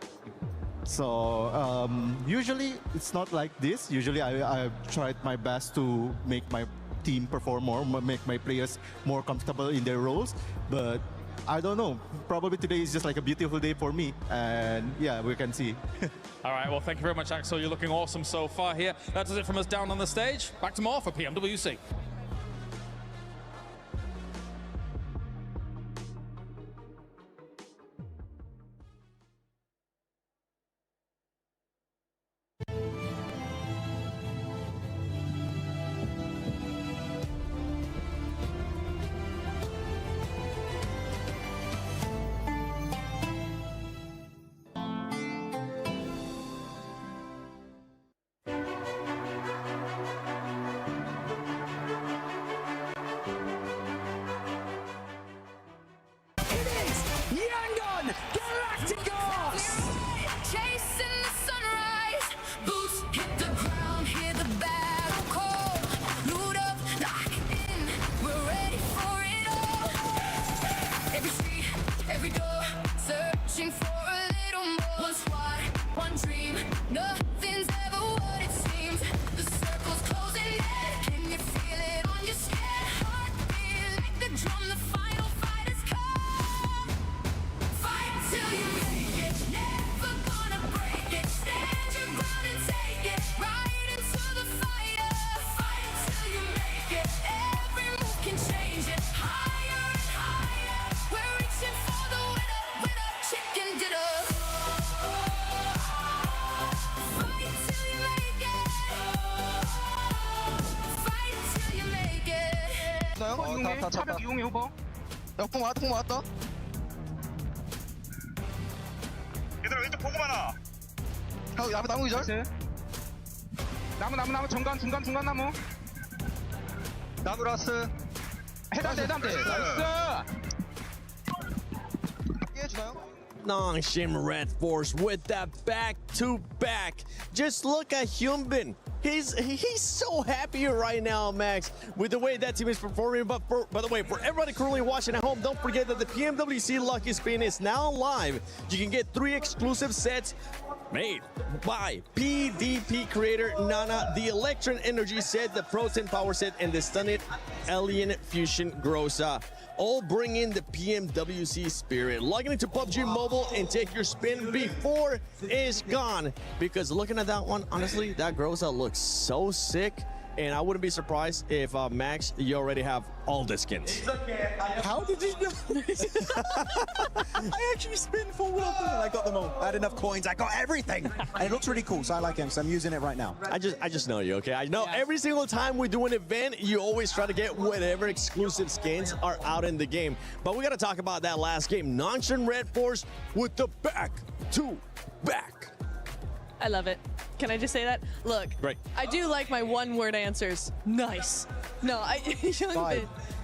Speaker 4: So usually it's not like this. Usually I've tried my best to make my team perform more, make my players more comfortable in their roles. But I don't know. Probably today is just like a beautiful day for me, and yeah, we can see.
Speaker 8: All right, well, thank you very much, Axel. You're looking awesome so far here. That does it from us down on the stage. Back to more for PMWC.
Speaker 16: 차벽 이용해 후보. 공 왔다. 얘들아 왼쪽 보고 봐라. 나무 기절. 나무 중간 나무. 나무 라스. 해단대. 나이스. 깨주나요?
Speaker 3: Nongshim Red Force with that back-to-back. Just look at Hyunbin. He's so happy right now, Max, with the way that team is performing. But by the way, for everybody currently watching at home, don't forget that the PMWC Lucky Spin is now live. You can get 3 exclusive sets made by PDP creator Nana, the Electron Energy set, the Protein Power set, and the Stunned Alien Fusion Grossa. All bring in the PMWC spirit. Log into PUBG Mobile and take your spin before it's gone. Because looking at that one, honestly, that Grossa looks so sick. And I wouldn't be surprised if, Max, you already have all the skins.
Speaker 4: How did you know this? I actually spin for one and I got them all. I had enough coins. I got everything. And it looks really cool, so I like him. So I'm using it right now.
Speaker 3: I just know you, okay? I know every single time we do an event, you always try to get whatever exclusive skins are out in the game. But we got to talk about that last game. Nongshim Red Force with the back-to-back.
Speaker 5: I love it. Can I just say that? Look,
Speaker 3: right.
Speaker 5: I do like my one-word answers. Nice. No,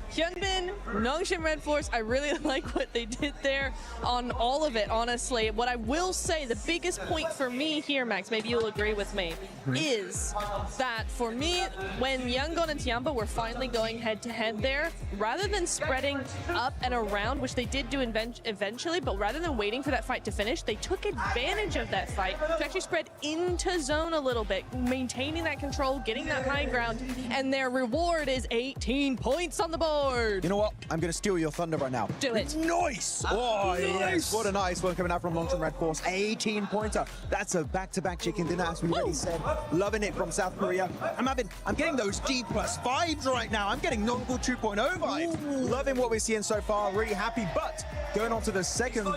Speaker 5: Hyunbin, Nongshim Red Force, I really like what they did there on all of it, honestly. What I will say, the biggest point for me here, Max, maybe you'll agree with me, is that for me, when Yangon and Tiamba were finally going head-to-head there, rather than spreading up and around, which they did do eventually, but rather than waiting for that fight to finish, they took advantage of that fight to actually spread into zone a little bit, maintaining that control, getting that high ground, and their reward is 18 points on the board.
Speaker 4: You know what? I'm going to steal your thunder right now.
Speaker 5: Do it.
Speaker 4: Nice! Oh, yes. What a nice one coming out from Nongshim Red Force. 18-pointer. That's a back-to-back chicken dinner, as we already said. Loving it from South Korea. I'm getting those D+ vibes right now. I'm getting Nongul 2.0 vibes. Loving what we're seeing so far. Really happy. But going on to the second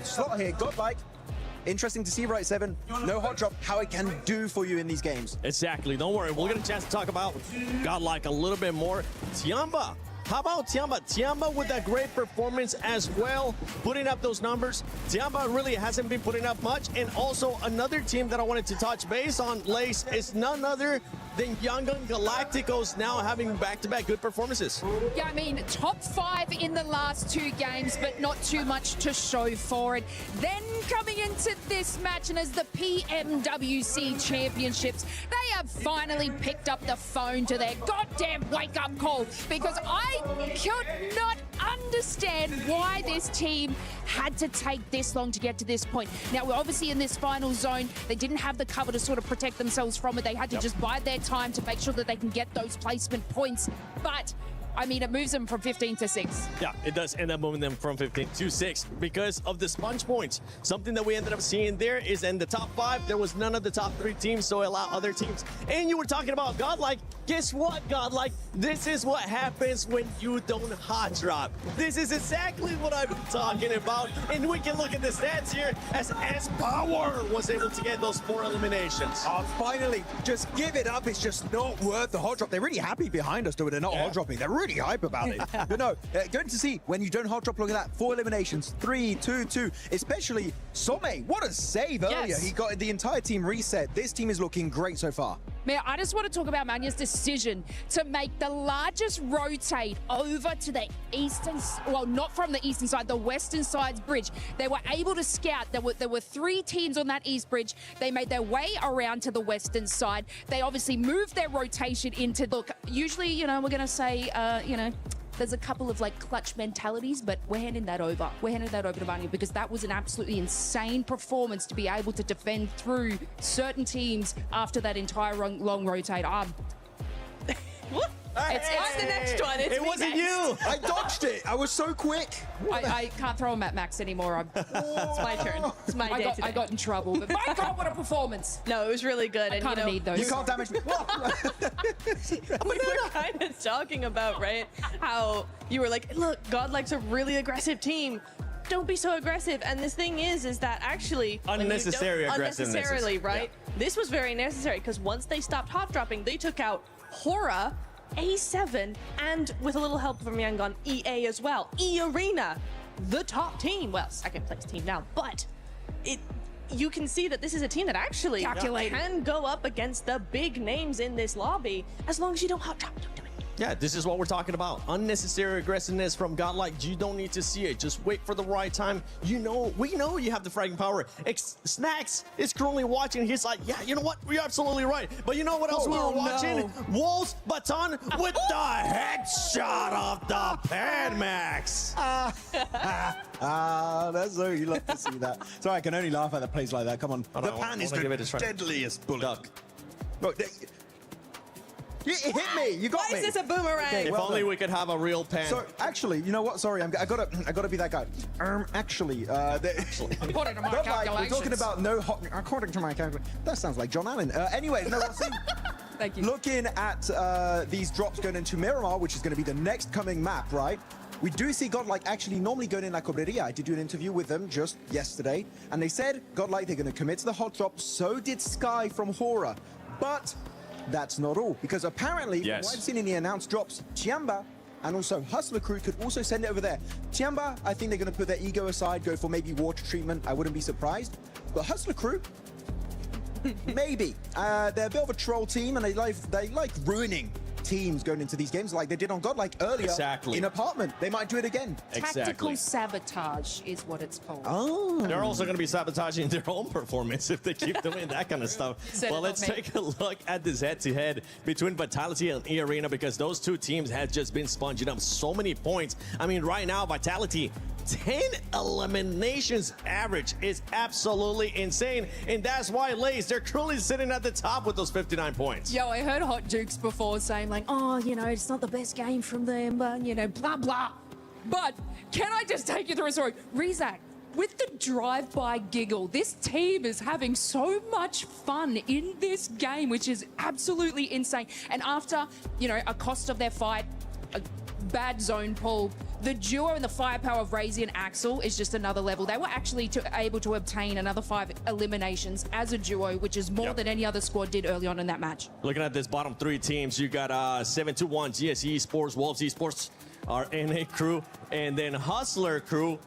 Speaker 4: slot here, Godlike. Interesting to see, right, Seven? No hot drop, how it can do for you in these games.
Speaker 3: Exactly. Don't worry. We'll get a chance to talk about Godlike a little bit more. Tiamba. How about Tiamba? Tiamba with that great performance as well, putting up those numbers. Tiamba really hasn't been putting up much. And also another team that I wanted to touch base on, Lace, is none other than Yangon Galacticos now having back-to-back good performances.
Speaker 22: Yeah, I mean, top 5 in the last 2 games, but not too much to show for it. Then coming into this match, and as the PMWC Championships, they have finally picked up the phone to their goddamn wake-up call, because I could not understand why this team had to take this long to get to this point. Now, we're obviously in this final zone. They didn't have the cover to sort of protect themselves from it. They had to just bide their time to make sure that they can get those placement points. But I mean, it moves them from 15 to 6.
Speaker 3: Yeah, it does end up moving them from 15 to 6 because of the sponge points. Something that we ended up seeing there is in the top 5, there was none of the top 3 teams, so allow other teams. And you were talking about Godlike. Guess what, Godlike? This is what happens when you don't hot drop. This is exactly what I've been talking about. And we can look at the stats here as S-Power was able to get those 4 eliminations.
Speaker 4: Oh, finally, just give it up. It's just not worth the hot drop. They're really happy behind us, though. They're not hot dropping. They're really hype about it. But no, going to see when you don't hot drop, look at that. 4 eliminations, 3, 2, 2. Especially Some. What a save earlier.
Speaker 22: Yes.
Speaker 4: He got the entire team reset. This team is looking great so far.
Speaker 22: Man, I just want to talk about Manya's decision to make the largest rotate over to the eastern, well, not from the eastern side, the western side's bridge. They were able to scout. There were 3 teams on that east bridge. They made their way around to the western side. They obviously moved their rotation into, look, usually, you know, we're going to say, you know, there's a couple of like clutch mentalities, but we're handing that over. We're handing that over to Manya because that was an absolutely insane performance to be able to defend through certain teams after that entire long rotate. It's
Speaker 5: the next one. It's
Speaker 4: it wasn't
Speaker 5: next.
Speaker 4: you. I dodged it. I was so quick.
Speaker 22: I can't throw him at Max anymore.
Speaker 5: It's my turn. It's my day today.
Speaker 22: I got in trouble, but my God, what a performance.
Speaker 5: No, it was really good.
Speaker 22: I
Speaker 5: and
Speaker 22: kind of need those.
Speaker 4: You can't damage me.
Speaker 5: We were kind of talking about, right, how you were like, look, Godlike's a really aggressive team. Don't be so aggressive. And this thing is that actually
Speaker 3: unnecessary aggressiveness.
Speaker 5: Unnecessarily, right? Yeah. This was very necessary because once they stopped hot dropping, they took out Hora, A7, and with a little help from Yangon, EA as well. E Arena, the top team. Well, second place team now, but you can see that this is a team that actually can go up against the big names in this lobby as long as you don't hot drop. Don't do it.
Speaker 3: Yeah, this is what we're talking about. Unnecessary aggressiveness from Godlike. You don't need to see it. Just wait for the right time. We know you have the fragging power. Snacks is currently watching. He's like, yeah, you know what? You're absolutely right. But you know what else we were watching? Wolves Baton with the headshot of the Pan Max.
Speaker 4: That's so you love to see that. Sorry, I can only laugh at the plays like that. Come on.
Speaker 3: The Pan is the deadliest bullet.
Speaker 4: Look, it hit me. You got me.
Speaker 5: Why is this a boomerang?
Speaker 4: Okay,
Speaker 3: if only we could have a real Pan.
Speaker 4: So actually, you know what? Sorry, I gotta be that guy. Actually,
Speaker 20: according to my calculations.
Speaker 4: We're talking about no hot. According to my calculations, that sounds like John Allen. Anyway, no, we'll see.
Speaker 20: Thank you.
Speaker 4: Looking at these drops going into Miramar, which is going to be the next coming map, right? We do see Godlike actually normally going in La Cobreria. I did do an interview with them just yesterday, and they said Godlike they're going to commit to the hot drop. So did Sky from Hora, but that's not all, because apparently, from what I've seen in the announced drops, Chiamba and also Hustler Crew could also send it over there. Chiamba, I think they're going to put their ego aside, go for maybe water treatment. I wouldn't be surprised. But Hustler Crew, maybe. They're a bit of a troll team, and they like ruining teams going into these games like they did on Godlike earlier in Apartment. They might do it again.
Speaker 22: Tactical sabotage is what it's called.
Speaker 4: Oh.
Speaker 3: They're also going to be sabotaging their own performance if they keep doing that kind of stuff. Well, let's take a look at this head-to-head between Vitality and E-Arena, because those two teams have just been sponging up so many points. I mean, right now, Vitality, 10 eliminations average is absolutely insane, and that's why Lace, they're currently sitting at the top with those 59 points.
Speaker 22: Yo, I heard Hot Jukes before saying like, oh, you know, it's not the best game from them, but, you know, blah, blah. But can I just take you through a story? Rezak, with the drive-by giggle, this team is having so much fun in this game, which is absolutely insane. And after, you know, a cost of their fight, a bad zone pull, the duo and the firepower of Razy and Axel is just another level. They were actually able to obtain another 5 eliminations as a duo, which is more than any other squad did early on in that match.
Speaker 3: Looking at this bottom 3 teams, you got 721 GSE Esports, Wolves Esports, our NA crew, and then Hustler crew.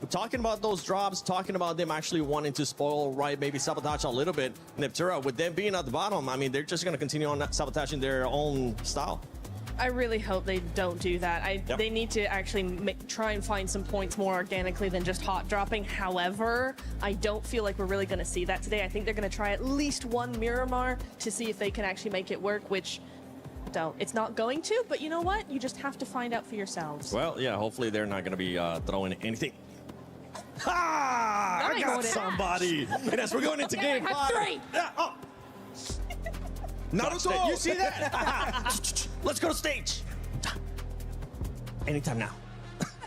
Speaker 3: Talking about those drops, talking about them actually wanting to spoil, right, maybe sabotage a little bit. Neptura, with them being at the bottom, I mean, they're just going to continue on sabotaging their own style.
Speaker 5: I really hope they don't do that. They need to actually try and find some points more organically than just hot dropping. However, I don't feel like we're really going to see that today. I think they're going to try at least one Miramar to see if they can actually make it work, which it's not going to, but you know what? You just have to find out for yourselves.
Speaker 3: Well, yeah, hopefully they're not going to be throwing anything. Ha! I got somebody! And as we're going into game 5. Naruto! You see that? Let's go to stage. Anytime now.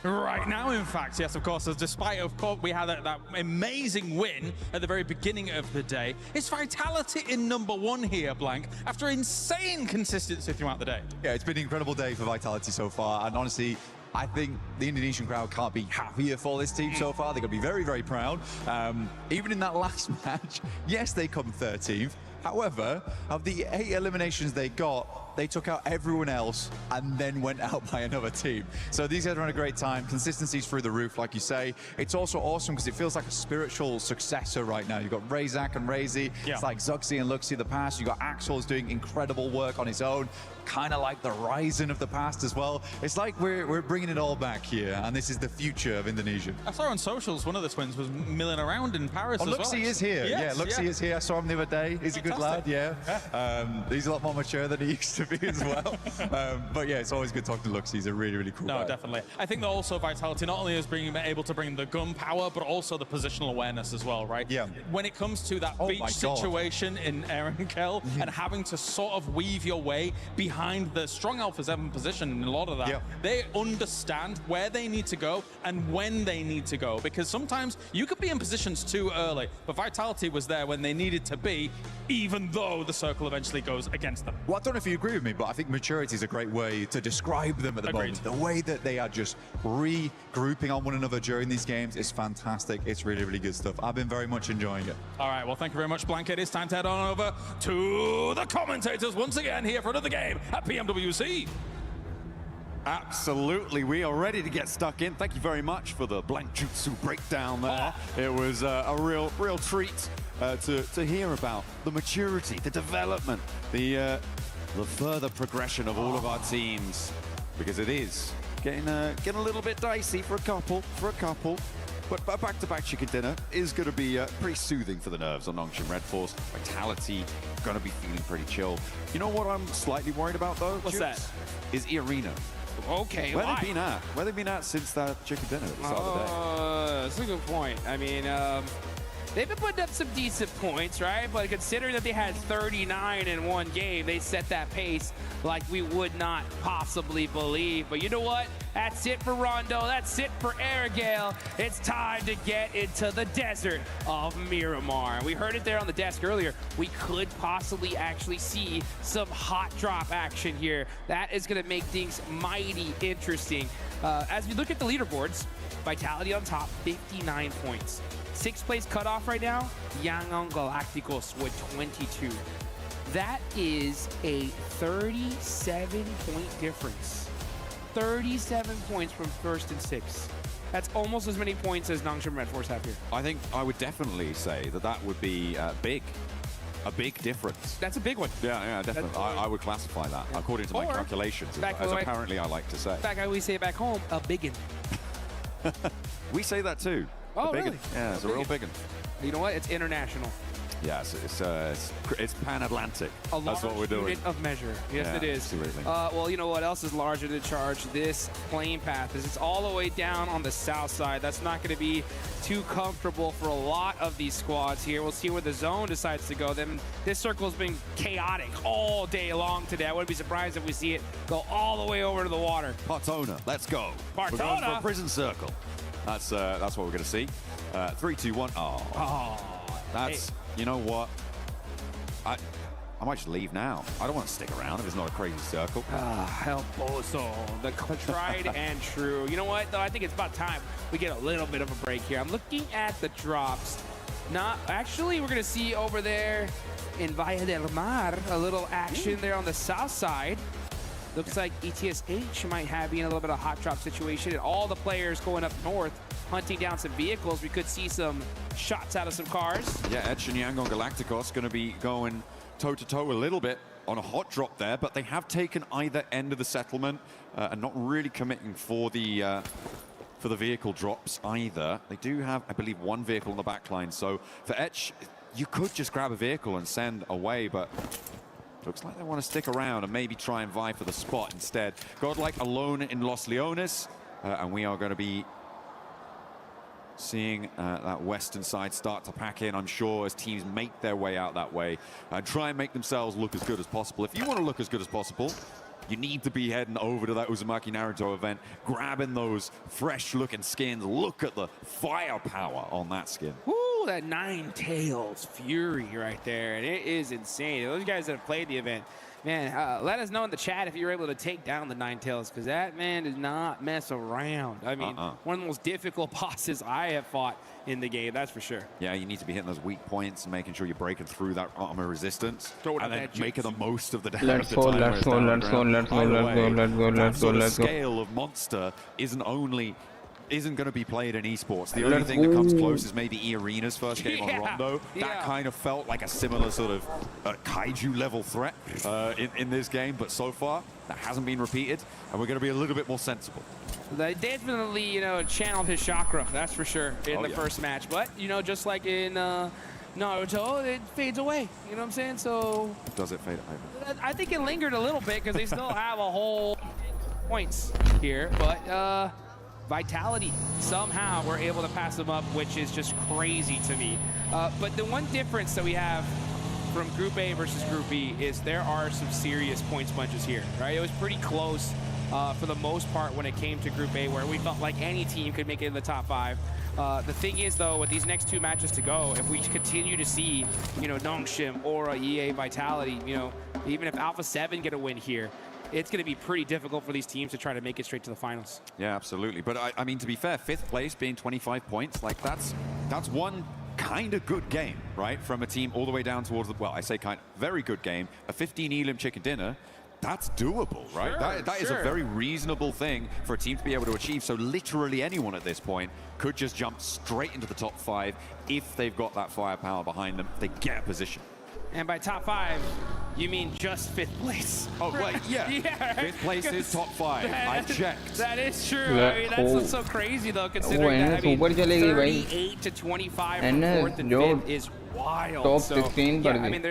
Speaker 8: Right now, in fact, yes, of course, despite, of course, we had that amazing win at the very beginning of the day, it's Vitality in #1 here, Blank, after insane consistency throughout the day.
Speaker 17: Yeah, it's been an incredible day for Vitality so far, and honestly, I think the Indonesian crowd can't be happier for this team so far. They're going to be very, very proud. Even in that last match, yes, they come 13th. However, of the 8 eliminations they got, they took out everyone else and then went out by another team. So these guys are having a great time. Consistency's through the roof, like you say. It's also awesome because it feels like a spiritual successor right now. You've got Razak and Razy. It's like Zuxi and Luxi of the past. You've got Axel's doing incredible work on his own. Kind of like the Ryzen of the past as well. It's like we're bringing it all back here, and this is the future of Indonesia.
Speaker 8: I saw on socials one of the twins was milling around in Paris as well.
Speaker 17: Luxi is here.
Speaker 8: Yes,
Speaker 17: yeah, Luxi is here. I saw him the other day. He's a good lad, yeah. He's a lot more mature than he used to be as well. But yeah, it's always good talking to Luxi. He's a really, really cool guy.
Speaker 8: No, definitely. I think that also Vitality not only is able to bring the gun power, but also the positional awareness as well, right?
Speaker 17: Yeah.
Speaker 8: When it comes to that beach situation in Ehrenkel and having to sort of weave your way behind the strong Alpha 7 position in a lot of that, they understand where they need to go and when they need to go, because sometimes you could be in positions too early, but Vitality was there when they needed to be, even though the circle eventually goes against them.
Speaker 17: Well, I don't know if you agree with me, but I think maturity is a great way to describe them at the moment. The way that they are just regrouping on one another during these games is fantastic. It's really, really good stuff. I've been very much enjoying it.
Speaker 8: All right, well, thank you very much, Blanket. It's time to head on over to the commentators once again here for another game at PMWC.
Speaker 17: Absolutely, we are ready to get stuck in. Thank you very much for the blank jutsu breakdown there. It was a real treat to hear about the maturity, the development, the further progression of all of our teams, because it is getting a little bit dicey for a couple. But back-to-back chicken dinner is going to be pretty soothing for the nerves on Nongshim Red Force. Vitality going to be feeling pretty chill. You know what I'm slightly worried about though?
Speaker 15: What's that?
Speaker 17: Is E-Arena.
Speaker 15: Okay,
Speaker 17: Where they been at? Where they been at since that chicken dinner at the start of the day?
Speaker 15: That's a good point. I mean, they've been putting up some decent points, right? But considering that they had 39 in one game, they set that pace like we would not possibly believe. But you know what? That's it for Rondo. That's it for Airgale. It's time to get into the desert of Miramar. We heard it there on the desk earlier. We could possibly actually see some hot drop action here. That is going to make things mighty interesting. As we look at the leaderboards, Vitality on top, 59 points. 6th place cutoff right now, Yangon Galacticos with 22. That is a 37-point difference. 37 points from 1st and 6th. That's almost as many points as Nongshim Red Force have here.
Speaker 17: I think I would definitely say that would be big. A big difference.
Speaker 15: That's a big one.
Speaker 17: Yeah, definitely. I would classify that according to my calculations, as apparently I like to say.
Speaker 15: Back how we say it back home, a biggin.
Speaker 17: We say that too.
Speaker 15: Oh, really?
Speaker 17: Yeah, it's a real biggin.
Speaker 15: You know what? It's international.
Speaker 17: Yeah, it's pan-Atlantic.
Speaker 15: That's
Speaker 17: what we're doing.
Speaker 15: Unit of measure. Yes,
Speaker 17: yeah,
Speaker 15: it is.
Speaker 17: Absolutely.
Speaker 15: Well, you know what else is larger than charge? This plane path. It's all the way down on the south side. That's not going to be too comfortable for a lot of these squads here. We'll see where the zone decides to go. Then this circle's been chaotic all day long today. I wouldn't be surprised if we see it go all the way over to the water.
Speaker 17: Partona, let's go.
Speaker 15: Partona.
Speaker 17: We're going for a prison circle. That's what we're going to see. 3, 2, 1. That's. You know what? I might just leave now. I don't want to stick around if it's not a crazy circle.
Speaker 15: El Pozo, the tried and true. You know what, though? I think it's about time we get a little bit of a break here. I'm looking at the drops. Actually, we're going to see over there in Valle del Mar a little action there on the south side. Looks like ETSH might have been a little bit of a hot drop situation, and all the players going up north hunting down some vehicles. We could see some shots out of some cars.
Speaker 17: Yeah, Etch and Yangon Galacticos going to be going toe-to-toe a little bit on a hot drop there, but they have taken either end of the settlement and not really committing for the vehicle drops either. They do have, I believe, one vehicle on the back line, so for Etch, you could just grab a vehicle and send away, but looks like they want to stick around and maybe try and vie for the spot instead. Godlike alone in Los Leones, and we are going to be seeing that western side start to pack in, I'm sure, as teams make their way out that way and try and make themselves look as good as possible. If you want to look as good as possible, you need to be heading over to that Uzumaki Naruto event, grabbing those fresh-looking skins. Look at the firepower on that skin.
Speaker 15: Woo, that Nine Tails Fury right there, and it is insane. Those guys that have played the event, man, let us know in the chat if you're able to take down the Nine Tails, because that man does not mess around. I mean, one of the most difficult bosses I have fought in the game, that's for sure.
Speaker 17: Yeah, you need to be hitting those weak points and making sure you're breaking through that armor resistance. And then making the most of the damage.
Speaker 6: Let's go.
Speaker 17: The scale of monster isn't going to be played in esports. The only thing that comes close is maybe E-Arena's first game on Rondo. That kind of felt like a similar sort of kaiju level threat in this game, but so far that hasn't been repeated, and we're going to be a little bit more sensible.
Speaker 15: They definitely, channeled his chakra, that's for sure, in the first match. But, just like in Naruto, it fades away. You know what I'm saying? So
Speaker 17: does it fade away?
Speaker 15: I think it lingered a little bit because they still have a whole points here, but Vitality, somehow we're able to pass them up, which is just crazy to me. But the one difference that we have from Group A versus Group B is there are some serious points bunches here, right? It was pretty close for the most part when it came to Group A, where we felt like any team could make it in the top 5. The thing is, though, with these next 2 matches to go, if we continue to see, Nongshim, Aura, EA, Vitality, even if Alpha 7 get a win here, it's going to be pretty difficult for these teams to try to make it straight to the finals.
Speaker 17: Yeah, absolutely. But I mean, to be fair, 5th place being 25 points, like that's one kind of good game, right? From a team all the way down towards the, well, I say very good game. A 15 elim chicken dinner that's doable, right?
Speaker 15: Sure,
Speaker 17: that is a very reasonable thing for a team to be able to achieve. So literally anyone at this point could just jump straight into the top 5 if they've got that firepower behind them. They get a position.
Speaker 15: And by top 5, you mean just 5th place.
Speaker 17: Oh, wait, yeah.
Speaker 15: Yeah, right?
Speaker 17: 5th place is top 5. I checked.
Speaker 15: That is true. I mean, that's what's so crazy, though, considering that, I mean, 38 to 25 from 4th and 5th is wild.
Speaker 6: Top
Speaker 15: so,
Speaker 6: 16
Speaker 15: yeah, I mean,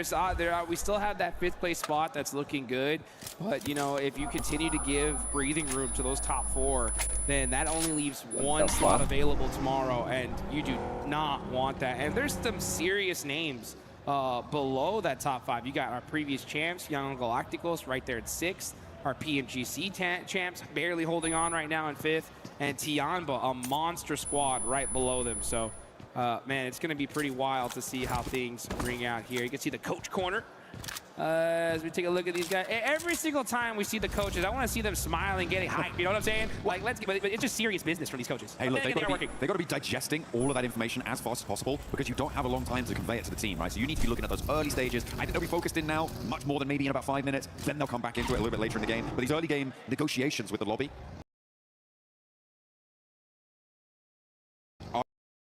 Speaker 15: we still have that 5th place spot that's looking good, but, you know, if you continue to give breathing room to those top 4, then that only leaves one slot available tomorrow, and you do not want that. And there's some serious names below that top 5. You got our previous champs, Young Galacticos, right there at 6th. Our PMGC champs barely holding on right now in 5th. And Tianba, a monster squad right below them. So, man, it's going to be pretty wild to see how things ring out here. You can see the coach corner. As we take a look at these guys, every single time we see the coaches, I want to see them smiling, getting hyped. You know what I'm saying? Like, but it's just serious business for these coaches.
Speaker 17: Hey, look, they've got to be digesting all of that information as fast as possible because you don't have a long time to convey it to the team, right? So you need to be looking at those early stages. I think they'll be focused in now, much more than maybe in about 5 minutes. Then they'll come back into it a little bit later in the game. But these early game negotiations with the lobby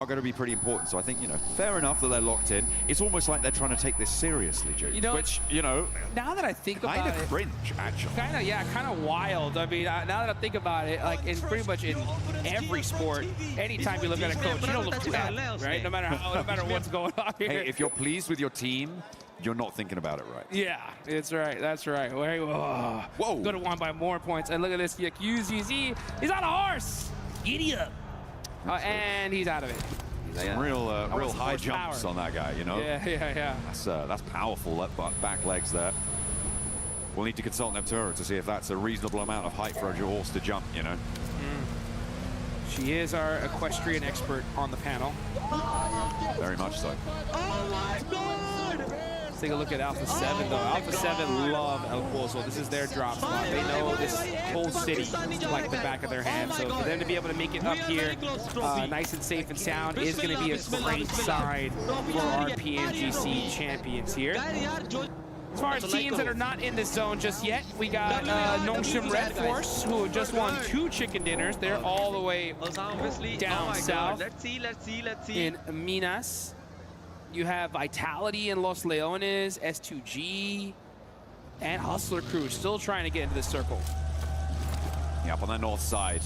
Speaker 17: are going to be pretty important. So I think, you know, fair enough that they're locked in. It's almost like they're trying to take this seriously, Jude.
Speaker 15: You know,
Speaker 17: which, you know,
Speaker 15: now that I think about it,
Speaker 17: kind of cringe, actually.
Speaker 15: Kind of wild. I mean, now that I think about it, like in pretty much in every sport, anytime you look at a coach, you don't look too happy, right? No matter what's going on here.
Speaker 17: Hey, if you're pleased with your team, you're not thinking about it right.
Speaker 15: Yeah, it's right. That's right. Whoa. Could have won by more points. And look at this. UZZ. He's on a horse. Idiot. And he's out of it.
Speaker 17: Some real high jumps on that guy, you know?
Speaker 15: Yeah.
Speaker 17: That's powerful back legs there. We'll need to consult Neptura to see if that's a reasonable amount of height for a horse to jump, you know?
Speaker 15: She is our equestrian expert on the panel.
Speaker 17: Very much so.
Speaker 15: Let's take a look at Alpha 7, though. Alpha 7 love El Pozo. This is their drop spot. They know this whole city like the back of their hand. So for them to be able to make it up here nice and safe and sound is going to be a great sign for our PMGC champions here. As far as teams that are not in this zone just yet, we got Nongshim Red Force, who just won 2 chicken dinners. They're all the way down south in Minas. You have Vitality in Los Leones, S2G, and Hustler Crew still trying to get into the circle.
Speaker 17: Yeah, up on the north side.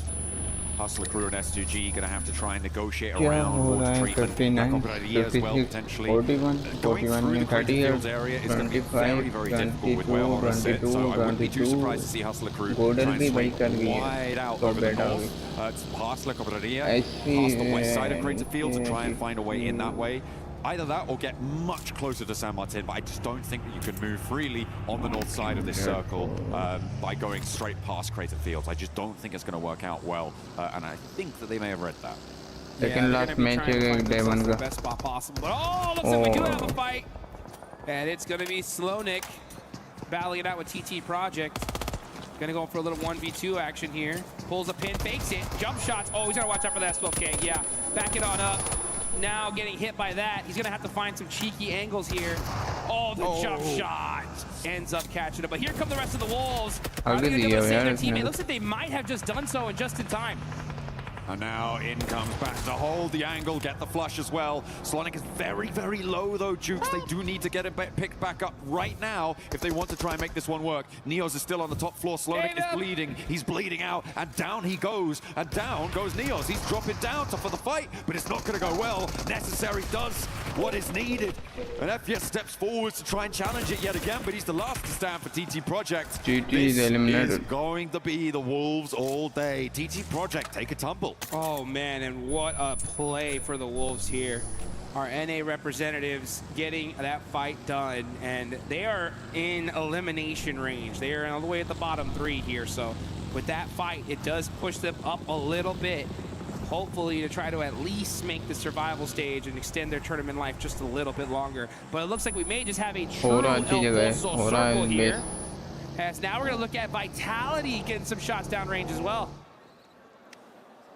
Speaker 17: Hustler Crew and S2G going to have to try and negotiate around water treatment. As well, potentially.
Speaker 6: 41, 41, 30,
Speaker 17: area is going to be very, very difficult with where Honor sits. So I wouldn't be too surprised to see Hustler Crew try and swing wide out over the north. It's past La Cobraria, past the west side of Crater Field to try and find a way in that way. Either that or get much closer to San Martin, but I just don't think that you can move freely on the north side of this circle by going straight past Crater Fields. I just don't think it's going to work out well, and I think that they may have read that.
Speaker 6: Second last match day one
Speaker 15: the best spot possible, but looks like we do have a fight, and it's going to be Slownik battling it out with TT Project. Gonna go for a little 1v2 action here. Pulls a pin, fakes it, jump shots. Oh, he's gotta watch out for that S12K. Yeah, back it on up. Now getting hit by that. He's going to have to find some cheeky angles here. Oh, the jump shot ends up catching it. But here come the rest of the Wolves. Are they going to be able to save their teammate? It looks like they might have just done so and just in time.
Speaker 17: And now in comes back to hold the angle, get the flush as well. Slonic is very, very low though, Jukes. They do need to get it picked back up right now if they want to try and make this one work. Neos is still on the top floor. Slonic is bleeding. He's bleeding out, and down he goes. And down goes Neos. He's dropping down for the fight, but it's not going to go well. Necessary does what is needed. And FPS steps forwards to try and challenge it yet again, but he's the last to stand for TT Project.
Speaker 6: TT is eliminated.
Speaker 17: This is going to be the Wolves all day. TT Project take a tumble.
Speaker 15: Oh man, and what a play for the Wolves here. Our NA representatives getting that fight done, and they are in elimination range. They are all the way at the bottom 3 here, so with that fight, it does push them up a little bit, hopefully to try to at least make the survival stage and extend their tournament life just a little bit longer. But it looks like we may just have a true El Pozo circle here. As now we're going to look at Vitality getting some shots down range as well.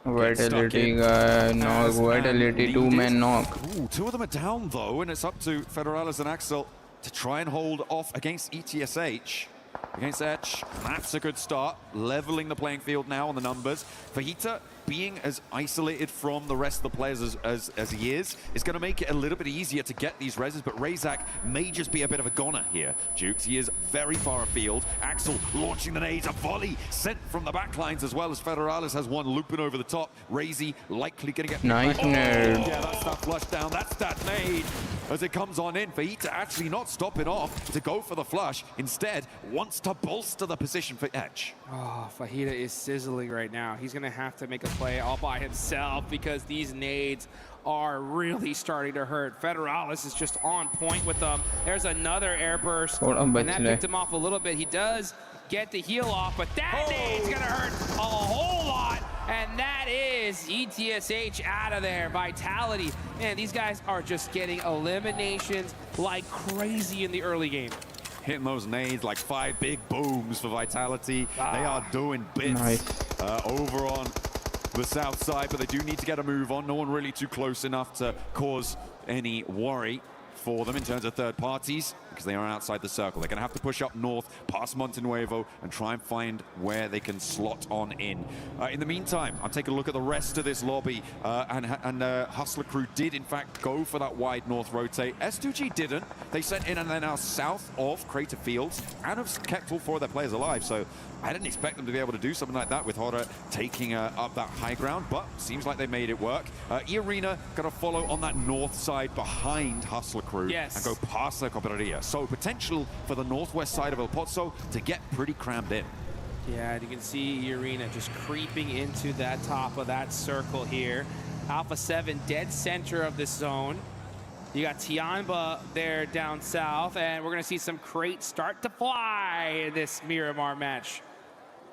Speaker 6: Vitality knock, Vitality 2-man knock.
Speaker 17: Ooh, 2 of them are down though, and it's up to Federalis and Axel to try and hold off against ETSH. against Etch. That's a good start, leveling the playing field now on the numbers. Fajita, being as isolated from the rest of the players as he is going to make it a little bit easier to get these reses, but Razak may just be a bit of a goner here. Jukes, he is very far afield. Axel launching the nades, a volley sent from the backlines as well as Federalis has one looping over the top. Razy likely going to get...
Speaker 6: Nice nade.
Speaker 17: Yeah, that's that flush down, that's that nade. As it comes on in, Fajita actually not stopping off to go for the flush. Instead, wants to bolster the position for Etch.
Speaker 15: Oh, Fajita is sizzling right now. He's going to have to make a play all by himself because these nades are really starting to hurt. Federalis is just on point with them. There's another air burst, and that picked him off a little bit. He does get the heal off, but that nade's going to hurt a whole lot, and that is ETSH out of there. Vitality. Man, these guys are just getting eliminations like crazy in the early game.
Speaker 17: Hitting those nades like 5 big booms for Vitality. They are doing bits over on the south side, but they do need to get a move on. No one really too close enough to cause any worry for them in terms of third parties, because they are outside the circle. They're going to have to push up north, past Montenuevo, and try and find where they can slot on in. In the meantime, I'm taking a look at the rest of this lobby, and Hustler Crew did, in fact, go for that wide north rotate. S2G didn't. They sent in and they're now south of Crater Fields and have kept all 4 of their players alive, so I didn't expect them to be able to do something like that with Horror taking up that high ground, but seems like they made it work. E-Arena going to follow on that north side behind Hustler Crew and go past the Cooperaria. So potential for the northwest side of El Pozo to get pretty crammed in.
Speaker 15: Yeah, and you can see Arena just creeping into that top of that circle here. Alpha 7 dead center of this zone. You got Tianba there down south, and we're going to see some crates start to fly in this Miramar match.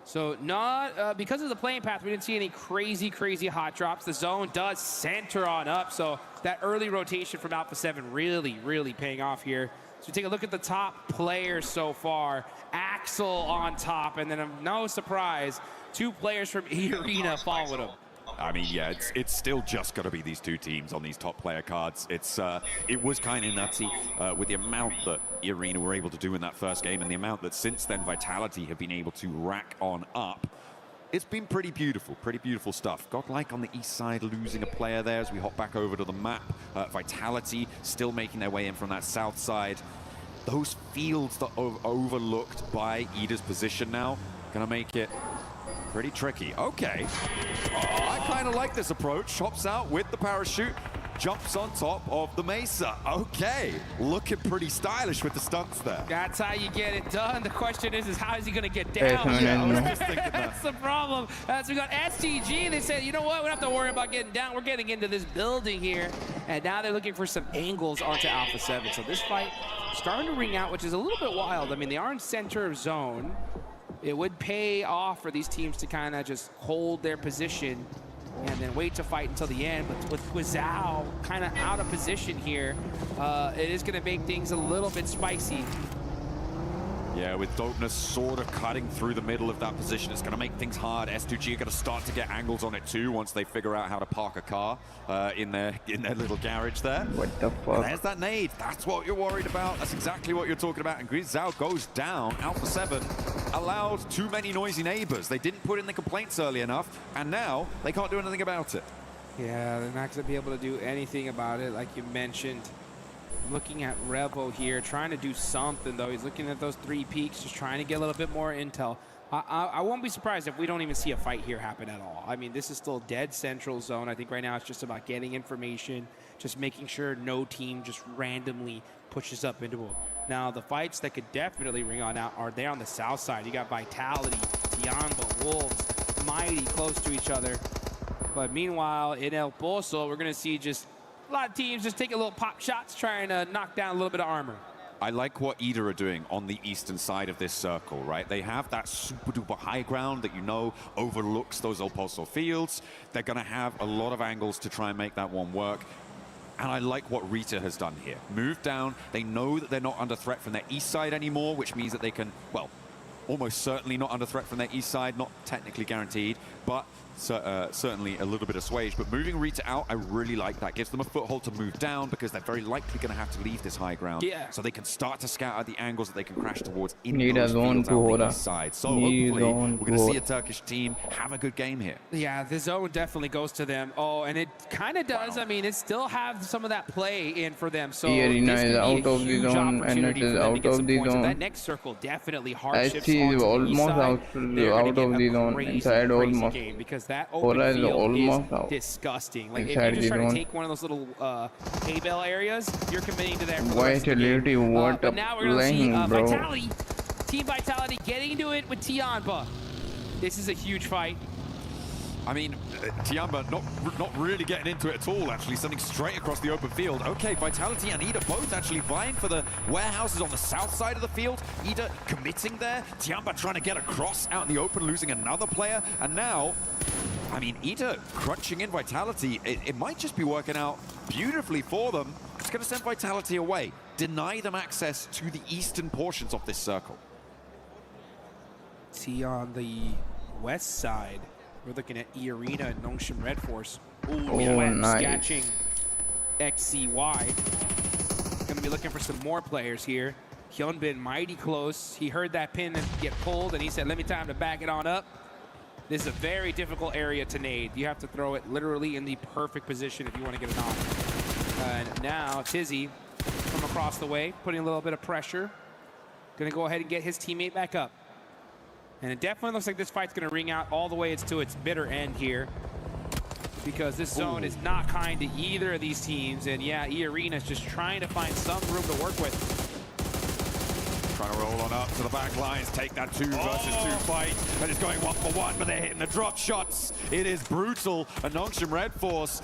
Speaker 15: So not because of the playing path, we didn't see any crazy hot drops. The zone does center on up, so that early rotation from Alpha 7 really paying off here. So take a look at the top players so far. Axel on top, and then no surprise, 2 players from E-Arena followed him.
Speaker 17: I mean, yeah, it's still just got to be these 2 teams on these top player cards. It was kind of nutty with the amount that E-Arena were able to do in that first game and the amount that since then Vitality have been able to rack on up. It's been pretty beautiful stuff. Godlike on the east side losing a player there as we hop back over to the map. Vitality still making their way in from that south side. Those fields that are overlooked by Ida's position now gonna make it pretty tricky. Okay. I kind of like this approach. Hops out with the parachute, jumps on top of the mesa. Okay. Looking pretty stylish with the stunts there.
Speaker 15: That's how you get it done. The question is how is he going to get down?
Speaker 17: Yeah, I was just thinking
Speaker 15: That's the problem. As we got STG, they said, you know what? We don't have to worry about getting down. We're getting into this building here. And now they're looking for some angles onto Alpha 7. So this fight starting to ring out, which is a little bit wild. I mean, they are in center of zone. It would pay off for these teams to kind of just hold their position and then wait to fight until the end. But with Guizhou kind of out of position here, it is going to make things a little bit spicy.
Speaker 17: Yeah, with Dopeness sort of cutting through the middle of that position, it's going to make things hard. S2G are going to start to get angles on it too once they figure out how to park a car in their little garage there.
Speaker 6: What the fuck?
Speaker 17: And there's that nade. That's what you're worried about. That's exactly what you're talking about. And Guizhou goes down. Alpha 7 allowed too many noisy neighbors. They didn't put in the complaints early enough, and now they can't do anything about it.
Speaker 15: Yeah, they're not going to be able to do anything about it, like you mentioned. Looking at Revo here, trying to do something, though. He's looking at those 3 peaks, just trying to get a little bit more intel. I won't be surprised if we don't even see a fight here happen at all. I mean, this is still dead central zone. I think right now it's just about getting information, just making sure no team just randomly pushes up into them. Now, the fights that could definitely ring on out are there on the south side. You got Vitality, Tianba, Wolves, mighty close to each other. But meanwhile, in El Pozo, we're going to see just a lot of teams just taking little pop shots, trying to knock down a little bit of armor.
Speaker 17: I like what Ida are doing on the eastern side of this circle, right? They have that super duper high ground that you know overlooks those El Pozo fields. They're going to have a lot of angles to try and make that one work. And I like what Rita has done here. Moved down. They know that they're not under threat from their east side anymore, which means that they can, well, almost certainly not under threat from their east side, not technically guaranteed, but certainly a little bit assuaged. But moving Rita out, I really like that. Gives them a foothold to move down because they're very likely going to have to leave this high ground.
Speaker 15: Yeah.
Speaker 17: So they can start to scout out the angles that they can crash towards in
Speaker 6: Need
Speaker 17: those
Speaker 6: a zone
Speaker 17: fields
Speaker 6: to
Speaker 17: out
Speaker 6: hold
Speaker 17: the
Speaker 6: up.
Speaker 17: east side. So hopefully we're going to see a Turkish team have a good game here.
Speaker 15: Yeah, the zone definitely goes to them. Oh, and it kind of does. I mean, it still has some of that play in for them. So
Speaker 6: Arena
Speaker 15: this
Speaker 6: is
Speaker 15: could be
Speaker 6: out
Speaker 15: a
Speaker 6: of the
Speaker 15: huge
Speaker 6: zone, and it
Speaker 15: opportunity
Speaker 6: is
Speaker 15: for them to
Speaker 6: out
Speaker 15: get
Speaker 6: of
Speaker 15: some
Speaker 6: the
Speaker 15: points. So
Speaker 6: zone.
Speaker 15: that next circle definitely hardships
Speaker 6: SC is
Speaker 15: onto the east
Speaker 6: almost
Speaker 15: side.
Speaker 6: out
Speaker 15: They're gonna
Speaker 6: of
Speaker 15: get
Speaker 6: the
Speaker 15: a
Speaker 6: zone.
Speaker 15: crazy,
Speaker 6: Inside
Speaker 15: crazy
Speaker 6: almost.
Speaker 15: game because that
Speaker 6: Aura
Speaker 15: open
Speaker 6: is
Speaker 15: field
Speaker 6: almost
Speaker 15: is
Speaker 6: out.
Speaker 15: disgusting. Like if
Speaker 6: Inside
Speaker 15: you just
Speaker 6: the
Speaker 15: try to
Speaker 6: zone.
Speaker 15: take one of those little hay bale areas, you're committing to that for the
Speaker 6: White
Speaker 15: rest of the game.
Speaker 6: Lady, what
Speaker 15: But
Speaker 6: a
Speaker 15: now we're gonna see
Speaker 6: playing, bro.
Speaker 15: Vitality, Team Vitality getting into it with Tianba. This is a huge fight.
Speaker 17: I mean, Tianba not really getting into it at all, actually, sending straight across the open field. Okay, Vitality and Ida both actually vying for the warehouses on the south side of the field. Ida committing there, Tianba trying to get across out in the open, losing another player, and now, I mean, Ida crunching in Vitality, it might just be working out beautifully for them. It's going to send Vitality away, deny them access to the eastern portions of this circle.
Speaker 15: See on the west side, we're looking at E Arena and Nongshim Red Force. Ooh,
Speaker 6: Oh, nice.
Speaker 15: Sketching XCY. Gonna be looking for some more players here. Hyunbin mighty close. He heard that pin get pulled and he said, let me time to back it on up. This is a very difficult area to nade. You have to throw it literally in the perfect position if you want to get it on. And now Tizzy from across the way, putting a little bit of pressure. Gonna go ahead and get his teammate back up. And it definitely looks like this fight's going to ring out all the way to its bitter end here. Because this zone is not kind to either of these teams. And yeah, E-Arena is just trying to find some room to work with.
Speaker 17: Trying to roll on up to the back lines, take that 2 versus 2 fight. And it's going 1-for-1, but they're hitting the drop shots. It is brutal. A Nongshim Red Force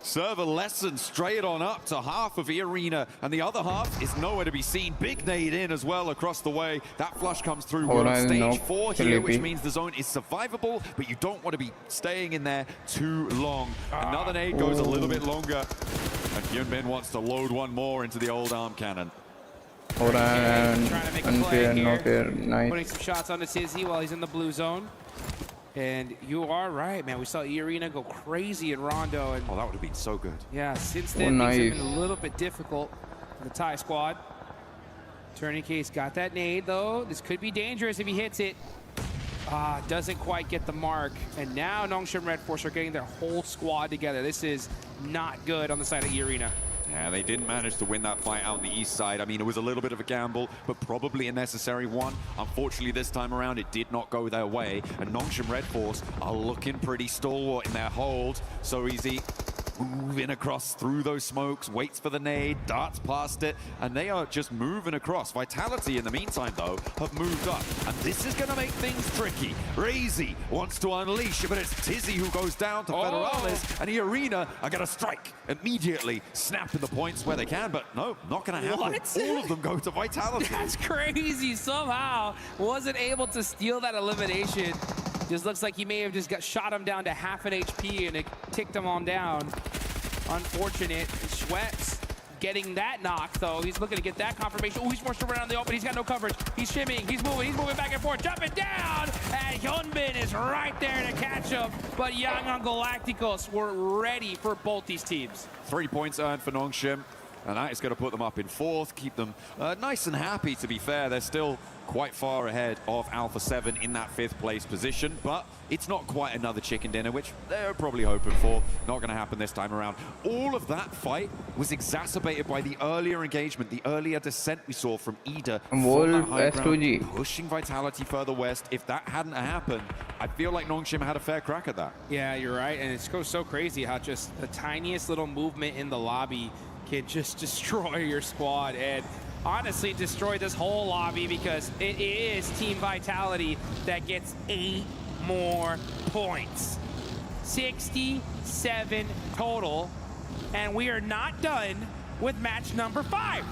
Speaker 17: serve a lesson straight on up to half of E-Arena, and the other half is nowhere to be seen. Big nade in as well across the way. That flush comes through. We're on stage 4 here, which means the zone is survivable, but you don't want to be staying in there too long. Another nade goes a little bit longer, and Hyunbin wants to load one more into the old arm cannon.
Speaker 15: Trying to make a play here.
Speaker 6: Unfair, nice.
Speaker 15: Putting some shots onto Tizzy while he's in the blue zone. And you are right, man. We saw E-Arena go crazy in Rondo. And
Speaker 17: oh, that would have been so good.
Speaker 15: Yeah, since then,
Speaker 6: nice.
Speaker 15: things have been a little bit difficult for the Thai squad. Turning Case got that nade, though. This could be dangerous if he hits it. Doesn't quite get the mark. And now Nongshim Red Force are getting their whole squad together. This is not good on the side of E-Arena.
Speaker 17: Yeah, they didn't manage to win that fight out on the east side. I mean, it was a little bit of a gamble, but probably a necessary one. Unfortunately, this time around, it did not go their way. And Nongshim Red Force are looking pretty stalwart in their hold. So easy. Moving across through those smokes, waits for the nade, darts past it, and they are just moving across. Vitality, in the meantime, though, have moved up, and this is going to make things tricky. Razy wants to unleash, but it's Tizzy who goes down to Federales, and E-Arena are going to strike immediately, snapping the points where they can, but no, not going to happen.
Speaker 15: What?
Speaker 17: All of them go to Vitality.
Speaker 15: That's crazy. Somehow wasn't able to steal that elimination. Just looks like he may have just shot him down to half an HP and it ticked him on down. Unfortunate. Schweppes getting that knock, though. He's looking to get that confirmation. Oh, he's forced around the open. He's got no coverage. He's shimmying. He's moving back and forth, jumping down. And Hyunbin is right there to catch him. But Young on Galacticos were ready for both these teams.
Speaker 17: 3 points earned for Nongshim, and that is going to put them up in 4th, keep them nice and happy, to be fair. They're still quite far ahead of Alpha 7 in that 5th place position, but it's not quite another chicken dinner, which they're probably hoping for. Not going to happen this time around. All of that fight was exacerbated by the earlier engagement, the earlier descent we saw from Ida from that high ground, pushing Vitality further west. If that hadn't happened, I feel like Nongshim had a fair crack at that.
Speaker 15: Yeah, you're right, and it goes so crazy how just the tiniest little movement in the lobby can just destroy your squad, and honestly destroy this whole lobby, because it is Team Vitality that gets 8 more points. 67 total, and we are not done with match number 5.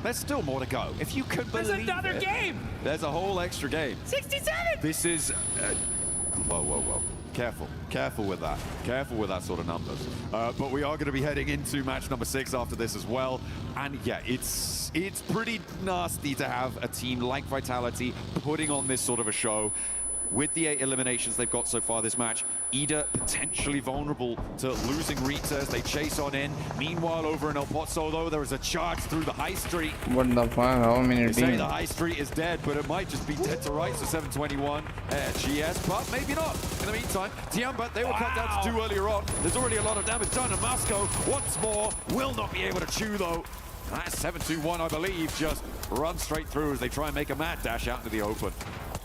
Speaker 17: There's still more to go. If you could believe
Speaker 15: There's another game.
Speaker 17: There's a whole extra game.
Speaker 15: 67.
Speaker 17: This is whoa. Careful with that. Careful with that sort of numbers. But we are going to be heading into match number 6 after this as well. And yeah, it's pretty nasty to have a team like Vitality putting on this sort of a show. With the 8 eliminations they've got so far this match, Ida potentially vulnerable to losing Rita as they chase on in. Meanwhile, over in El Pozo, though, there is a charge through the high street.
Speaker 6: What the fuck? How many
Speaker 17: They say
Speaker 6: teams?
Speaker 17: the high street is dead, but it might just be dead to rights for 721 GS, but maybe not. In the meantime, Tiamba, they were cut down to 2 earlier on. There's already a lot of damage done, and Moscow, once more, will not be able to chew, though. That 721, I believe, just runs straight through as they try and make a mad dash out into the open.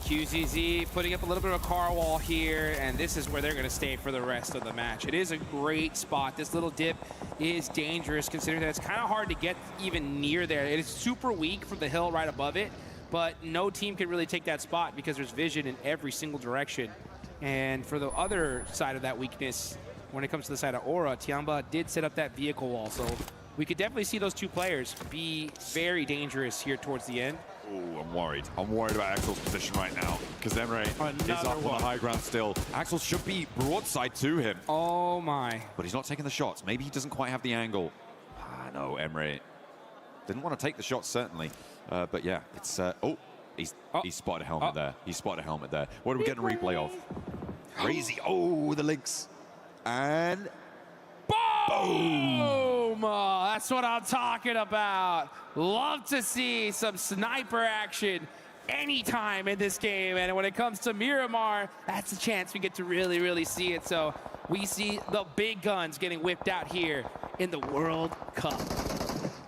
Speaker 15: QZZ putting up a little bit of a car wall here, and this is where they're going to stay for the rest of the match. It is a great spot. This little dip is dangerous, considering that it's kind of hard to get even near there. It is super weak from the hill right above it, but no team can really take that spot because there's vision in every single direction. And for the other side of that weakness, when it comes to the side of Aura, Tiamba did set up that vehicle wall, so we could definitely see those 2 players be very dangerous here towards the end.
Speaker 17: Oh, I'm worried. I'm worried about Axel's position right now because Emre is up on the high ground still. Axel should be broadside to him.
Speaker 15: Oh my.
Speaker 17: But he's not taking the shots. Maybe he doesn't quite have the angle. Ah, no, Emre didn't want to take the shots, certainly. But yeah, it's... He's spotted a helmet there. He spotted a helmet there. What are we getting a replay of? Crazy. Oh, the links. And...
Speaker 15: Boom! Oh, that's what I'm talking about. Love to see some sniper action anytime in this game. And when it comes to Miramar, that's a chance we get to really, really see it. So we see the big guns getting whipped out here in the World Cup.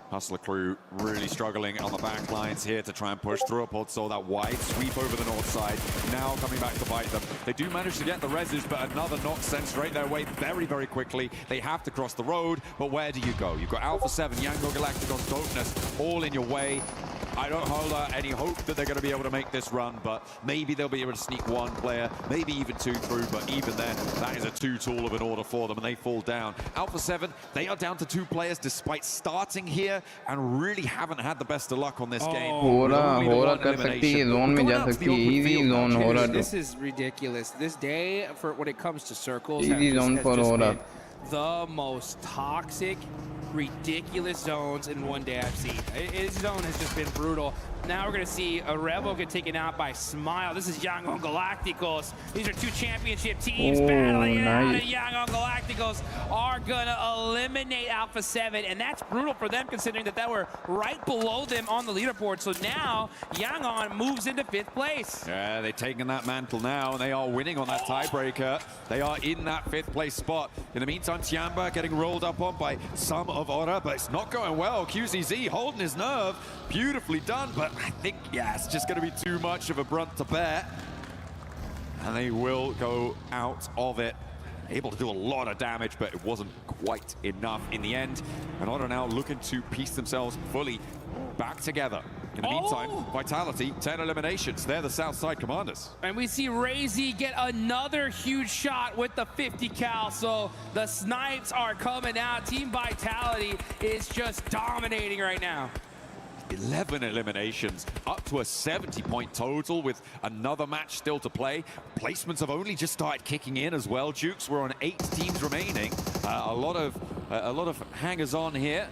Speaker 17: Hustler crew really struggling on the back lines here to try and push through. So that wide sweep over the north side, now coming back to bite them. They do manage to get the reses, but another knock sent straight their way very, very quickly. They have to cross the road, but where do you go? You've got Alpha 7, Yango Galacticos, Dopeness, all in your way. I don't hold any hope that they're going to be able to make this run, but maybe they'll be able to sneak 1 player, maybe even 2 through, but even then, that is a too tall of an order for them, and they fall down. Alpha 7, they are down to 2 players despite starting here, and really haven't had the best of luck on this game.
Speaker 15: This is ridiculous. This day, for when it comes to circles,
Speaker 6: Easy zone for Aura.
Speaker 15: The most toxic, ridiculous zones in one day I've seen. His zone has just been brutal. Now we're going to see a Rebel get taken out by Smile. This is Young on Galacticos. These are 2 championship teams battling it out, and Young on Galacticos are going to eliminate Alpha 7, and that's brutal for them considering that they were right below them on the leaderboard. So now Young on moves into 5th place.
Speaker 17: Yeah, they're taking that mantle now, and they are winning on that tiebreaker. They are in that 5th place spot. In the meantime, Tiamba getting rolled up on by some of Aura, but it's not going well. QZZ holding his nerve. Beautifully done, but I think, yeah, it's just going to be too much of a brunt to bear. And they will go out of it. Able to do a lot of damage, but it wasn't quite enough in the end. And Aura now looking to piece themselves fully back together. In the meantime, Vitality, 10 eliminations. They're the Southside Commanders.
Speaker 15: And we see Razy get another huge shot with the 50 cal. So the snipes are coming out. Team Vitality is just dominating right now.
Speaker 17: 11 eliminations, up to a 70-point total with another match still to play. Placements have only just started kicking in as well. Jukes, we're on 8 teams remaining. A lot of hangers on here,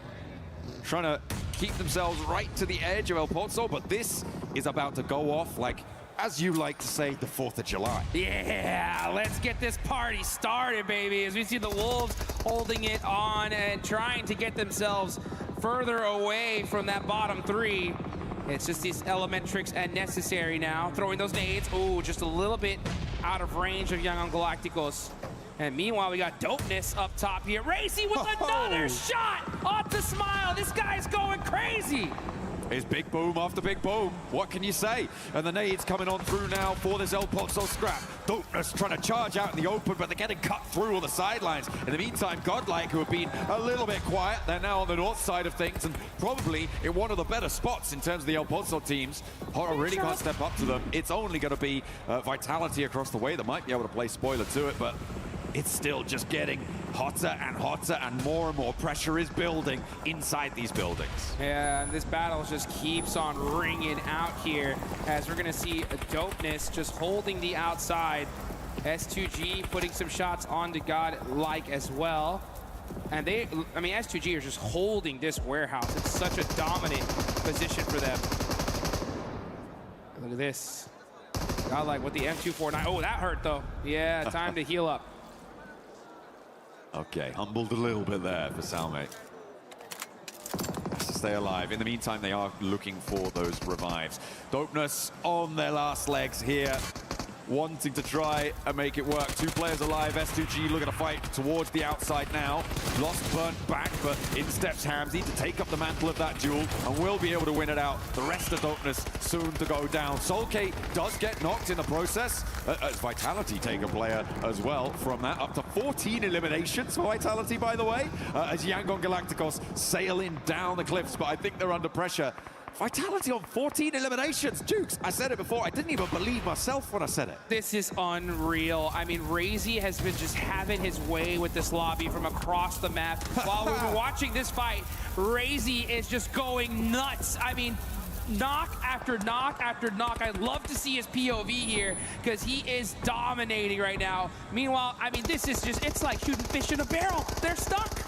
Speaker 17: trying to keep themselves right to the edge of El Pozo, but this is about to go off like, as you like to say, the 4th of July.
Speaker 15: Yeah, let's get this party started, baby, as we see the Wolves holding it on and trying to get themselves further away from that bottom 3. It's just these Elementrix and Necessary now, throwing those nades. Oh, just a little bit out of range of Young on Galacticos. And meanwhile, we got Dopeness up top here. Racy with another shot off the Smile. This guy's going crazy.
Speaker 17: It's big boom after big boom. What can you say? And the nades coming on through now for this El Pozo scrap. Dopeness trying to charge out in the open, but they're getting cut through on the sidelines. In the meantime, Godlike, who have been a little bit quiet, they're now on the north side of things and probably in one of the better spots in terms of the El Pozo teams. Horror really can't step up to them. It's only going to be Vitality across the way that might be able to play spoiler to it, but it's still just getting hotter and more pressure is building inside these buildings.
Speaker 15: Yeah, and this battle just keeps on ringing out here as we're going to see a Dopeness just holding the outside S2G putting some shots onto Godlike as well. And S2G are just holding this warehouse. It's such a dominant position for them. Look at this. Godlike with the M249. Oh, that hurt though. Yeah, time to heal up.
Speaker 17: Okay, humbled a little bit there for Salme. Has to stay alive. In the meantime, they are looking for those revives. Dopeness on their last legs here, wanting to try and make it work. 2 players alive. S2G looking to fight towards the outside now. Lost, burnt back, but in steps Hamzy to take up the mantle of that duel and will be able to win it out. The rest of Dopeness soon to go down. Solkate does get knocked in the process, as Vitality take a player as well from that. Up to 14 eliminations for Vitality, by the way, as Yangon Galacticos sailing down the cliffs, but I think they're under pressure. Vitality on 14 eliminations. Jukes, I said it before, I didn't even believe myself when I said it.
Speaker 15: This is unreal. I mean, Razy has been just having his way with this lobby from across the map. While we were watching this fight, Razy is just going nuts. I mean, knock after knock after knock. I'd love to see his POV here because he is dominating right now. Meanwhile, I mean, this is just, it's like shooting fish in a barrel. They're stuck.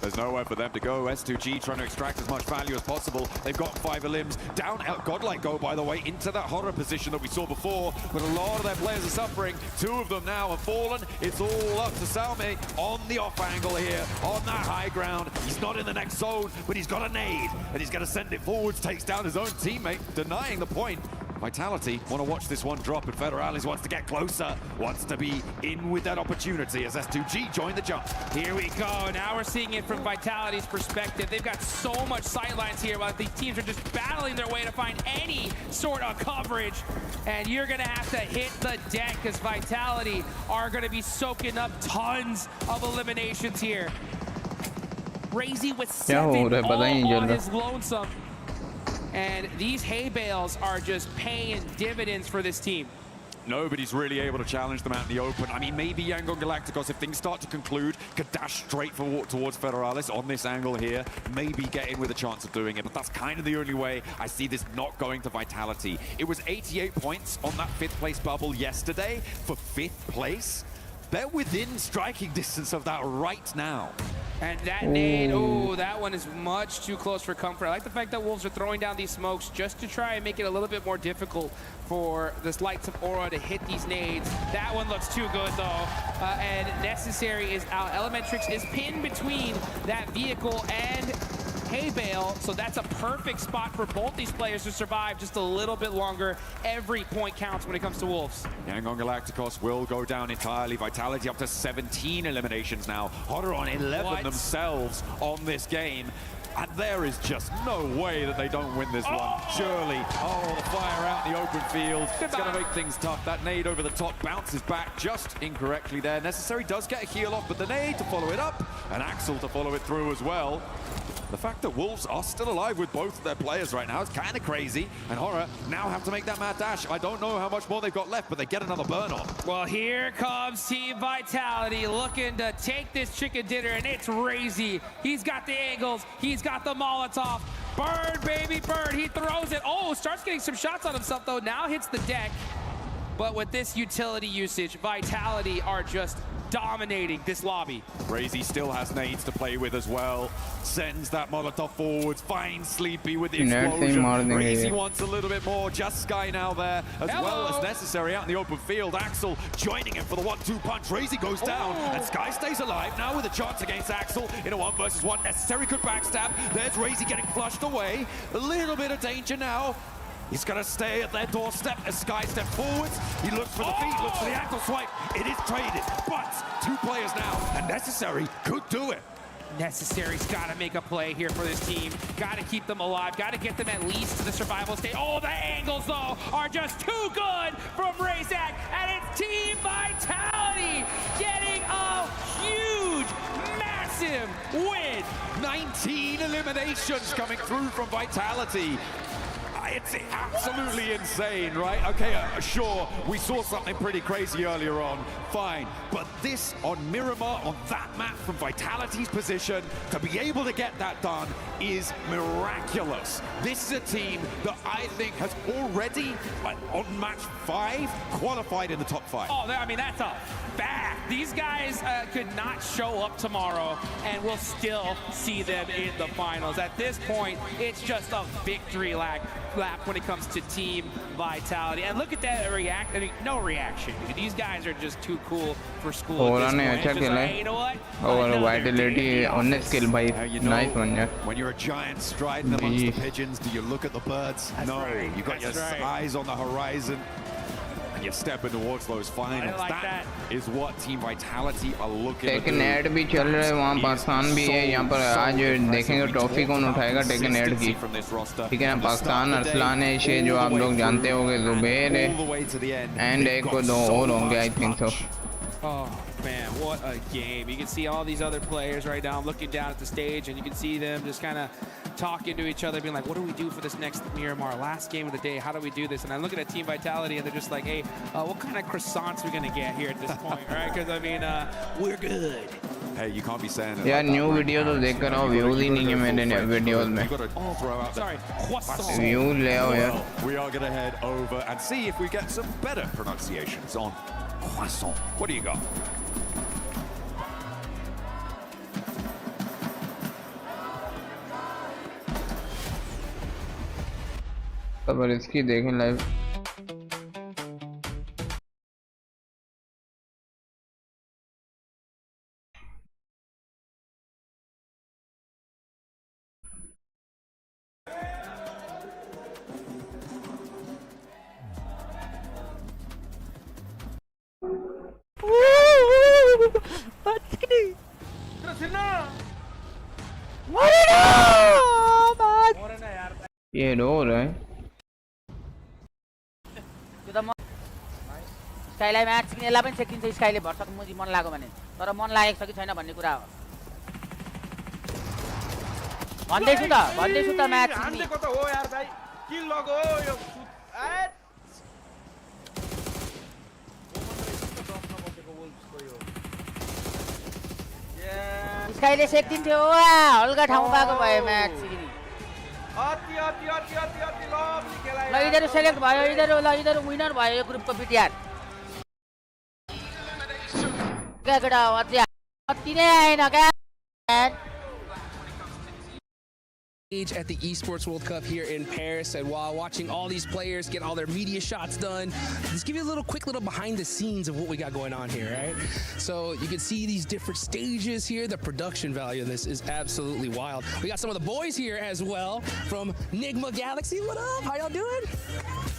Speaker 17: There's nowhere for them to go. S2G trying to extract as much value as possible. They've got 5 elims. Down out Godlike go, by the way, into that horror position that we saw before. But a lot of their players are suffering. 2 of them now have fallen. It's all up to Salme on the off angle here, on that high ground. He's not in the next zone, but he's got a nade. And he's going to send it forwards, takes down his own teammate, denying the point. Vitality want to watch this one drop, and Federalis wants to get closer, wants to be in with that opportunity as S2G join the jump.
Speaker 15: Here we go. Now we're seeing it from Vitality's perspective. They've got so much sightlines here while these teams are just battling their way to find any sort of coverage. And you're going to have to hit the deck because Vitality are going to be soaking up tons of eliminations here. Razy with 7 all on his lonesome. And these hay bales are just paying dividends for this team.
Speaker 17: Nobody's really able to challenge them out in the open. I mean, maybe Yangon Galacticos, if things start to conclude, could dash straight towards Federalis on this angle here. Maybe get in with a chance of doing it, but that's kind of the only way I see this not going to Vitality. It was 88 points on that 5th place bubble yesterday for 5th place. They're within striking distance of that right now.
Speaker 15: And that nade, oh, that one is much too close for comfort. I like the fact that Wolves are throwing down these smokes just to try and make it a little bit more difficult for this Lights of Aura to hit these nades. That one looks too good, though. And Necessary is out. Elementrix is pinned between that vehicle and hay bale, so that's a perfect spot for both these players to survive just a little bit longer. Every point counts when it comes to Wolves.
Speaker 17: Yangon Galacticos will go down entirely. Vitality up to 17 eliminations now. Horror on 11 themselves on this game. And there is just no way that they don't win this one. Surely. Oh, the fire out in the open field. It's going to make things tough. That nade over the top bounces back just incorrectly there. Necessary does get a heal off, but the nade to follow it up, and Axel to follow it through as well. The fact that Wolves are still alive with both of their players right now is kind of crazy. And Horror now have to make that mad dash. I don't know how much more they've got left, but they get another burn on.
Speaker 15: Well, here comes Team Vitality looking to take this chicken dinner, and it's Razy. He's got the angles. He's got the Molotov. Burn, baby, burn. He throws it. Oh, starts getting some shots on himself, though. Now hits the deck. But with this utility usage, Vitality are just dominating this lobby.
Speaker 17: Razy still has nades to play with as well. Sends that Molotov forwards, finds Sleepy with the explosion. Razy wants a little bit more. Just Sky now there, as well as Necessary out in the open field. Axel joining him for the 1-2 punch. Razy goes down, and Sky stays alive now with a chance against Axel in a 1 versus 1. Necessary could backstab. There's Razy getting flushed away. A little bit of danger now. He's going to stay at their doorstep as Sky steps forwards. He looks for the feet, looks for the ankle swipe. It is traded, but 2 players now, and Necessary could do it.
Speaker 15: Necessary's got to make a play here for this team. Got to keep them alive. Got to get them at least to the survival stage. Oh, the angles, though, are just too good from Razak. And it's Team Vitality getting a huge, massive win.
Speaker 17: 19 eliminations coming through from Vitality. it's absolutely insane, right? Okay, sure, we saw something pretty crazy earlier on, fine. But this on Miramar, on that map from Vitality's position, to be able to get that done is miraculous. This is a team that I think has already, on match 5, qualified in the top 5.
Speaker 15: Oh, I mean, that's a fact. These guys could not show up tomorrow, and we'll still see them in the finals. At this point, it's just a victory lap when it comes to team vitality. And look at that react. I mean, no reaction. These guys are just too cool for school at this point. Like, you know what?
Speaker 6: Vitality on the skill by nice one.
Speaker 17: When you're a giant striding amongst the pigeons, do you look at the birds?
Speaker 15: That's
Speaker 17: no,
Speaker 15: right.
Speaker 17: you've got your eyes on the horizon. And you're stepping towards those finals.
Speaker 15: Like
Speaker 17: that is what Team Vitality are looking to do.
Speaker 6: Tekken ad भी चल रहा है वहाँ पाकिस्तान भी है यहाँ पर आज देखेंगे ट्रॉफी कौन उठाएगा टेकन एड की ठीक है ना पाकिस्तान अरसलान है शे जो आप लोग जानते होंगे जुबैर है एंड एक को दो और होंगे I think so
Speaker 15: Oh man, what a game. You can see all these other players right now. I'm looking down at the stage and you can see them just kind of talking to each other, being like, what do we do for this next Miramar? Last game of the day, how do we do this? And I'm looking at Team Vitality and they're just like, hey, what kind of croissants are we going to get here at this point, right? Because I mean, we're good.
Speaker 17: Hey, you can't be saying it.
Speaker 6: यार new video तो देख कर आओ views ही नहीं है मेरे videos में
Speaker 15: Sorry, croissant.
Speaker 6: Views ले आओ यार
Speaker 17: We are going to head over and see if we get some better pronunciations on croissant. What do you got?
Speaker 6: खबर इसकी देखें लाइव ये रो रहा है
Speaker 19: स्काईलाई म्याच किनेला पनि सेकिन्छ स्काईले भर्सक मुजी मन लाग्यो भने तर मन लागेको छ कि छैन भन्ने कुरा हो भन्दैछु त म्याच
Speaker 16: हान्देको त हो यार भाइ किल लगो यो
Speaker 19: स्काईले सेकिदिन्थ्यो हल्का ठाउँ पाएको भयो म्याच
Speaker 16: अति अति अति अति अति लभली खेला
Speaker 19: ल इधर सेलेक्ट भयो इधर विनर भयो यो ग्रुपको पिटिआर केटा अति नै आएन क्या
Speaker 21: At the Esports World Cup here in Paris, and while watching all these players get all their media shots done, let's give you a quick little behind the scenes of what we got going on here, right? So you can see these different stages here. The production value of this is absolutely wild. We got some of the boys here as well from Nigma Galaxy. What up? How y'all doing?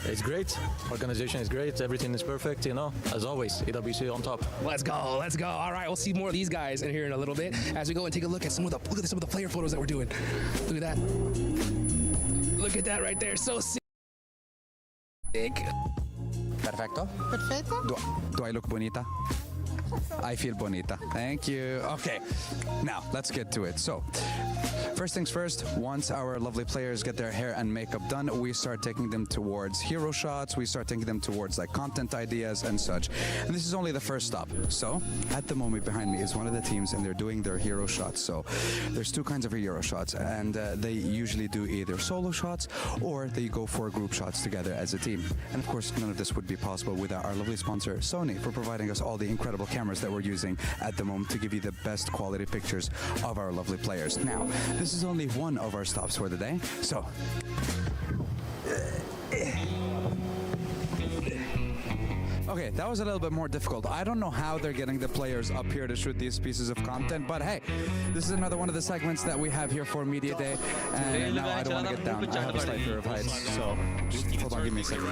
Speaker 23: It's great. Organization is great. Everything is perfect, you know. As always, EWC on top.
Speaker 21: Let's go. All right, we'll see more of these guys in here in a little bit as we go and take a look at some of the player photos that we're doing. Look at that. Look at that right there. So sick.
Speaker 24: Perfecto. Do I look bonita? I feel bonita. Thank you. Okay, now let's get to it. So, first things first, once our lovely players get their hair and makeup done, we start taking them towards hero shots, we start taking them towards like content ideas and such. And this is only the first stop. So, at the moment behind me is one of the teams and they're doing their hero shots. So, there's two kinds of hero shots and they usually do either solo shots or they go for group shots together as a team. And of course, none of this would be possible without our lovely sponsor, Sony, for providing us all the incredible cameras that we're using at the moment to give you the best quality pictures of our lovely players. Now, this is only one of our stops for the day, so okay, that was a little bit more difficult. I don't know how they're getting the players up here to shoot these pieces of content, but hey, this is another one of the segments that we have here for Media Day, and now I don't want to get down. I have a slight fear of heights, so just hold on, give me a second.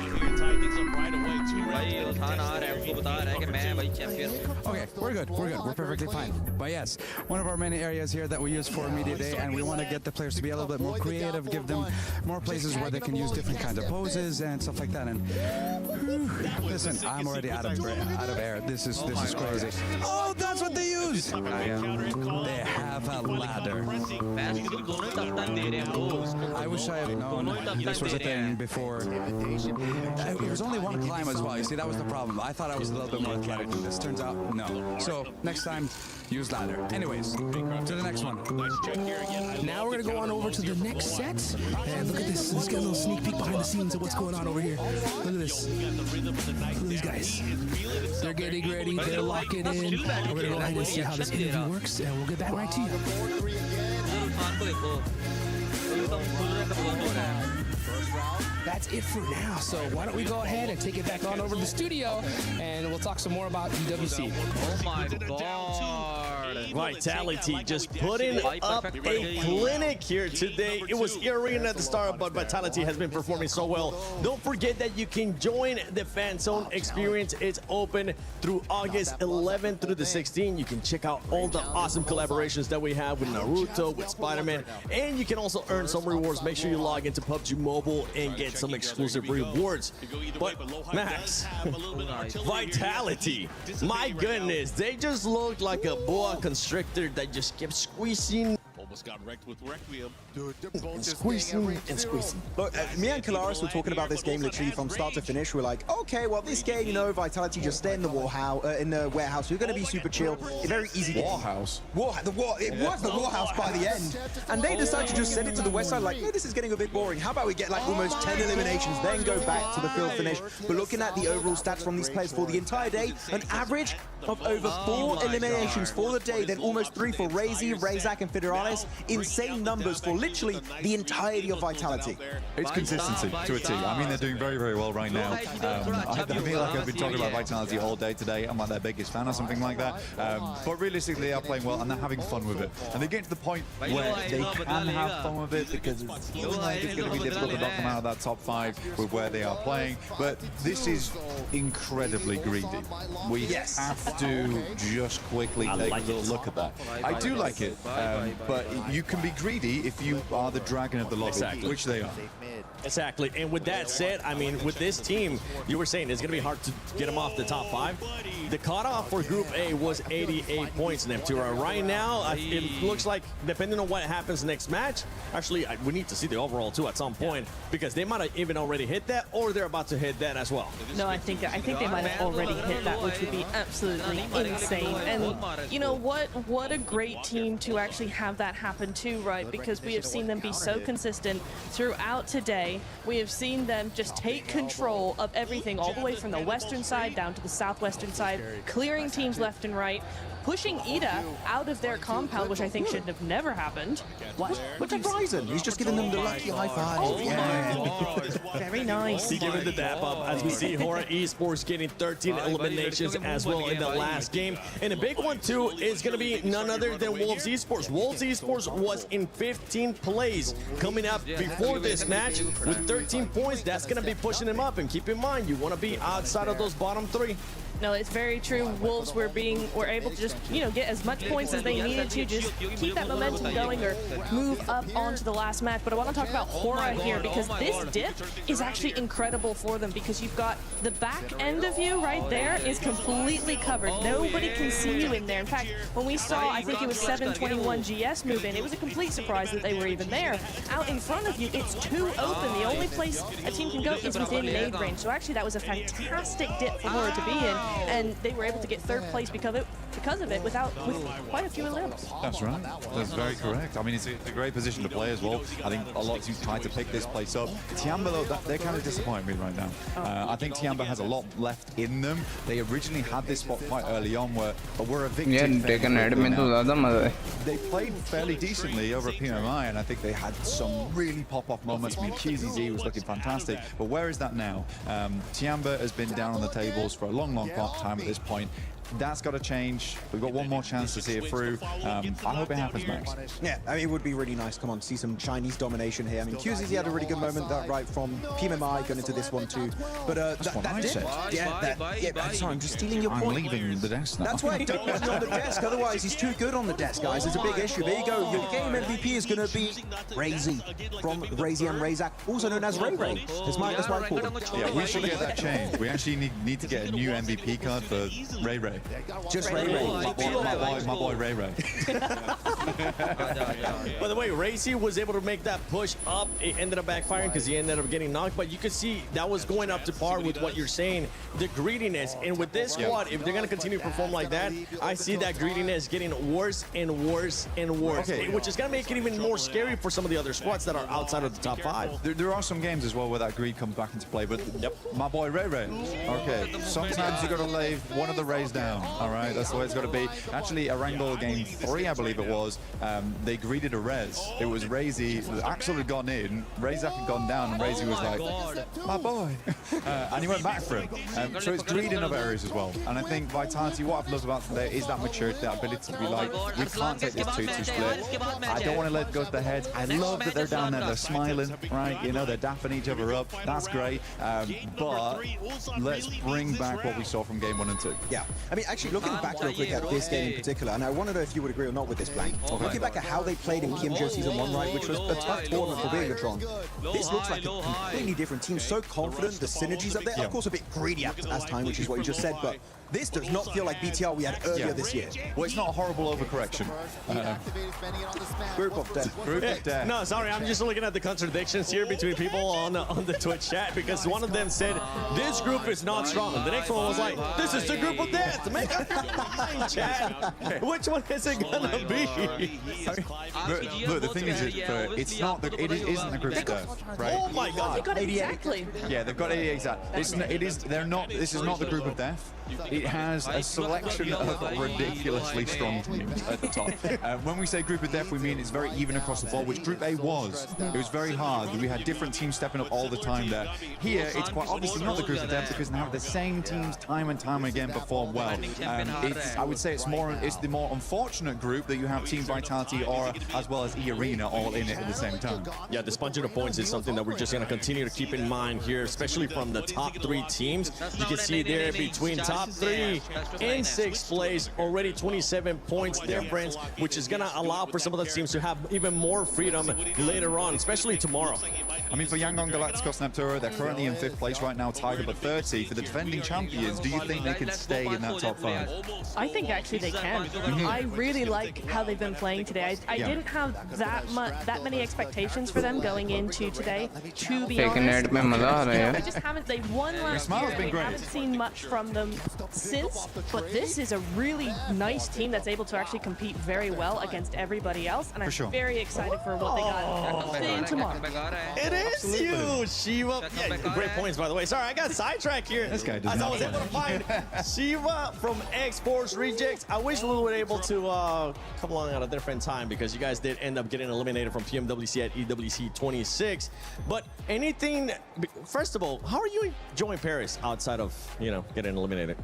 Speaker 24: Okay, we're good, we're perfectly fine. But yes, one of our many areas here that we use for Media Day, and we want to get the players to be a little bit more creative, give them more places where they can use different kinds of poses and stuff like that. And listen, I'm already out of air. This is crazy. Oh, that's what they use. They have a ladder. I wish I had known this was a thing before. It was only one climb as well. You see, that was the problem. I thought I was a little bit more athletic than this. Turns out, no. So next time, use ladder. Anyways, to the next one.
Speaker 21: Now we're gonna go on over to the next set. And look at this. Let's get a little sneak peek behind the scenes of what's going on over here. Look at this. Look at these guys. They're getting ready. They're locking in. We're gonna go ahead and see how this interview works, and we'll get back right to you. That's it for now. So why don't we go ahead and take it back on over to the studio, and we'll talk some more about EWC.
Speaker 15: Oh my god.
Speaker 3: Vitality just putting up a clinic here today. It was Arena at the start, but Vitality has been performing so well. Don't forget that you can join the Fan Zone experience. It's open through August 11th through the 16th. You can check out all the awesome collaborations that we have with Naruto, with Spider-Man, and you can also earn some rewards. Make sure you log into PUBG Mobile and get some exclusive rewards. But Max, Vitality, my goodness, they just look like a boa constrictor that just kept squeezing.
Speaker 1: Almost got wrecked with Requiem.
Speaker 4: And squeezing and squeezing. Look, me and Kalaris were talking about this game literally from start to finish. We're like, okay, well, this game, you know, Vitality just stay in the warehouse. You're going to be super chill. A very easy game.
Speaker 17: Warehouse.
Speaker 4: It was the warehouse by the end. And they decided to just send it to the west side like, hey, this is getting a bit boring. How about we get like almost 10 eliminations, then go back to the field finish. But looking at the overall stats from these players for the entire day, an average of over 4 eliminations for the day, then almost 3 for Razy, Razak, and Federales. Insane numbers for literally the entirety of Vitality.
Speaker 17: It's consistency to a T. I mean, they're doing very, very well right now. I feel like I've been talking about Vitality all day today. I'm like their biggest fan or something like that. But realistically, they are playing well and they're having fun with it. And they get to the point where they can have fun with it because it's like it's going to be difficult to knock them out of that top 5 with where they are playing. But this is incredibly greedy. We have to just quickly take a little look at that. I do like it, but you can be greedy if you are the dragon of the lobby, which they are.
Speaker 3: Exactly, and with that said, I mean, with this team, you were saying it's going to be hard to get them off the top 5. The cutoff for Group A was 88 points, Neptura. Right now, it looks like, depending on what happens next match, actually, we need to see the overall, too, at some point, because they might have even already hit that, or they're about to hit that as well.
Speaker 5: No, I think they might have already hit that, which would be absolutely insane. And, you know, what a great team to actually have that happen, too, right? Because we have seen them be so consistent throughout today. We have seen them just take control of everything all the way from the western side down to the southwestern side, clearing teams left and right, pushing Ida out of their compound, which I think should have never happened.
Speaker 4: What? What's Ryzen? He's just giving them the lucky high five.
Speaker 5: Oh, yeah. Very nice.
Speaker 3: He giving the dap up as we see Hora Esports getting 13 eliminations as well in the last game. And a big one, too, is going to be none other than Wolves Esports. Wolves Esports was in 15th place coming up before this match with 13 points. That's going to be pushing him up. And keep in mind, you want to be outside of those bottom 3.
Speaker 5: No, it's very true. Wolves were able to just, you know, get as much points as they needed to just keep that momentum going or move up onto the last match. But I want to talk about Hora here because this dip is actually incredible for them because you've got the back end of you right there is completely covered. Nobody can see you in there. In fact, when we saw, I think it was 721 GS move in, it was a complete surprise that they were even there. Out in front of you, it's too open. The only place a team can go is within nade range. So actually that was a fantastic dip for Hora to be in. And they were able to get 3rd place because of it with quite a few elims.
Speaker 17: That's right. That's very correct. I mean, it's a great position to play as well. I think a lot of teams tried to pick this place up. Tiamba, though, they're kind of disappointing me right now. I think Tiamba has a lot left in them. They originally had this spot quite early on where we're a victim. They played fairly decently over at PMI, and I think they had some really pop-off moments. I mean, QZZ was looking fantastic, but where is that now? Tiamba has been down on the tables for a long time at this point. that's got to change. We've got one more chance to see it through. I hope it happens, Max.
Speaker 4: Yeah, I mean, it would be really nice. Come on, see some Chinese domination here. I mean, QZZ had a really good moment right from PMMI going into this one too. But
Speaker 17: that's what I said.
Speaker 4: Sorry, I'm just stealing your point.
Speaker 17: I'm leaving the desk now.
Speaker 4: That's why I don't want him on the desk. Otherwise, he's too good on the desk, guys. It's a big issue. There you go. Your game MVP is going to be Razy from Razy and Razak, also known as Ray Ray. That's why I call him.
Speaker 17: Yeah, we should get that changed. We actually need to get a new MVP card for Ray Ray.
Speaker 4: Just Ray Ray.
Speaker 17: My boy Ray Ray.
Speaker 3: By the way, Racy was able to make that push up. It ended up backfiring because he ended up getting knocked. But you could see that was going up to par with what you're saying, the greediness. And with this squad, if they're going to continue to perform like that, I see that greediness getting worse and worse and worse, which is going to make it even more scary for some of the other squads that are outside of the top 5.
Speaker 17: There are some games as well where that greed comes back into play, but my boy Ray Ray. Okay, sometimes you got to lay one of the Rays down, all right? That's the way it's got to be. Actually, Erangel game 3, I believe it was, they greeded a res. It was Razy. Axel had gone in, Razak had gone down, and Razy was like, my boy. And he went back for him. So it's greed in other areas as well. And I think Vitality, what I've loved about today is that maturity, that ability to be like, we can't take this 2-2 split. I don't want to let it go to their heads. I love that they're down there, they're smiling, right? You know, they're dapping each other up. That's great. But let's bring back what we saw from game 1 and 2.
Speaker 4: Yeah. I mean, actually, looking back real quick at this game in particular, and I want to know if you would agree or not with this, Blank. Looking back at how they played in PMGO Season 1, right, which was a tough tournament for Bigatron, this looks like a completely different team. So confident, the synergies up there. Of course, a bit greedy at time, which is what you just said, but this does not feel like BTR we had earlier this year.
Speaker 17: Well, it's not a horrible overcorrection.
Speaker 4: Group of death.
Speaker 17: Group of death.
Speaker 3: No, sorry, I'm just looking at the contradictions here between people on the Twitch chat, because one of them said, this group is not strong. And the next one was like, this is the group of death. Make up your mind, chat. Which one is it gonna be?
Speaker 17: Look, the thing is, it's not. It isn't the group of death, right?
Speaker 3: Oh my God!
Speaker 5: They got it exactly.
Speaker 17: Yeah, they've got 88 exact. They're not. This is not the group of death. It has a selection of ridiculously strong teams at the top. When we say group of death, we mean it's very even across the board, which Group A was. It was very hard. We had different teams stepping up all the time there. Here, it's quite obviously not the group of death because now the same teams time and time again perform well. I would say it's the more unfortunate group that you have Team Vitality or as well as E-Arena all in it at the same time.
Speaker 3: Yeah, the sponging of points is something that we're just going to continue to keep in mind here, especially from the top 3 teams. You can see there between top 3 and 6th place, already 27 points difference, which is going to allow for some of those teams to have even more freedom later on, especially tomorrow.
Speaker 17: I mean, for Yangon Galacticos Neptura, they're currently in 5th place right now, tied up at 30. For the defending champions, do you think they can stay in that top 5?
Speaker 5: I think actually they can. I really like how they've been playing today. I didn't have that many expectations for them going into today, to be honest. I just haven't. They won last year. We haven't seen much from them since, but this is a really nice team that's able to actually compete very well against everybody else, and I'm very excited for what they got tomorrow.
Speaker 3: It is you, Shiva. Yeah, great points, by the way. Sorry, I got sidetracked here.
Speaker 17: This guy does
Speaker 3: As
Speaker 17: not
Speaker 3: I was able to find Shiva from X-Force Rejects. I wish we were able to come along at a different time, because you guys did end up getting eliminated from PMWC at EWC 26. But anything, first of all, how are you enjoying Paris outside of, you know, getting eliminated?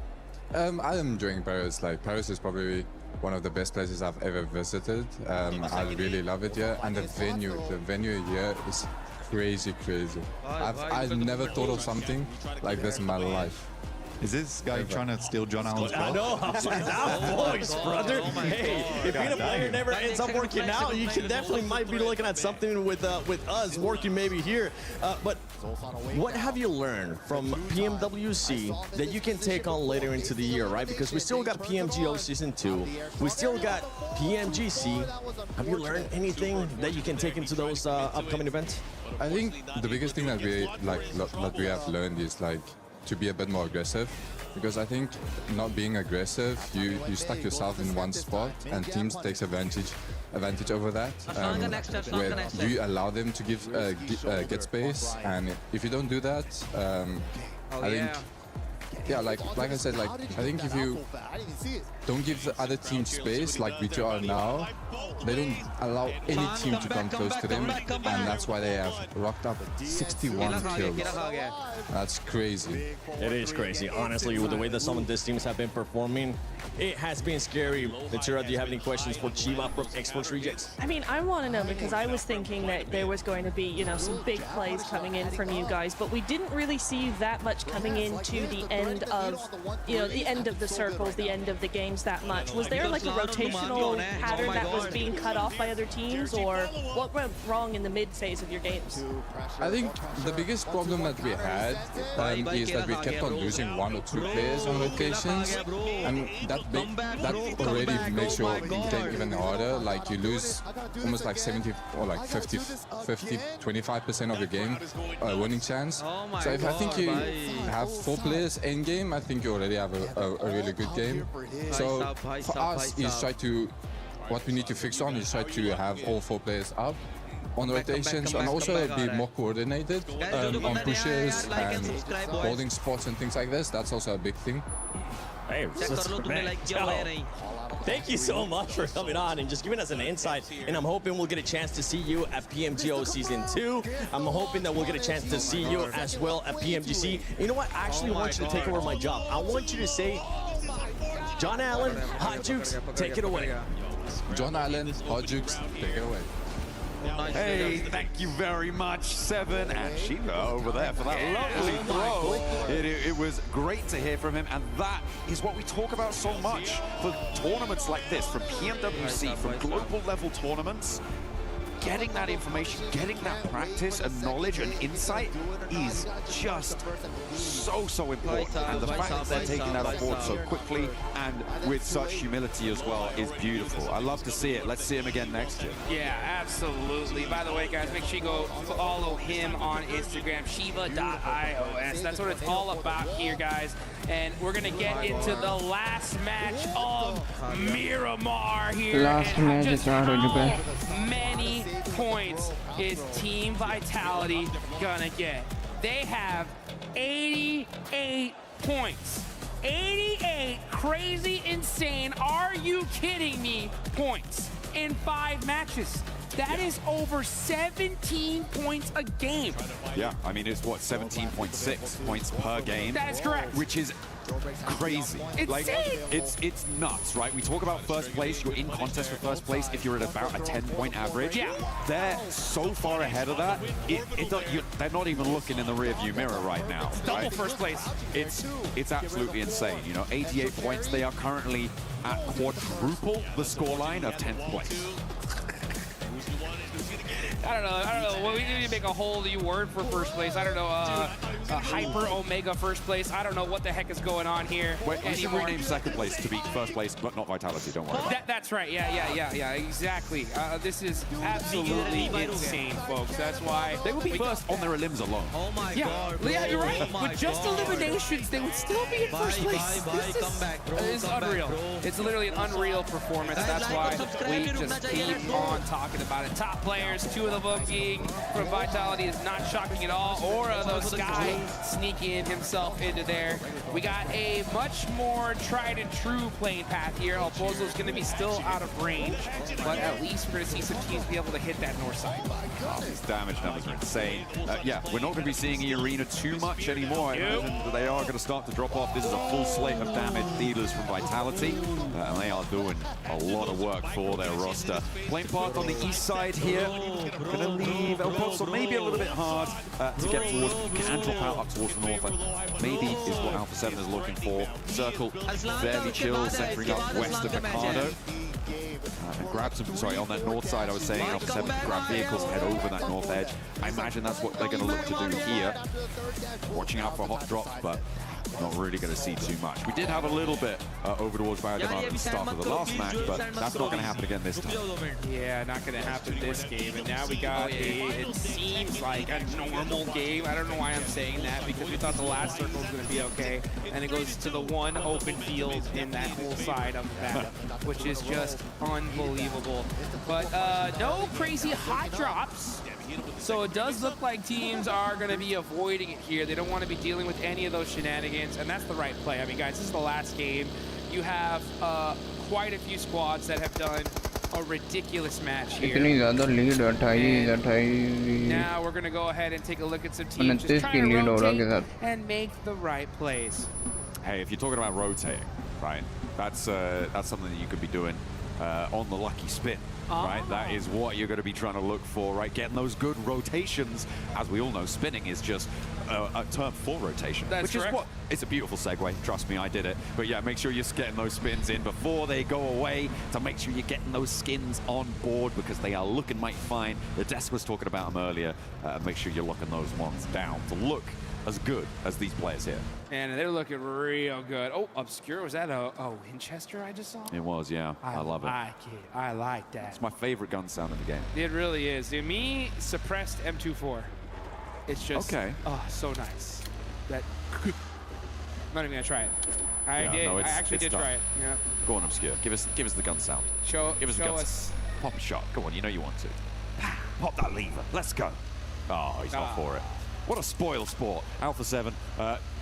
Speaker 2: I'm enjoying Paris. Like, Paris is probably one of the best places I've ever visited. I really love it here, and the venue here is crazy. I've never thought of something like this in my life.
Speaker 17: Is this guy trying to steal John Allen's
Speaker 3: I know. That voice, brother. Hey, if being a player never ends up working out, you can definitely might be looking at something with us working maybe here. But what have you learned from PMWC that you can take on later into the year, right? Because we still got PMGO Season 2. We still got PMGC. Have you learned anything that you can take into those upcoming events?
Speaker 2: I think the biggest thing that we have learned is like to be a bit more aggressive, because I think not being aggressive, you stuck yourself in one spot, and teams takes advantage over that, where you allow them to get space, and if you don't do that, I think. Yeah, like I said, like I think if you don't give the other team space like BTR now, they don't allow any team to come close to them, and that's why they have rocked up 61 kills. That's crazy.
Speaker 3: It is crazy, honestly, with the way that some of these teams have been performing. It has been scary. Natura, do you have any questions for Chiva from Exports Rejects?
Speaker 5: I mean, I want to know because I was thinking that there was going to be, you know, some big plays coming in from you guys, but we didn't really see that much coming into the end of, you know, the end of the circles, the end of the games that much. Was there like a rotational pattern that was being cut off by other teams, or what went wrong in the mid phase of your games?
Speaker 2: I think the biggest problem that we had is that we kept on losing 1 or 2 players on rotations, and that already makes your game even harder. Like you lose almost like 70 or like 50, 25% of your game winning chance. So if I think you have 4 players end game, I think you already have a really good game. So for us, is what we need to fix on is try to have all 4 players up on rotations and also be more coordinated on pushes and holding spots and things like this. That's also a big thing.
Speaker 3: Hey, thank you so much for coming on and just giving us an insight. And I'm hoping we'll get a chance to see you at PMGO Season 2. I'm hoping that we'll get a chance to see you as well at PMGC. You know what? I actually want you to take over my job. I want you to say, John Allen, Hot Jukes, take it away.
Speaker 2: John Allen, Hot Jukes, take it away.
Speaker 17: Hey, thank you very much, Seven and Shiva over there for that lovely throw. It was great to hear from him, and that is what we talk about so much for tournaments like this, from PMWC, from global level tournaments. Getting that information, getting that practice and knowledge and insight is just so important. And the fact that they're taking that on board so quickly and with such humility as well is beautiful. I love to see it. Let's see him again next year.
Speaker 15: Yeah, absolutely. By the way, guys, make sure you go follow him on Instagram, shiva.ios. That's what it's all about here, guys. And we're going to get into the last match of Miramar here.
Speaker 6: Last match is
Speaker 15: many points is Team Vitality gonna get? They have 88 points. 88 crazy, insane, are you kidding me, points in 5 matches. That is over 17 points a game.
Speaker 17: Yeah, I mean, it's what, 17.6 points per game?
Speaker 15: That is correct.
Speaker 17: Which is crazy.
Speaker 15: Insane.
Speaker 17: Like, it's nuts, right? We talk about first place. You're in contest for first place if you're at about a 10-point average.
Speaker 15: Yeah.
Speaker 17: They're so far ahead of that. They're not even looking in the rearview mirror right now.
Speaker 15: Double first place.
Speaker 17: It's absolutely insane. You know, 88 points. They are currently at quadruple the scoreline of 10th place.
Speaker 15: I don't know. Well, we need to make a whole new word for first place. I don't know. Hyper Omega first place. I don't know what the heck is going on here.
Speaker 17: Wait, we should rename second place to be first place, but not Vitality. Don't worry.
Speaker 15: That's right. Yeah. Exactly. This is absolutely insane, folks. That's why
Speaker 17: they will be first on their limbs alone.
Speaker 15: Oh my god. Yeah, you're right. With just eliminations, they would still be in first place. This is unreal. It's literally an unreal performance. That's why we just keep on talking about it. Top players, 2 of them being from Vitality is not shocking at all. Aura, though, Sky sneaking himself into there. We got a much more tried and true playing path here. Alpozo's going to be still out of range, but at least we're going to see some teams be able to hit that north side.
Speaker 17: Oh, these damage numbers are insane. Yeah, we're not going to be seeing E-Arena too much anymore. I imagine that they are going to start to drop off. This is a full slate of damage dealers from Vitality, and they are doing a lot of work for their roster. Playing path on the east side here. Going to leave Alpozo maybe a little bit hard to get towards. You can drop out up towards the north, and maybe is what Alpha 7 is looking for. Circle fairly chill, centering up west of Mikado. And grab some, sorry, on that north side, I was saying Alpha 7 can grab vehicles, head over that north edge. I imagine that's what they're going to look to do here. Watching out for hot drops, but not really going to see too much. We did have a little bit over towards Varagon at the start of the last match, but that's not going to happen again this time.
Speaker 15: Yeah, not going to happen this game. And now we got it seems like a normal game. I don't know why I'm saying that, because we thought the last circle was going to be okay. And it goes to the one open field in that whole side of the map, which is just unbelievable. But no crazy hot drops. So it does look like teams are going to be avoiding it here. They don't want to be dealing with any of those shenanigans, and that's the right play. I mean, guys, this is the last game. You have quite a few squads that have done a ridiculous match here. Now we're going to go ahead and take a look at some teams just trying to rotate and make the right plays.
Speaker 17: Hey, if you're talking about rotating, right? That's something that you could be doing on the lucky spin, right? That is what you're going to be trying to look for, right? Getting those good rotations. As we all know, spinning is just a term for rotation.
Speaker 15: That's
Speaker 17: which
Speaker 15: correct.
Speaker 17: is what, it's a beautiful segue, trust me, I did it. But yeah, make sure you're getting those spins in before they go away, to make sure you're getting those skins on board, because they are looking mighty fine. The desk was talking about them earlier. Make sure you're locking those ones down to look as good as these players here.
Speaker 15: And they're looking real good. Oh, Obscure, was that a Winchester I just saw?
Speaker 17: It was, yeah. I love it.
Speaker 15: I like that.
Speaker 17: It's my favorite gun sound in the game.
Speaker 15: It really is. To me, suppressed M24. It's just, oh, so nice. That, I'm not even gonna try it. I actually did try it. Yeah.
Speaker 17: Go on, Obscure. Give us the gun sound. Give us the gun sound. Pop a shot. Go on, you know you want to. Pop that lever. Let's go. Oh, he's not for it. What a spoil sport. Alpha 7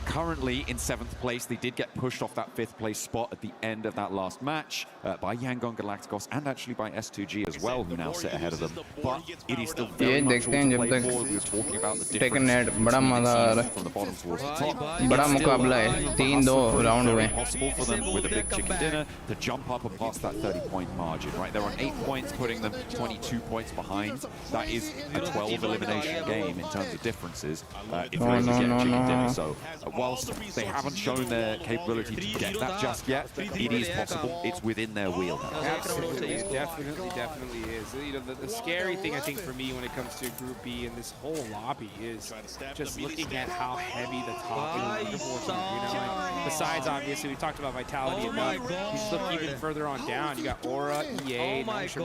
Speaker 17: currently in 7th place. They did get pushed off that 5th place spot at the end of that last match by Yangon Galacticos and actually by S2G as well, who now sit ahead of them. But it is still very much all to play for. We were talking about the difference from the bottom towards the top.
Speaker 6: बड़ा मुकाबला है 3-2 round हुए
Speaker 17: possible for them with a big chicken dinner to jump up and pass that 30-point margin, right? They're on 8 points, putting them 22 points behind. That is a 12 elimination game in terms of differences. If they get chicken dinner, so whilst they haven't shown their capability to get that just yet, it is possible. It's within their wheelhouse.
Speaker 15: Absolutely, it definitely is. You know, the scary thing I think for me when it comes to Group B and this whole lobby is just looking at how heavy the top of the leaderboard is. You know, like, besides obviously we talked about Vitality enough. You just look even further on down. You got Aura, EA, Nongsher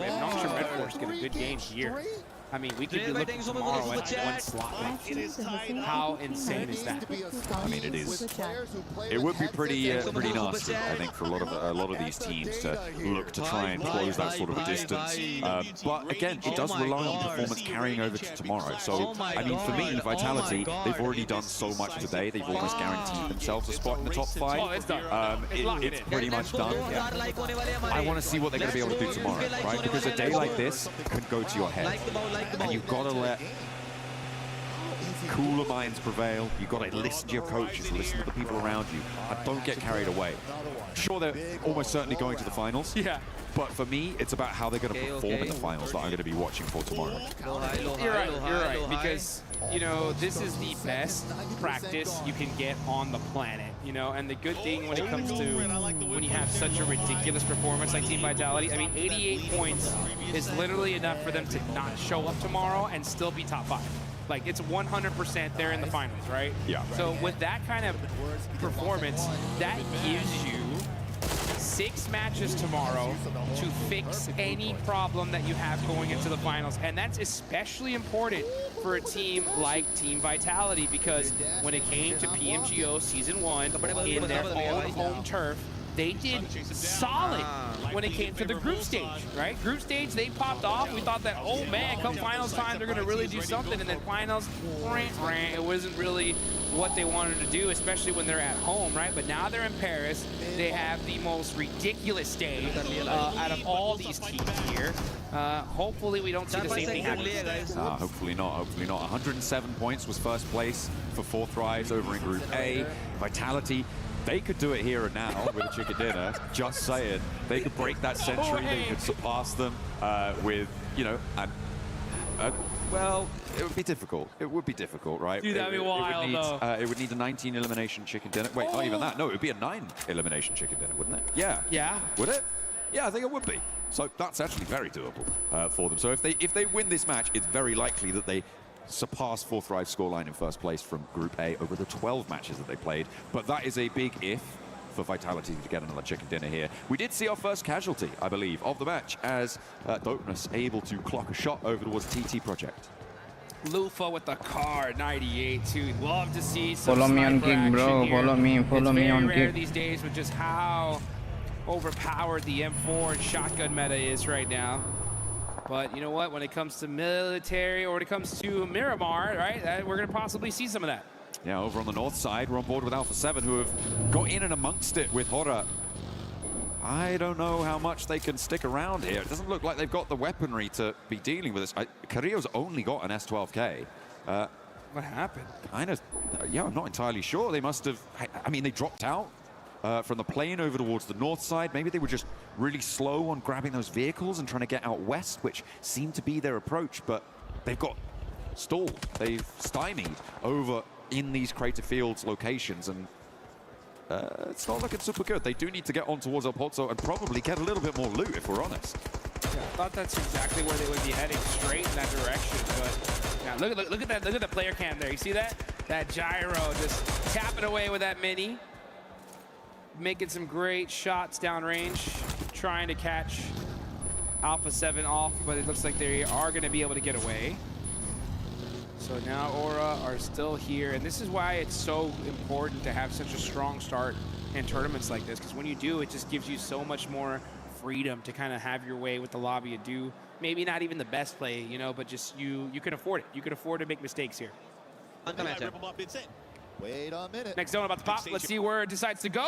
Speaker 15: Red Force get a good game here. I mean, we could be looking tomorrow at one slot. How insane is that?
Speaker 17: I mean, it is. It would be pretty nasty, I think, for a lot of these teams to look to try and close that sort of a distance. But again, it does rely on performance carrying over to tomorrow. So, I mean, for me, Vitality, they've already done so much today. They've almost guaranteed themselves a spot in the top 5.
Speaker 15: Oh, it's done.
Speaker 17: It's pretty much done. Yeah. I want to see what they're going to be able to do tomorrow, right? Because a day like this can go to your head. And you've got to let cooler minds prevail. You've got to listen to your coaches, listen to the people around you, and don't get carried away. Sure, they're almost certainly going to the finals.
Speaker 15: Yeah.
Speaker 17: But for me, it's about how they're going to perform in the finals that I'm going to be watching for tomorrow.
Speaker 15: You're right. Because, you know, this is the best practice you can get on the planet, you know, and the good thing when it comes to when you have such a ridiculous performance like Team Vitality, I mean, 88 points is literally enough for them to not show up tomorrow and still be top 5. Like, it's 100% they're in the finals, right?
Speaker 17: Yeah.
Speaker 15: So with that kind of performance, that gives you 6 matches tomorrow to fix any problem that you have going into the finals. And that's especially important for a team like Team Vitality, because when it came to PMGO Season 1 in their own home turf, they did solid when it came to the group stage, right? Group stage, they popped off. We thought that, oh man, come finals time, they're going to really do something. And then finals, it wasn't really what they wanted to do, especially when they're at home, right? But now they're in Paris. They have the most ridiculous stage out of all these teams here. Hopefully we don't see the same thing happen.
Speaker 17: Hopefully not, hopefully not. 107 points was first place for 4 Thrives over in Group A. Vitality, they could do it here and now with a chicken dinner, just saying. They could break that century, they could surpass them with, you know, well, it would be difficult. It would be difficult, right?
Speaker 15: Dude, that'd be wild, though.
Speaker 17: It would need a 19 elimination chicken dinner. Wait, not even that. No, it would be a 9 elimination chicken dinner, wouldn't it? Yeah.
Speaker 15: Yeah.
Speaker 17: Would it? Yeah, I think it would be. So that's actually very doable for them. So if they win this match, it's very likely that they surpass 4 Thrive scoreline in first place from Group A over the 12 matches that they played. But that is a big if for Vitality to get another chicken dinner here. We did see our first casualty, I believe, of the match as Dopeness able to clock a shot over towards TT Project.
Speaker 15: Lufa with the car, 98 too. Love to see some
Speaker 6: follow me on kick, bro. Follow me on kick.
Speaker 15: It's very rare these days with just how overpowered the M4 and shotgun meta is right now. But you know what? When it comes to military or when it comes to Miramar, right, we're going to possibly see some of that.
Speaker 17: Yeah, over on the north side, we're on board with Alpha 7, who have got in and amongst it with Hora. I don't know how much they can stick around here. It doesn't look like they've got the weaponry to be dealing with this. Carrillo's only got an S12K.
Speaker 15: What happened?
Speaker 17: Kind of, yeah, I'm not entirely sure. They must have, I mean, they dropped out from the plane over towards the north side. Maybe they were just really slow on grabbing those vehicles and trying to get out west, which seemed to be their approach, but they've got stalled. They've stymied over in these Crater Fields locations, and it's not looking super good. They do need to get on towards El Pozo and probably get a little bit more loot, if we're honest.
Speaker 15: Yeah, I thought that's exactly where they would be heading, straight in that direction. But now look at that, look at the player cam there. You see that? That gyro just tapping away with that mini, making some great shots downrange, trying to catch Alpha 7 off, but it looks like they are going to be able to get away. So now Aura are still here, and this is why it's so important to have such a strong start in tournaments like this, because when you do, it just gives you so much more freedom to kind of have your way with the lobby. You do maybe not even the best play, you know, but just you can afford it. You can afford to make mistakes here.
Speaker 9: Wait a minute.
Speaker 15: Next zone about to pop. Let's see where it decides to go.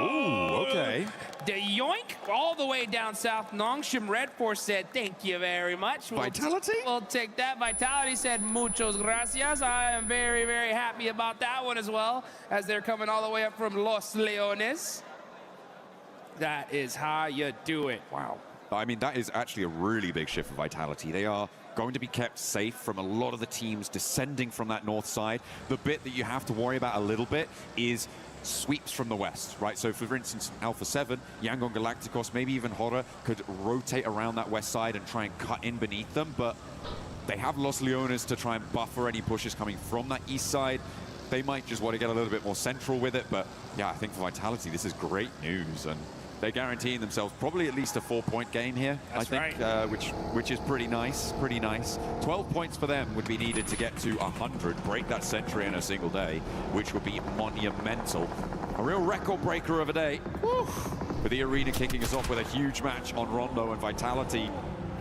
Speaker 17: Ooh, okay.
Speaker 15: The yoink all the way down south. Nongshim Red Force said, thank you very much.
Speaker 17: Vitality?
Speaker 15: We'll take that. Vitality said, muchos gracias. I am very, very happy about that one as well, as they're coming all the way up from Los Leones. That is how you do it. Wow.
Speaker 17: I mean, that is actually a really big shift for Vitality. They are going to be kept safe from a lot of the teams descending from that north side. The bit that you have to worry about a little bit is sweeps from the west, right? So for instance, Alpha 7, Yangon Galacticos, maybe even Horror could rotate around that west side and try and cut in beneath them, but they have Los Leones to try and buffer any pushes coming from that east side. They might just want to get a little bit more central with it, but yeah, I think for Vitality, this is great news, and they're guaranteeing themselves probably at least a 4-point gain here.
Speaker 15: That's
Speaker 17: I think,
Speaker 15: right.
Speaker 17: which is pretty nice, 12 points for them would be needed to get to 100, break that century in a single day, which would be monumental. A real record breaker of a day. Woo. With the arena kicking us off with a huge match on Rondo, and Vitality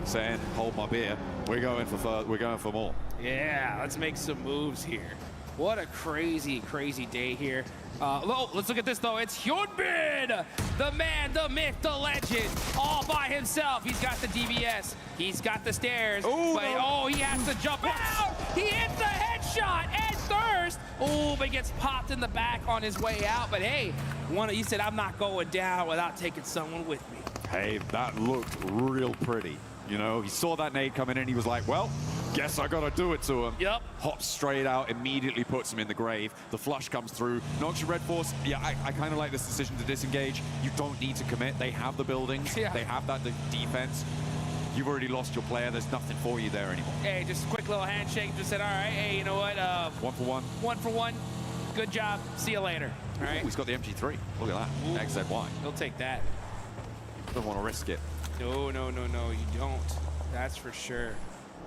Speaker 17: saying, hold my beer, we're going for more.
Speaker 15: Yeah, let's make some moves here. What a crazy, crazy day here. Let's look at this, though. It's Hyunbin, the man, the myth, the legend, all by himself. He's got the DBS. He's got the stairs.
Speaker 17: Ooh,
Speaker 15: but he has to jump out. He hits the headshot and thirst. Oh, but gets popped in the back on his way out. But hey, he said, I'm not going down without taking someone with me.
Speaker 17: Hey, that looked real pretty. You know, he saw that nade come in and he was like, well, guess I gotta do it to him.
Speaker 15: Yep.
Speaker 17: Hops straight out, immediately puts him in the grave. The flush comes through. Nongshim Red Force, yeah, I kind of like this decision to disengage. You don't need to commit. They have the buildings.
Speaker 15: Yeah.
Speaker 17: They have that defense. You've already lost your player. There's nothing for you there anymore.
Speaker 15: Hey, just a quick little handshake. Just said, all right, hey, you know what?
Speaker 17: 1 for 1.
Speaker 15: 1 for 1. Good job. See you later. All right.
Speaker 17: Ooh, he's got the MG3. Look at that. XZY.
Speaker 15: He'll take that.
Speaker 17: Don't want to risk it.
Speaker 15: No, no, no, no, you don't. That's for sure.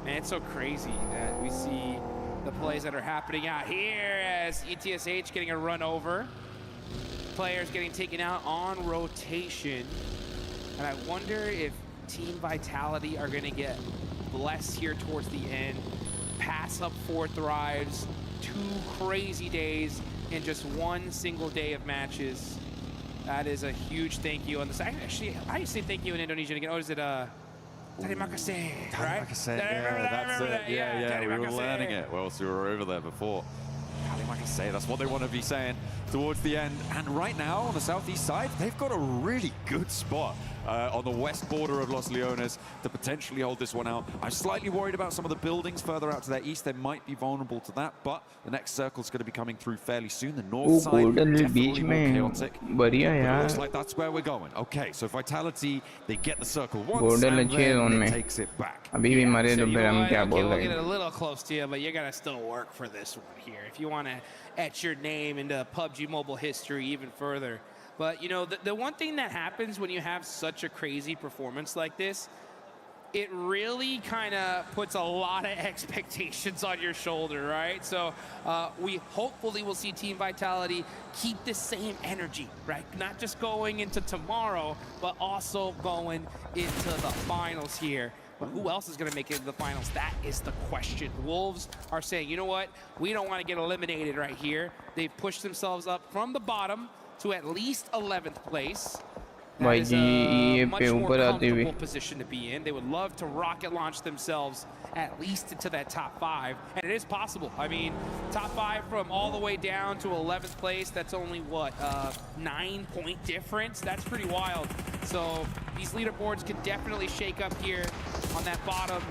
Speaker 15: Man, it's so crazy that we see the plays that are happening out here as ETSH getting a run over. Players getting taken out on rotation. And I wonder if Team Vitality are going to get blessed here towards the end. Pass up 4 thrives, 2 crazy days in just 1 single day of matches. That is a huge thank you on the side. Actually, how do you say thank you in Indonesian again? Oh, is it Terima kasih, right?
Speaker 17: Yeah, that's it. Yeah, we were learning it whilst we were over there before. Terima kasih, that's what they want to be saying towards the end. And right now, on the southeast side, they've got a really good spot on the west border of Los Leones to potentially hold this one out. I'm slightly worried about some of the buildings further out to their east. They might be vulnerable to that, but the next circle is going to be coming through fairly soon. The north side, definitely more chaotic. But it looks like that's where we're going. Okay, so Vitality, they get the circle once, and then it takes it back.
Speaker 6: अभी भी मरे तो फिर हम क्या बोल
Speaker 15: We'll
Speaker 6: रहे
Speaker 15: get it a
Speaker 6: हैं?
Speaker 15: little close to you, but you're gonna still work for this one here. If you want to etch your name into PUBG Mobile history even further. But, you know, the one thing that happens when you have such a crazy performance like this, it really kind of puts a lot of expectations on your shoulder, right? So we hopefully will see Team Vitality keep the same energy, right? Not just going into tomorrow, but also going into the finals here. But who else is going to make it into the finals? That is the question. Wolves are saying, you know what? We don't want to get eliminated right here. They've pushed themselves up from the bottom to at least 11th place. That is a much more
Speaker 6: ऊपर आते हुए
Speaker 15: comfortable position to be in. They would love to rocket launch themselves at least into that top 5, and it is possible. I mean, top 5 from all the way down to 11th place, that's only what, 9-point difference? That's pretty wild. So these leaderboards could definitely shake up here on that bottom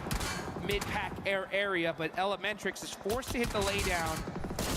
Speaker 15: mid-pack area, but Elementrix is forced to hit the laydown.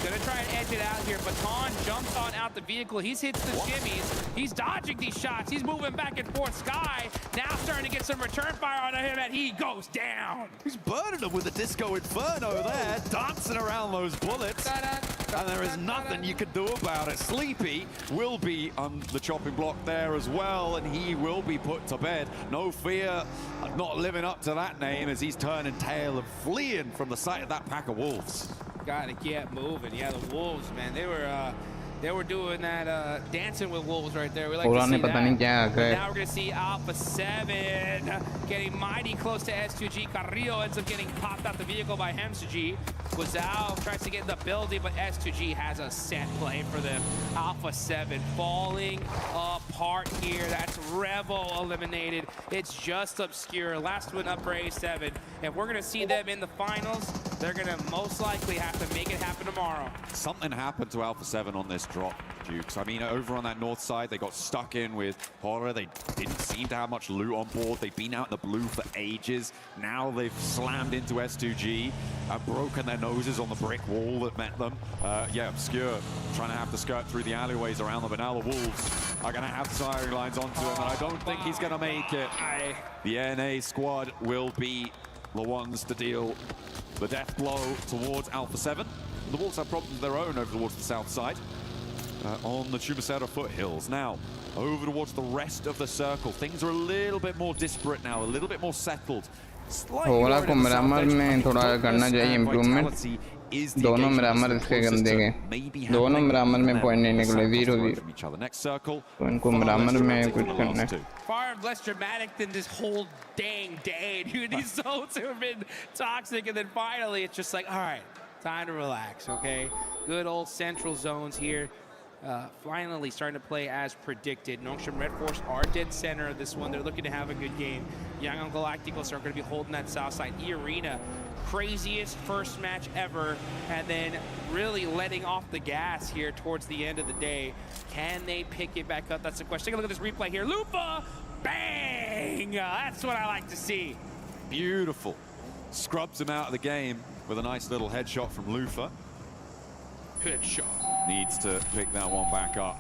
Speaker 15: Gonna try and edge it out here. Baton jumps on out the vehicle. He's hits the shimmies. He's dodging these shots. He's moving back and forth. Sky now starting to get some return fire on him, and he goes down.
Speaker 17: He's burning them with a Disco Inferno there, dancing around those bullets. And there is nothing you can do about it. Sleepy will be on the chopping block there as well, and he will be put to bed. No fear of not living up to that name as he's turning tail and fleeing from the sight of that pack of wolves.
Speaker 15: Gotta get moving. Yeah, the Wolves, man, they were doing that dancing with wolves right there. We like to see that. Now we're gonna see Alpha 7 getting mighty close to S2G. Carrillo ends up getting popped out the vehicle by Hemsuji. Guazao tries to get in the building, but S2G has a set play for them. Alpha 7 falling apart here. That's Revo eliminated. It's just Obscure. Last one up for A7. If we're gonna see them in the finals, they're gonna most likely have to make it happen tomorrow.
Speaker 17: Something happened to Alpha 7 on this drop, Dukes. I mean, over on that north side, they got stuck in with Horror. They didn't seem to have much loot on board. They've been out in the blue for ages. Now they've slammed into S2G and broken their noses on the brick wall that met them. Yeah, Obscure trying to have to skirt through the alleyways around them, but now the Wolves are going to have firing lines onto him, and I don't think he's going to make it. The NA squad will be the ones to deal the death blow towards Alpha 7. The Wolves have problems of their own over towards the south side on the Chumacera foothills. Now, over towards the rest of the circle, things are a little bit more disparate now, a little bit more settled.
Speaker 6: थोड़ा को Miramar में थोड़ा करना चाहिए improvement दोनों Miramar इसके गंदे गए दोनों मिरामर में पॉइंट नहीं निकले 0-0 तो इनको मिरामर में कुछ करना है
Speaker 15: Far less dramatic than this whole dang day, dude. These zones have been toxic, and then finally it's just like, all right, time to relax, okay? Good old central zones here. Finally starting to play as predicted. Nongshim Red Force are dead center of this one. They're looking to have a good game. Young on Galacticos are going to be holding that south side. E-Arena, craziest first match ever, and then really letting off the gas here towards the end of the day. Can they pick it back up? That's the question. Take a look at this replay here. Lupa, bang! That's what I like to see.
Speaker 17: Beautiful. Scrubs him out of the game with a nice little headshot from Lufa.
Speaker 15: Headshot.
Speaker 17: Needs to pick that one back up.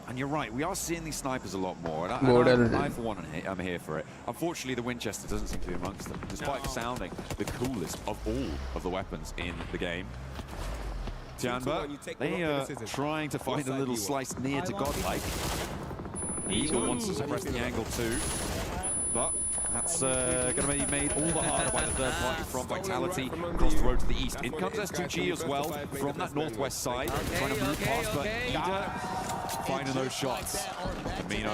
Speaker 17: And you're right, we are seeing these snipers a lot more. And I for one, I'm here for it. Unfortunately, the Winchester doesn't seem to be amongst them, despite sounding the coolest of all of the weapons in the game. Tianba, they are trying to find a little slice near to Godlike. Eagle wants to suppress the angle too, but that's going to be made all the harder by the third party from Vitality across the road to the east. In comes S2G as well from that northwest side, trying to move past, but Ida finding those shots. Amino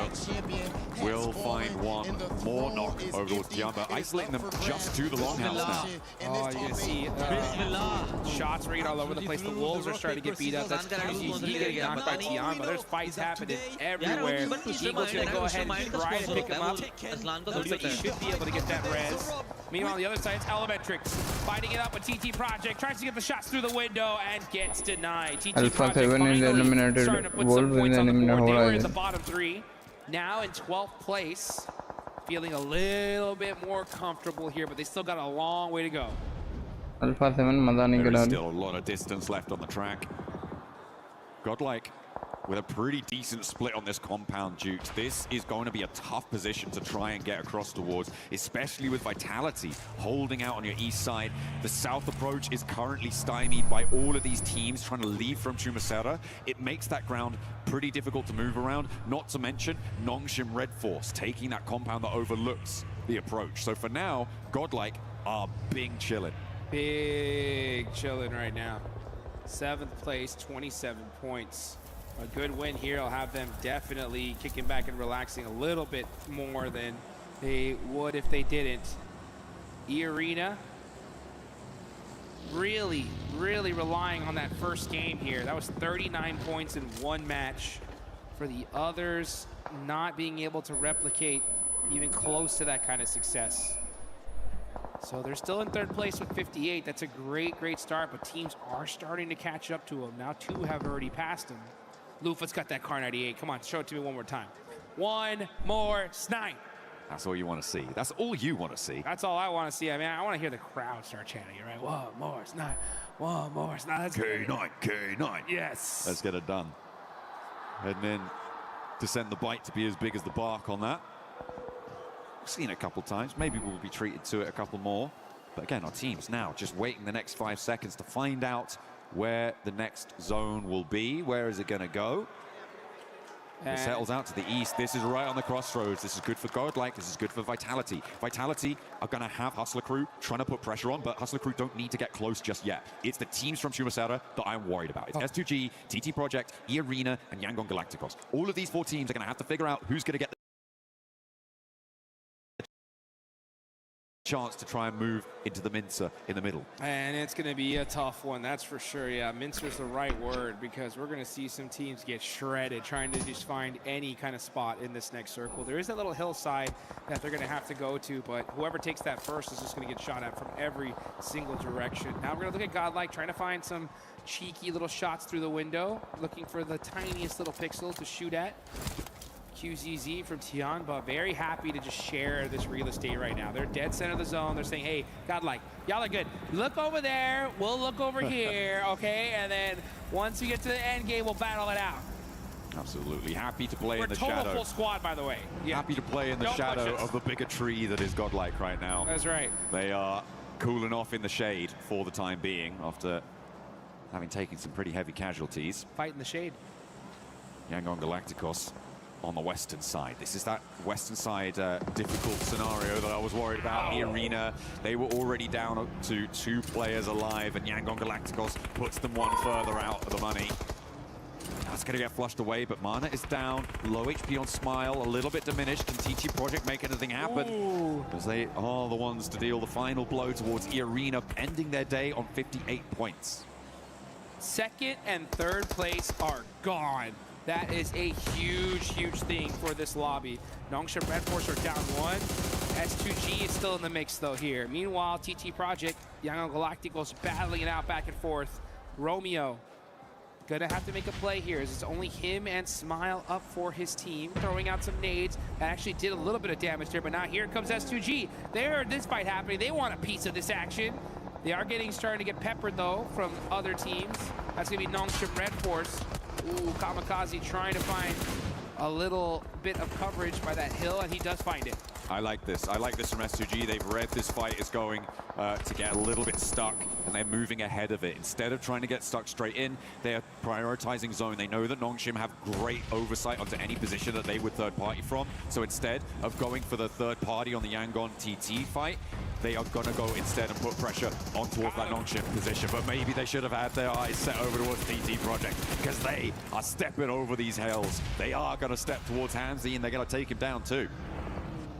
Speaker 17: will find one more knock over towards Tiamba, isolating them just to the longhouse now.
Speaker 15: Oh, you're going to see shots ringing all over the place. The Wolves are starting to get beat up. That's He getting knocked by Tiamba. There's fights happening everywhere. Eagle's going to go ahead and try to pick him up. Looks like he should be able to get that res. Meanwhile, on the other side, it's Elementrix fighting it up with TT Project. Tries to get the shots through the window and gets denied. TT
Speaker 6: Alpha 7 is eliminated. Wolf is eliminated.
Speaker 15: They were in the bottom 3. Now in 12th place. Feeling a little bit more comfortable here, but they still got a long way to go.
Speaker 6: Alpha 7 मजा नहीं
Speaker 17: There
Speaker 6: करा
Speaker 17: is still a lot of distance left on the track. Godlike with a pretty decent split on this compound, Dukes. This is going to be a tough position to try and get across towards, especially with Vitality holding out on your east side. The south approach is currently stymied by all of these teams trying to leave from Chumacera. It makes that ground pretty difficult to move around, not to mention Nongshim Red Force taking that compound that overlooks the approach. So for now, Godlike are big chilling.
Speaker 15: Big chilling right now. 7th place, 27 points. A good win here will have them definitely kicking back and relaxing a little bit more than they would if they didn't. E-Arena really relying on that first game here. That was 39 points in one match. For the others, not being able to replicate even close to that kind of success. So they're still in third place with 58. That's a great start, but teams are starting to catch up to them. Now 2 have already passed them. Lufa's got that car 98. Come on, show it to me one more time. One more snipe.
Speaker 9: That's all you want to see. That's all you want to see.
Speaker 15: That's all I want to see. I mean, I want to hear the crowd start chanting, right? One more snipe. One more snipe.
Speaker 9: K9, K9.
Speaker 15: Yes.
Speaker 9: Let's get it done. Heading in to send the bite to be as big as the bark on that. We've seen it a couple times. Maybe we'll be treated to it a couple more. But again, our team's now just waiting the next 5 seconds to find out where the next zone will be. Where is it going to go? It settles out to the east. This is right on the crossroads. This is good for Godlike. This is good for Vitality. Vitality are going to have Hustler Crew trying to put pressure on, but Hustler Crew don't need to get close just yet. It's the teams from Shumasera that I'm worried about. It's S2G, TT Project, E-Arena, and Yangon Galacticos. All of these 4 teams are going to have to figure out who's going to get the chance to try and move into the Mincer in the middle.
Speaker 15: And it's going to be a tough one, that's for sure. Yeah, Mincer's the right word, because we're going to see some teams get shredded trying to just find any kind of spot in this next circle. There is that little hillside that they're going to have to go to, but whoever takes that first is just going to get shot at from every single direction. Now we're going to look at Godlike, trying to find some cheeky little shots through the window, looking for the tiniest little pixel to shoot at. QZZ from Tian, but very happy to just share this real estate right now. They're dead center of the zone. They're saying, hey, Godlike, y'all are good. Look over there. We'll look over here, okay? And then once we get to the end game, we'll battle it out.
Speaker 9: Absolutely. Happy to play
Speaker 15: We're
Speaker 9: in the
Speaker 15: total
Speaker 9: shadow.
Speaker 15: Full squad, by the way. Yeah.
Speaker 9: Happy to play in the shadow of the bigger tree that is Godlike right now.
Speaker 15: That's right.
Speaker 9: They are cooling off in the shade for the time being after having taken some pretty heavy casualties.
Speaker 15: Fight in the shade.
Speaker 9: Yangon Galacticos on the western side. This is that western side difficult scenario that I was worried about. The arena, they were already down to 2 players alive, and Yangon Galacticos puts them 1 further out of the money. That's going to get flushed away, but mana is down. Low HP on Smile, a little bit diminished. Can TT Project make anything happen? As they are the ones to deal the final blow towards E-Arena, ending their day on 58 points.
Speaker 15: Second and third place are gone. That is a huge thing for this lobby. Nongshim Red Force are down 1. S2G is still in the mix, though, here. Meanwhile, TT Project, Yangon Galacticos battling it out back and forth. Romeo gonna have to make a play here, as it's only him and Smile up for his team, throwing out some nades. That actually did a little bit of damage there, but now here comes S2G. They heard this fight happening. They want a piece of this action. They are starting to get peppered, though, from other teams. That's gonna be Nongshim Red Force. Ooh, Kamikaze trying to find a little bit of coverage by that hill, and he does find it.
Speaker 9: I like this. I like this from S2G. They've read this fight is going to get a little bit stuck, and they're moving ahead of it. Instead of trying to get stuck straight in, they're prioritizing zone. They know that Nongshim have great oversight onto any position that they would third party from. So instead of going for the third party on the Yangon TT fight, they are going to go instead and put pressure on towards that Nongshim position. But maybe they should have had their eyes set over towards TT Project, because they are stepping over these hills. They are going to step towards Hamzy, and they're going to take him down too.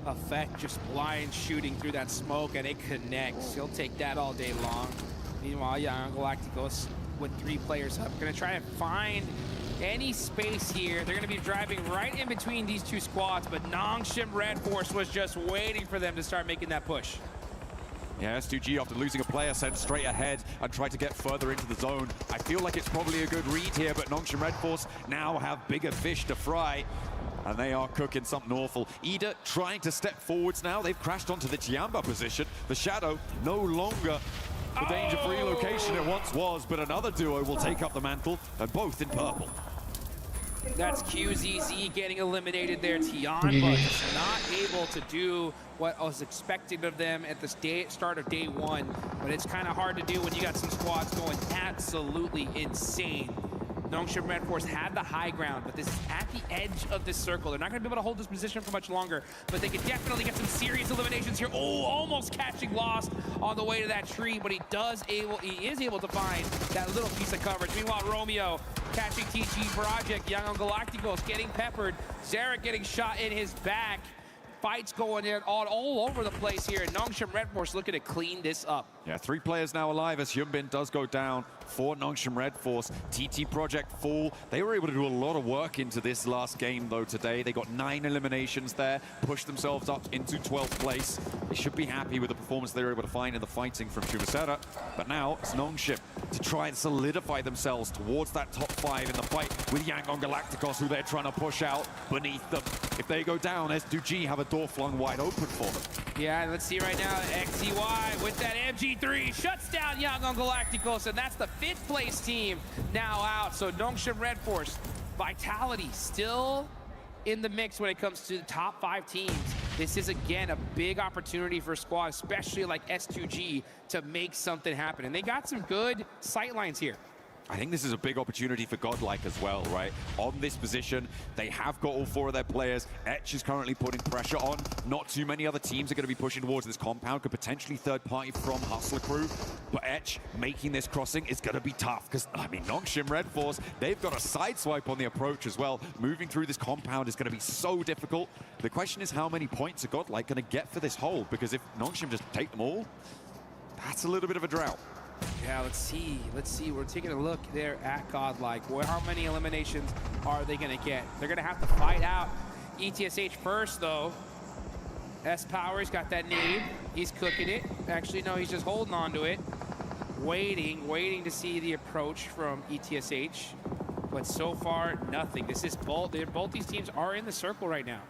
Speaker 15: Effect just blind shooting through that smoke, and it connects. He'll take that all day long. Meanwhile, Yangon Galacticos with 3 players up, gonna try to find any space here. They're gonna be driving right in between these 2 squads, but Nongshim Red Force was just waiting for them to start making that push.
Speaker 9: Yeah, S2G, after losing a player, sent straight ahead and tried to get further into the zone. I feel like it's probably a good read here, but Nongshim Red Force now have bigger fish to fry, and they are cooking something awful. Ida trying to step forwards now. They've crashed onto the Tiamba position. The Shadow no longer the danger-free location it once was, but another duo will take up the mantle, and both in purple.
Speaker 15: That's QZZ getting eliminated there. Tian, but just not able to do what was expected of them at the start of day 1. But it's kind of hard to do when you got some squads going absolutely insane. Nongshim Red Force had the high ground, but this is at the edge of this circle. They're not going to be able to hold this position for much longer, but they could definitely get some serious eliminations here. Oh, almost catching Lost on the way to that tree, but he is able to find that little piece of coverage. Meanwhile, Romeo catching TT Project. Yangon Galacticos getting peppered. Zarek getting shot in his back. Fights going in all over the place here, and Nongshim Red Force looking to clean this up.
Speaker 9: Yeah, 3 players now alive as Hyunbin does go down for Nongshim Red Force. TT Project fall. They were able to do a lot of work into this last game, though, today. They got 9 eliminations there, pushed themselves up into 12th place. They should be happy with the performance they were able to find in the fighting from Chumasera. But now it's Nongshim to try and solidify themselves towards that top 5 in the fight with Yangon Galacticos, who they're trying to push out beneath them. If they go down, S2G have a door flung wide open for them.
Speaker 15: Yeah, let's see right now, XCY with that MG3 shuts down Yangon Galacticos, and that's the 5th place team now out. So Nongshim Red Force, Vitality still in the mix when it comes to the top 5 teams. This is, again, a big opportunity for a squad, especially like S2G, to make something happen. And they got some good sight lines here.
Speaker 9: I think this is a big opportunity for Godlike as well, right? On this position, they have got all 4 of their players. Etch is currently putting pressure on. Not too many other teams are going to be pushing towards this compound. Could potentially third party from Hustler Crew. But Etch making this crossing is going to be tough because, I mean, Nongshim Red Force, they've got a side swipe on the approach as well. Moving through this compound is going to be so difficult. The question is how many points are Godlike going to get for this hold? Because if Nongshim just take them all, that's a little bit of a drought.
Speaker 15: Yeah, let's see. We're taking a look there at Godlike. How many eliminations are they going to get? They're going to have to fight out ETSH first, though. S-Power's got that nade. He's cooking it. Actually, no, he's just holding on to it. Waiting to see the approach from ETSH. But so far, nothing. This is both these teams are in the circle right now.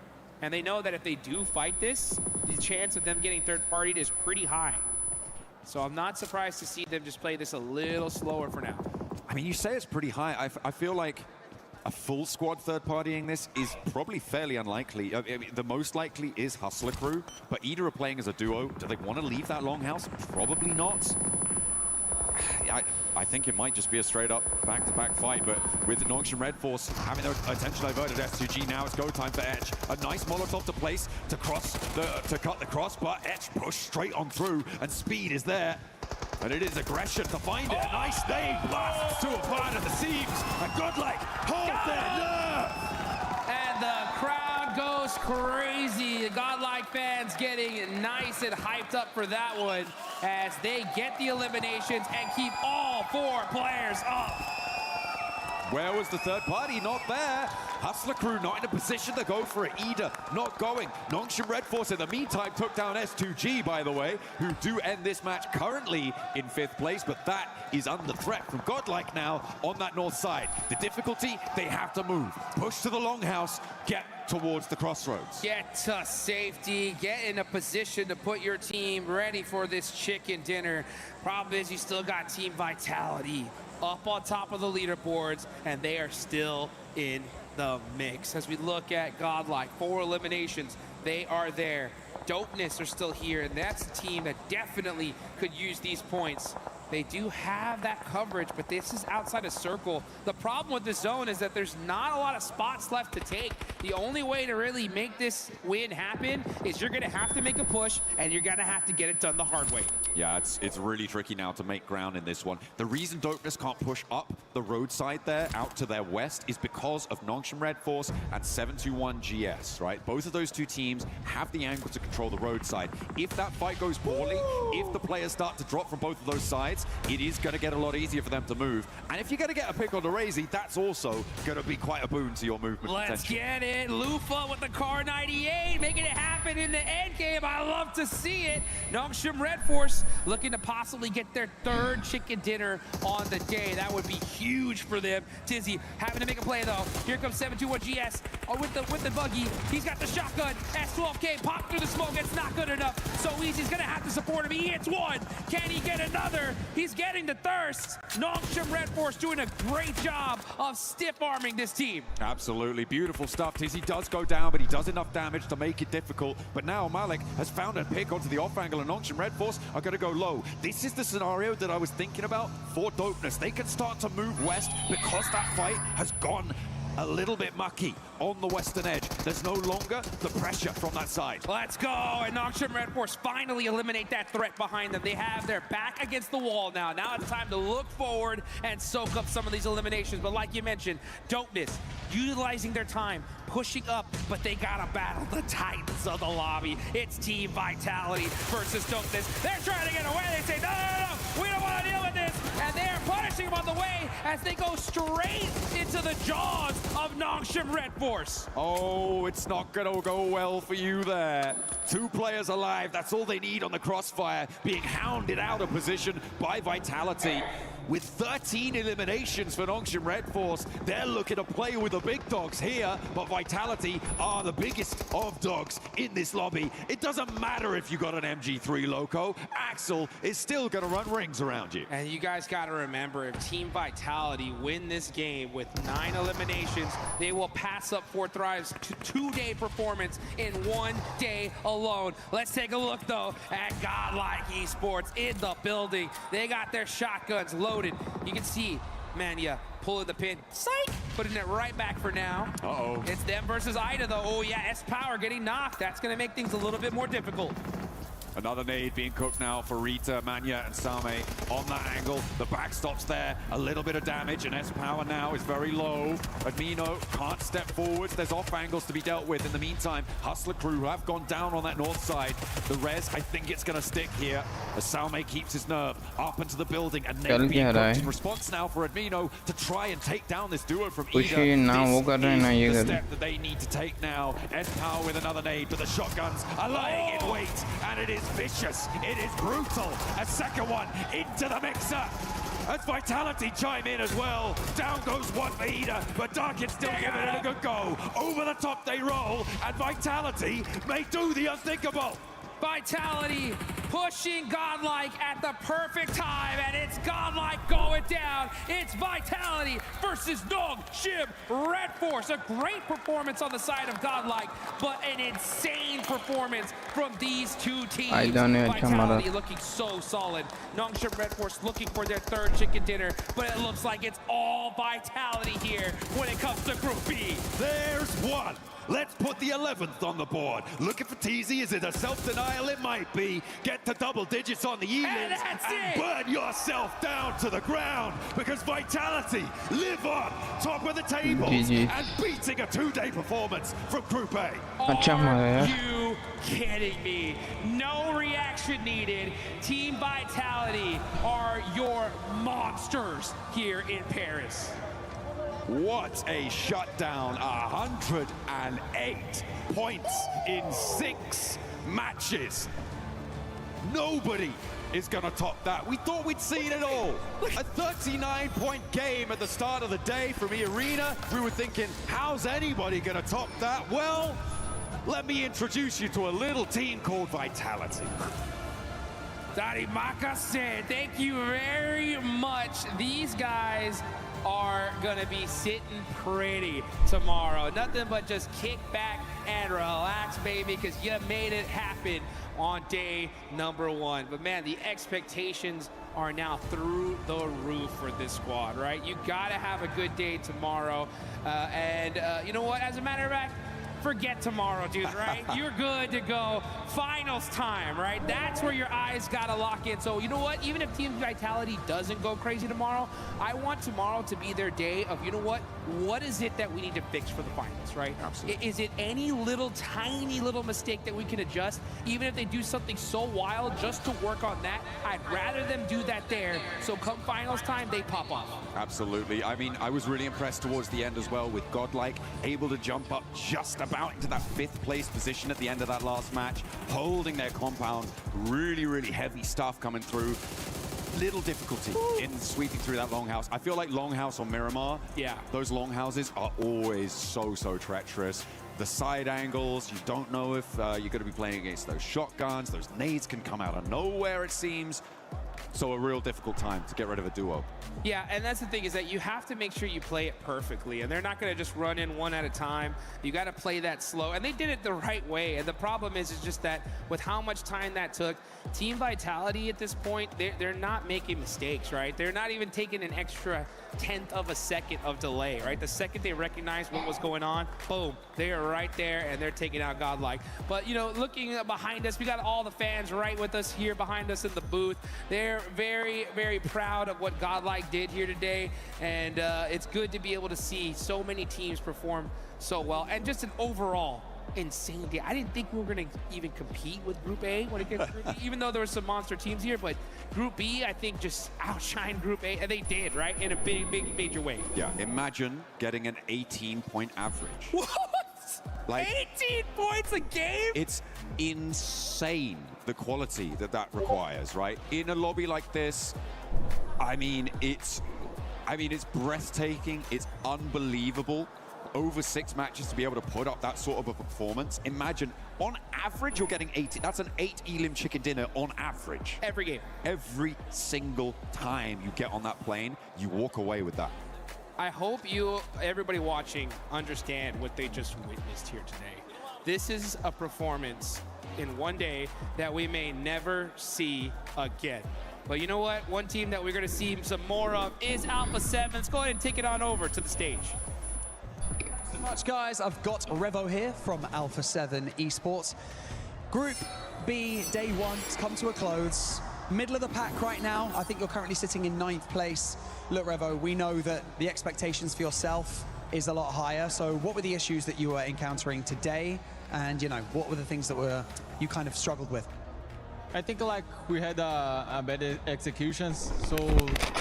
Speaker 15: And they know that if they do fight this, the chance of them getting third-partied is pretty high. So I'm not surprised to see them just play this a little slower for now.
Speaker 9: I mean, you say it's pretty high. I feel like a full squad third-partying this is probably fairly unlikely. I mean, the most likely is Hustler Crew, but either are playing as a duo. Do they want to leave that longhouse? Probably not. I think it might just be a straight-up back-to-back fight, but with Nongshim Red Force having their attention diverted, S2G now it's go time for Etch. A nice Molotov to place to cut the cross, but Etch pushed straight on through, and speed is there. And it is aggression to find it. A nice nade blasts to a part of the seams, and Godlike hold their nerve.
Speaker 15: And the crowd goes crazy. The Godlike fans getting nice and hyped up for that one as they get the eliminations and keep all 4 players up.
Speaker 9: Where was the third party? Not there. Hustler Crew not in a position to go for it either. Not going. Nongshim Red Force in the meantime took down S2G, by the way, who do end this match currently in 5th place, but that is under threat from Godlike now on that north side. The difficulty, they have to move. Push to the longhouse, get towards the crossroads.
Speaker 15: Get to safety, get in a position to put your team ready for this chicken dinner. Problem is you still got Team Vitality up on top of the leaderboards, and they are still in the mix. As we look at Godlike, 4 eliminations, they are there. Dopeness are still here, and that's a team that definitely could use these points. They do have that coverage, but this is outside a circle. The problem with the zone is that there's not a lot of spots left to take. The only way to really make this win happen is you're gonna have to make a push, and you're gonna have to get it done the hard way.
Speaker 9: Yeah, it's really tricky now to make ground in this one. The reason Dopeness can't push up the roadside there out to their west is because of Nongshim Red Force and 721 GS, right? Both of those 2 teams have the angle to control the roadside. If that fight goes poorly, if the players start to drop from both of those sides, it is going to get a lot easier for them to move. And if you're going to get a pick on the Razy, that's also going to be quite a boon to your movement
Speaker 15: Let's
Speaker 9: potential.
Speaker 15: get it. Lufa with the Car 98, making it happen in the end game. I love to see it. Nongshim Red Force looking to possibly get their 3rd chicken dinner on the day. That would be huge for them. Tizzy having to make a play though. Here comes 721 GS with the buggy. He's got the shotgun. S12K pop through the smoke. It's not good enough. So Easy's going to have to support him. He hits 1. Can he get another? He's getting the thirst. Nongshim Red Force doing a great job of stiff-arming this team.
Speaker 9: Absolutely. Beautiful stuff. Tizzy does go down, but he does enough damage to make it difficult. But now Malik has found a pick onto the off angle, and Nongshim Red Force are going to go low. This is the scenario that I was thinking about for Dopeness. They can start to move west because that fight has gone a little bit mucky on the western edge. There's no longer the pressure from that side.
Speaker 15: Let's go, and Nongshim Red Force finally eliminate that threat behind them. They have their back against the wall now. Now it's time to look forward and soak up some of these eliminations. But like you mentioned, Dopeness utilizing their time, pushing up, but they gotta battle the titans of the lobby. It's Team Vitality versus Dopeness. They're trying to get away. They say, no, we don't want to deal with this. And they're punishing them on the way as they go straight into the jaws of Nongshim Red Force.
Speaker 9: Oh, it's not gonna go well for you there. 2 players alive, that's all they need on the crossfire, being hounded out of position by Vitality. With 13 eliminations for Nongshim Red Force, they're looking to play with the big dogs here, but Vitality are the biggest of dogs in this lobby. It doesn't matter if you got an MG3 Loco, Axel is still gonna run rings around you.
Speaker 15: And you guys gotta remember, if Team Vitality win this game with 9 eliminations, they will pass up 4 Thrive's 2-day performance in 1 day alone. Let's take a look though at Godlike Esports in the building. They got their shotguns loaded. You can see Mania pulling the pin. Psych! Putting it right back for now.
Speaker 9: Uh-oh.
Speaker 15: It's them versus Ida though. Oh yeah, S-Power getting knocked. That's gonna make things a little bit more difficult.
Speaker 9: Another nade being cooked now for Rita, Manya, and Same on that angle. The backstop's there, a little bit of damage, and S-Power now is very low. Admino can't step forwards. There's off angles to be dealt with. In the meantime, Hustler crew have gone down on that north side. The res, I think it's going to stick here. As Same keeps his nerve up into the building, and nade being cooked in response now for Admino to try and take down this duo from Ida. This is the step that they need to take now. S-Power with another nade, but the shotguns are lying in wait, and it is vicious, it is brutal. A second one into the mixer. As Vitality chime in as well. Down goes one for Ida, but Darkin still giving it a good go. Over the top they roll, and Vitality may do the unthinkable.
Speaker 15: Vitality pushing Godlike at the perfect time, and it's Godlike going down. It's Vitality versus Nongshim Red Force. A great performance on the side of Godlike, but an insane performance from these 2 teams. Vitality looking so solid. Nongshim Red Force looking for their 3rd chicken dinner, but it looks like it's all Vitality here when it comes to Group B.
Speaker 9: There's one. Let's put the 11th on the board. Looking for TZ, is it a self-denial? It might be. Get to double digits on the Elins and burn yourself down to the ground, because Vitality live on top of the table and beating a 2-day performance from Group A.
Speaker 15: Are you kidding me? No reaction needed. Team Vitality are your monsters here in Paris.
Speaker 9: What a shutdown, 108 points in 6 matches. Nobody is gonna top that. We thought we'd seen it all. A 39-point game at the start of the day from E-Arena. We were thinking, how's anybody gonna top that? Well, let me introduce you to a little team called Vitality.
Speaker 15: Darimaka-san, thank you very much. These guys are gonna be sitting pretty tomorrow. Nothing but just kick back and relax, baby, because you made it happen on day number 1. But man, the expectations are now through the roof for this squad, right? You gotta have a good day tomorrow. You know what, as a matter of fact, forget tomorrow, dude, right? You're good to go. Finals time, right? That's where your eyes gotta lock in. So you know what? Even if Team Vitality doesn't go crazy tomorrow, I want tomorrow to be their day of, you know what? What is it that we need to fix for the finals, right?
Speaker 9: Absolutely.
Speaker 15: Is it any little, tiny little mistake that we can adjust? Even if they do something so wild just to work on that, I'd rather them do that there. So come finals time, they pop off.
Speaker 9: Absolutely. I mean, I was really impressed towards the end as well with Godlike, able to jump up just about into that 5th place position at the end of that last match, holding their compound. Really, really heavy stuff coming through. Little difficulty in sweeping through that longhouse. I feel like longhouse or Miramar, those longhouses are always so treacherous. The side angles, you don't know if you're going to be playing against those shotguns. Those nades can come out of nowhere, it seems. So a real difficult time to get rid of a duo.
Speaker 15: Yeah, and that's the thing, is that you have to make sure you play it perfectly, and they're not going to just run in one at a time. You got to play that slow, and they did it the right way. And the problem is just that with how much time that took, Team Vitality at this point, they're not making mistakes, right? They're not even taking an extra 1/10 of a second of delay, right? The second they recognize what was going on, boom, they are right there, and they're taking out Godlike. But, you know, looking behind us, we got all the fans right with us here behind us in the booth. They're very, very proud of what Godlike did here today, and it's good to be able to see so many teams perform so well, and just an overall insane day. I didn't think we were going to even compete with Group A when it came to Group B, even though there were some monster teams here, but Group B, I think, just outshined Group A, and they did, right, in a big, major way.
Speaker 9: Yeah, imagine getting an 18-point average.
Speaker 15: What?
Speaker 9: Like,
Speaker 15: 18 points a game?
Speaker 9: It's insane, the quality that requires, right? In a lobby like this, I mean, it's breathtaking. It's unbelievable. Over 6 matches to be able to put up that sort of a performance. Imagine, on average, you're getting 80. That's an 8 Elim chicken dinner on average.
Speaker 15: Every game.
Speaker 9: Every single time you get on that plane, you walk away with that.
Speaker 15: I hope everybody watching, understand what they just witnessed here today. This is a performance in one day that we may never see again. But you know what? One team that we're going to see some more of is Alpha 7. Let's go ahead and take it on over to the stage.
Speaker 12: Much, guys. I've got Revo here from Alpha 7 Esports. Group B, day 1, has come to a close. Middle of the pack right now. I think you're currently sitting in 9th place. Look, Revo, we know that the expectations for yourself is a lot higher. So what were the issues that you were encountering today? And, you know, what were the things that you kind of struggled with?
Speaker 10: I think like we had a bad executions, so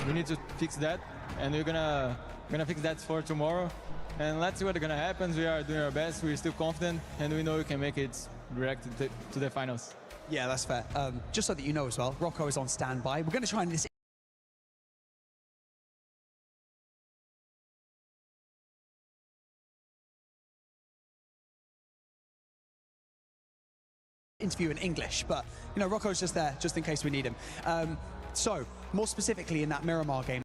Speaker 10: we need to fix that, and we're gonna fix that for tomorrow. And let's see what's gonna happen. We are doing our best. We're still confident, and we know we can make it direct to the finals.
Speaker 12: Yeah, that's fair. Just so that you know as well, Rocco is on standby. We're going to try and this interview in English, but you know, Rocco's just there, just in case we need him. So, more specifically in that Miramar game,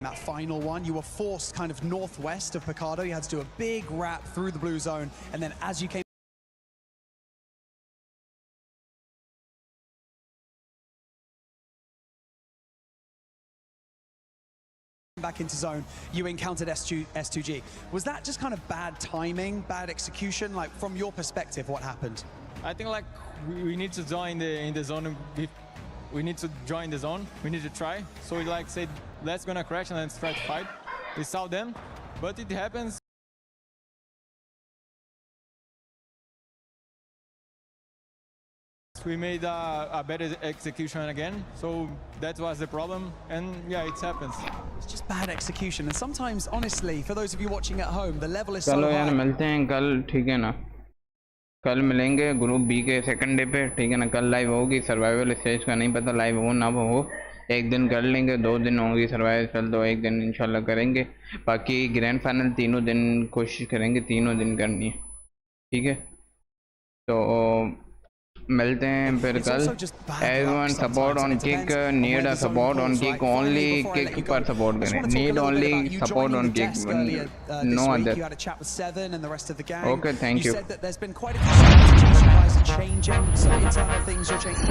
Speaker 12: that final one, you were forced kind of northwest of Picado. You had to do a big wrap through the blue zone, and then as you came back into zone, you encountered S2G. Was that just kind of bad timing, bad execution? Like, from your perspective, what happened?
Speaker 10: I think like we need to join in the zone. We need to join the zone. We need to try. So we like said, let's gonna crash and let's try to fight. We saw them, but it happens. We made a better execution again, so that was the problem, and yeah, it happens.
Speaker 12: It's just bad execution, and sometimes, honestly, for those of you watching at home, the level is so
Speaker 6: चलो यार
Speaker 12: high.
Speaker 6: मिलते हैं कल, ठीक है ना? कल मिलेंगे ग्रुप बी के सेकंड डे पे, ठीक है ना? कल लाइव होगी, सर्वाइवल स्टेज का नहीं पता लाइव हो ना हो, एक दिन कर लेंगे, 2 दिन होंगी सर्वाइवल, तो एक दिन इंशाल्लाह करेंगे। बाकी ग्रैंड फाइनल तीनों दिन कोशिश करेंगे, तीनों दिन करनी है, ठीक है? तो मिलते हैं फिर कल। Everyone support on kick, need a support on kick, only kick पर support करें, need only support on kick, no other.
Speaker 12: You had a chat with Seven and the rest of the gang.
Speaker 6: Okay, thank you.
Speaker 12: You said that there's been quite a few strategies you guys are changing, some internal things you're changing.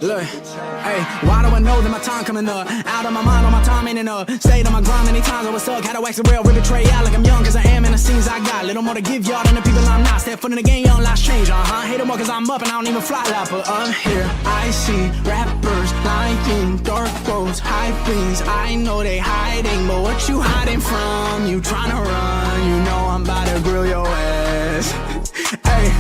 Speaker 11: Look, hey, why do I know that my time coming up? Out of my mind, all my time ain't enough. Stayed on my grind many times, I was stuck. Had to wax the rail, rip betray out like I'm young, cause I am in the scenes I got. Little more to give y'all than the people I'm not. Step foot in the game, young lives change, Hate them more cause I'm up and I don't even fly like, but up here I see rappers lying, dark clothes, high things. I know they hiding, but what you hiding from? You tryna run, you know I'm about to grill your ass. Hey,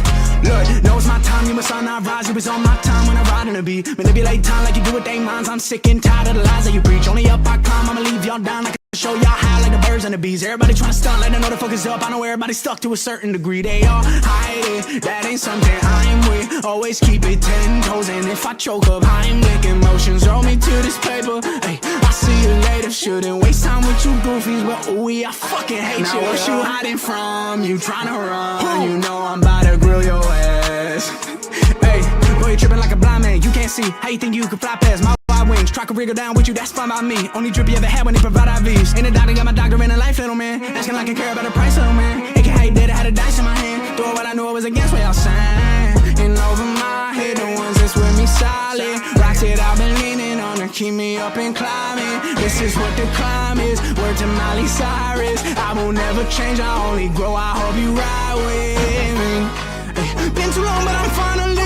Speaker 11: look, know it's my time, you must sign out. I rise, it was on my time when I ride in a beat. Manipulate time like you do with they minds. I'm sick and tired of the lies that you preach. Only up I climb, I'ma leave y'all down. I can show y'all how like the birds and the bees. Everybody trying to stunt, let them know the focus up. I know everybody's stuck to a certain degree. They all hide it, that ain't something I'm with. Always keep it 10 toes, and if I choke up, I'm licking motions. Roll me to this paper, hey, I see you later. Shouldn't waste time with you goofies, but ooh, I fucking hate you. Now what you hiding from? You trying to run? You know I'm about to grill your ass. Hey, boy, you tripping like a blind man. You can't see how you think you can fly past my wide wings. Try to wriggle down with you, that's fine by me. Only drip you ever had when they provide IVs. And the doctor got my doctor in a life, little man. Asking like I care about the price, little man. It can how you did it, had a dice in my hand. Doing what I knew I was against what y'all saying. And over my head, the ones that's with me solid. Rocks it, I've been leaning on to keep me up and climbing. This is what the climb is. Word to Miley Cyrus. I will never change, I only grow. I hope you ride with me. Been too long, but I'm finally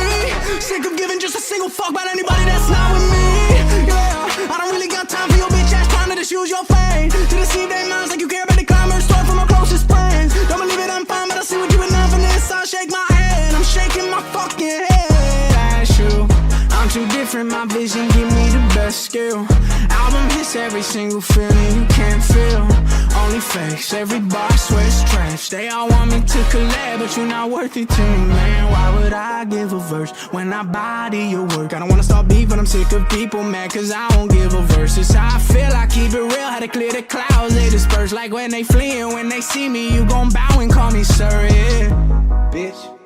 Speaker 11: sick of giving just a single fuck about anybody that's not with me. Yeah, I don't really got time for your bitch ass trying to just use your fame to deceive their minds like you care about the climbers. Start from my closest friends. Don't believe it, I'm fine, but I see what you enough in this. I'll shake my head, I'm shaking my fucking head at you. I'm too different, my vision give me the best skill. Album hits every single feeling you can't feel. Only fakes, every bar sweats trash. They all want me to collab, but you're not worth it to me, man. Why would I give a verse when I body your work? I don't wanna start beef, but I'm sick of people mad cause I won't give a verse. It's how I feel, I keep it real, how to clear the clouds. They disperse like when they flee, and when they see me, you gon' bow and call me sir, yeah. Bitch.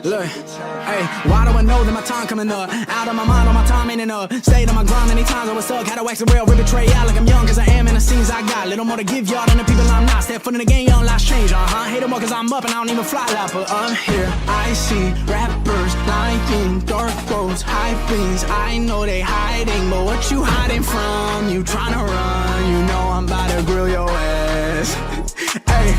Speaker 11: Look, hey, why do I know that my time coming up? Out of my mind, on my time ain't enough. Stayed on my grind many times, I was stuck. Had to wax the rail, rip it tray out like I'm young, cause I am in the scenes I got. Little more to give y'all than the people I'm not. Step foot in the game, young lives change, Hate them more cause I'm up and I don't even fly like. But up here, I see rappers lying, dark clothes, high beams. I know they hiding, but what you hiding from? You trying to run, you know I'm about to grill your ass. Hey,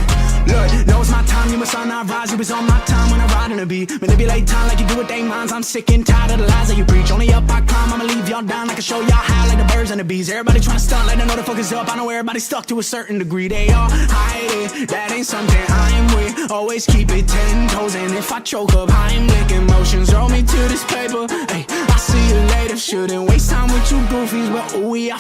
Speaker 11: look, know it's my time, you must not rise. It was on my time when I ride in a beat. Manipulate time like you do with they minds. I'm sick and tired of the lies that you preach. Only up I climb, I'ma leave y'all down. I can show y'all how like the birds and the bees. Everybody trying to stunt, let them know the focus up. I know everybody's stuck to a certain degree. They all hide it, that ain't something I'm with. Always keep it 10 toes, and if I choke up, I'm licking motions. Roll me to this paper, hey, I see you later. Shouldn't waste time with you goofies, but ooh, I